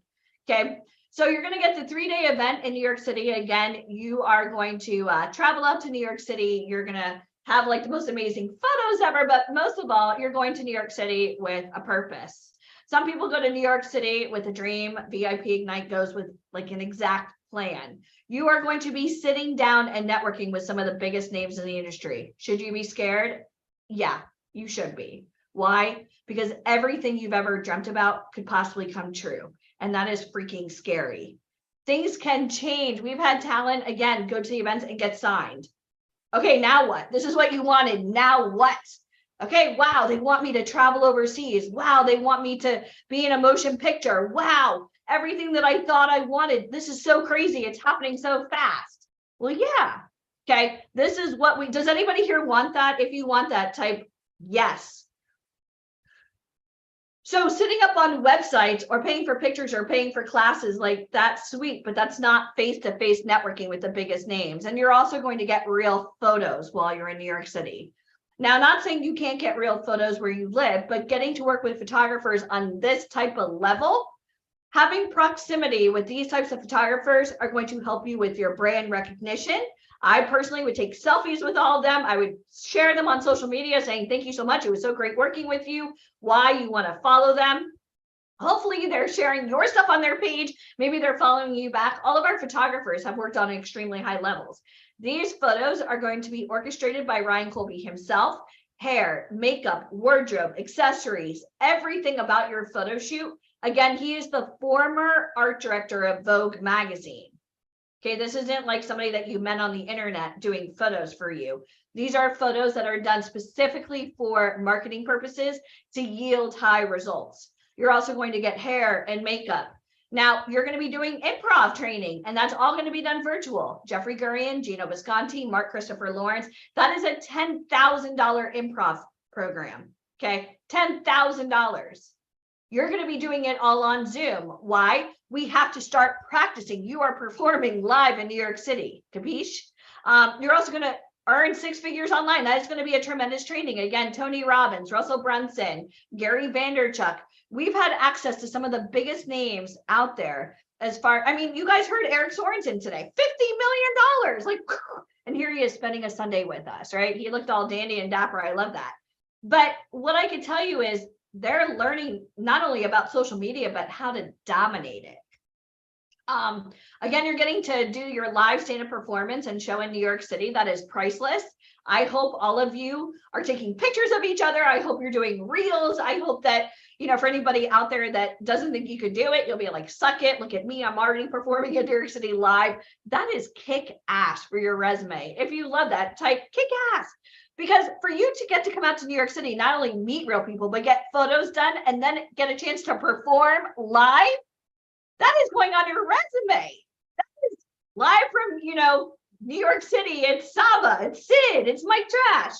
Okay. So you're going to get the 3-day event in New York City. Again, you are going to travel up to New York City. You're going to have like the most amazing photos ever, but most of all, you're going to New York City with a purpose. Some people go to New York City with a dream. VIP Ignite goes with like an exact plan. You are going to be sitting down and networking with some of the biggest names in the industry. Should you be scared? Yeah, you should be. Why? Because everything you've ever dreamt about could possibly come true. And that is freaking scary. Things can change. We've had talent, again, go to the events and get signed. Okay, now what? This is what you wanted. Now what? Okay, wow, they want me to travel overseas. Wow, they want me to be in a motion picture. Wow, everything that I thought I wanted. This is so crazy. It's happening so fast. Well, yeah. Okay, this is what does anybody here want that? If you want that, type yes. So sitting up on websites or paying for pictures or paying for classes, like that's sweet, but that's not face-to-face networking with the biggest names. And you're also going to get real photos while you're in New York City. Now, not saying you can't get real photos where you live, but getting to work with photographers on this type of level, having proximity with these types of photographers are going to help you with your brand recognition. I personally would take selfies with all of them. I would share them on social media saying, thank you so much. It was so great working with you. Why you want to follow them. Hopefully they're sharing your stuff on their page. Maybe they're following you back. All of our photographers have worked on extremely high levels. These photos are going to be orchestrated by Ryan Colby himself. Hair, makeup, wardrobe, accessories, everything about your photo shoot. Again, he is the former art director of Vogue magazine. Okay, this isn't like somebody that you met on the internet doing photos for you. These are photos that are done specifically for marketing purposes to yield high results. You're also going to get hair and makeup. Now, you're going to be doing improv training, and that's all going to be done virtual. Jeffrey Gurian, Gino Visconti, Mark Christopher Lawrence. That is a $10,000 improv program. Okay, $10,000. You're going to be doing it all on Zoom. Why? We have to start practicing. You are performing live in New York City. Capiche? You're also going to earn 6 figures online. That is going to be a tremendous training. Again, Tony Robbins, Russell Brunson, Gary Vaynerchuk. We've had access to some of the biggest names out there as far, I mean, you guys heard Eric Sorensen today, $50 million. Like, and here he is spending a Sunday with us, right? He looked all dandy and dapper. I love that. But what I can tell you is they're learning not only about social media, but how to dominate it. Again, you're getting to do your live stand-up performance and show in New York City. That is priceless. I hope all of you are taking pictures of each other. I hope you're doing reels. I hope that, you know, for anybody out there that doesn't think you could do it, you'll be like, suck it. Look at me. I'm already performing in New York City live. That is kick ass for your resume. If you love that, type kick ass. Because for you to get to come out to New York City, not only meet real people, but get photos done and then get a chance to perform live, that is going on your resume. That is live from, you know, New York City. It's Saba, it's Sid, it's Mike Trash.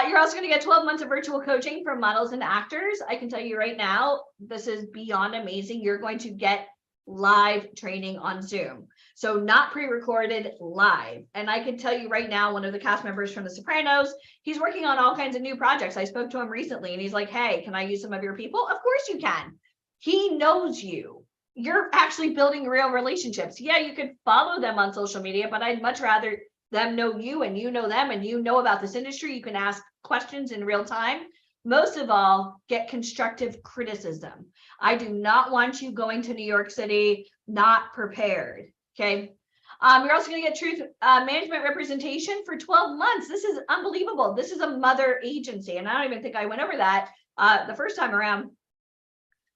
You're also going to get 12 months of virtual coaching from models and actors. I can tell you right now, this is beyond amazing. You're going to get live training on Zoom. So not pre-recorded, live. And I can tell you right now, one of the cast members from The Sopranos, he's working on all kinds of new projects. I spoke to him recently and he's like, hey, can I use some of your people? Of course you can. He knows you. You're actually building real relationships. Yeah, you could follow them on social media, but I'd much rather them know you and you know them and you know about this industry. You can ask questions in real time. Most of all, get constructive criticism. I do not want you going to New York City not prepared. Okay. You're also going to get truth management representation for 12 months. This is unbelievable. This is a mother agency. And I don't even think I went over that the first time around.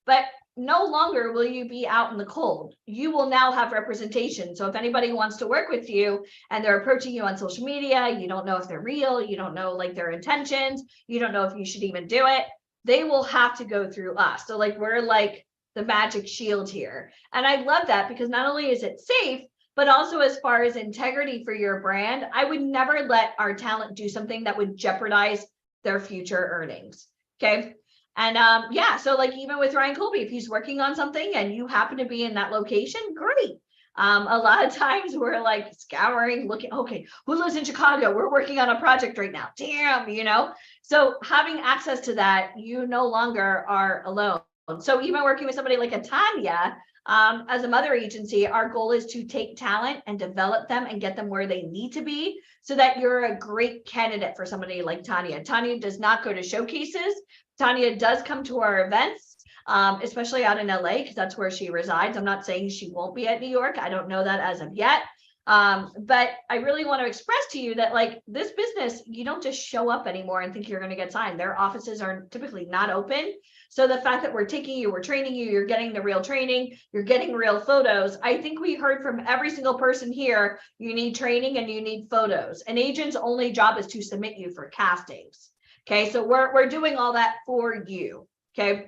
But no longer will you be out in the cold. You will now have representation. So if anybody wants to work with you and they're approaching you on social media, you don't know if they're real, you don't know like their intentions, you don't know if you should even do it, they will have to go through us. So like we're like the magic shield here. And I love that because not only is it safe, but also as far as integrity for your brand, I would never let our talent do something that would jeopardize their future earnings. Okay. And yeah, so like even with Ryan Colby, if he's working on something and you happen to be in that location, great. A lot of times we're like scouring, looking, okay, who lives in Chicago? We're working on a project right now. Damn, you know? So having access to that, you no longer are alone. So even working with somebody like a Tanya, as a mother agency, our goal is to take talent and develop them and get them where they need to be so that you're a great candidate for somebody like Tanya. Tanya does not go to showcases. Tanya does come to our events, especially out in LA, because that's where she resides. I'm not saying she won't be at New York. I don't know that as of yet. But I really want to express to you that like this business, you don't just show up anymore and think you're going to get signed. Their offices are typically not open. So the fact that we're taking you, we're training you, you're getting the real training, you're getting real photos. I think we heard from every single person here, you need training and you need photos. An agent's only job is to submit you for castings. Okay, so we're doing all that for you. Okay.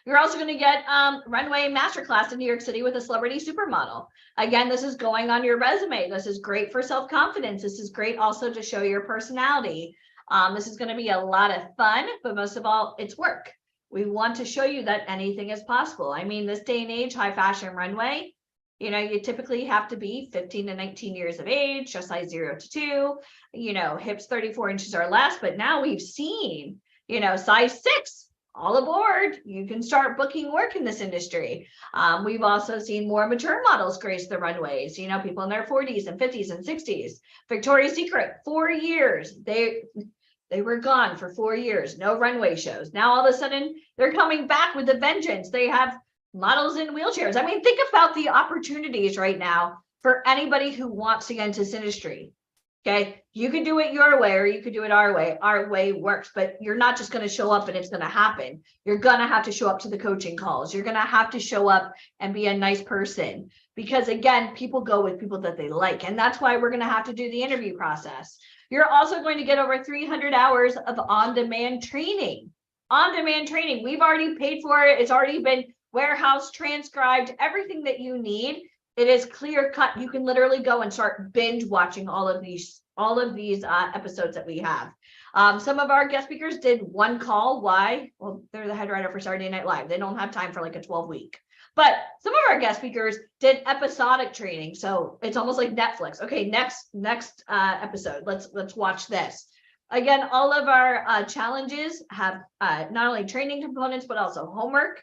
You're also going to get runway masterclass in New York City with a celebrity supermodel. Again, this is going on your resume. This is great for self-confidence. This is great also to show your personality. This is going to be a lot of fun, but most of all, it's work. We want to show you that anything is possible. I mean, this day and age, high fashion runway, you know, you typically have to be 15 to 19 years of age, just size 0 to 2, you know, hips 34 inches or less. But now we've seen, you know, size 6, all aboard. You can start booking work in this industry. We've also seen more mature models grace the runways, you know, people in their 40s and 50s and 60s. Victoria's Secret, 4 years. They were gone for 4 years, no runway shows. Now all of a sudden they're coming back with a vengeance. They have models in wheelchairs. I mean, think about the opportunities right now for anybody who wants to get into this industry. Okay, you could do it your way or you could do it our way. Our way works, but you're not just going to show up and it's going to happen. You're going to have to show up to the coaching calls. You're going to have to show up and be a nice person because again, people go with people that they like. And that's why we're going to have to do the interview process. You're also going to get over 300 hours of on-demand training. On-demand training. We've already paid for it. It's already been warehouse transcribed, everything that you need. It is clear cut. You can literally go and start binge watching all of these episodes that we have. Some of our guest speakers did one call. Why? Well, they're the head writer for Saturday Night Live. They don't have time for like a 12-week. But some of our guest speakers did episodic training. So it's almost like Netflix. Okay, next episode. Let's watch this. Again, all of our challenges have not only training components, but also homework.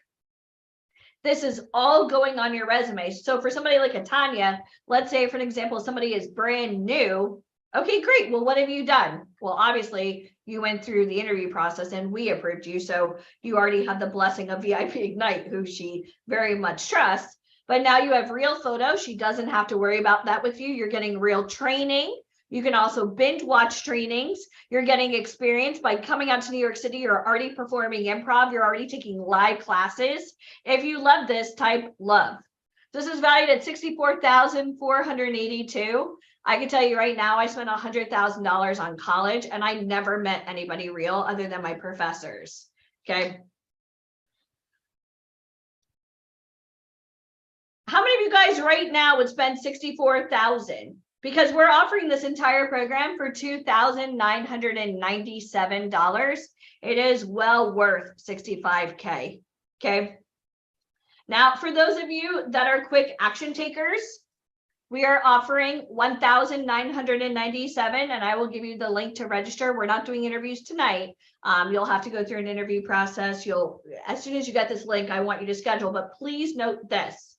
This is all going on your resume. So for somebody like a Tanya, let's say for an example, somebody is brand new. Okay, great. Well, what have you done? Well, obviously you went through the interview process and we approved you. So you already have the blessing of VIP Ignite, who she very much trusts. But now you have real photos. She doesn't have to worry about that with you. You're getting real training. You can also binge watch trainings. You're getting experience by coming out to New York City. You're already performing improv. You're already taking live classes. If you love this, type love. This is valued at $64,482. I can tell you right now, I spent $100,000 on college and I never met anybody real other than my professors. Okay. How many of you guys right now would spend $64,000? Because we're offering this entire program for $2,997. It is well worth $65K. Okay. Now, for those of you that are quick action takers, we are offering $1,997, and I will give you the link to register. We're not doing interviews tonight. You'll have to go through an interview process. As soon as you get this link, I want you to schedule, but please note this.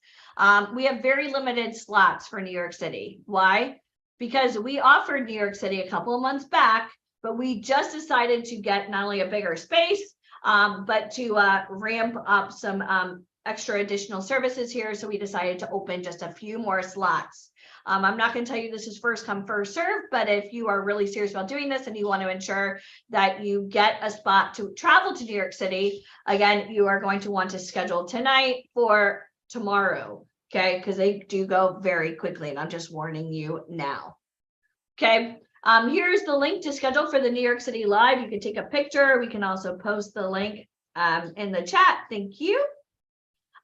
We have very limited slots for New York City. Why? Because we offered New York City a couple of months back, but we just decided to get not only a bigger space, but to ramp up some extra additional services here. So we decided to open just a few more slots. I'm not going to tell you this is first come, first serve, but if you are really serious about doing this and you want to ensure that you get a spot to travel to New York City, again, you are going to want to schedule tonight for tomorrow. Okay, because they do go very quickly, and I'm just warning you now. Okay, here's the link to schedule for the New York City Live. You can take a picture. We can also post the link in the chat. Thank you.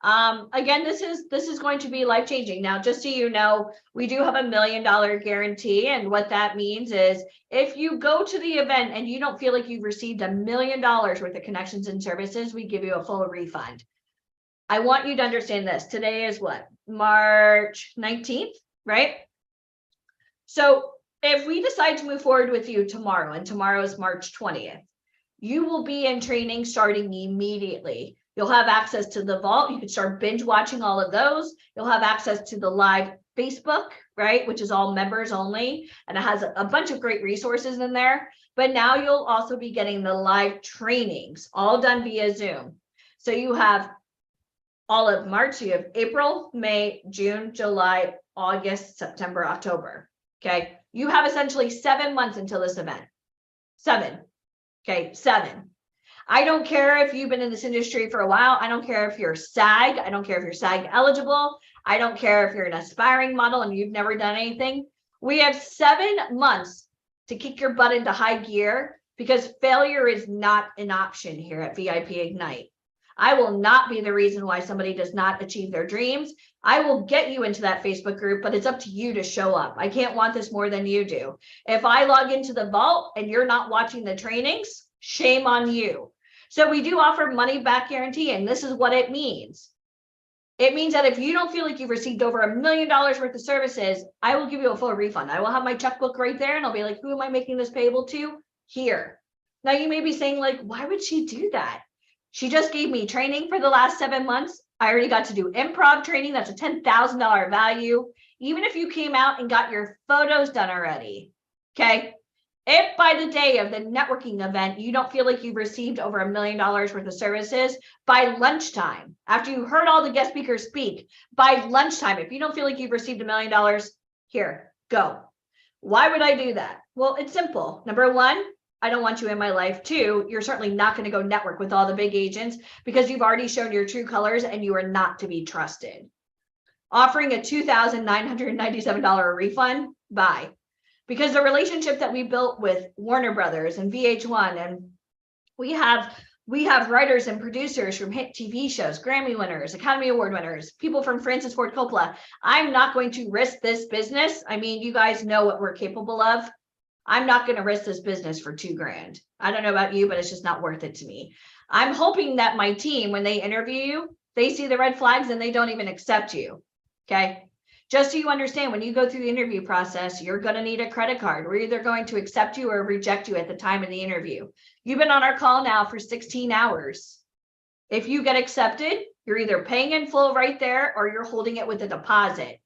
Again, this is going to be life-changing. Now, just so you know, we do have $1 million guarantee, and what that means is if you go to the event and you don't feel like you've received $1 million worth of connections and services, we give you a full refund. I want you to understand this. Today is what? March 19th, right? So if we decide to move forward with you tomorrow, and tomorrow is March 20th, you will be in training starting immediately. You'll have access to the vault. You can start binge watching all of those. You'll have access to the live Facebook, right? Which is all members only. And it has a bunch of great resources in there. But now you'll also be getting the live trainings, all done via Zoom. So you have all of March, you have April, May, June, July, August, September, October. Okay. You have essentially 7 months until this event. 7. Okay. 7. I don't care if you've been in this industry for a while. I don't care if you're SAG. I don't care if you're SAG eligible. I don't care if you're an aspiring model and you've never done anything. We have 7 months to kick your butt into high gear because failure is not an option here at VIP Ignite. I will not be the reason why somebody does not achieve their dreams. I will get you into that Facebook group, but it's up to you to show up. I can't want this more than you do. If I log into the vault and you're not watching the trainings, shame on you. So we do offer money back guarantee, and this is what it means. It means that if you don't feel like you've received over $1 million worth of services, I will give you a full refund. I will have my checkbook right there, and I'll be like, who am I making this payable to? Here. Now you may be saying like, why would she do that? She just gave me training for the last 7 months. I already got to do improv training. That's a $10,000 value. Even if you came out and got your photos done already. Okay. If by the day of the networking event, you don't feel like you've received over $1 million worth of services, by lunchtime, after you heard all the guest speakers speak, by lunchtime, if you don't feel like you've received $1 million, here, go. Why would I do that? Well, it's simple. Number one, I don't want you in my life. 2, you're certainly not going to go network with all the big agents because you've already shown your true colors and you are not to be trusted. Offering a $2,997 refund, bye. Because the relationship that we built with Warner Brothers and VH1, and we have writers and producers from hit TV shows, Grammy winners, Academy Award winners, people from Francis Ford Coppola. I'm not going to risk this business. I mean, you guys know what we're capable of. I'm not going to risk this business for $2,000. I don't know about you, but it's just not worth it to me. I'm hoping that my team, when they interview you, they see the red flags and they don't even accept you. Okay. Just so you understand, when you go through the interview process, you're going to need a credit card. We're either going to accept you or reject you at the time of the interview. You've been on our call now for 16 hours. If you get accepted, you're either paying in full right there or you're holding it with a deposit.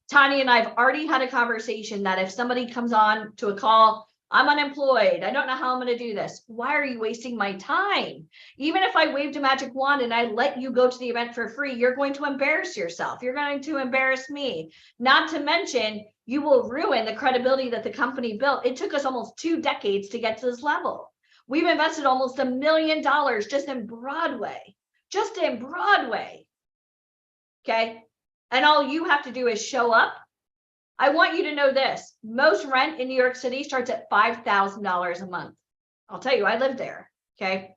Tanya and I have already had a conversation that if somebody comes on to a call, I'm unemployed, I don't know how I'm going to do this. Why are you wasting my time? Even if I waved a magic wand and I let you go to the event for free, you're going to embarrass yourself. You're going to embarrass me. Not to mention, you will ruin the credibility that the company built. It took us almost 2 decades to get to this level. We've invested almost $1 million just in Broadway. Just in Broadway. Okay. And all you have to do is show up. I want you to know this. Most rent in New York City starts at $5,000 a month. I'll tell you, I live there. Okay.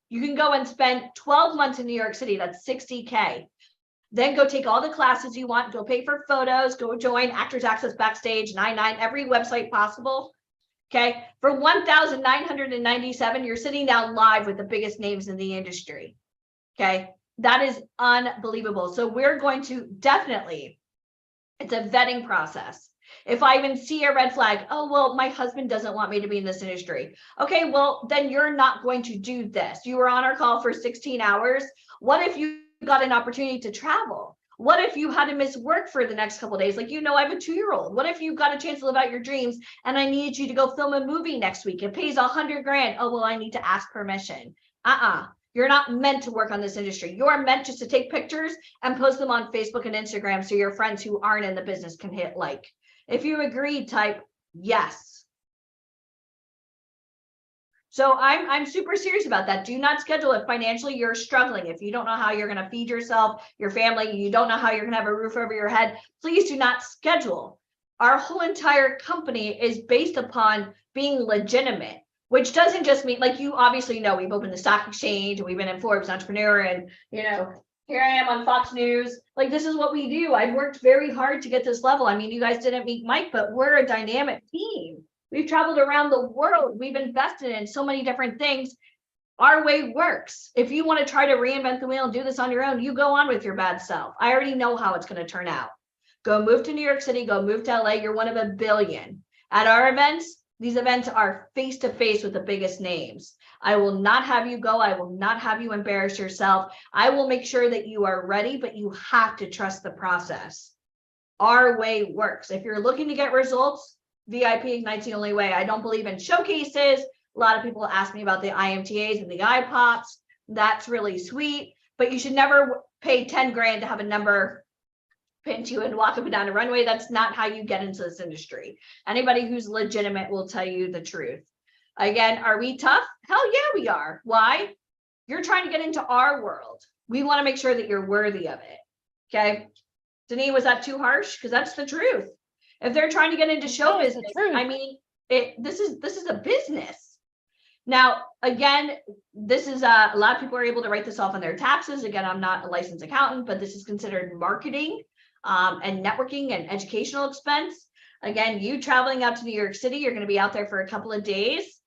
You can go and spend 12 months in New York City. That's $60K. Then go take all the classes you want. Go pay for photos. Go join Actors Access Backstage, 99, every website possible. Okay. For $1,997, you're sitting down live with the biggest names in the industry. Okay. That is unbelievable. So we're going to definitely, it's a vetting process. If I even see a red flag, oh, well, my husband doesn't want me to be in this industry. Okay, well, then you're not going to do this. You were on our call for 16 hours. What if you got an opportunity to travel? What if you had to miss work for the next couple of days? Like, you know, I have a 2-year-old. What if you got a chance to live out your dreams and I need you to go film a movie next week? It pays $100,000. Oh, well, I need to ask permission. You're not meant to work on this industry. You're meant just to take pictures and post them on Facebook and Instagram so your friends who aren't in the business can hit like. If you agree, type yes. So I'm super serious about that. Do not schedule it financially. You're struggling. If you don't know how you're going to feed yourself, your family, you don't know how you're going to have a roof over your head, please do not schedule. Our whole entire company is based upon being legitimate, which doesn't just mean, like, you obviously know, we've opened the stock exchange and we've been in Forbes Entrepreneur and, you know, here I am on Fox News. Like, this is what we do. I've worked very hard to get this level. I mean, you guys didn't meet Mike, but we're a dynamic team. We've traveled around the world. We've invested in so many different things. Our way works. If you want to try to reinvent the wheel and do this on your own, you go on with your bad self. I already know how it's going to turn out. Go move to New York City, go move to LA. You're one of a billion. At our events, these events are face-to-face with the biggest names. I will not have you go. I will not have you embarrass yourself. I will make sure that you are ready, but you have to trust the process. Our way works. If you're looking to get results, VIP Ignite's the only way. I don't believe in showcases. A lot of people ask me about the IMTAs and the iPops. That's really sweet, but you should never pay $10,000 to have a number pinned to you and walk up and down a runway. That's not how you get into this industry. Anybody who's legitimate will tell you the truth. Again, are we tough? Hell yeah, we are. Why? You're trying to get into our world. We want to make sure that you're worthy of it. Okay. Denise, was that too harsh? Because that's the truth. If they're trying to get into show business, I mean, this is a business. Now, again, this is a lot of people are able to write this off on their taxes. Again, I'm not a licensed accountant, but this is considered marketing and networking and educational expense. Again, you traveling out to New York City, you're going to be out there for a couple of days.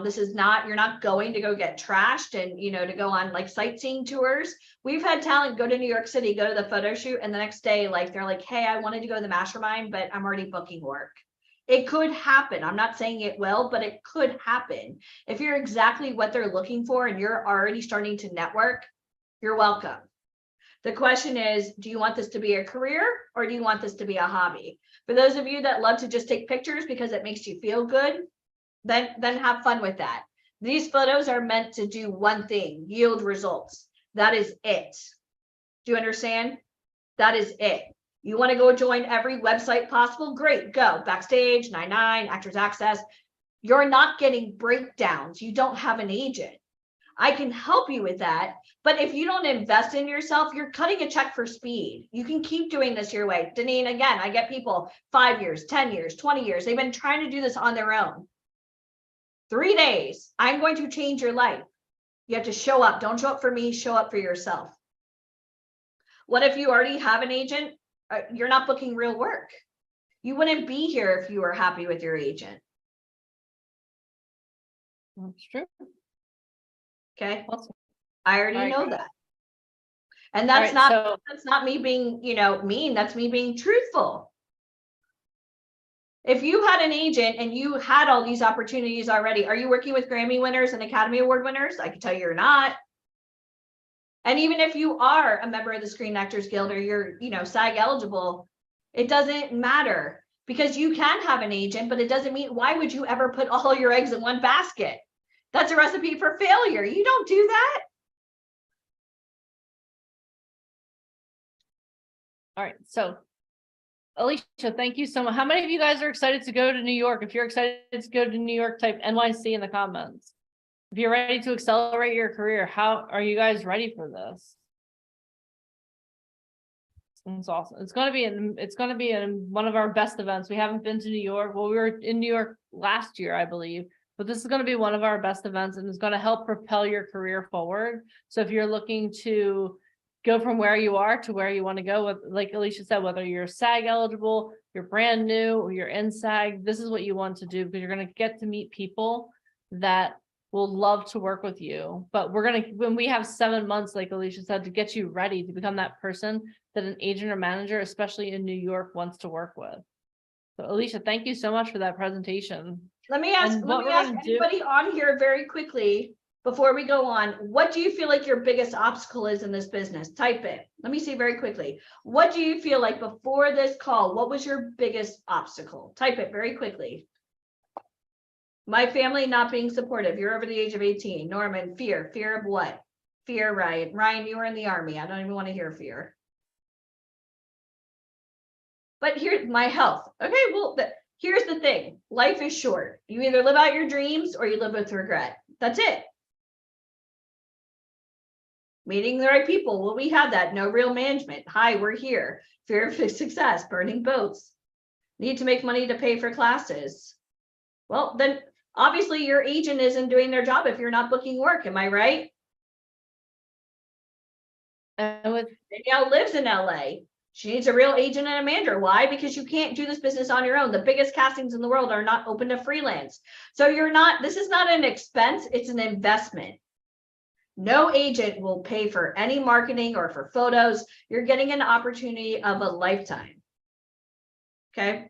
This is not, you're not going to go get trashed and, you know, to go on like sightseeing tours. We've had talent go to New York City, go to the photo shoot, and the next day, like, they're like, hey, I wanted to go to the mastermind, but I'm already booking work. It could happen. I'm not saying it will, but it could happen. If you're exactly what they're looking for and you're already starting to network, you're welcome. The question is, do you want this to be a career or do you want this to be a hobby? For those of you that love to just take pictures because it makes you feel good, then have fun with that. These photos are meant to do one thing, yield results. That is it. Do you understand? That is it. You want to go join every website possible? Great, go. Backstage, 99, Actors Access. You're not getting breakdowns. You don't have an agent. I can help you with that. But if you don't invest in yourself, you're cutting a check for speed. You can keep doing this your way. Deneen, again, I get people 5 years, 10 years, 20 years. They've been trying to do this on their own. 3 days, I'm going to change your life. You have to show up. Don't show up for me, show up for yourself. What if you already have an agent? You're not booking real work. You wouldn't be here if you were happy with your agent. That's true. Okay, Awesome. I already All right, know guys. that. And All that's right, not, so that's not me being, mean, that's me being truthful. If you had an agent and you had all these opportunities already, are you working with Grammy winners and Academy Award winners? I can tell you you're not. And even if you are a member of the Screen Actors Guild or you're, SAG eligible, it doesn't matter because you can have an agent, but it doesn't mean, why would you ever put all your eggs in one basket? That's a recipe for failure. You don't do that. all right, so Alicia, thank you so much. How many of you guys are excited to go to New York? If you're excited to go to New York, type NYC in the comments. If you're ready to accelerate your career, how are you guys ready for this? It's awesome. It's going to be in one of our best events. We haven't been to New York. Well, we were in New York last year, I believe, but this is going to be one of our best events and it's going to help propel your career forward. So if you're looking to go from where you are to where you want to go, like Alicia said, whether you're SAG eligible, you're brand new, or you're in SAG, this is what you want to do because you're going to get to meet people that will love to work with you. But when we have 7 months, like Alicia said, to get you ready to become that person that an agent or manager, especially in New York, wants to work with. So Alicia, thank you so much for that presentation. Let me ask anybody on here very quickly before we go on. What do you feel like your biggest obstacle is in this business? Type it. Let me see very quickly. What do you feel like before this call? What was your biggest obstacle? Type it very quickly. My family not being supportive. You're over the age of 18. Norman, fear. Fear of what? Fear, Ryan. Ryan, you were in the Army. I don't even want to hear fear. But here's my health. Okay, well, here's the thing. Life is short. You either live out your dreams or you live with regret. That's it. Meeting the right people. Well, we have that. No real management. Hi, we're here. Fear of success. Burning boats. Need to make money to pay for classes. Well, then obviously your agent isn't doing their job if you're not booking work. Am I right? Danielle lives in LA. She needs a real agent and a manager. Why? Because you can't do this business on your own. The biggest castings in the world are not open to freelance. So this is not an expense, it's an investment. No agent will pay for any marketing or for photos. You're getting an opportunity of a lifetime. Okay.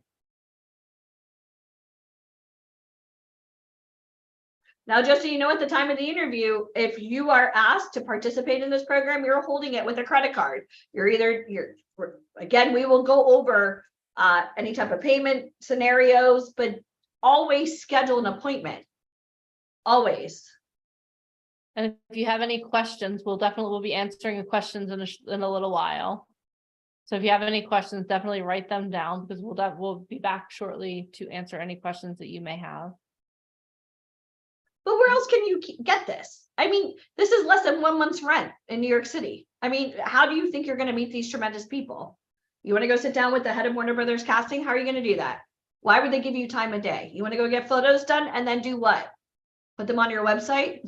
Now, just so you know, at the time of the interview, if you are asked to participate in this program, you're holding it with a credit card. Again, we will go over any type of payment scenarios, but always schedule an appointment. Always. And if you have any questions, we'll be answering the questions in a little while. So if you have any questions, definitely write them down because we'll be back shortly to answer any questions that you may have. But where else can you get this? I mean, this is less than 1 month's rent in New York City. I mean, how do you think you're going to meet these tremendous people? You want to go sit down with the head of Warner Brothers casting? How are you going to do that? Why would they give you time of day? You want to go get photos done and then do what? Put them on your website?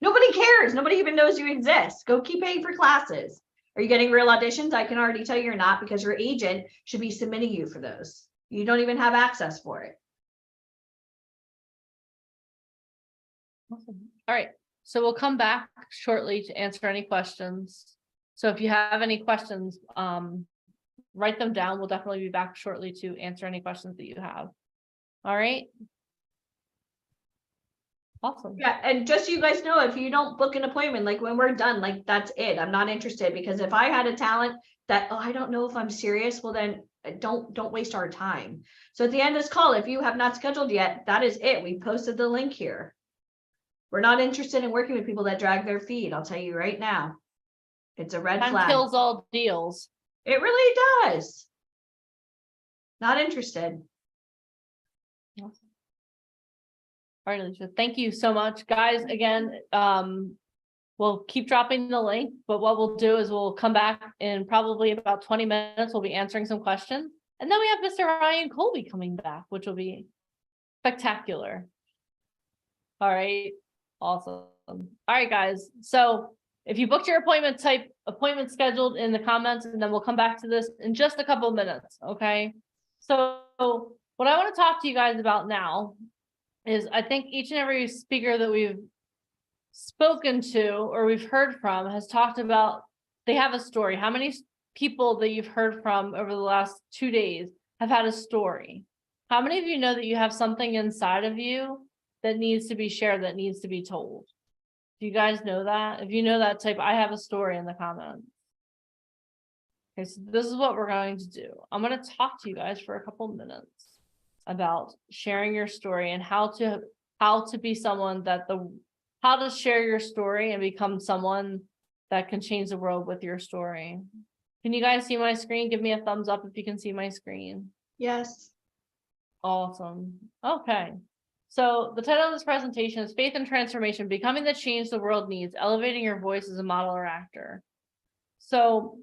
Nobody cares. Nobody even knows you exist. Go keep paying for classes. Are you getting real auditions? I can already tell you're not because your agent should be submitting you for those. You don't even have access for it. Awesome. All right, so we'll come back shortly to answer any questions. So if you have any questions, write them down. We'll definitely be back shortly to answer any questions that you have. All right. Awesome. Yeah, and just so you guys know, if you don't book an appointment, like when we're done, like that's it. I'm not interested because if I had a talent that, oh, I don't know if I'm serious, well then don't waste our time. So at the end of this call, if you have not scheduled yet, that is it. We posted the link here. We're not interested in working with people that drag their feet. I'll tell you right now. It's a red flag. Time kills all deals. It really does. Not interested. Awesome. All right, Alicia, thank you so much. Guys, again, we'll keep dropping the link, but what we'll do is we'll come back in probably about 20 minutes. We'll be answering some questions. And then we have Mr. Ryan Colby coming back, which will be spectacular. All right. Awesome. All right, guys. So if you booked your appointment, type appointment scheduled in the comments, and then we'll come back to this in just a couple of minutes. Okay. So what I want to talk to you guys about now is I think each and every speaker that we've spoken to or we've heard from has talked about they have a story. How many people that you've heard from over the last 2 days have had a story? How many of you know that you have something inside of you that needs to be shared, that needs to be told? Do you guys know that? If you know that, type I have a story in the comments. Okay, so this is what we're going to do. I'm going to talk to you guys for a couple minutes about sharing your story and how to be someone that how to share your story and become someone that can change the world with your story. Can you guys see my screen? Give me a thumbs up if you can see my screen. Yes. Awesome. Okay. So the title of this presentation is Faith and Transformation, Becoming the Change the World Needs, Elevating Your Voice as a Model or Actor. So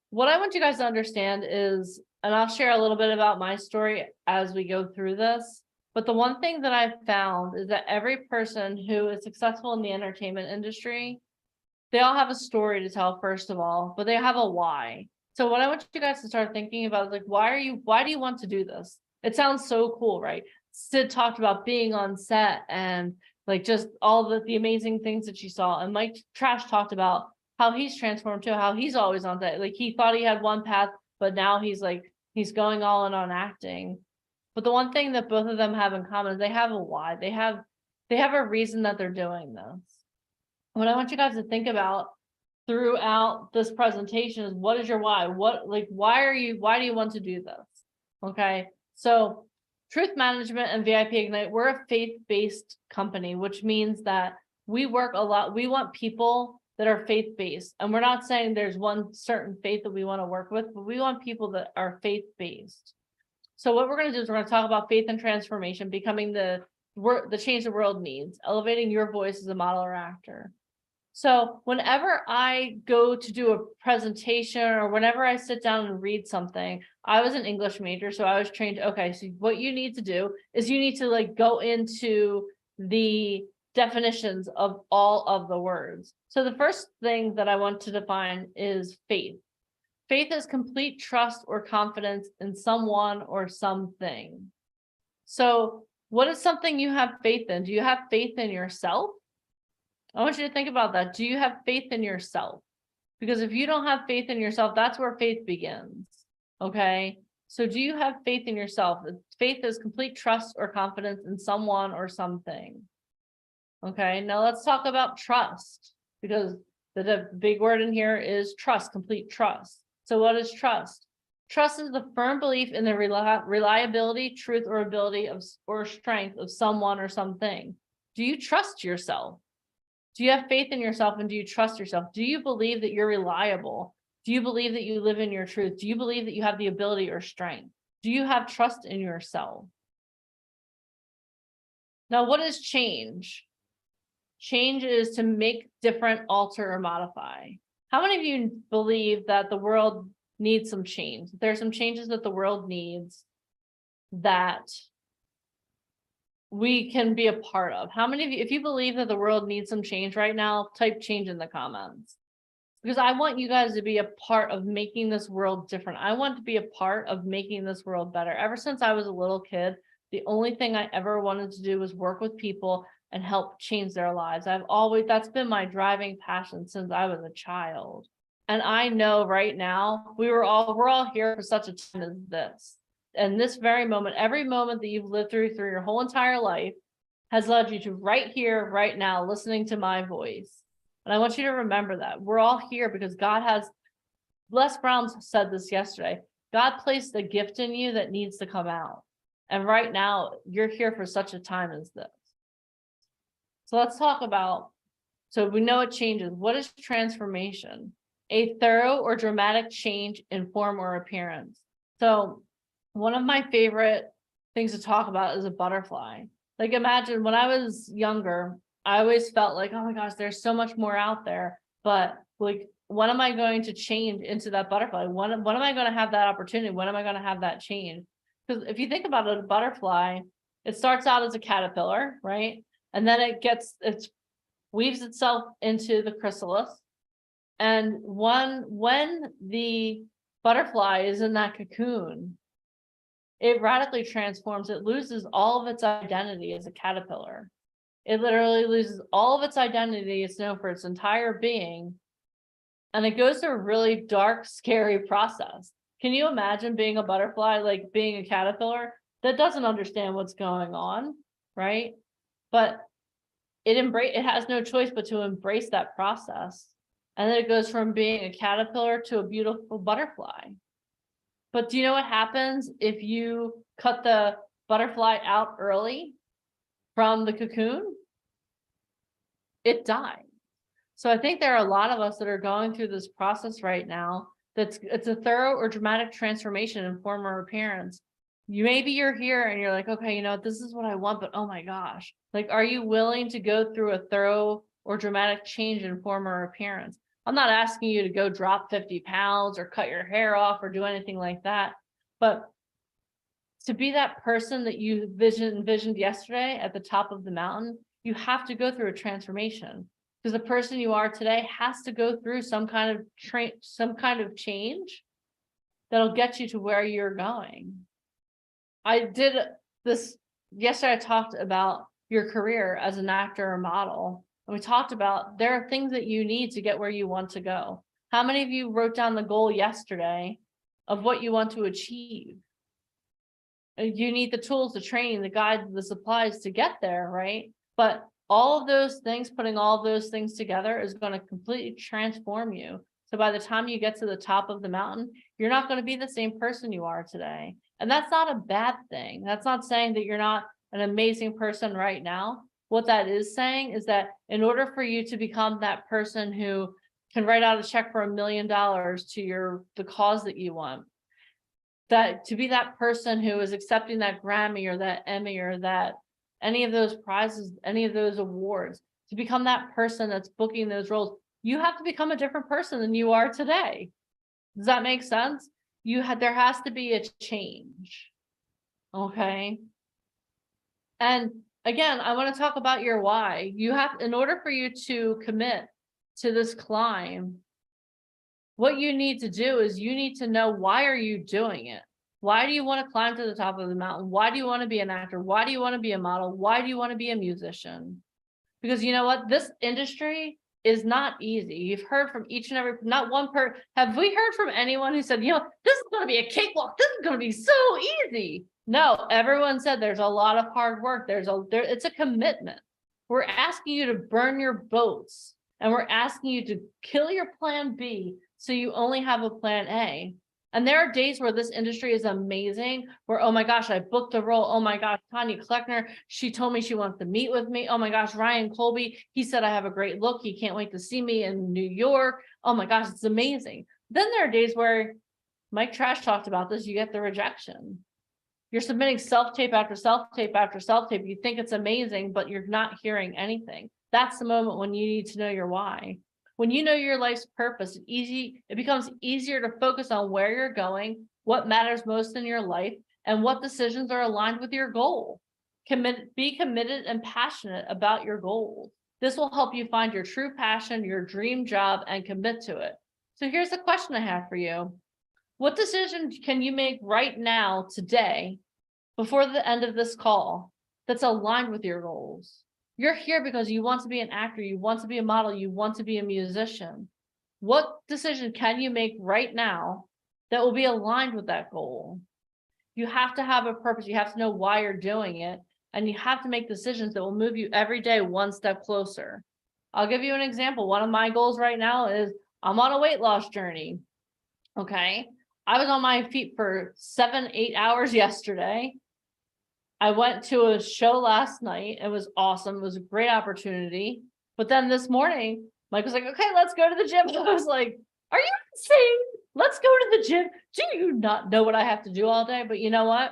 what I want you guys to understand is, and I'll share a little bit about my story as we go through this, but the one thing that I've found is that every person who is successful in the entertainment industry, they all have a story to tell, first of all, but they have a why. So what I want you guys to start thinking about is like, why do you want to do this? It sounds so cool, right? Sid talked about being on set and like just all the amazing things that she saw. And Mike Trash talked about how he's transformed too, how he's always on set. Like he thought he had one path, but now he's going all in on acting. But the one thing that both of them have in common is they have a why. They have a reason that they're doing this. What I want you guys to think about throughout this presentation is, what is your why? Why do you want to do this? Okay. So Truth Management and VIP Ignite, we're a faith-based company, which means that we work a lot. We want people that are faith-based. And we're not saying there's one certain faith that we want to work with, but we want people that are faith-based. So what we're going to do is we're going to talk about faith and transformation, becoming the change the world needs, elevating your voice as a model or actor. So whenever I go to do a presentation or whenever I sit down and read something, I was an English major, so I was trained, okay, so what you need to do is you need to like go into the definitions of all of the words. So the first thing that I want to define is faith. Faith is complete trust or confidence in someone or something. So what is something you have faith in? Do you have faith in yourself? I want you to think about that. Do you have faith in yourself? Because if you don't have faith in yourself, that's where faith begins. Okay. So do you have faith in yourself? Faith is complete trust or confidence in someone or something. Okay. Now let's talk about trust, because the big word in here is trust, complete trust. So what is trust? Trust is the firm belief in the reliability, truth, or ability or strength of someone or something. Do you trust yourself? Do you have faith in yourself, and do you trust yourself? Do you believe that you're reliable? Do you believe that you live in your truth? Do you believe that you have the ability or strength? Do you have trust in yourself? Now, what is change? Change is to make, different, alter, or modify. How many of you believe that the world needs some change? There's some changes that the world needs that we can be a part of. How many of you, if you believe that the world needs some change right now, type change in the comments. Because I want you guys to be a part of making this world different. I want to be a part of making this world better. Ever since I was a little kid, the only thing I ever wanted to do was work with people and help change their lives. That's been my driving passion since I was a child. And I know right now, we're all here for such a time as this. And this very moment, every moment that you've lived through your whole entire life has led you to right here, right now, listening to my voice. And I want you to remember that we're all here because God has, Les Brown said this yesterday, God placed a gift in you that needs to come out. And right now you're here for such a time as this. So let's talk about, so we know it changes. What is transformation? A thorough or dramatic change in form or appearance. So one of my favorite things to talk about is a butterfly. Like imagine when I was younger, I always felt like, oh my gosh, there's so much more out there. But like, when am I going to change into that butterfly? When am I going to have that opportunity? When am I going to have that change? Because if you think about it, a butterfly, it starts out as a caterpillar, right? And then it weaves itself into the chrysalis. And when the butterfly is in that cocoon, it radically transforms. It loses all of its identity as a caterpillar. It literally loses all of its identity. It's known for its entire being. And it goes through a really dark, scary process. Can you imagine being a butterfly, like being a caterpillar that doesn't understand what's going on, right? But it has no choice but to embrace that process. And then it goes from being a caterpillar to a beautiful butterfly. But do you know what happens if you cut the butterfly out early from the cocoon? It dies. So I think there are a lot of us that are going through this process right now. It's a thorough or dramatic transformation in form or appearance. Maybe you're here and you're like, okay, you know, this is what I want, but oh my gosh, like, are you willing to go through a thorough or dramatic change in form or appearance? I'm not asking you to go drop 50 pounds or cut your hair off or do anything like that, but to be that person that you envisioned yesterday at the top of the mountain, you have to go through a transformation. Because the person you are today has to go through some kind of change that'll get you to where you're going. I did this yesterday. I talked about your career as an actor or model. And we talked about there are things that you need to get where you want to go. How many of you wrote down the goal yesterday of what you want to achieve? You need the tools, the training, the guides, the supplies to get there, right? But all of those things, putting all of those things together is going to completely transform you. So by the time you get to the top of the mountain, you're not going to be the same person you are today. And that's not a bad thing. That's not saying that you're not an amazing person right now. What that is saying is that in order for you to become that person who can write out a check for $1 million to the cause that you want, that to be that person who is accepting that Grammy or that Emmy or that any of those prizes, any of those awards, to become that person that's booking those roles, you have to become a different person than you are today. Does that make sense? There has to be a change. Okay. And again, I want to talk about your why. In order for you to commit to this climb, what you need to do is you need to know, why are you doing it? Why do you want to climb to the top of the mountain? Why do you want to be an actor? Why do you want to be a model? Why do you want to be a musician? Because you know what? This industry is not easy. You've heard from each and every, not one person. Have we heard from anyone who said, you know, this is going to be a cakewalk. This is going to be so easy. No, everyone said there's a lot of hard work. It's a commitment. We're asking you to burn your boats, and we're asking you to kill your plan B so you only have a plan A. And there are days where this industry is amazing, where, oh my gosh, I booked a role. Oh my gosh, Tanya Kleckner, she told me she wants to meet with me. Oh my gosh, Ryan Colby, he said I have a great look. He can't wait to see me in New York. Oh my gosh, it's amazing. Then there are days where Mike Trash talked about this, you get the rejection. You're submitting self-tape after self-tape after self-tape. You think it's amazing, but you're not hearing anything. That's the moment when you need to know your why. When you know your life's purpose, it becomes easier to focus on where you're going, what matters most in your life, and what decisions are aligned with your goal. Be committed and passionate about your goals. This will help you find your true passion, your dream job, and commit to it. So here's the question I have for you. What decision can you make right now, today, before the end of this call, that's aligned with your goals? You're here because you want to be an actor, you want to be a model, you want to be a musician. What decision can you make right now that will be aligned with that goal? You have to have a purpose. You have to know why you're doing it. And you have to make decisions that will move you every day one step closer. I'll give you an example. One of my goals right now is I'm on a weight loss journey. Okay. I was on my feet for 7-8 hours yesterday. I went to a show last night. It was awesome. It was a great opportunity. But then this morning, Mike was like, okay, let's go to the gym. I was like, are you insane? Let's go to the gym. Do you not know what I have to do all day? But you know what?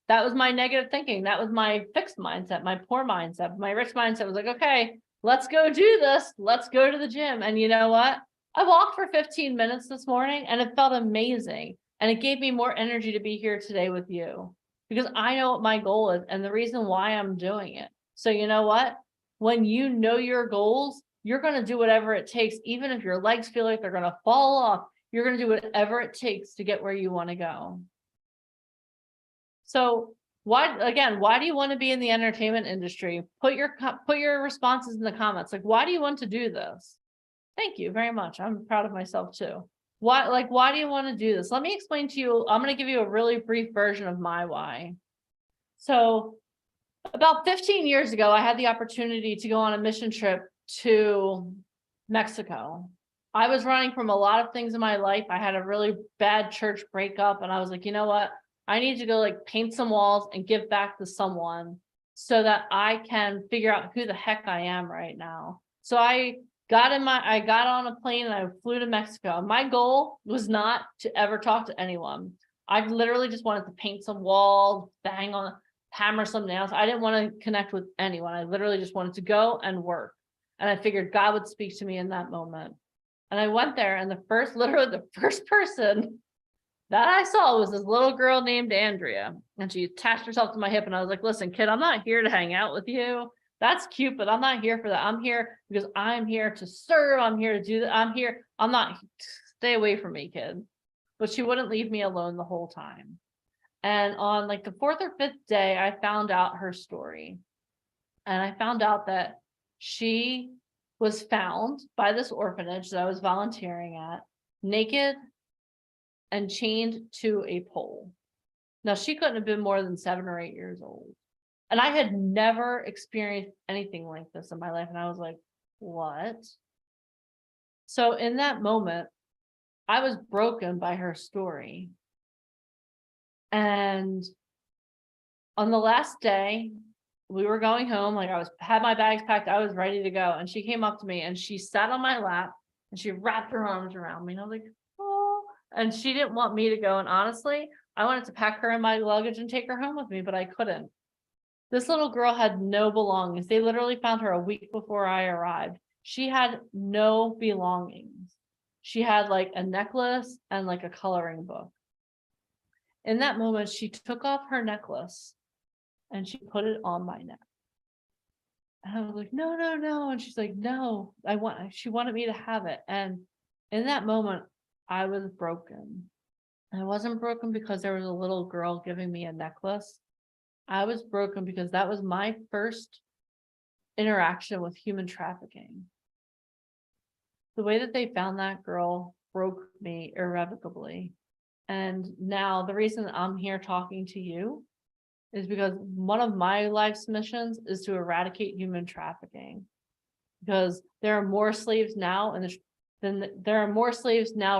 That was my negative thinking. That was my fixed mindset, my poor mindset. My rich mindset was like, okay, let's go do this. Let's go to the gym. And you know what? I walked for 15 minutes this morning and it felt amazing. And it gave me more energy to be here today with you, because I know what my goal is and the reason why I'm doing it. So you know what? When you know your goals, you're going to do whatever it takes. Even if your legs feel like they're going to fall off, you're going to do whatever it takes to get where you want to go. So why do you want to be in the entertainment industry? Put your responses in the comments. Like, why do you want to do this? Thank you very much. I'm proud of myself too. Why do you want to do this? Let me explain to you. I'm going to give you a really brief version of my why. So about 15 years ago, I had the opportunity to go on a mission trip to Mexico. I was running from a lot of things in my life. I had a really bad church breakup, and I was like, you know what? I need to go like paint some walls and give back to someone so that I can figure out who the heck I am right now. So I got on a plane and I flew to Mexico. My goal was not to ever talk to anyone. I literally just wanted to paint some walls, hammer some nails. I didn't want to connect with anyone. I literally just wanted to go and work. And I figured God would speak to me in that moment. And I went there, and the first person that I saw was this little girl named Andrea. And she attached herself to my hip, and I was like, listen, kid, I'm not here to hang out with you. That's cute, but I'm not here for that. I'm here because I'm here to serve. I'm here to do that. Stay away from me, kid. But she wouldn't leave me alone the whole time. And on like the 4th or 5th day, I found out her story. And I found out that she was found by this orphanage that I was volunteering at, naked and chained to a pole. Now, she couldn't have been more than 7 or 8 years old. And I had never experienced anything like this in my life. And I was like, what? So in that moment, I was broken by her story. And on the last day, we were going home, like had my bags packed, I was ready to go. And she came up to me and she sat on my lap and she wrapped her arms around me. And I was like, oh, and she didn't want me to go. And honestly, I wanted to pack her in my luggage and take her home with me, but I couldn't. This little girl had no belongings. They literally found her a week before I arrived. She had no belongings. She had like a necklace and like a coloring book. In that moment, she took off her necklace and she put it on my neck. And I was like, no, no, no. And she's like, no, she wanted me to have it. And in that moment, I was broken. I wasn't broken because there was a little girl giving me a necklace. I was broken because that was my first interaction with human trafficking. The way that they found that girl broke me irrevocably. And now the reason I'm here talking to you is because one of my life's missions is to eradicate human trafficking. Because there are more slaves now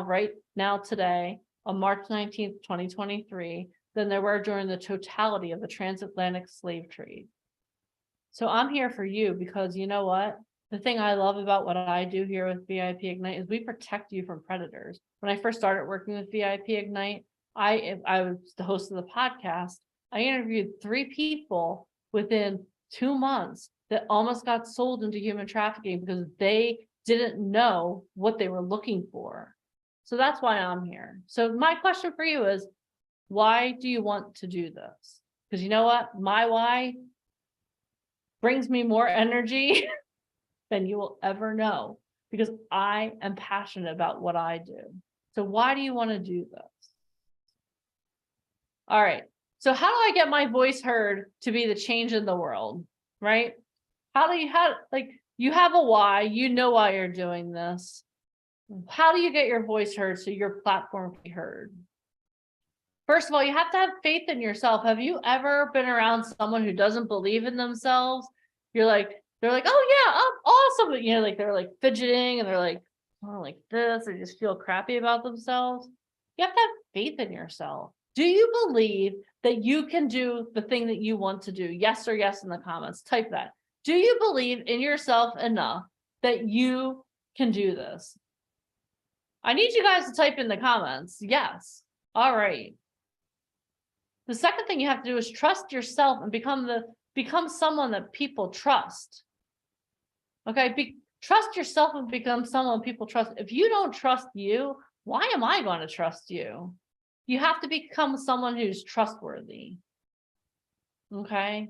right now today on March 19th, 2023, than there were during the totality of the transatlantic slave trade. So I'm here for you because you know what? The thing I love about what I do here with VIP Ignite is we protect you from predators. When I first started working with VIP Ignite, I was the host of the podcast. I interviewed 3 people within 2 months that almost got sold into human trafficking because they didn't know what they were looking for. So that's why I'm here. So my question for you is, why do you want to do this? Because you know what? My why brings me more energy than you will ever know, because I am passionate about what I do. So why do you want to do this? All right. So how do I get my voice heard to be the change in the world, right? You have a why, you know why you're doing this. How do you get your voice heard so your platform can be heard? First of all, you have to have faith in yourself. Have you ever been around someone who doesn't believe in themselves? They're like, oh yeah, I'm awesome. You know, like they're like fidgeting and they're like, oh, like this, they just feel crappy about themselves. You have to have faith in yourself. Do you believe that you can do the thing that you want to do? Yes or yes in the comments. Type that. Do you believe in yourself enough that you can do this? I need you guys to type in the comments. Yes. All right. The second thing you have to do is trust yourself and become someone that people trust. Okay, trust yourself and become someone people trust. If you don't trust you, why am I going to trust you? You have to become someone who's trustworthy. Okay,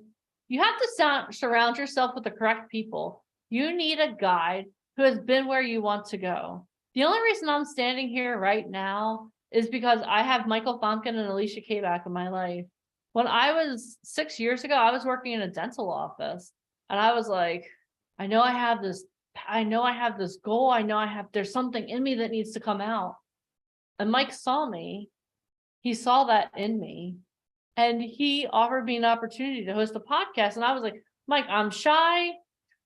you have to surround yourself with the correct people. You need a guide who has been where you want to go. The only reason I'm standing here right now is because I have Michael Fonkin and Alicia K back in my life. When I was 6 years ago, I was working in a dental office and I was like, I know I have this goal. I know there's something in me that needs to come out. And Mike saw me. He saw that in me and he offered me an opportunity to host a podcast. And I was like, Mike, I'm shy.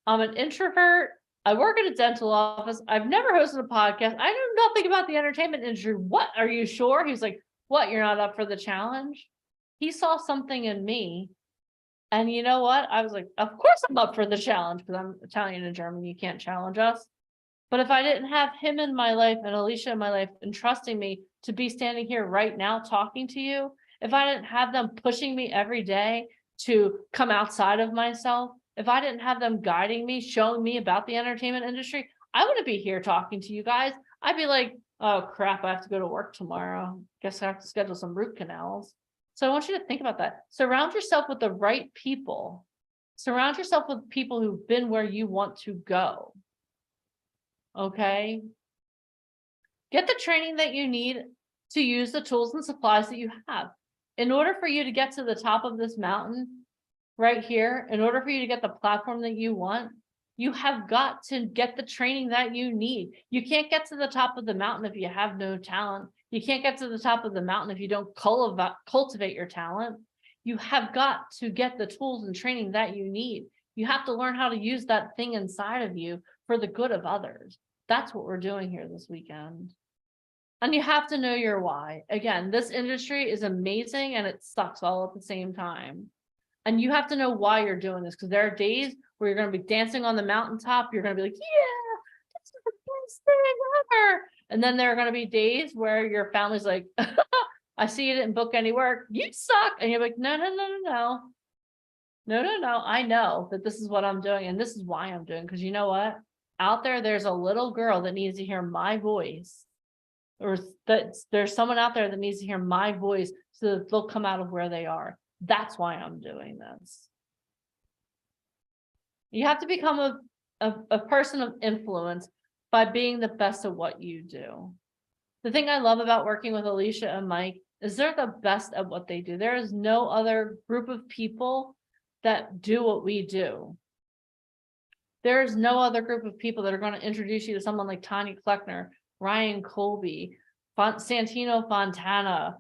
I'm an introvert. I work at a dental office. I've never hosted a podcast. I know nothing about the entertainment industry. What? Are you sure? He's like, what? You're not up for the challenge? He saw something in me. And you know what? I was like, of course I'm up for the challenge because I'm Italian and German. You can't challenge us. But if I didn't have him in my life and Alicia in my life and trusting me to be standing here right now talking to you, if I didn't have them pushing me every day to come outside of myself, if I didn't have them guiding me, showing me about the entertainment industry, I wouldn't be here talking to you guys. I'd be like, oh crap, I have to go to work tomorrow. Guess I have to schedule some root canals. So I want you to think about that. Surround yourself with the right people. Surround yourself with people who've been where you want to go. Okay. Get the training that you need to use the tools and supplies that you have. In order for you to get to the top of this mountain right here, in order for you to get the platform that you want, you have got to get the training that you need. You can't get to the top of the mountain if you have no talent. You can't get to the top of the mountain if you don't cultivate your talent. You have got to get the tools and training that you need. You have to learn how to use that thing inside of you for the good of others. That's what we're doing here this weekend. And you have to know your why. Again, this industry is amazing and it sucks all at the same time. And you have to know why you're doing this, because there are days where you're going to be dancing on the mountaintop. You're going to be like, yeah, this is the best thing ever. And then there are going to be days where your family's like, I see you didn't book any work. You suck. And you're like, no. I know that this is what I'm doing. And this is why I'm doing. Because you know what? Out there's a little girl that needs to hear my voice. Or that there's someone out there that needs to hear my voice so that they'll come out of where they are. That's why I'm doing this. You have to become a person of influence by being the best at what you do. The thing I love about working with Alicia and Mike is they're the best at what they do. There is no other group of people that do what we do. There is no other group of people that are going to introduce you to someone like Tanya Kleckner, Ryan Colby, Santino Fontana,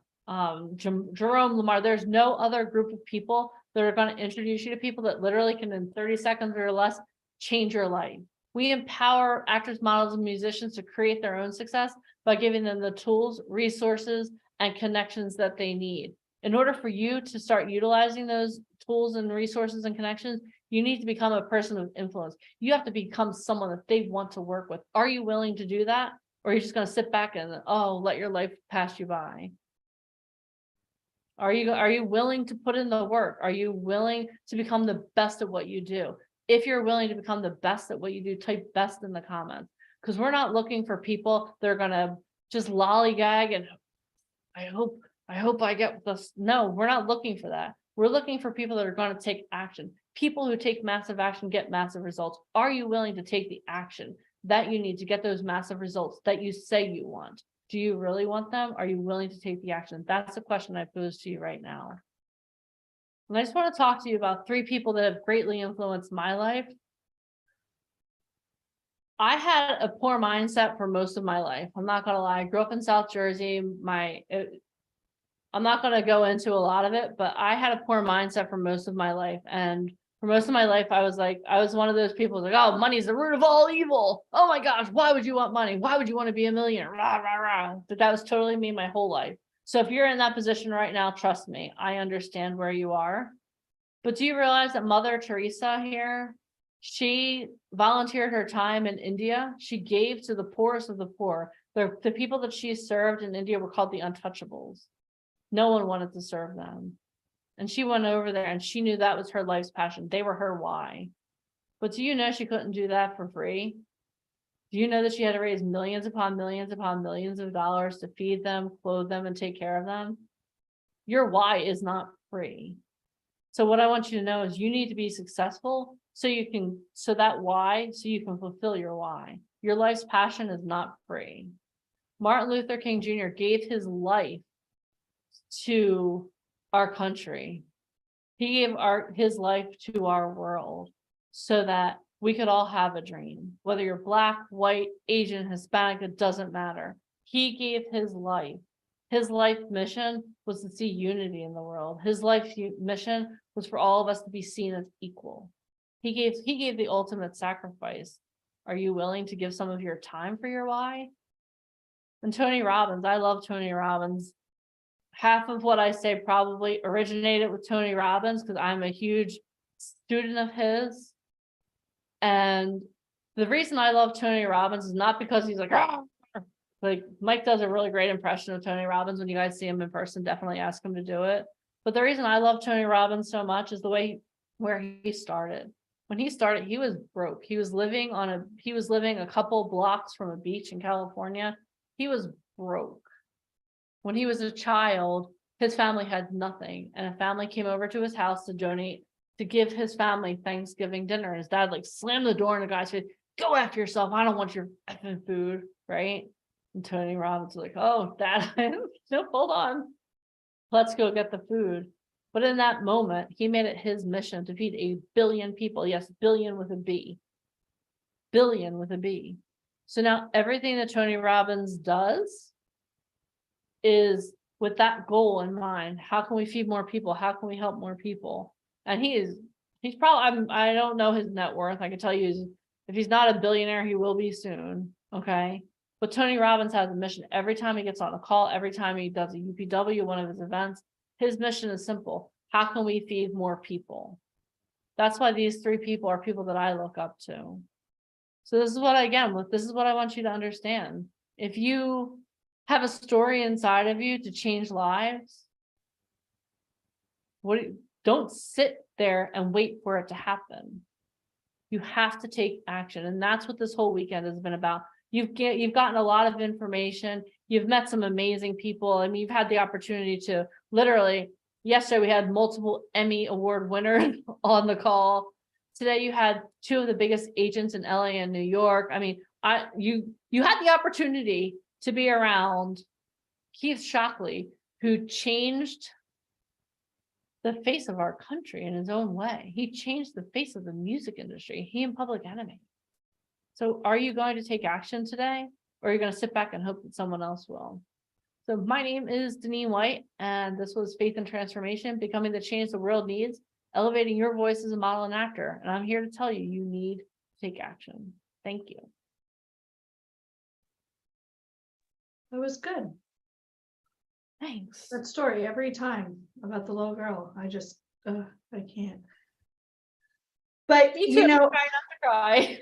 Jerome Lamar. There's no other group of people that are going to introduce you to people that literally can, in 30 seconds or less, change your life. We empower actors, models, and musicians to create their own success by giving them the tools, resources, and connections that they need. In order for you to start utilizing those tools and resources and connections, you need to become a person of influence. You have to become someone that they want to work with. Are you willing to do that? Or are you just going to sit back and, let your life pass you by? Are you willing to put in the work? Are you willing to become the best at what you do? If you're willing to become the best at what you do, type best in the comments, because we're not looking for people that are going to just lollygag and I hope I get this. No, we're not looking for that. We're looking for people that are going to take action. People who take massive action get massive results. Are you willing to take the action that you need to get those massive results that you say you want? Do you really want them? Are you willing to take the action? That's the question I pose to you right now. And I just want to talk to you about 3 people that have greatly influenced my life. I had a poor mindset for most of my life. I'm not going to lie. I grew up in South Jersey. I'm not going to go into a lot of it, but I had a poor mindset for most of my life. And for most of my life, I was one of those people like, oh, money's the root of all evil. Oh my gosh, why would you want money? Why would you want to be a millionaire? Rah, rah, rah. But that was totally me my whole life. So if you're in that position right now, trust me, I understand where you are. But do you realize that Mother Teresa here, she volunteered her time in India. She gave to the poorest of the poor. The people that she served in India were called the untouchables. No one wanted to serve them. And she went over there and she knew that was her life's passion. They were her why. But do you know she couldn't do that for free? Do you know that she had to raise millions upon millions upon millions of dollars to feed them, clothe them, and take care of them? Your why is not free. So what I want you to know is you need to be successful so you can fulfill your why. Your life's passion is not free. Martin Luther King Jr. gave his life to our country. He gave his life to our world so that we could all have a dream. Whether you're Black, white, Asian, Hispanic, it doesn't matter. He gave his life. His life mission was to see unity in the world. His life mission was for all of us to be seen as equal. He gave the ultimate sacrifice. Are you willing to give some of your time for your why? And Tony Robbins, I love Tony Robbins. Half of what I say probably originated with Tony Robbins because I'm a huge student of his. And the reason I love Tony Robbins is not because he's like, "Ah!" Like Mike does a really great impression of Tony Robbins. When you guys see him in person, definitely ask him to do it. But the reason I love Tony Robbins so much is the way where he started. When he started, he was broke. He was living a couple blocks from a beach in California. He was broke. When he was a child, his family had nothing, and a family came over to his house to donate, to give his family Thanksgiving dinner. And his dad like slammed the door in the guy's face, "Go after yourself. I don't want your effing food," right? And Tony Robbins was like, "Oh, Dad, no, hold on. Let's go get the food." But in that moment, he made it his mission to feed 1 billion people. Yes, billion with a B. Billion with a B. So now everything that Tony Robbins does is with that goal in mind. How can we feed more people? How can we help more people? And he's probably, I don't know his net worth. I can tell you, if he's not a billionaire, he will be soon. Okay. But Tony Robbins has a mission. Every time he gets on a call, every time he does a UPW, one of his events, his mission is simple. How can we feed more people? That's why these 3 people are people that I look up to. So this is what I want you to understand. If you have a story inside of you to change lives, don't sit there and wait for it to happen. You have to take action. And that's what this whole weekend has been about. You've gotten a lot of information. You've met some amazing people. I mean, you've had the opportunity to literally, yesterday we had multiple Emmy Award winners on the call. Today you had 2 of the biggest agents in LA and New York. I mean, you had the opportunity to be around Keith Shockley, who changed the face of our country in his own way. He changed the face of the music industry, he and Public Enemy. So are you going to take action today, or are you going to sit back and hope that someone else will? So my name is Deneen White, and this was Faith and Transformation, becoming the change the world needs, elevating your voice as a model and actor. And I'm here to tell you, you need to take action. Thank you. That was good. Thanks. That story every time about the little girl. I just, I can't. But Me too, you know, try not to cry.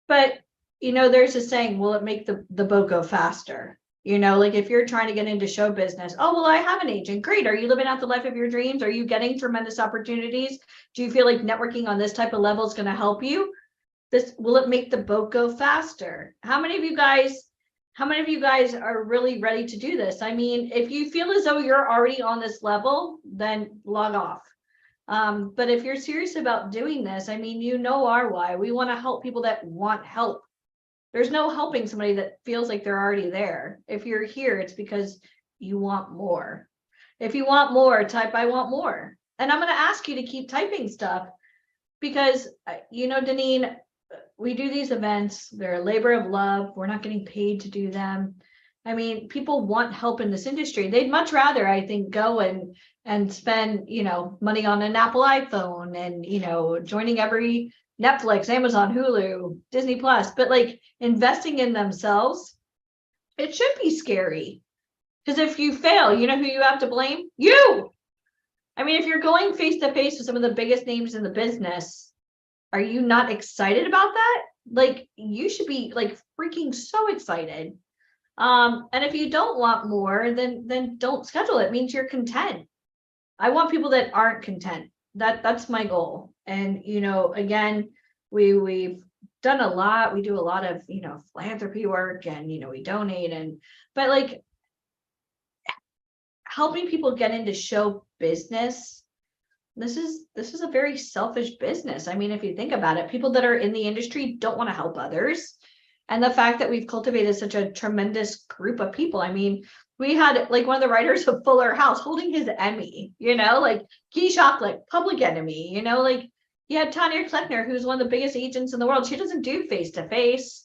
but you know, there's a saying, will it make the boat go faster? You know, like if you're trying to get into show business, oh, well, I have an agent. Great. Are you living out the life of your dreams? Are you getting tremendous opportunities? Do you feel like networking on this type of level is going to help you? Will it make the boat go faster? How many of you guys are really ready to do this? I mean, if you feel as though you're already on this level, then log off. But if you're serious about doing this, I mean, you know our why. We want to help people that want help. There's no helping somebody that feels like they're already there. If you're here, it's because you want more. If you want more, type "I want more." And I'm going to ask you to keep typing stuff because, you know, Deneen, we do these events. They're a labor of love. We're not getting paid to do them. I mean, people want help in this industry. They'd much rather, I think, go and spend, you know, money on an Apple iPhone and, you know, joining every Netflix, Amazon, Hulu, Disney Plus, but like investing in themselves, it should be scary. Because if you fail, you know who you have to blame? You. I mean, if you're going face to face with some of the biggest names in the business, are you not excited about that? Like, you should be like freaking so excited. And if you don't want more, then don't schedule it. It means you're content. I want people that aren't content. That's my goal. And, you know, again, we've done a lot. We do a lot of, you know, philanthropy work and, you know, we donate but like helping people get into show business, this is a very selfish business. I mean, if you think about it, people that are in the industry don't want to help others. And the fact that we've cultivated such a tremendous group of people. I mean, we had like one of the writers of Fuller House holding his Emmy, like Key Chocolate, Public Enemy, like you had Tanya Kleckner, who's one of the biggest agents in the world. She doesn't do face-to-face.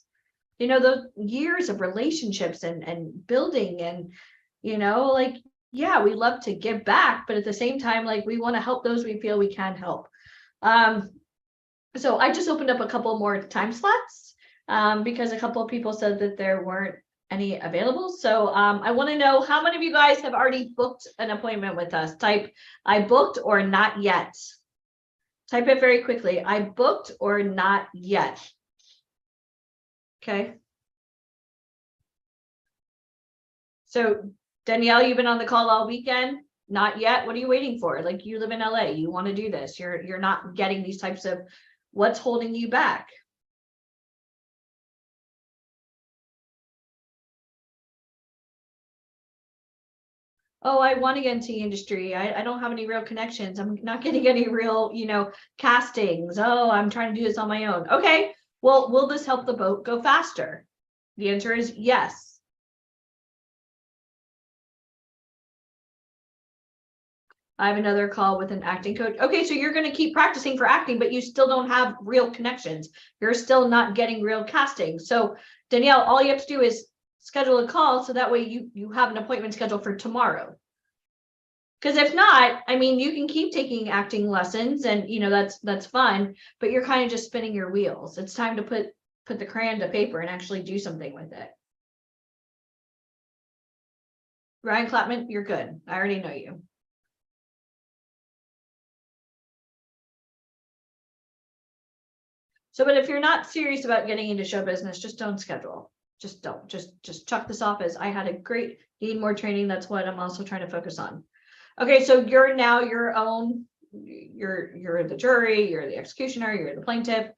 Those years of relationships and building and, like, yeah, we love to give back, but at the same time, like we want to help those we feel we can help. So I just opened up a couple more time slots because a couple of people said that there weren't any available. So I want to know how many of you guys have already booked an appointment with us. Type I booked or not yet. Type it very quickly. I booked or not yet. Okay. So Danielle, you've been on the call all weekend. Not yet. What are you waiting for? Like, you live in LA, you want to do this. You're not getting these types of, what's holding you back? Oh, I want to get into the industry. I don't have any real connections. I'm not getting any real, castings. Oh, I'm trying to do this on my own. Okay, well, will this help the boat go faster? The answer is yes. I have another call with an acting coach. Okay, so you're going to keep practicing for acting, but you still don't have real connections. You're still not getting real casting. So Danielle, all you have to do is schedule a call so that way you have an appointment scheduled for tomorrow. Because if not, I mean, you can keep taking acting lessons and that's fun, but you're kind of just spinning your wheels. It's time to put the crayon to paper and actually do something with it. Ryan Clapman, you're good. I already know you. So, but if you're not serious about getting into show business, just don't schedule. Just don't. Just chuck this off as I had a great, need more training. That's what I'm also trying to focus on. Okay, so you're now your own, you're the jury, you're the executioner, you're the plaintiff.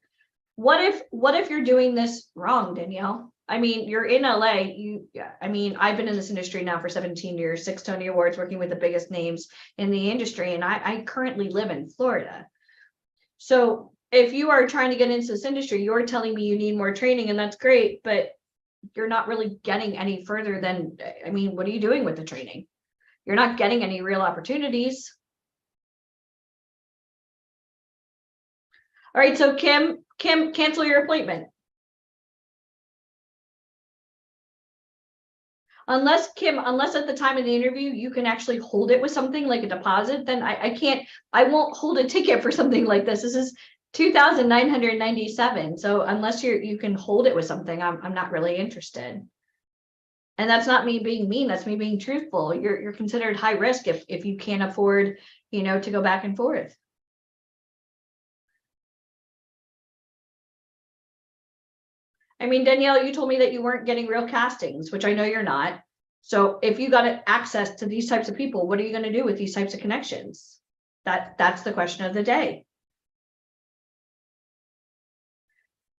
What if you're doing this wrong, Danielle? I mean, you're in LA. I mean, I've been in this industry now for 17 years, 6 Tony Awards, working with the biggest names in the industry, and I currently live in Florida. So if you are trying to get into this industry, you're telling me you need more training, and that's great, but you're not really getting any further than, I mean, what are you doing with the training? You're not getting any real opportunities. All right, so Kim, cancel your appointment. Unless at the time of the interview, you can actually hold it with something like a deposit, then I won't hold a ticket for something like this. This is $2,997. So unless you can hold it with something, I'm not really interested. And that's not me being mean, that's me being truthful. You're considered high risk if you can't afford, to go back and forth. I mean, Danielle, you told me that you weren't getting real castings, which I know you're not. So if you got access to these types of people, what are you going to do with these types of connections? That's the question of the day.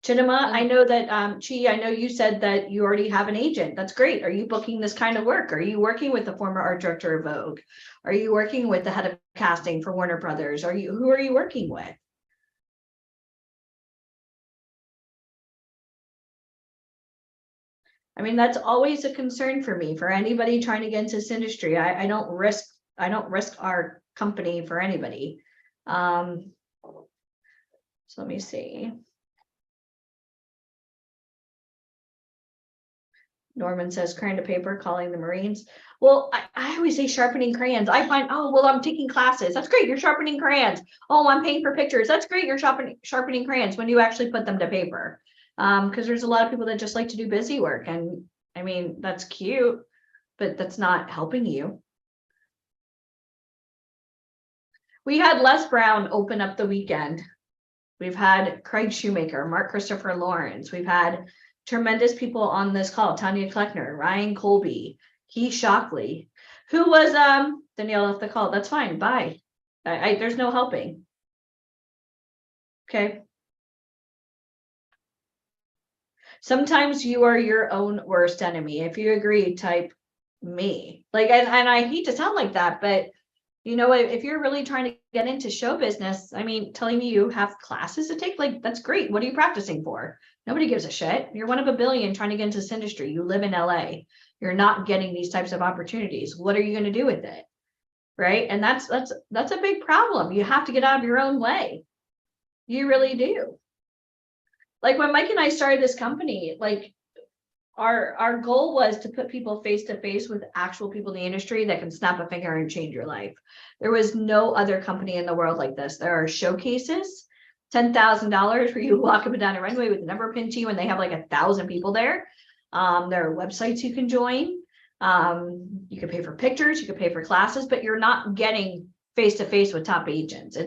Chidima, I know that, Chi, I know you said that you already have an agent. That's great. Are you booking this kind of work? Are you working with the former art director of Vogue? Are you working with the head of casting for Warner Brothers? Who are you working with? I mean, that's always a concern for me, for anybody trying to get into this industry. I don't risk our company for anybody. So let me see. Norman says crayon to paper, calling the Marines. Well, I always say sharpening crayons. I find, oh, well, I'm taking classes. That's great. You're sharpening crayons. Oh, I'm paying for pictures. That's great. You're sharpening crayons when you actually put them to paper. Because there's a lot of people that just like to do busy work. And I mean, that's cute, but that's not helping you. We had Les Brown open up the weekend. We've had Craig Shoemaker, Mark Christopher Lawrence. We've had tremendous people on this call. Tanya Kleckner, Ryan Colby, Keith Shockley. Who was Danielle left the call? That's fine. Bye. There's no helping. Okay. Sometimes you are your own worst enemy. If you agree, type me. Like, and I hate to sound like that, but if you're really trying to get into show business, I mean, telling me you have classes to take, like, that's great. What are you practicing for? Nobody gives a shit. You're one of a billion trying to get into this industry. You live in LA. You're not getting these types of opportunities. What are you going to do with it? Right. And that's a big problem. You have to get out of your own way. You really do. Like when Mike and I started this company, like our goal was to put people face to face with actual people in the industry that can snap a finger and change your life. There was no other company in the world like this. There are showcases, $10,000 where you walk up and down a runway with a number pinned to you and they have like 1,000 people there. There are websites you can join. You can pay for pictures, you can pay for classes, but you're not getting face to face with top agents.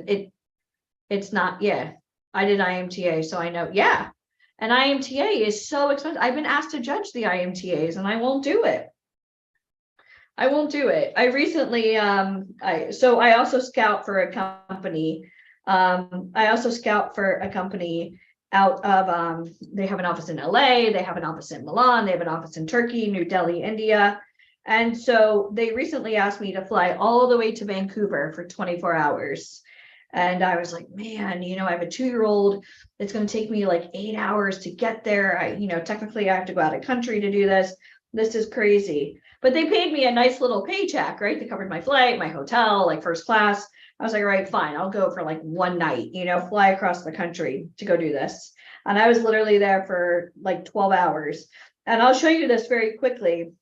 It's not, yeah. I did IMTA, so I know, yeah. And IMTA is so expensive. I've been asked to judge the IMTAs and I won't do it. I won't do it. I recently, I also scout for a company. I also scout for a company out of, they have an office in LA, they have an office in Milan, they have an office in Turkey, New Delhi, India. And so they recently asked me to fly all the way to Vancouver for 24 hours. And I was like, man, you know, I have a 2-year-old. It's going to take me like 8 hours to get there. Technically I have to go out of country to do this. This is crazy. But they paid me a nice little paycheck, right? They covered my flight, my hotel, like first class. I was like, all right, fine. I'll go for like one night, fly across the country to go do this. And I was literally there for like 12 hours. And I'll show you this very quickly.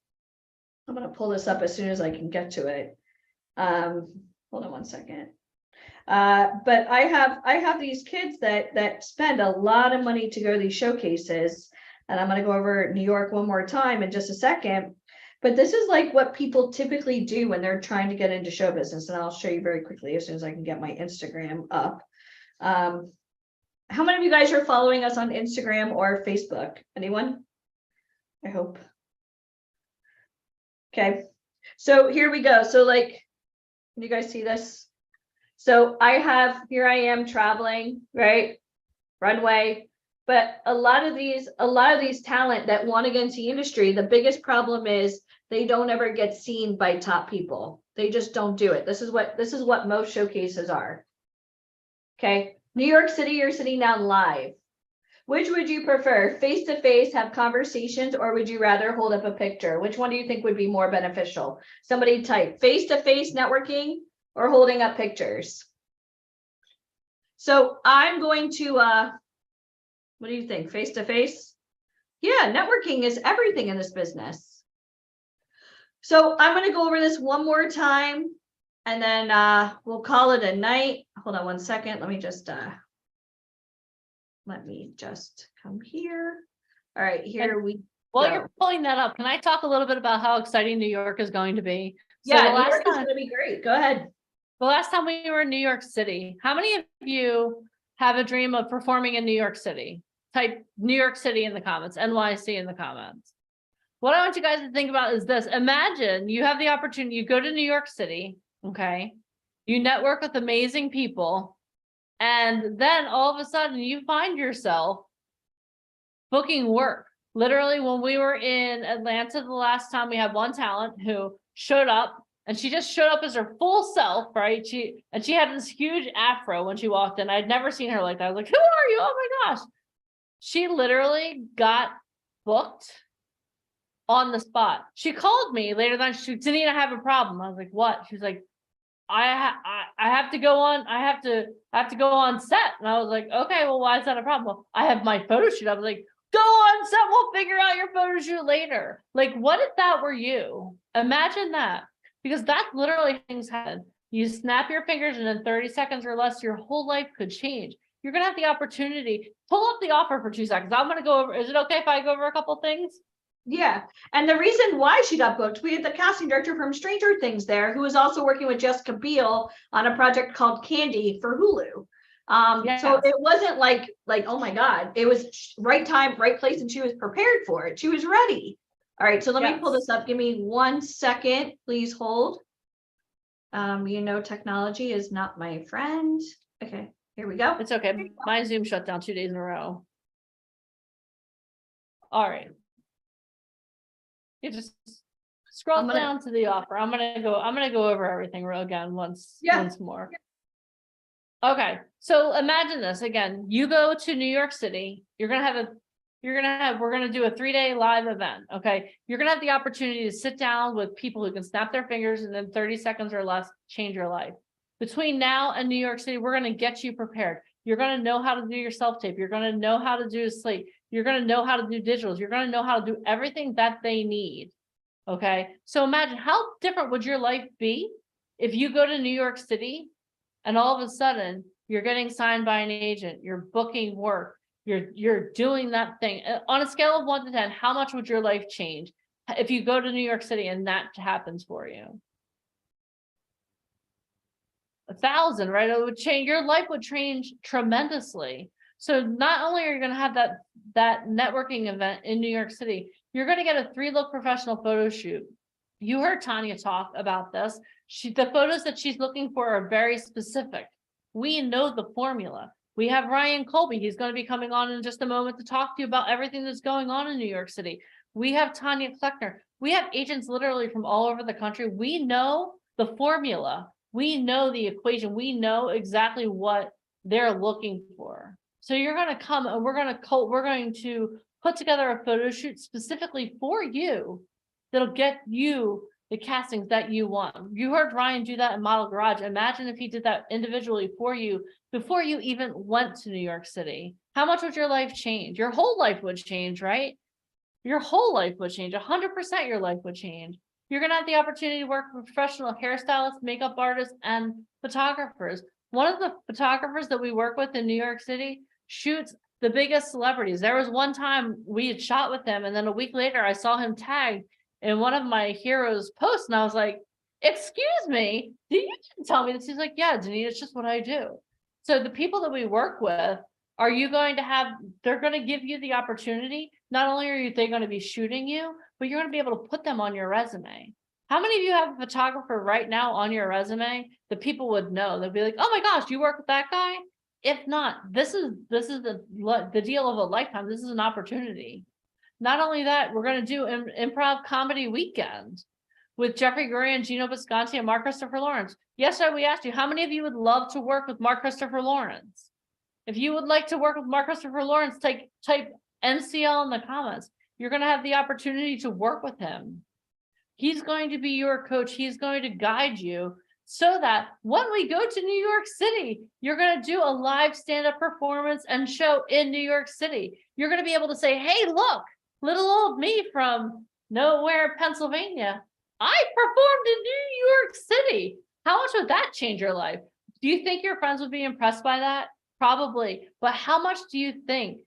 I'm going to pull this up as soon as I can get to it. Hold on one second. But I have these kids that spend a lot of money to go to these showcases, and I'm going to go over New York one more time in just a second. But this is like what people typically do when they're trying to get into show business, and I'll show you very quickly as soon as I can get my Instagram up. How many of you guys are following us on Instagram or Facebook? Anyone? I hope. Okay, so here we go. So like, can you guys see this? So here I am traveling, right? Runway. But a lot of these talent that want to get into the industry, the biggest problem is they don't ever get seen by top people. They just don't do it. This is what most showcases are. Okay. New York City, you're sitting down live. Which would you prefer? Face to face, have conversations, or would you rather hold up a picture? Which one do you think would be more beneficial? Somebody type face to face networking or holding up pictures. So I'm going to, what do you think? Face to face? Yeah, networking is everything in this business. So I'm going to go over this one more time and then we'll call it a night. Hold on one second. Let me just come here. All right, here we While go. you're pulling that up, can I talk a little bit about how exciting New York is going to be? Yeah, New York is going to be great. Go ahead. The last time we were in New York City, how many of you have a dream of performing in New York City? Type New York City in the comments, NYC in the comments. What I want you guys to think about is this. Imagine you have the opportunity, you go to New York City, okay? You network with amazing people, and then all of a sudden you find yourself booking work. Literally, when we were in Atlanta the last time, we had one talent who showed up. And she just showed up as her full self, right? She had this huge afro when she walked in. I'd never seen her like that. I was like, who are you? Oh my gosh. She literally got booked on the spot. She called me later than she said, Danina, I have a problem. I was like, what? She's like, I have to go on. I have to go on set. And I was like, okay, well, why is that a problem? Well, I have my photo shoot. I was like, go on set. We'll figure out your photo shoot later. Like, what if that were you? Imagine that. Because that's literally things happen. You snap your fingers and in 30 seconds or less, your whole life could change. You're going to have the opportunity. Pull up the offer for 2 seconds. I'm going to go over. Is it okay if I go over a couple things? Yeah. And the reason why she got booked, we had the casting director from Stranger Things there, who was also working with Jessica Biel on a project called Candy for Hulu. So it wasn't like, oh my God, it was right time, right place. And she was prepared for it. She was ready. All right, so let me pull this up. Give me 1 second, please hold. Technology is not my friend. Okay, here we go. It's okay. My Zoom shut down 2 days in a row. All right. You just scroll down to the offer. I'm gonna go over everything again once more. Okay, so imagine this again. You go to New York City. You're gonna have we're gonna do a 3-day live event. Okay. You're gonna have the opportunity to sit down with people who can snap their fingers and in 30 seconds or less change your life. Between now and New York City, we're gonna get you prepared. You're gonna know how to do your self-tape. You're gonna know how to do a slate. You're gonna know how to do digitals. You're gonna know how to do everything that they need. Okay. So imagine how different would your life be if you go to New York City and all of a sudden you're getting signed by an agent, you're booking work, you're doing that thing. On a scale of 1 to 10, how much would your life change if you go to New York City and that happens for you? 1,000, right? It would change, your life would change tremendously. So not only are you going to have that networking event in New York City, you're going to get a 3-look professional photo shoot. You heard Tanya talk about this. The photos that she's looking for are very specific. We know the formula. We have Ryan Colby. He's going to be coming on in just a moment to talk to you about everything that's going on in New York City. We have Tanya Kleckner. We have agents literally from all over the country. We know the formula. We know the equation. We know exactly what they're looking for. So you're going to come and we're going to put together a photo shoot specifically for you that'll get you the castings that you want. You heard Ryan do that in Model Garage. Imagine if he did that individually for you before you even went to New York City. How much would your life change? Your whole life would change, right? Your whole life would change. 100% your life would change. You're going to have the opportunity to work with professional hairstylists, makeup artists, and photographers. One of the photographers that we work with in New York City shoots the biggest celebrities. There was one time we had shot with him, and then a week later I saw him tagged in one of my heroes' posts, and I was like, excuse me, did you tell me this? He's like, yeah, Denise, it's just what I do. So the people that we work with, are you going to have, they're going to give you the opportunity. Not only are they going to be shooting you, but you're going to be able to put them on your resume. How many of you have a photographer right now on your resume that people would know? They'll be like, oh my gosh, you work with that guy? If not, this is the deal of a lifetime. This is an opportunity. Not only that, we're going to do an improv comedy weekend with Jeffrey Gurian, Gino Bisconti, and Mark Christopher Lawrence. Yesterday, we asked you, how many of you would love to work with Mark Christopher Lawrence? If you would like to work with Mark Christopher Lawrence, type MCL in the comments. You're going to have the opportunity to work with him. He's going to be your coach. He's going to guide you so that when we go to New York City, you're going to do a live stand-up performance and show in New York City. You're going to be able to say, hey, look, little old me from nowhere, Pennsylvania. I performed in New York City. How much would that change your life? Do you think your friends would be impressed by that? Probably. But how much do you think?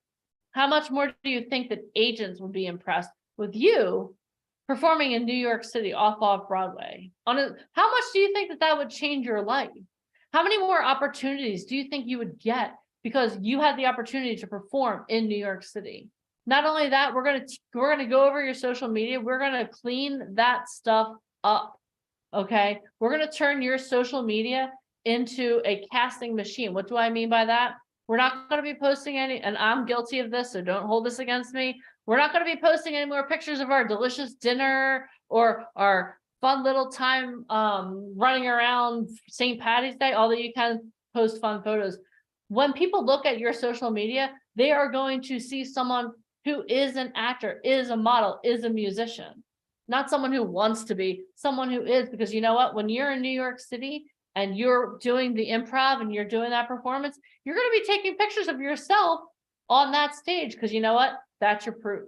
How much more do you think that agents would be impressed with you performing in New York City off Broadway? How much do you think that would change your life? How many more opportunities do you think you would get because you had the opportunity to perform in New York City? Not only that, we're going to go over your social media. We're going to clean that stuff up. Okay. We're going to turn your social media into a casting machine. What do I mean by that? We're not going to be posting any, and I'm guilty of this, so don't hold this against me. We're not going to be posting any more pictures of our delicious dinner or our fun little time running around St. Patty's Day, although you can post fun photos. When people look at your social media, they are going to see someone who is an actor, is a model, is a musician, not someone who wants to be, someone who is, because you know what, when you're in New York City and you're doing the improv and you're doing that performance, you're going to be taking pictures of yourself on that stage because you know what, that's your proof.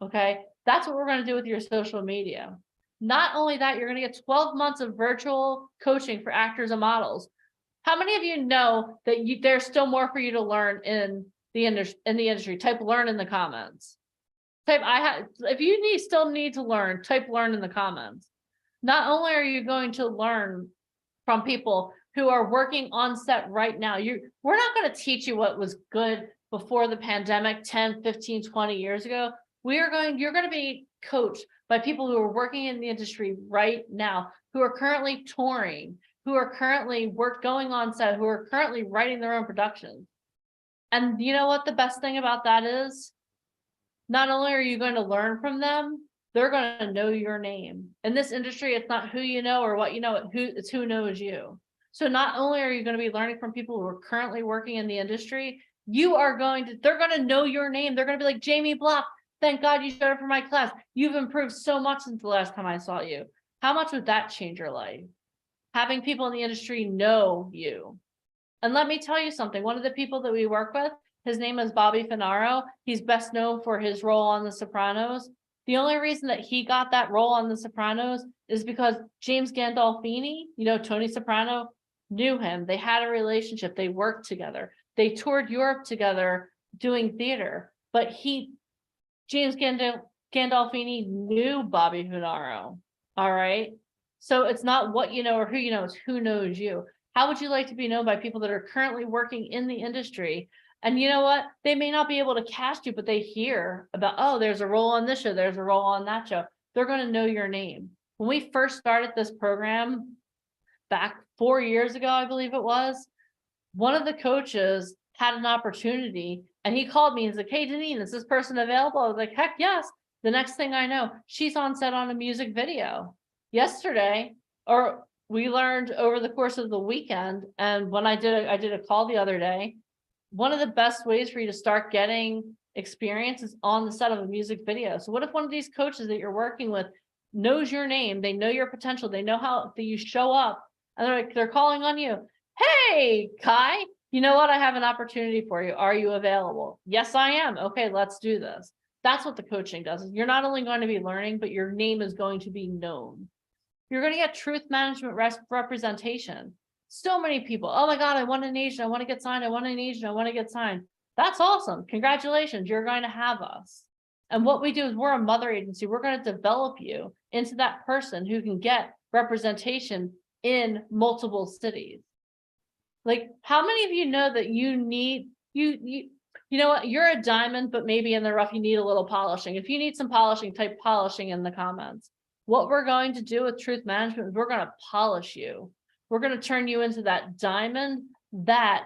Okay, that's what we're going to do with your social media. Not only that, you're going to get 12 months of virtual coaching for actors and models. How many of you know that there's still more for you to learn in the industry? Type learn in the comments. If you still need to learn, type learn in the comments. Not only are you going to learn from people who are working on set right now, we're not going to teach you what was good before the pandemic 10, 15, 20 years ago. You're going to be coached by people who are working in the industry right now, who are currently touring, who are currently going on set, who are currently writing their own productions. And you know what the best thing about that is? Not only are you going to learn from them, they're going to know your name. In this industry, it's not who you know or what you know, it's who knows you. So not only are you going to be learning from people who are currently working in the industry, they're going to know your name. They're going to be like, Jamie Block, thank God you showed up for my class. You've improved so much since the last time I saw you. How much would that change your life? Having people in the industry know you. And let me tell you something. One of the people that we work with, his name is Bobby Finaro. He's best known for his role on The Sopranos. The only reason that he got that role on The Sopranos is because James Gandolfini, Tony Soprano, knew him. They had a relationship. They worked together. They toured Europe together doing theater. But James Gandolfini knew Bobby Finaro. All right. So it's not what you know or who you know, it's who knows you. How would you like to be known by people that are currently working in the industry? And you know what? They may not be able to cast you, but they hear about, oh, there's a role on this show, there's a role on that show. They're going to know your name. When we first started this program back 4 years ago, I believe it was, one of the coaches had an opportunity and he called me and said, hey, Deneen, is this person available? I was like, heck yes. The next thing I know, she's on set on a music video. Yesterday, or we learned over the course of the weekend, and when I did a call the other day, one of the best ways for you to start getting experience is on the set of a music video. So what if one of these coaches that you're working with knows your name, they know your potential, they know how that you show up, and they're calling on you. Hey, Kai, you know what? I have an opportunity for you. Are you available? Yes, I am. Okay, let's do this. That's what the coaching does. You're not only going to be learning, but your name is going to be known. You're going to get truth management representation. So many people, oh my God, I want an agent. I want to get signed. I want an agent. I want to get signed. That's awesome. Congratulations. You're going to have us. And what we do is we're a mother agency. We're going to develop you into that person who can get representation in multiple cities. Like, how many of you know that you need, you know what, you're a diamond, but maybe in the rough, you need a little polishing. If you need some polishing, type polishing in the comments. What we're going to do with truth management is we're going to polish you. We're going to turn you into that diamond that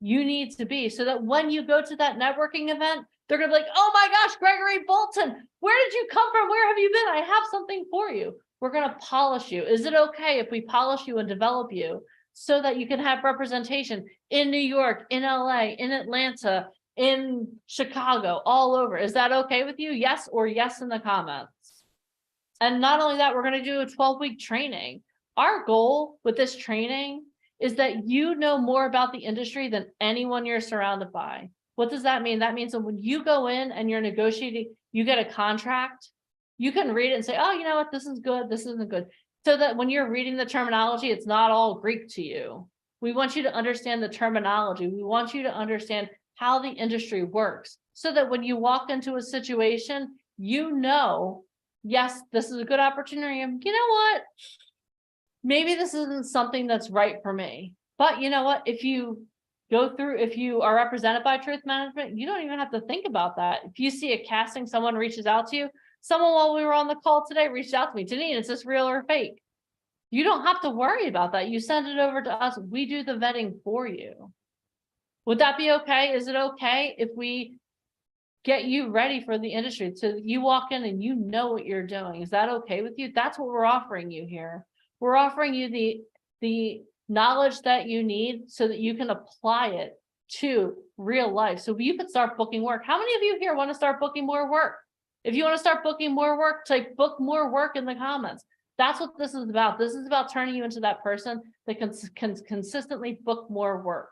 you need to be, so that when you go to that networking event, they're going to be like, oh my gosh, Gregory Bolton, where did you come from? Where have you been? I have something for you. We're going to polish you. Is it okay if we polish you and develop you so that you can have representation in New York, in LA, in Atlanta, in Chicago, all over? Is that okay with you? Yes or yes in the comments. And not only that, we're going to do a 12-week training. Our goal with this training is that you know more about the industry than anyone you're surrounded by. What does that mean? That means that when you go in and you're negotiating, you get a contract, you can read it and say, oh, you know what, this is good, this isn't good. So that when you're reading the terminology, it's not all Greek to you. We want you to understand the terminology. We want you to understand how the industry works, so that when you walk into a situation, you know, yes, this is a good opportunity. And you know what? Maybe this isn't something that's right for me. But you know what? If you are represented by truth management, you don't even have to think about that. If you see a casting, someone reaches out to you. Someone while we were on the call today reached out to me. Deneen, is this real or fake? You don't have to worry about that. You send it over to us. We do the vetting for you. Would that be okay? Is it okay if we get you ready for the industry, so you walk in and you know what you're doing? Is that okay with you? That's what we're offering you here. We're offering you the knowledge that you need so that you can apply it to real life. So you can start booking work. How many of you here want to start booking more work? If you want to start booking more work, type book more work in the comments. That's what this is about. This is about turning you into that person that can consistently book more work.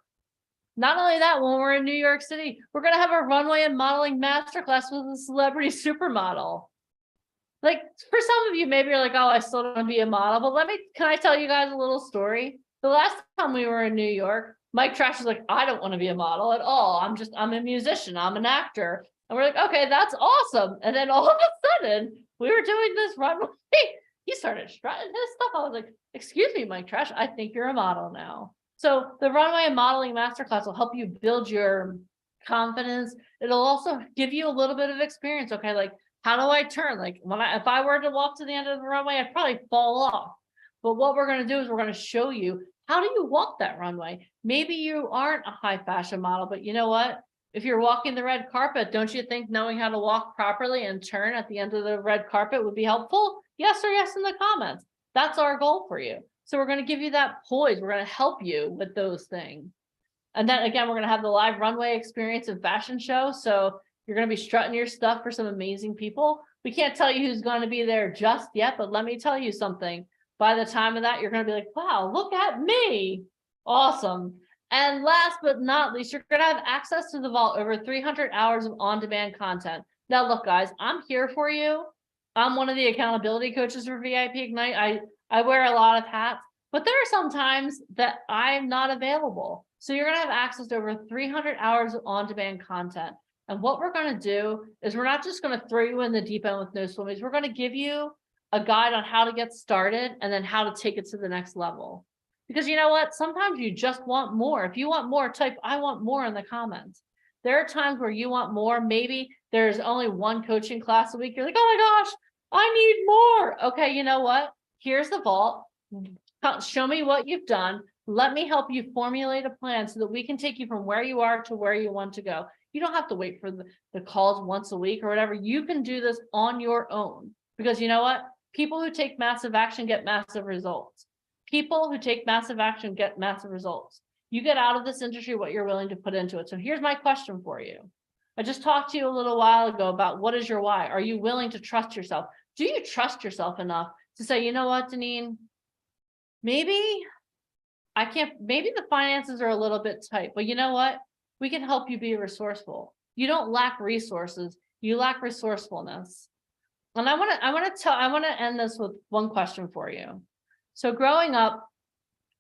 Not only that, when we're in New York City, we're going to have a runway and modeling masterclass with a celebrity supermodel. Like, for some of you, maybe you're like, oh, I still don't want to be a model. But can I tell you guys a little story? The last time we were in New York, Mike Trash was like, I don't want to be a model at all. I'm a musician. I'm an actor. And we're like, okay, that's awesome. And then all of a sudden, we were doing this runway. He started strutting his stuff. I was like, excuse me, Mike Trash, I think you're a model now. So the runway and modeling masterclass will help you build your confidence. It'll also give you a little bit of experience. Okay, like, how do I turn? Like, if I were to walk to the end of the runway, I'd probably fall off. But what we're going to do is we're going to show you, how do you walk that runway? Maybe you aren't a high fashion model, but you know what? If you're walking the red carpet, don't you think knowing how to walk properly and turn at the end of the red carpet would be helpful? Yes or yes in the comments. That's our goal for you. So we're going to give you that poise. We're going to help you with those things. And then again, we're gonna have the live runway experience and fashion show. So you're gonna be strutting your stuff for some amazing people. We can't tell you who's gonna be there just yet, but let me tell you something. By the time of that, you're gonna be like, wow, look at me. Awesome. And last but not least, you're gonna have access to the vault, over 300 hours of on-demand content. Now, look, guys, I'm here for you. I'm one of the accountability coaches for VIP Ignite. I wear a lot of hats, but there are some times that I'm not available. So you're gonna have access to over 300 hours of on-demand content. And what we're gonna do is we're not just gonna throw you in the deep end with no swimmies. We're gonna give you a guide on how to get started and then how to take it to the next level. Because you know what? Sometimes you just want more. If you want more, type I want more in the comments. There are times where you want more. Maybe there's only one coaching class a week. You're like, oh my gosh, I need more. Okay, you know what? Here's the vault. Show me what you've done. Let me help you formulate a plan so that we can take you from where you are to where you want to go. You don't have to wait for the calls once a week or whatever. You can do this on your own, because you know what? People who take massive action get massive results. People who take massive action get massive results. You get out of this industry what you're willing to put into it. So here's my question for you. I just talked to you a little while ago about what is your why? Are you willing to trust yourself? Do you trust yourself enough to say, you know what, Deneen, maybe I can't, maybe the finances are a little bit tight, but you know what? We can help you be resourceful. You don't lack resources, you lack resourcefulness. And I want to end this with one question for you. So growing up,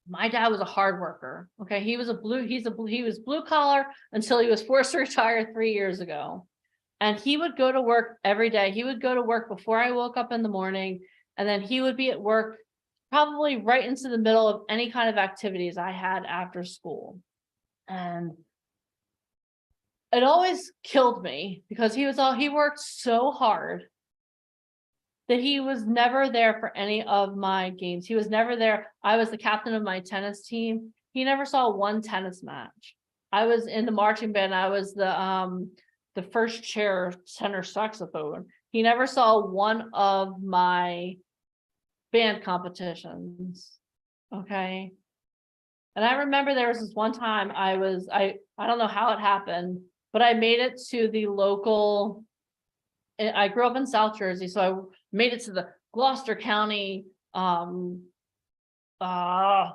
my dad was a hard worker. Okay, he was blue collar until he was forced to retire 3 years ago. And he would go to work every day. He would go to work before I woke up in the morning, and then he would be at work probably right into the middle of any kind of activities I had after school. And it always killed me because he worked so hard that he was never there for any of my games. He was never there. I was the captain of my tennis team. He never saw one tennis match. I was in the marching band. I was the first chair tenor saxophone. He never saw one of my band competitions. Okay. And I remember there was this one time I don't know how it happened, but I made it to the local, I grew up in South Jersey, so I made it to the Gloucester County, I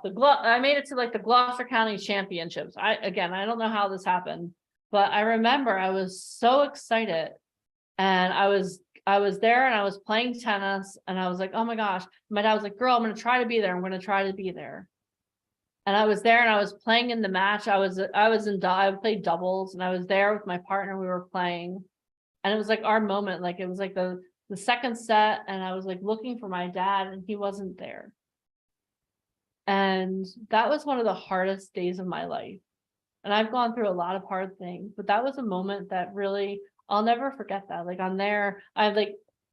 made it to like the Gloucester County Championships. I don't know how this happened, but I remember I was so excited, and I was there and I was playing tennis, and I was like, oh my gosh. My dad was like, girl, I'm going to try to be there. I'm going to try to be there. And I was there and I was playing in the match. I played doubles, and I was there with my partner. We were playing, and it was like our moment. Like it was like the second set, and I was like looking for my dad, and he wasn't there. And that was one of the hardest days of my life. And I've gone through a lot of hard things, but that was a moment that really, I'll never forget that. Like I'm there, I'm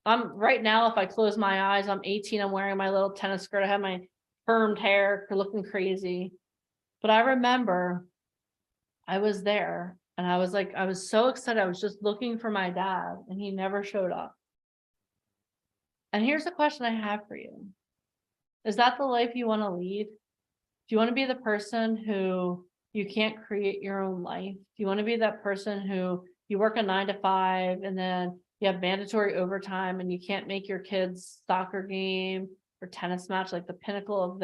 right now, if I close my eyes, I'm 18, I'm wearing my little tennis skirt. I have my permed hair, looking crazy. But I remember I was there, and I was so excited. I was just looking for my dad, and he never showed up. And here's the question I have for you. Is that the life you want to lead? Do you want to be the person who you can't create your own life? Do you want to be that person who you work a 9 to 5 and then you have mandatory overtime and you can't make your kids' soccer game or tennis match like the pinnacle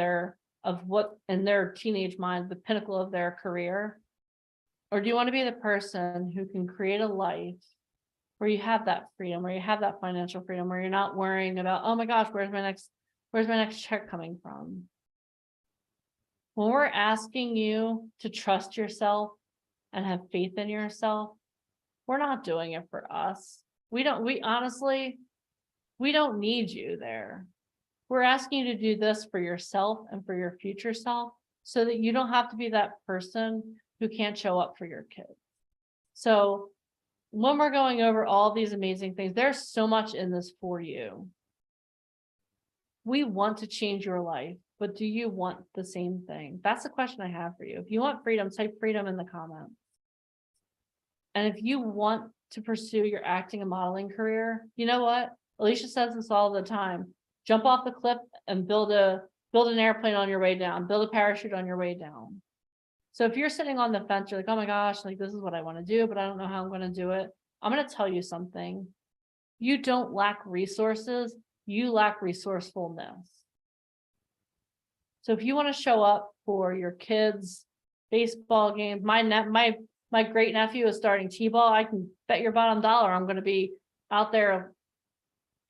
of what in their teenage mind, the pinnacle of their career? Or do you want to be the person who can create a life where you have that freedom, where you have that financial freedom, where you're not worrying about, oh my gosh, where's my next check coming from? When we're asking you to trust yourself and have faith in yourself, we're not doing it for us. We honestly don't need you there. We're asking you to do this for yourself and for your future self, so that you don't have to be that person who can't show up for your kids. So when we're going over all these amazing things, there's so much in this for you. We want to change your life, but do you want the same thing? That's the question I have for you. If you want freedom, type freedom in the comments. And if you want to pursue your acting and modeling career, you know what? Alicia says this all the time. Jump off the cliff and build an airplane on your way down, build a parachute on your way down. So if you're sitting on the fence, you're like, oh my gosh, like this is what I want to do, but I don't know how I'm going to do it. I'm going to tell you something. You don't lack resources, you lack resourcefulness. So if you want to show up for your kids' baseball game, my great nephew is starting T-ball. I can bet your bottom dollar I'm going to be out there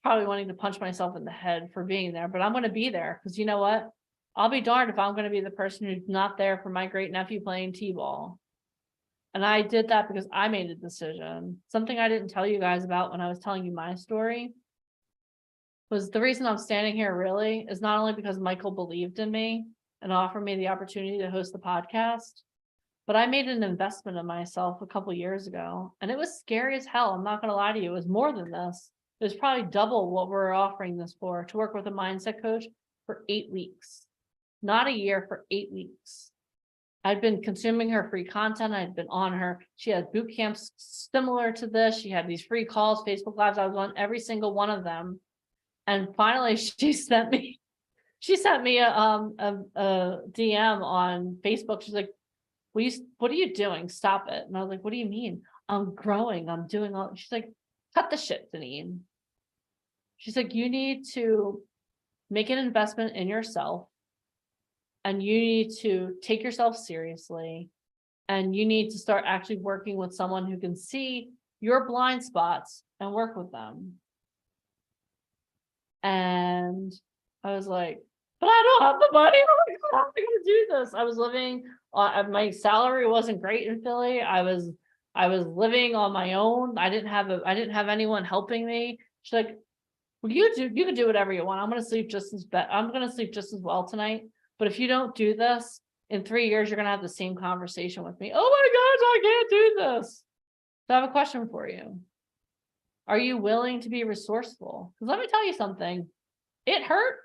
probably wanting to punch myself in the head for being there, but I'm going to be there because you know what? I'll be darned if I'm going to be the person who's not there for my great nephew playing T-ball. And I did that because I made a decision. Something I didn't tell you guys about when I was telling you my story was the reason I'm standing here really is not only because Michael believed in me and offered me the opportunity to host the podcast, but I made an investment in myself a couple years ago and it was scary as hell. I'm not going to lie to you. It was more than this. It was probably double what we're offering this for, to work with a mindset coach for 8 weeks, not a year, for 8 weeks. I'd been consuming her free content. I'd been on her. She had boot camps similar to this. She had these free calls, Facebook Lives. I was on every single one of them. And finally she sent me a DM on Facebook. She's like, what are you doing? Stop it. And I was like, what do you mean? I'm growing. I'm doing all. She's like, cut the shit, Deneen. She's like, you need to make an investment in yourself. And you need to take yourself seriously. And you need to start actually working with someone who can see your blind spots and work with them. And I was like, but I don't have the money. How am I going to do this? I was living, my salary wasn't great in Philly. I was living on my own. I didn't have anyone helping me. She's like, well, you can do whatever you want. I'm going to sleep just as well tonight. But if you don't do this, in 3 years, you're going to have the same conversation with me. Oh my gosh, I can't do this. So I have a question for you. Are you willing to be resourceful? Because let me tell you something. It hurt.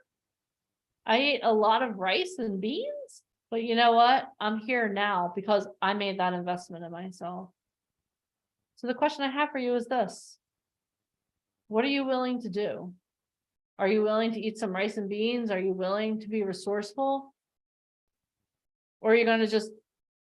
I ate a lot of rice and beans, but you know what? I'm here now because I made that investment in myself. So the question I have for you is this. What are you willing to do? Are you willing to eat some rice and beans? Are you willing to be resourceful? Or are you going to just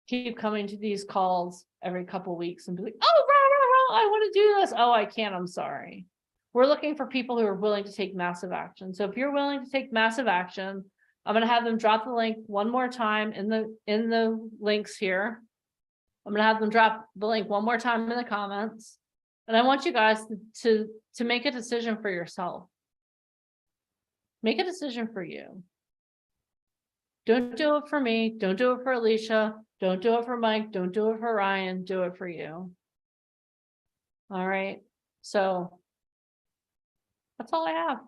keep coming to these calls every couple of weeks and be like, oh, rah, rah, rah, I want to do this. Oh, I can't. I'm sorry. We're looking for people who are willing to take massive action. So if you're willing to take massive action, I'm going to have them drop the link one more time in the links here. I'm going to have them drop the link one more time in the comments. And I want you guys to make a decision for yourself. Make a decision for you. Don't do it for me. Don't do it for Alicia. Don't do it for Mike. Don't do it for Ryan. Do it for you. All right. So that's all I have.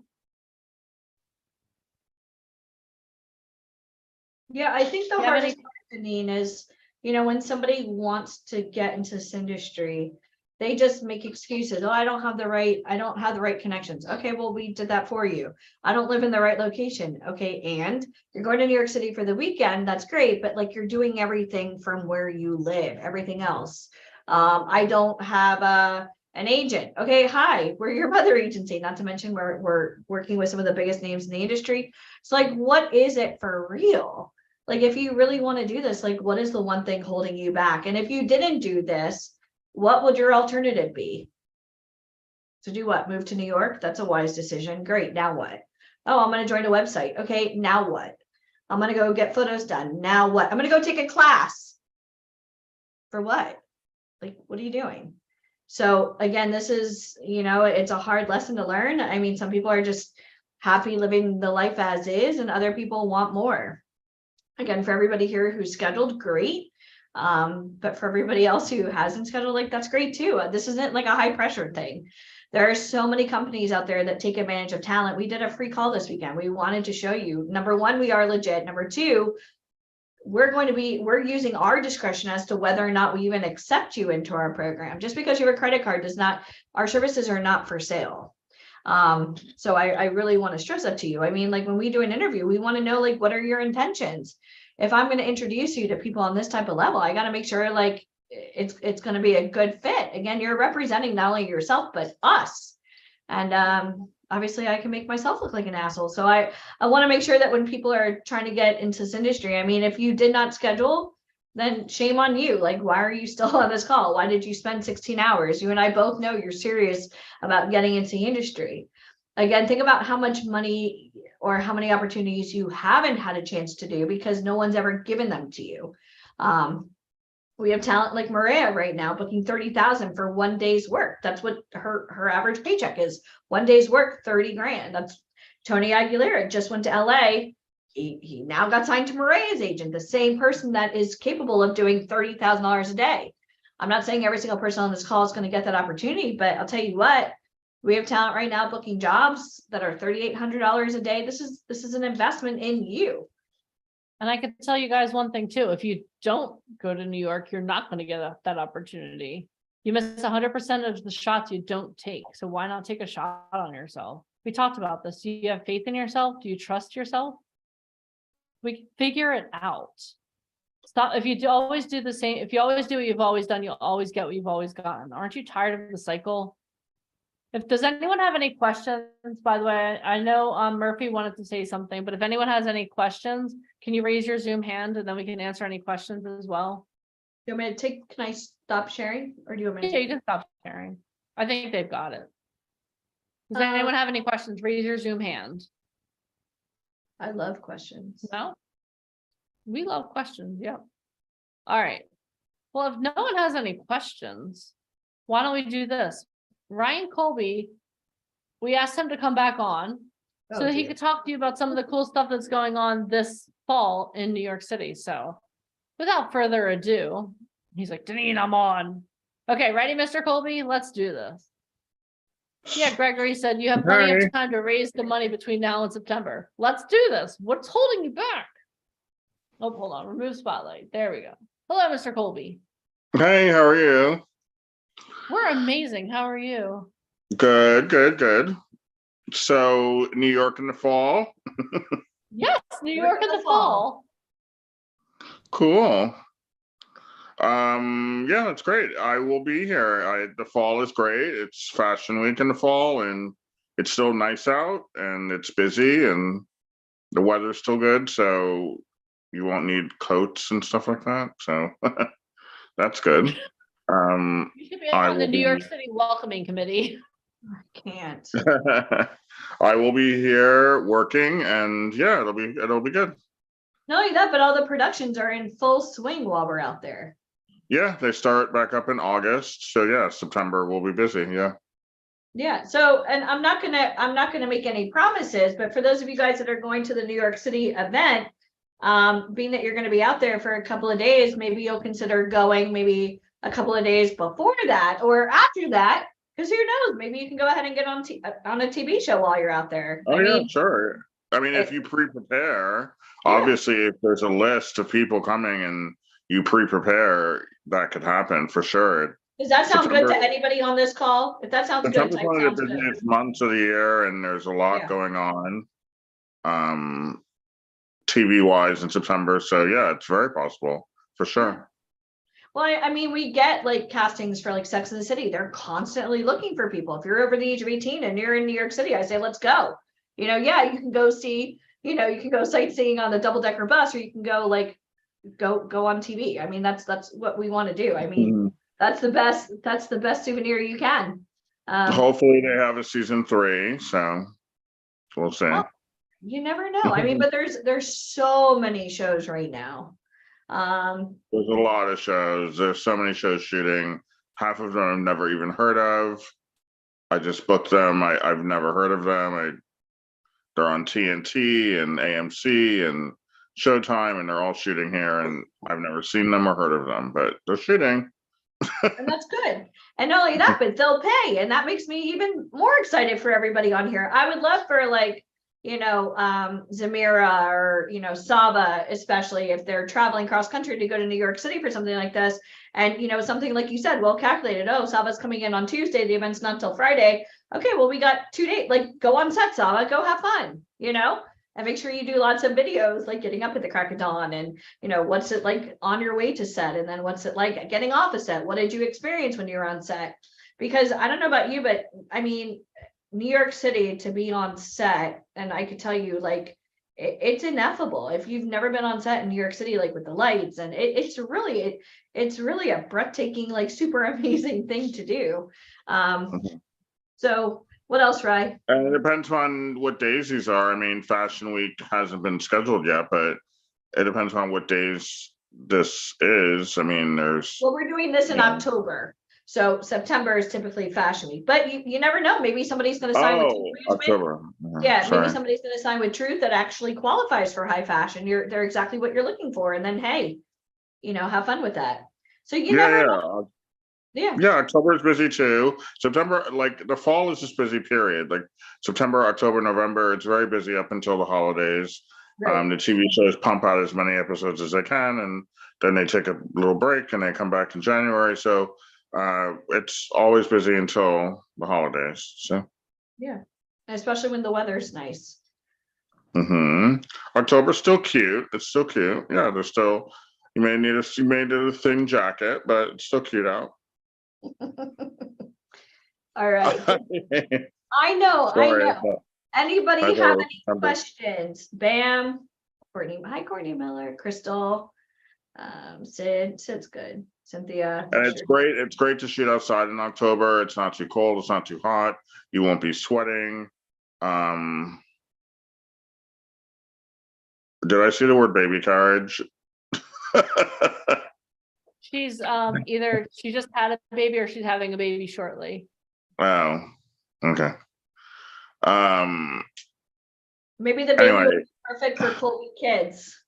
Yeah, I think the hardest part, Janine, is, when somebody wants to get into this industry, they just make excuses. Oh, I don't have the right connections. Okay, well, we did that for you. I don't live in the right location. Okay, and you're going to New York City for the weekend. That's great, but like you're doing everything from where you live, everything else. I don't have an agent. Okay, hi, we're your mother agency. Not to mention we're working with some of the biggest names in the industry. So like, what is it for real? Like, if you really want to do this, like, what is the one thing holding you back? And if you didn't do this, what would your alternative be? To do what? Move to New York? That's a wise decision. Great. Now what? Oh, I'm going to join a website. Okay. Now what? I'm going to go get photos done. Now what? I'm going to go take a class. For what? Like, what are you doing? So again, this is, it's a hard lesson to learn. I mean, some people are just happy living the life as is, and other people want more. Again, for everybody here who's scheduled, great. But for everybody else who hasn't scheduled, like, that's great too. This isn't like a high pressure thing. There are so many companies out there that take advantage of talent. We did a free call this weekend. We wanted to show you, number one, we are legit. Number two, we're using our discretion as to whether or not we even accept you into our program. Just because you have a credit card does not, our services are not for sale. So I really want to stress that to you. I mean, like, when we do an interview, we want to know, like, what are your intentions? If I'm going to introduce you to people on this type of level, I got to make sure, like, it's going to be a good fit. Again, you're representing not only yourself, but us. And obviously I can make myself look like an asshole. So I want to make sure that when people are trying to get into this industry, I mean, if you did not schedule, then shame on you. Like, why are you still on this call? Why did you spend 16 hours? You and I both know you're serious about getting into the industry. Again, think about how much money or how many opportunities you haven't had a chance to do because no one's ever given them to you. We have talent like Maria right now booking 30,000 for 1 day's work. That's what her average paycheck is. 1 day's work, 30 grand. That's Tony Aguilera just went to LA. He now got signed to Maria's agent, the same person that is capable of doing $30,000 a day. I'm not saying every single person on this call is going to get that opportunity, but I'll tell you what, we have talent right now booking jobs that are $3,800 a day. This is an investment in you. And I can tell you guys one thing too, if you don't go to New York, you're not going to get that opportunity. You miss 100% of the shots you don't take. So why not take a shot on yourself? We talked about this. Do you have faith in yourself? Do you trust yourself? We can figure it out. Stop. If you always do the same, if you always do what you've always done, you'll always get what you've always gotten. Aren't you tired of the cycle? Does anyone have any questions, by the way? I know Murphy wanted to say something, but if anyone has any questions, can you raise your Zoom hand and then we can answer any questions as well? You want me to can I stop sharing or do you want me to? Yeah, you can stop sharing. I think they've got it. Does anyone have any questions? Raise your Zoom hand. I love questions. No? We love questions, yeah. All right. Well, if no one has any questions, why don't we do this? Ryan Colby, we asked him to come back on so that he could talk to you about some of the cool stuff that's going on this fall in New York City. So without further ado, he's like, Deneen, I'm on. Okay, ready, Mr. Colby? Let's do this. Yeah, Gregory said you have plenty of time to raise the money between now and September. Let's do this. What's holding you back? Oh, hold on. Remove spotlight. There we go. Hello, Mr. Colby. Hey, how are you? We're amazing. How are you? Good, good, good. So, New York in the fall? Yes, New York in the fall. Cool. Yeah, that's great. I will be here. The fall is great. It's fashion week in the fall and it's still nice out and it's busy and the weather's still good, so you won't need coats and stuff like that. So that's good. You should be on the New York City Welcoming Committee. I can't. I will be here working and yeah, it'll be good. Not only that, but all the productions are in full swing while we're out there. Yeah, they start back up in August. So yeah, September will be busy. Yeah. Yeah. So, and I'm not gonna make any promises, but for those of you guys that are going to the New York City event, being that you're going to be out there for a couple of days, maybe you'll consider going maybe a couple of days before that or after that, because who knows? Maybe you can go ahead and get on a TV show while you're out there. Oh, yeah, sure. I mean, if you pre-prepare, obviously, if there's a list of people coming and you pre-prepare, that could happen for sure. Does that sound good to anybody on this call? If that sounds good, September's one of the busiest months of the year, and there's a lot going on, TV-wise in September. So yeah, it's very possible for sure. Well, I mean, we get like castings for like Sex and the City. They're constantly looking for people. If you're over the age of 18 and you're in New York City, I say, let's go. You know, yeah, you can go see, you can go sightseeing on the double-decker bus, or you can go go on TV. I mean, that's what we want to do. I mean, that's the best souvenir you can. Hopefully they have a season 3, so we'll see. Well, you never know. I mean, but there's so many shows right now. There's a lot of shows. There's so many shows shooting. Half of them I've never even heard of. I just booked them. I've never heard of them. They're on TNT and AMC and Showtime, and they're all shooting here, and I've never seen them or heard of them, but they're shooting. And that's good. And not only that, but they'll pay. And that makes me even more excited for everybody on here. I would love for Zamira or, Saba, especially if they're traveling cross country to go to New York City for something like this. And, something like you said, well calculated. Oh, Saba's coming in on Tuesday. The event's not till Friday. Okay, well, we got 2 days. Like, go on set, Saba. Go have fun, and make sure you do lots of videos, like getting up at the crack of dawn and, what's it like on your way to set? And then what's it like getting off a set? What did you experience when you were on set? Because I don't know about you, but I mean, New York City to be on set, and I could tell you, like, it's ineffable. If you've never been on set in New York City, like with the lights, and it's really a breathtaking, like super amazing thing to do. So what else, Rye? And it depends on what days these are. I mean, Fashion Week hasn't been scheduled yet, but it depends on what days this is. I mean, there's. Well, we're doing this in Yeah. October. So September is typically Fashion Week, but you never know. Maybe somebody's going to sign with Oh, October. yeah, Sorry. maybe somebody's going to sign with Truth that actually qualifies for high fashion. They're exactly what you're looking for. And then, hey, have fun with that. So you never know. Yeah. Yeah, October is busy too. September, like the fall is just busy period. Like September, October, November, it's very busy up until the holidays. Right. The TV shows pump out as many episodes as they can, and then they take a little break and they come back in January. So it's always busy until the holidays. So Yeah. Especially when the weather's nice. October's still cute. It's still cute. Yeah, there's still you may need a thin jacket, but it's still cute out. All right. I know. Anybody have any questions? Bam. Courtney. Hi, Courtney Miller, Crystal, Sid's good. Cynthia. And it's great. It's great to shoot outside in October. It's not too cold. It's not too hot. You won't be sweating. Did I see the word baby carriage? She's either she just had a baby or she's having a baby shortly. Oh, okay. Maybe the baby Anyway. would be perfect for Chloe kids.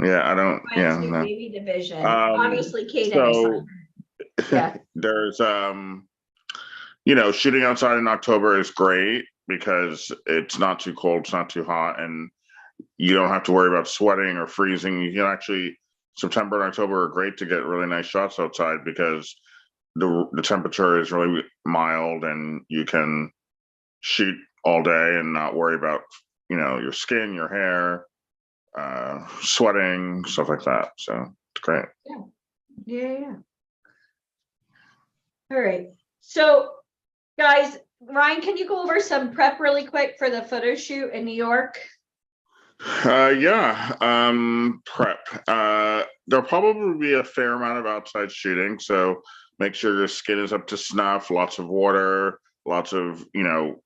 Yeah, I don't. Ryan's Yeah, new no. baby division. Obviously, Kate and his So son. Yeah. there's shooting outside in October is great because it's not too cold, it's not too hot, and you don't have to worry about sweating or freezing. You can actually September and October are great to get really nice shots outside because the temperature is really mild and you can shoot all day and not worry about your skin, your hair, sweating, stuff like that. So it's great. Yeah. All right. So guys, Ryan, can you go over some prep really quick for the photo shoot in New York? Prep. There'll probably be a fair amount of outside shooting, so make sure your skin is up to snuff, lots of water, lots of,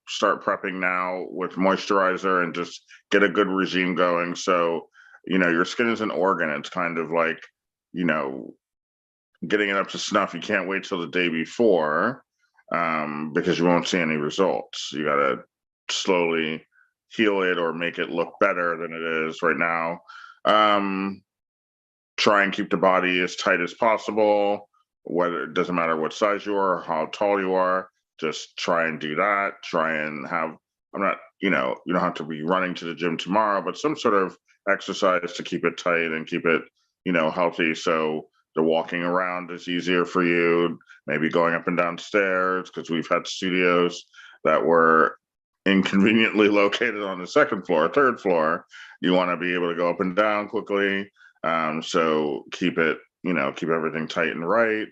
start prepping now with moisturizer and just get a good regime going. So, your skin is an organ. It's kind of like, getting it up to snuff. You can't wait till the day before because you won't see any results. You got to slowly heal it or make it look better than it is right now. Try and keep the body as tight as possible, whether it doesn't matter what size you are or how tall you are, just try and do that. Try and have, you don't have to be running to the gym tomorrow, but some sort of exercise to keep it tight and keep it, healthy. So the walking around is easier for you, maybe going up and down stairs, because we've had studios that were inconveniently located on the second floor, third floor. You want to be able to go up and down quickly. So keep it, keep everything tight and right.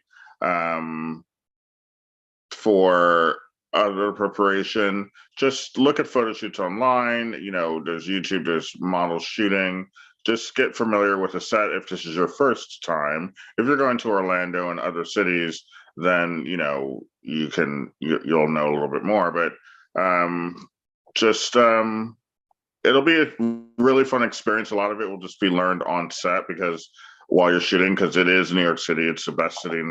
For other preparation, just look at photo shoots online. There's YouTube, there's models shooting. Just get familiar with the set if this is your first time. If you're going to Orlando and other cities, then you'll know a little bit more. But it'll be a really fun experience. A lot of it will just be learned on set because while you're shooting, because it is New York City, it's the best city in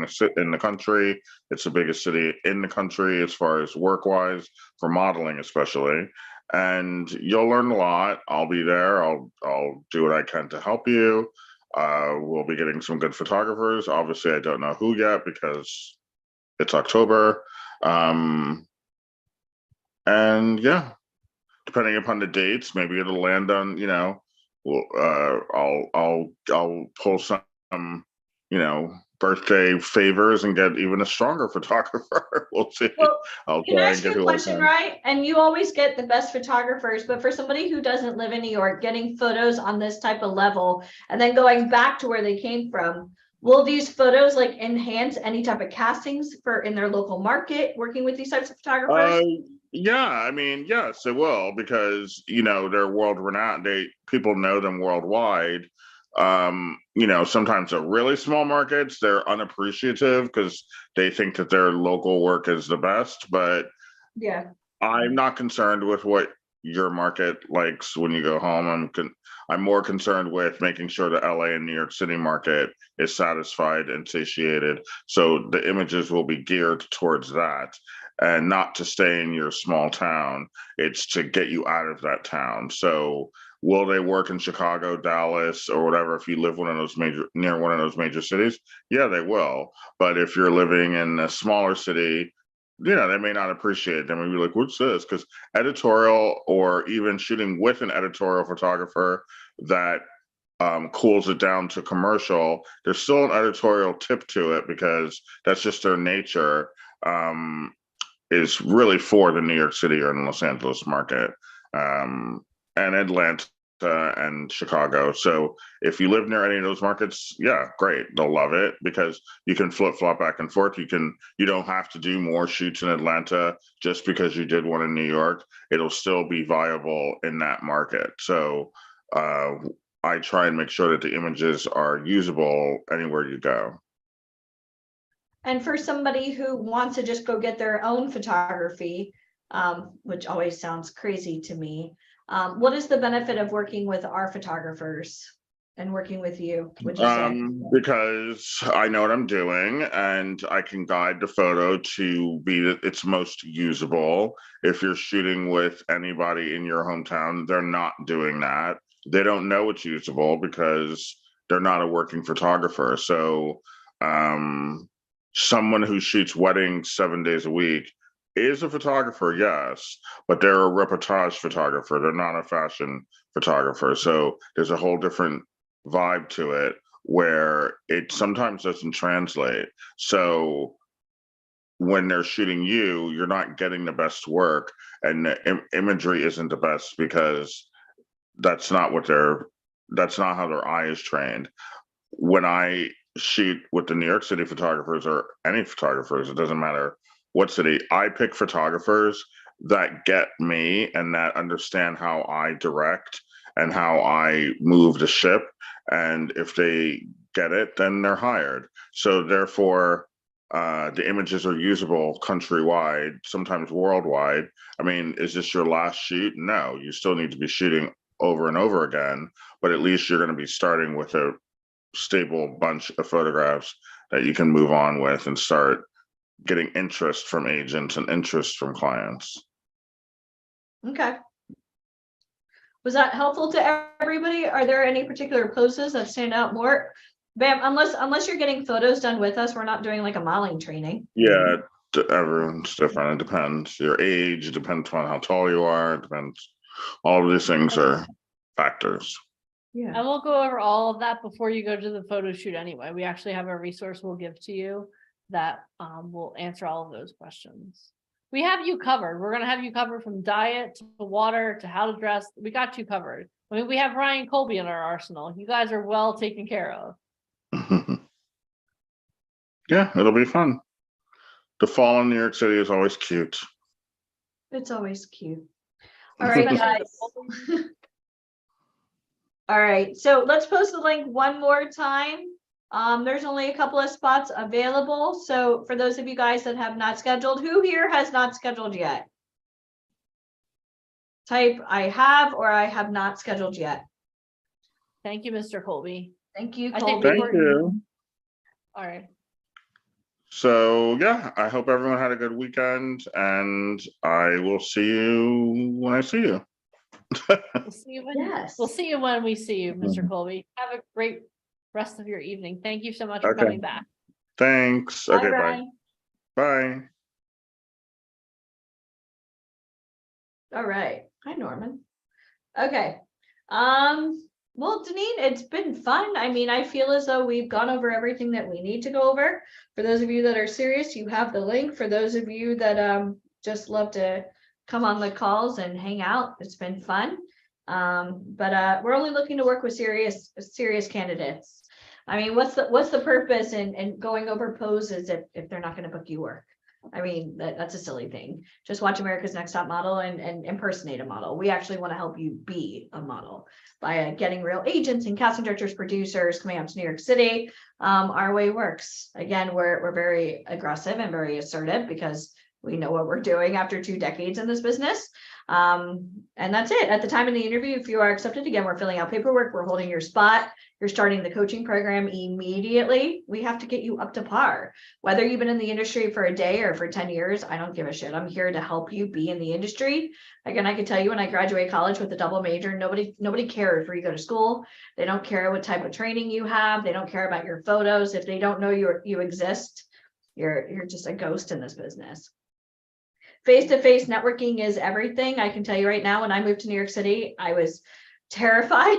the country. It's the biggest city in the country as far as work-wise, for modeling especially. And you'll learn a lot. I'll be there. I'll do what I can to help you. We'll be getting some good photographers. Obviously, I don't know who yet because it's October. And yeah, depending upon the dates, maybe it'll land on, I'll pull some, birthday favors and get even a stronger photographer. We'll see. Well, can I ask you a question, right? And you always get the best photographers, but for somebody who doesn't live in New York, getting photos on this type of level and then going back to where they came from, will these photos enhance any type of castings in their local market, working with these types of photographers? Yeah, I mean, yes, it will because they're world renowned. People know them worldwide. Sometimes they're really small markets, they're unappreciative because they think that their local work is the best, but Yeah. I'm not concerned with what your market likes when you go home. I'm more concerned with making sure the LA and New York City market is satisfied and satiated. So the images will be geared towards that and not to stay in your small town. It's to get you out of that town. So will they work in Chicago, Dallas, or whatever if you live near one of those major cities? Yeah, they will. But if you're living in a smaller city, they may not appreciate it. They may be like, what's this? Because editorial or even shooting with an editorial photographer that cools it down to commercial, there's still an editorial tip to it because that's just their nature, is really for the New York City or Los Angeles market, and Atlanta and Chicago. So if you live near any of those markets, yeah, great. They'll love it because you can flip flop back and forth. You don't have to do more shoots in Atlanta just because you did one in New York. It'll still be viable in that market. So I try and make sure that the images are usable anywhere you go. And for somebody who wants to just go get their own photography, which always sounds crazy to me, what is the benefit of working with our photographers and working with you, would you say? Because I know what I'm doing and I can guide the photo to be its most usable. If you're shooting with anybody in your hometown, they're not doing that. They don't know it's usable because they're not a working photographer. So someone who shoots weddings 7 days a week is a photographer, yes, but they're a reportage photographer. They're not a fashion photographer. So there's a whole different vibe to it where it sometimes doesn't translate. So when they're shooting you, you're not getting the best work, and the imagery isn't the best because that's not how their eye is trained. When I shoot with the New York City photographers or any photographers, it doesn't matter what city, I pick photographers that get me and that understand how I direct and how I move the ship. And if they get it, then they're hired. So therefore, the images are usable countrywide, sometimes worldwide. I mean, is this your last shoot? No, you still need to be shooting over and over again, but at least you're going to be starting with a stable bunch of photographs that you can move on with and start getting interest from agents and interest from clients. Okay. Was that helpful to everybody? Are there any particular poses that stand out more? Bam, unless you're getting photos done with us, we're not doing like a modeling training. Yeah, everyone's different. It depends. Your age, it depends on how tall you are, it depends. All of these things are factors. Yeah. And we'll go over all of that before you go to the photo shoot anyway. We actually have a resource we'll give to you that will answer all of those questions. We have you covered. We're going to have you covered from diet to water to how to dress. We got you covered. I mean, we have Ryan Colby in our arsenal. You guys are well taken care of. Yeah, it'll be fun. The fall in New York City is always cute. It's always cute. All right, guys. All right, so let's post the link one more time. There's only a couple of spots available. So for those of you guys that have not scheduled, who here has not scheduled yet? Type I have or I have not scheduled yet. Thank you, Mr. Colby. Thank you, Colby. Thank you. All right. So yeah, I hope everyone had a good weekend, and I will see you when I see you. We'll see you when, we'll see you when we see you, Mr. Colby. Have a great rest of your evening. Thank you so much for coming back. Thanks. Bye, Okay, Ryan. bye. All right. Hi, Norman. Okay. Well, Deneen, it's been fun. I mean, I feel as though we've gone over everything that we need to go over. For those of you that are serious, you have the link. For those of you that just love to come on the calls and hang out, it's been fun. But we're only looking to work with serious candidates. I mean, what's the purpose in going over poses if they're not going to book you work? I mean, that's a silly thing. Just watch America's Next Top Model and impersonate a model. We actually want to help you be a model by getting real agents and casting directors, producers coming out to New York City. Our way works. Again, we're very aggressive and very assertive because we know what we're doing after 2 decades in this business. And that's it. At the time of the interview, if you are accepted, again, we're filling out paperwork, we're holding your spot. You're starting the coaching program immediately. We have to get you up to par. Whether you've been in the industry for a day or for 10 years, I don't give a shit. I'm here to help you be in the industry. Again, I can tell you when I graduated college with a double major, nobody cares where you go to school. They don't care what type of training you have. They don't care about your photos. If they don't know you exist, you're just a ghost in this business. Face-to-face networking is everything. I can tell you right now, when I moved to New York City, I was terrified,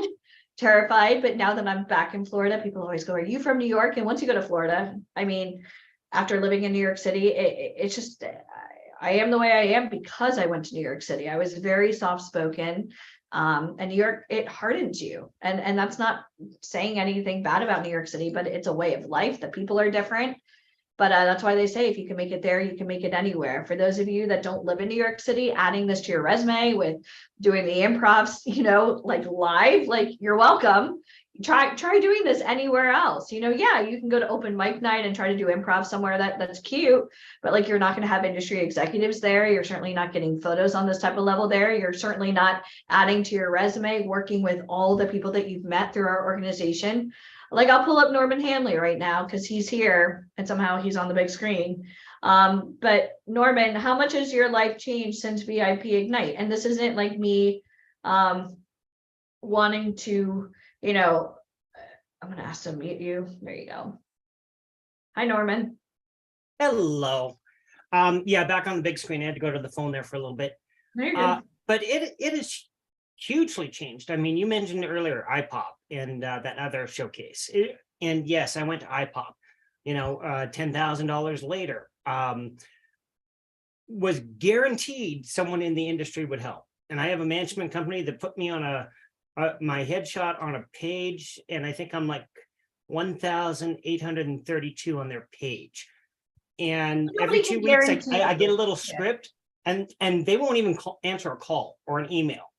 but now that I'm back in Florida, people always go, are you from New York? And once you go to Florida, I mean, after living in New York City, it's just, I am the way I am because I went to New York City. I was very soft-spoken. And New York, it hardens you. And that's not saying anything bad about New York City, but it's a way of life. The people are different. But that's why they say if you can make it there, you can make it anywhere. For those of you that don't live in New York City, adding this to your resume with doing the improvs, like live, like you're welcome. Try doing this anywhere else. Yeah, you can go to open mic night and try to do improv somewhere that's cute, but like you're not going to have industry executives there. You're certainly not getting photos on this type of level there. You're certainly not adding to your resume, working with all the people that you've met through our organization. Like I'll pull up Norman Hanley right now because he's here and somehow he's on the big screen. But Norman, how much has your life changed since VIP Ignite? And this isn't like me wanting to, I'm going to ask to mute you. There you go. Hi, Norman. Hello. Yeah, back on the big screen. I had to go to the phone there for a little bit. There you go. But it is hugely changed. I mean, you mentioned earlier iPop and that other showcase. And yes, I went to iPop, $10,000 later, was guaranteed someone in the industry would help. And I have a management company that put me on my headshot on a page. And I think I'm like 1,832 on their page. And every 2 weeks, I get a little script and they won't even answer a call or an email.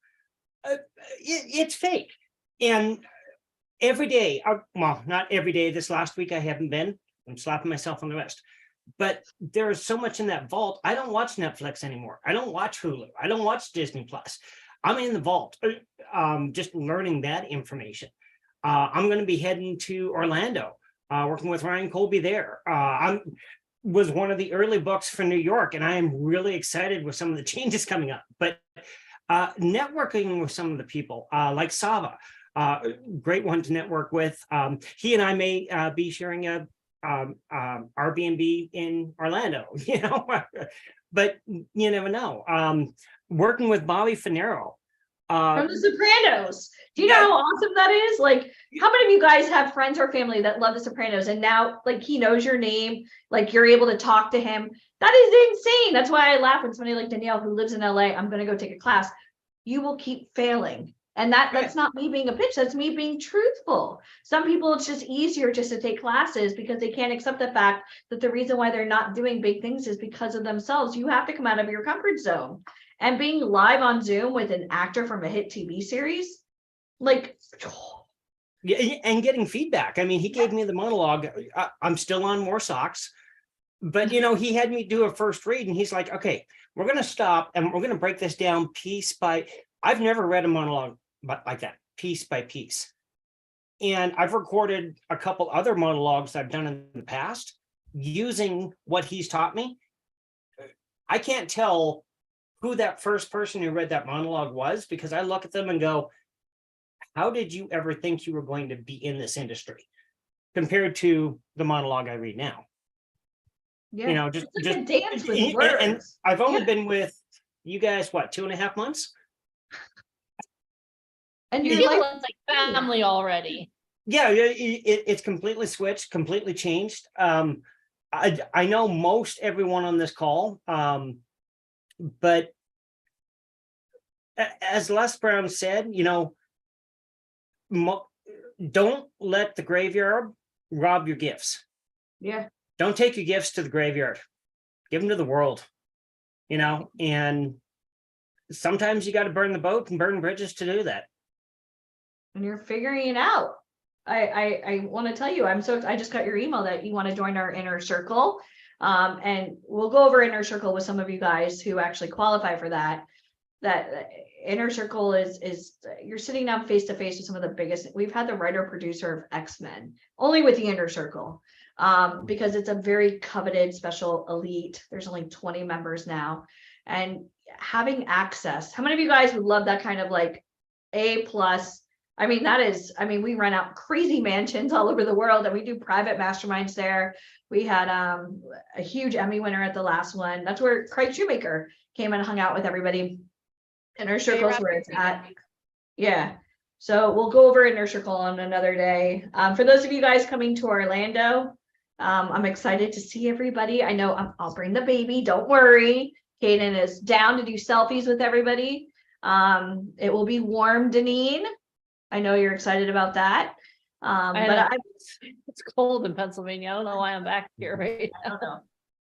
It's fake. And every day, well, not every day, this last week I haven't been, I'm slapping myself on the wrist, but there's so much in that vault. I don't watch Netflix anymore. I don't watch Hulu. I don't watch Disney Plus. I'm in the vault, just learning that information. I'm going to be heading to Orlando, working with Ryan Colby there. I was one of the early books for New York, and I am really excited with some of the changes coming up. But networking with some of the people like Sava, great one to network with. He and I may be sharing a Airbnb in Orlando, but you never know. Working with Bobby Finero. From The Sopranos. Do you know how awesome that is? Like, how many of you guys have friends or family that love The Sopranos and now like he knows your name, like you're able to talk to him? That is insane. That's why I laugh when somebody like Danielle who lives in LA, I'm going to go take a class. You will keep failing. And that's not me being a bitch. That's me being truthful. Some people, it's just easier just to take classes because they can't accept the fact that the reason why they're not doing big things is because of themselves. You have to come out of your comfort zone. And being live on Zoom with an actor from a hit TV series, like, yeah, and getting feedback. I mean, he gave me the monologue. I'm still on more socks, but he had me do a first read, and he's like, "Okay, we're going to stop, and we're going to break this down piece by." I've never read a monologue like that, piece by piece, and I've recorded a couple other monologues I've done in the past using what he's taught me. I can't tell who that first person who read that monologue was because I look at them and go, how did you ever think you were going to be in this industry compared to the monologue I read now? Yeah, just a dance with words. And I've only been with you guys, what, 2.5 months? And you're like family already. Yeah, it's completely switched, completely changed. I know most everyone on this call, but as Les Brown said, don't let the graveyard rob your gifts. Yeah. Don't take your gifts to the graveyard. give them to the world, you know, and sometimes you got to burn the boat and burn bridges to do that. And you're figuring it out. I want to tell you, I just got your email that you want to join our inner circle. And we'll go over inner circle with some of you guys who actually qualify for that. That inner circle is you're sitting down face to face with some of the biggest. We've had the writer producer of X-Men only with the inner circle, because it's a very coveted special elite. There's only 20 members now, and having access. How many of you guys would love that kind of like A+? I mean, we rent out crazy mansions all over the world, and we do private masterminds there. We had a huge Emmy winner at the last one. That's where Craig Shoemaker came and hung out with everybody. Inner circles where it's at. Yeah. So we'll go over inner circle on another day. For those of you guys coming to Orlando, I'm excited to see everybody. I know I'll bring the baby. Don't worry. Kaden is down to do selfies with everybody. It will be warm, Deneen. I know you're excited about that. It's cold in Pennsylvania. I don't know why I'm back here right now.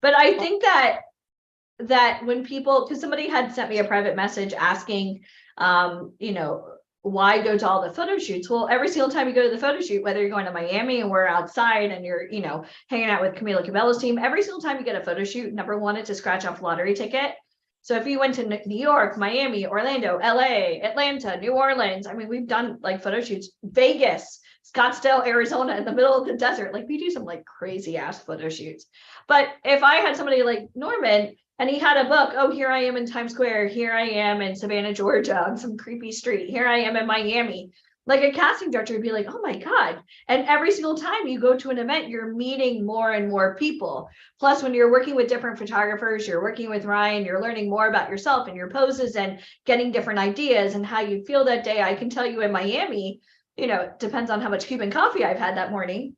But I think that when people, because somebody had sent me a private message asking, you know, why go to all the photo shoots? Well, every single time you go to the photo shoot, whether you're going to Miami and we're outside and you're, you know, hanging out with Camila Cabello's team, every single time you get a photo shoot, number one, it's a scratch off lottery ticket. So if you went to New York, Miami, Orlando, LA, Atlanta, New Orleans, I mean, we've done like photo shoots, Vegas, Scottsdale, Arizona, in the middle of the desert. Like we do some like crazy ass photo shoots. But if I had somebody like Norman and he had a book, oh, here I am in Times Square, here I am in Savannah, Georgia, on some creepy street, here I am in Miami. Like a casting director would be like, oh my God. And every single time you go to an event, you're meeting more and more people. Plus, when you're working with different photographers, you're working with Ryan, you're learning more about yourself and your poses and getting different ideas and how you feel that day. I can tell you in Miami, you know, it depends on how much Cuban coffee I've had that morning.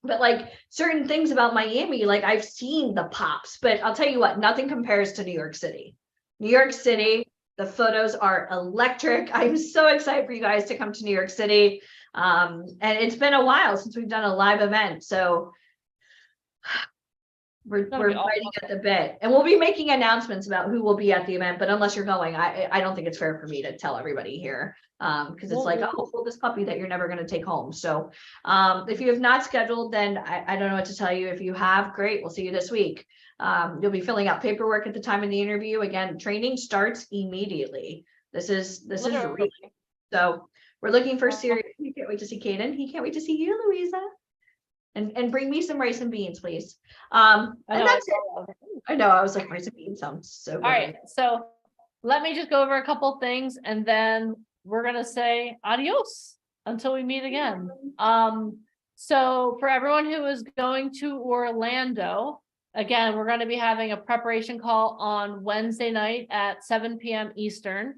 But like certain things about Miami, like I've seen the pops, but I'll tell you what, nothing compares to New York City. New York City, the photos are electric. I'm so excited for you guys to come to New York City. And it's been a while since we've done a live event. So we're fighting at the bit, and we'll be making announcements about who will be at the event. But unless you're going, I don't think it's fair for me to tell everybody here, because it's like, oh, hold this puppy that you're never going to take home. So if you have not scheduled, then I don't know what to tell you. If you have, great, we'll see you this week. You'll be filling out paperwork at the time of the interview. Again, training starts immediately. This is real. So we're looking for serious. We can't wait to see Kaden. He can't wait to see you, Louisa. And bring me some rice and beans, please. And that's it. I know. I was like, rice and beans sounds so good. All right. So let me just go over a couple things and then we're gonna say adios until we meet again. So for everyone who is going to Orlando, again, we're going to be having a preparation call on Wednesday night at 7 p.m. Eastern.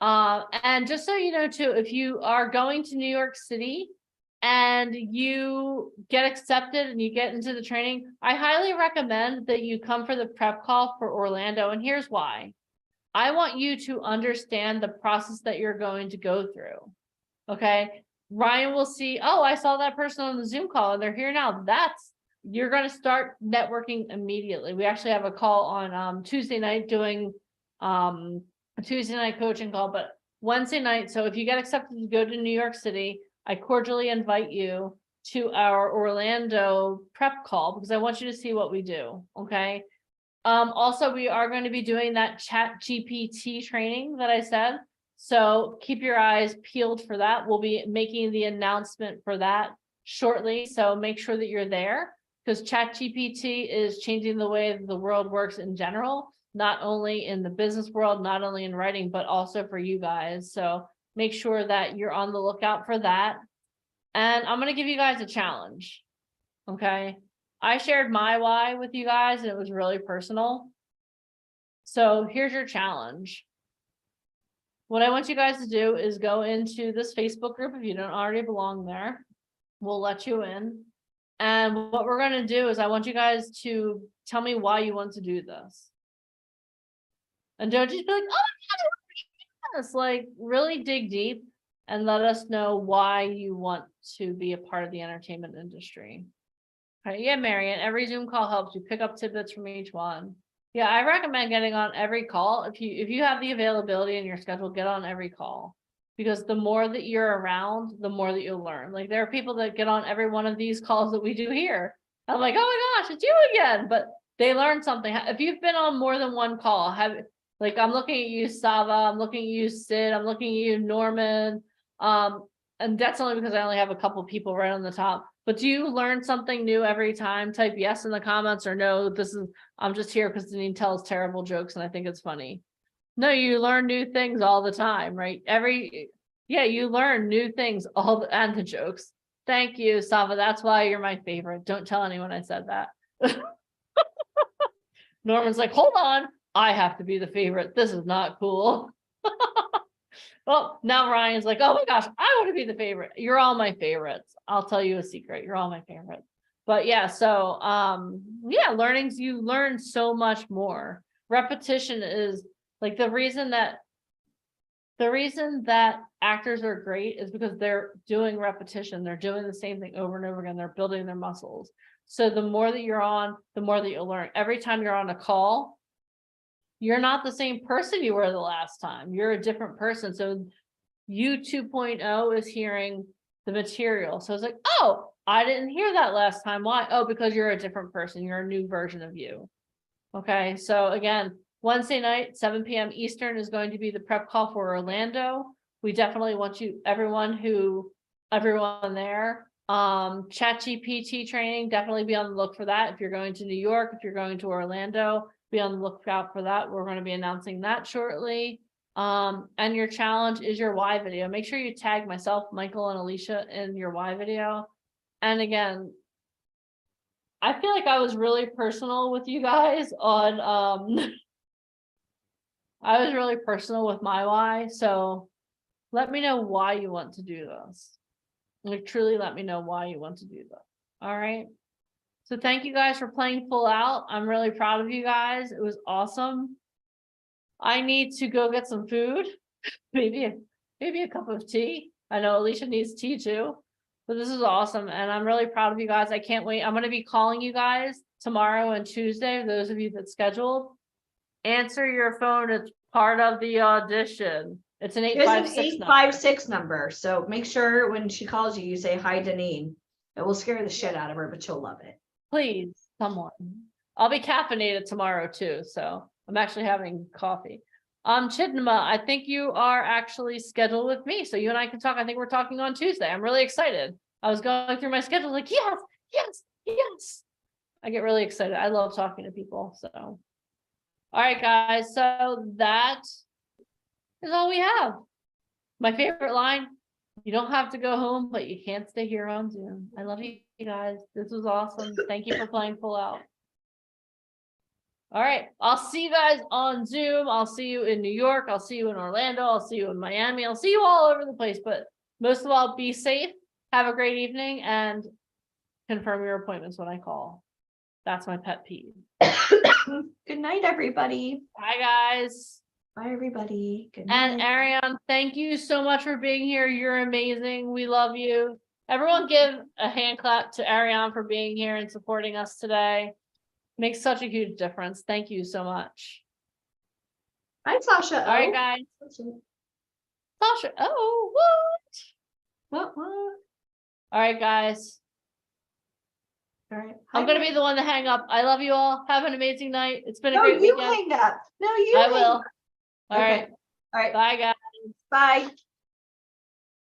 And just so you know, too, if you are going to New York City and you get accepted and you get into the training, I highly recommend that you come for the prep call for Orlando. And here's why. I want you to understand the process that you're going to go through. Okay. Ryan will see, oh, I saw that person on the Zoom call and they're here now. You're going to start networking immediately. We actually have a call on Tuesday night doing a Tuesday night coaching call, but Wednesday night. So if you get accepted to go to New York City, I cordially invite you to our Orlando prep call because I want you to see what we do. Okay. Also, we are going to be doing that Chat GPT training that I said. So keep your eyes peeled for that. We'll be making the announcement for that shortly. So make sure that you're there because Chat GPT is changing the way the world works in general, not only in the business world, not only in writing, but also for you guys. So make sure that you're on the lookout for that. And I'm going to give you guys a challenge. Okay. I shared my why with you guys and it was really personal. So here's your challenge. What I want you guys to do is go into this Facebook group. If you don't already belong there, we'll let you in. And what we're going to do is I want you guys to tell me why you want to do this. And don't just be like, oh, it's like really dig deep and let us know why you want to be a part of the entertainment industry. Right, yeah, Marion, every Zoom call helps. You pick up tidbits from each one. Yeah, I recommend getting on every call. If you have the availability in your schedule, get on every call. Because the more that you're around, the more that you'll learn. Like there are people that get on every one of these calls that we do here. I'm like, oh my gosh, it's you again. But they learn something. If you've been on more than one call, like I'm looking at you, Sava, I'm looking at you, Sid, I'm looking at you, Norman. And that's only because I only have a couple people right on the top. But do you learn something new every time? Type yes in the comments or no, I'm just here because Deneen tells terrible jokes and I think it's funny. No, you learn new things all the time, right? You learn new things and the jokes. Thank you, Sava. That's why you're my favorite. Don't tell anyone I said that. Norman's like, hold on, I have to be the favorite. This is not cool. Well, now Ryan's like, oh my gosh, I want to be the favorite. You're all my favorites. I'll tell you a secret. You're all my favorites. But yeah, so learnings, you learn so much more. Repetition is like the reason that actors are great is because they're doing repetition. They're doing the same thing over and over again. They're building their muscles. So the more that you're on, the more that you'll learn. Every time you're on a call, you're not the same person you were the last time. You're a different person. So you 2.0 is hearing the material. So it's like, oh, I didn't hear that last time. Why? Oh, because you're a different person. You're a new version of you. Okay. So again, Wednesday night, 7 p.m. Eastern is going to be the prep call for Orlando. We definitely want you, everyone there. ChatGPT training, definitely be on the look for that. If you're going to New York, if you're going to Orlando, be on the lookout for that. We're going to be announcing that shortly. And your challenge is your why video. Make sure you tag myself, Michael, and Alicia in your why video. And again, I feel like I was really personal with you guys on I was really personal with my why. So let me know why you want to do this. Like truly let me know why you want to do this. All right. So thank you guys for playing full out. I'm really proud of you guys. It was awesome. I need to go get some food, maybe a cup of tea. I know Alicia needs tea too, but this is awesome. And I'm really proud of you guys. I can't wait. I'm going to be calling you guys tomorrow and Tuesday. Those of you that scheduled, answer your phone. It's part of the audition. It's an 856 number. So make sure when she calls you, you say, hi, Deneen. It will scare the shit out of her, but she'll love it. Please, someone. I'll be caffeinated tomorrow too. So I'm actually having coffee. Chidnima, I think you are actually scheduled with me. So you and I can talk. I think we're talking on Tuesday. I'm really excited. I was going through my schedule like, yes. I get really excited. I love talking to people. So, all right, guys. So that is all we have. My favorite line, you don't have to go home, but you can't stay here on Zoom. I love you guys. This was awesome. Thank you for playing full out. All right. I'll see you guys on Zoom. I'll see you in New York. I'll see you in Orlando. I'll see you in Miami. I'll see you all over the place. But most of all, be safe. Have a great evening and confirm your appointments when I call. That's my pet peeve. Good night, everybody. Bye, guys. Bye, everybody. Good night. And Ariane, thank you so much for being here. You're amazing. We love you. Everyone give a hand clap to Ariane for being here and supporting us today. Makes such a huge difference. Thank you so much. Hi, Sasha. All right, guys. Sasha. Oh, what? What? All right, guys. All right. I'm going to be the one to hang up. I love you all. Have an amazing night. It's been a great you weekend. hang up. No, you I hang will. up. All right. All right. Bye, guys. Bye.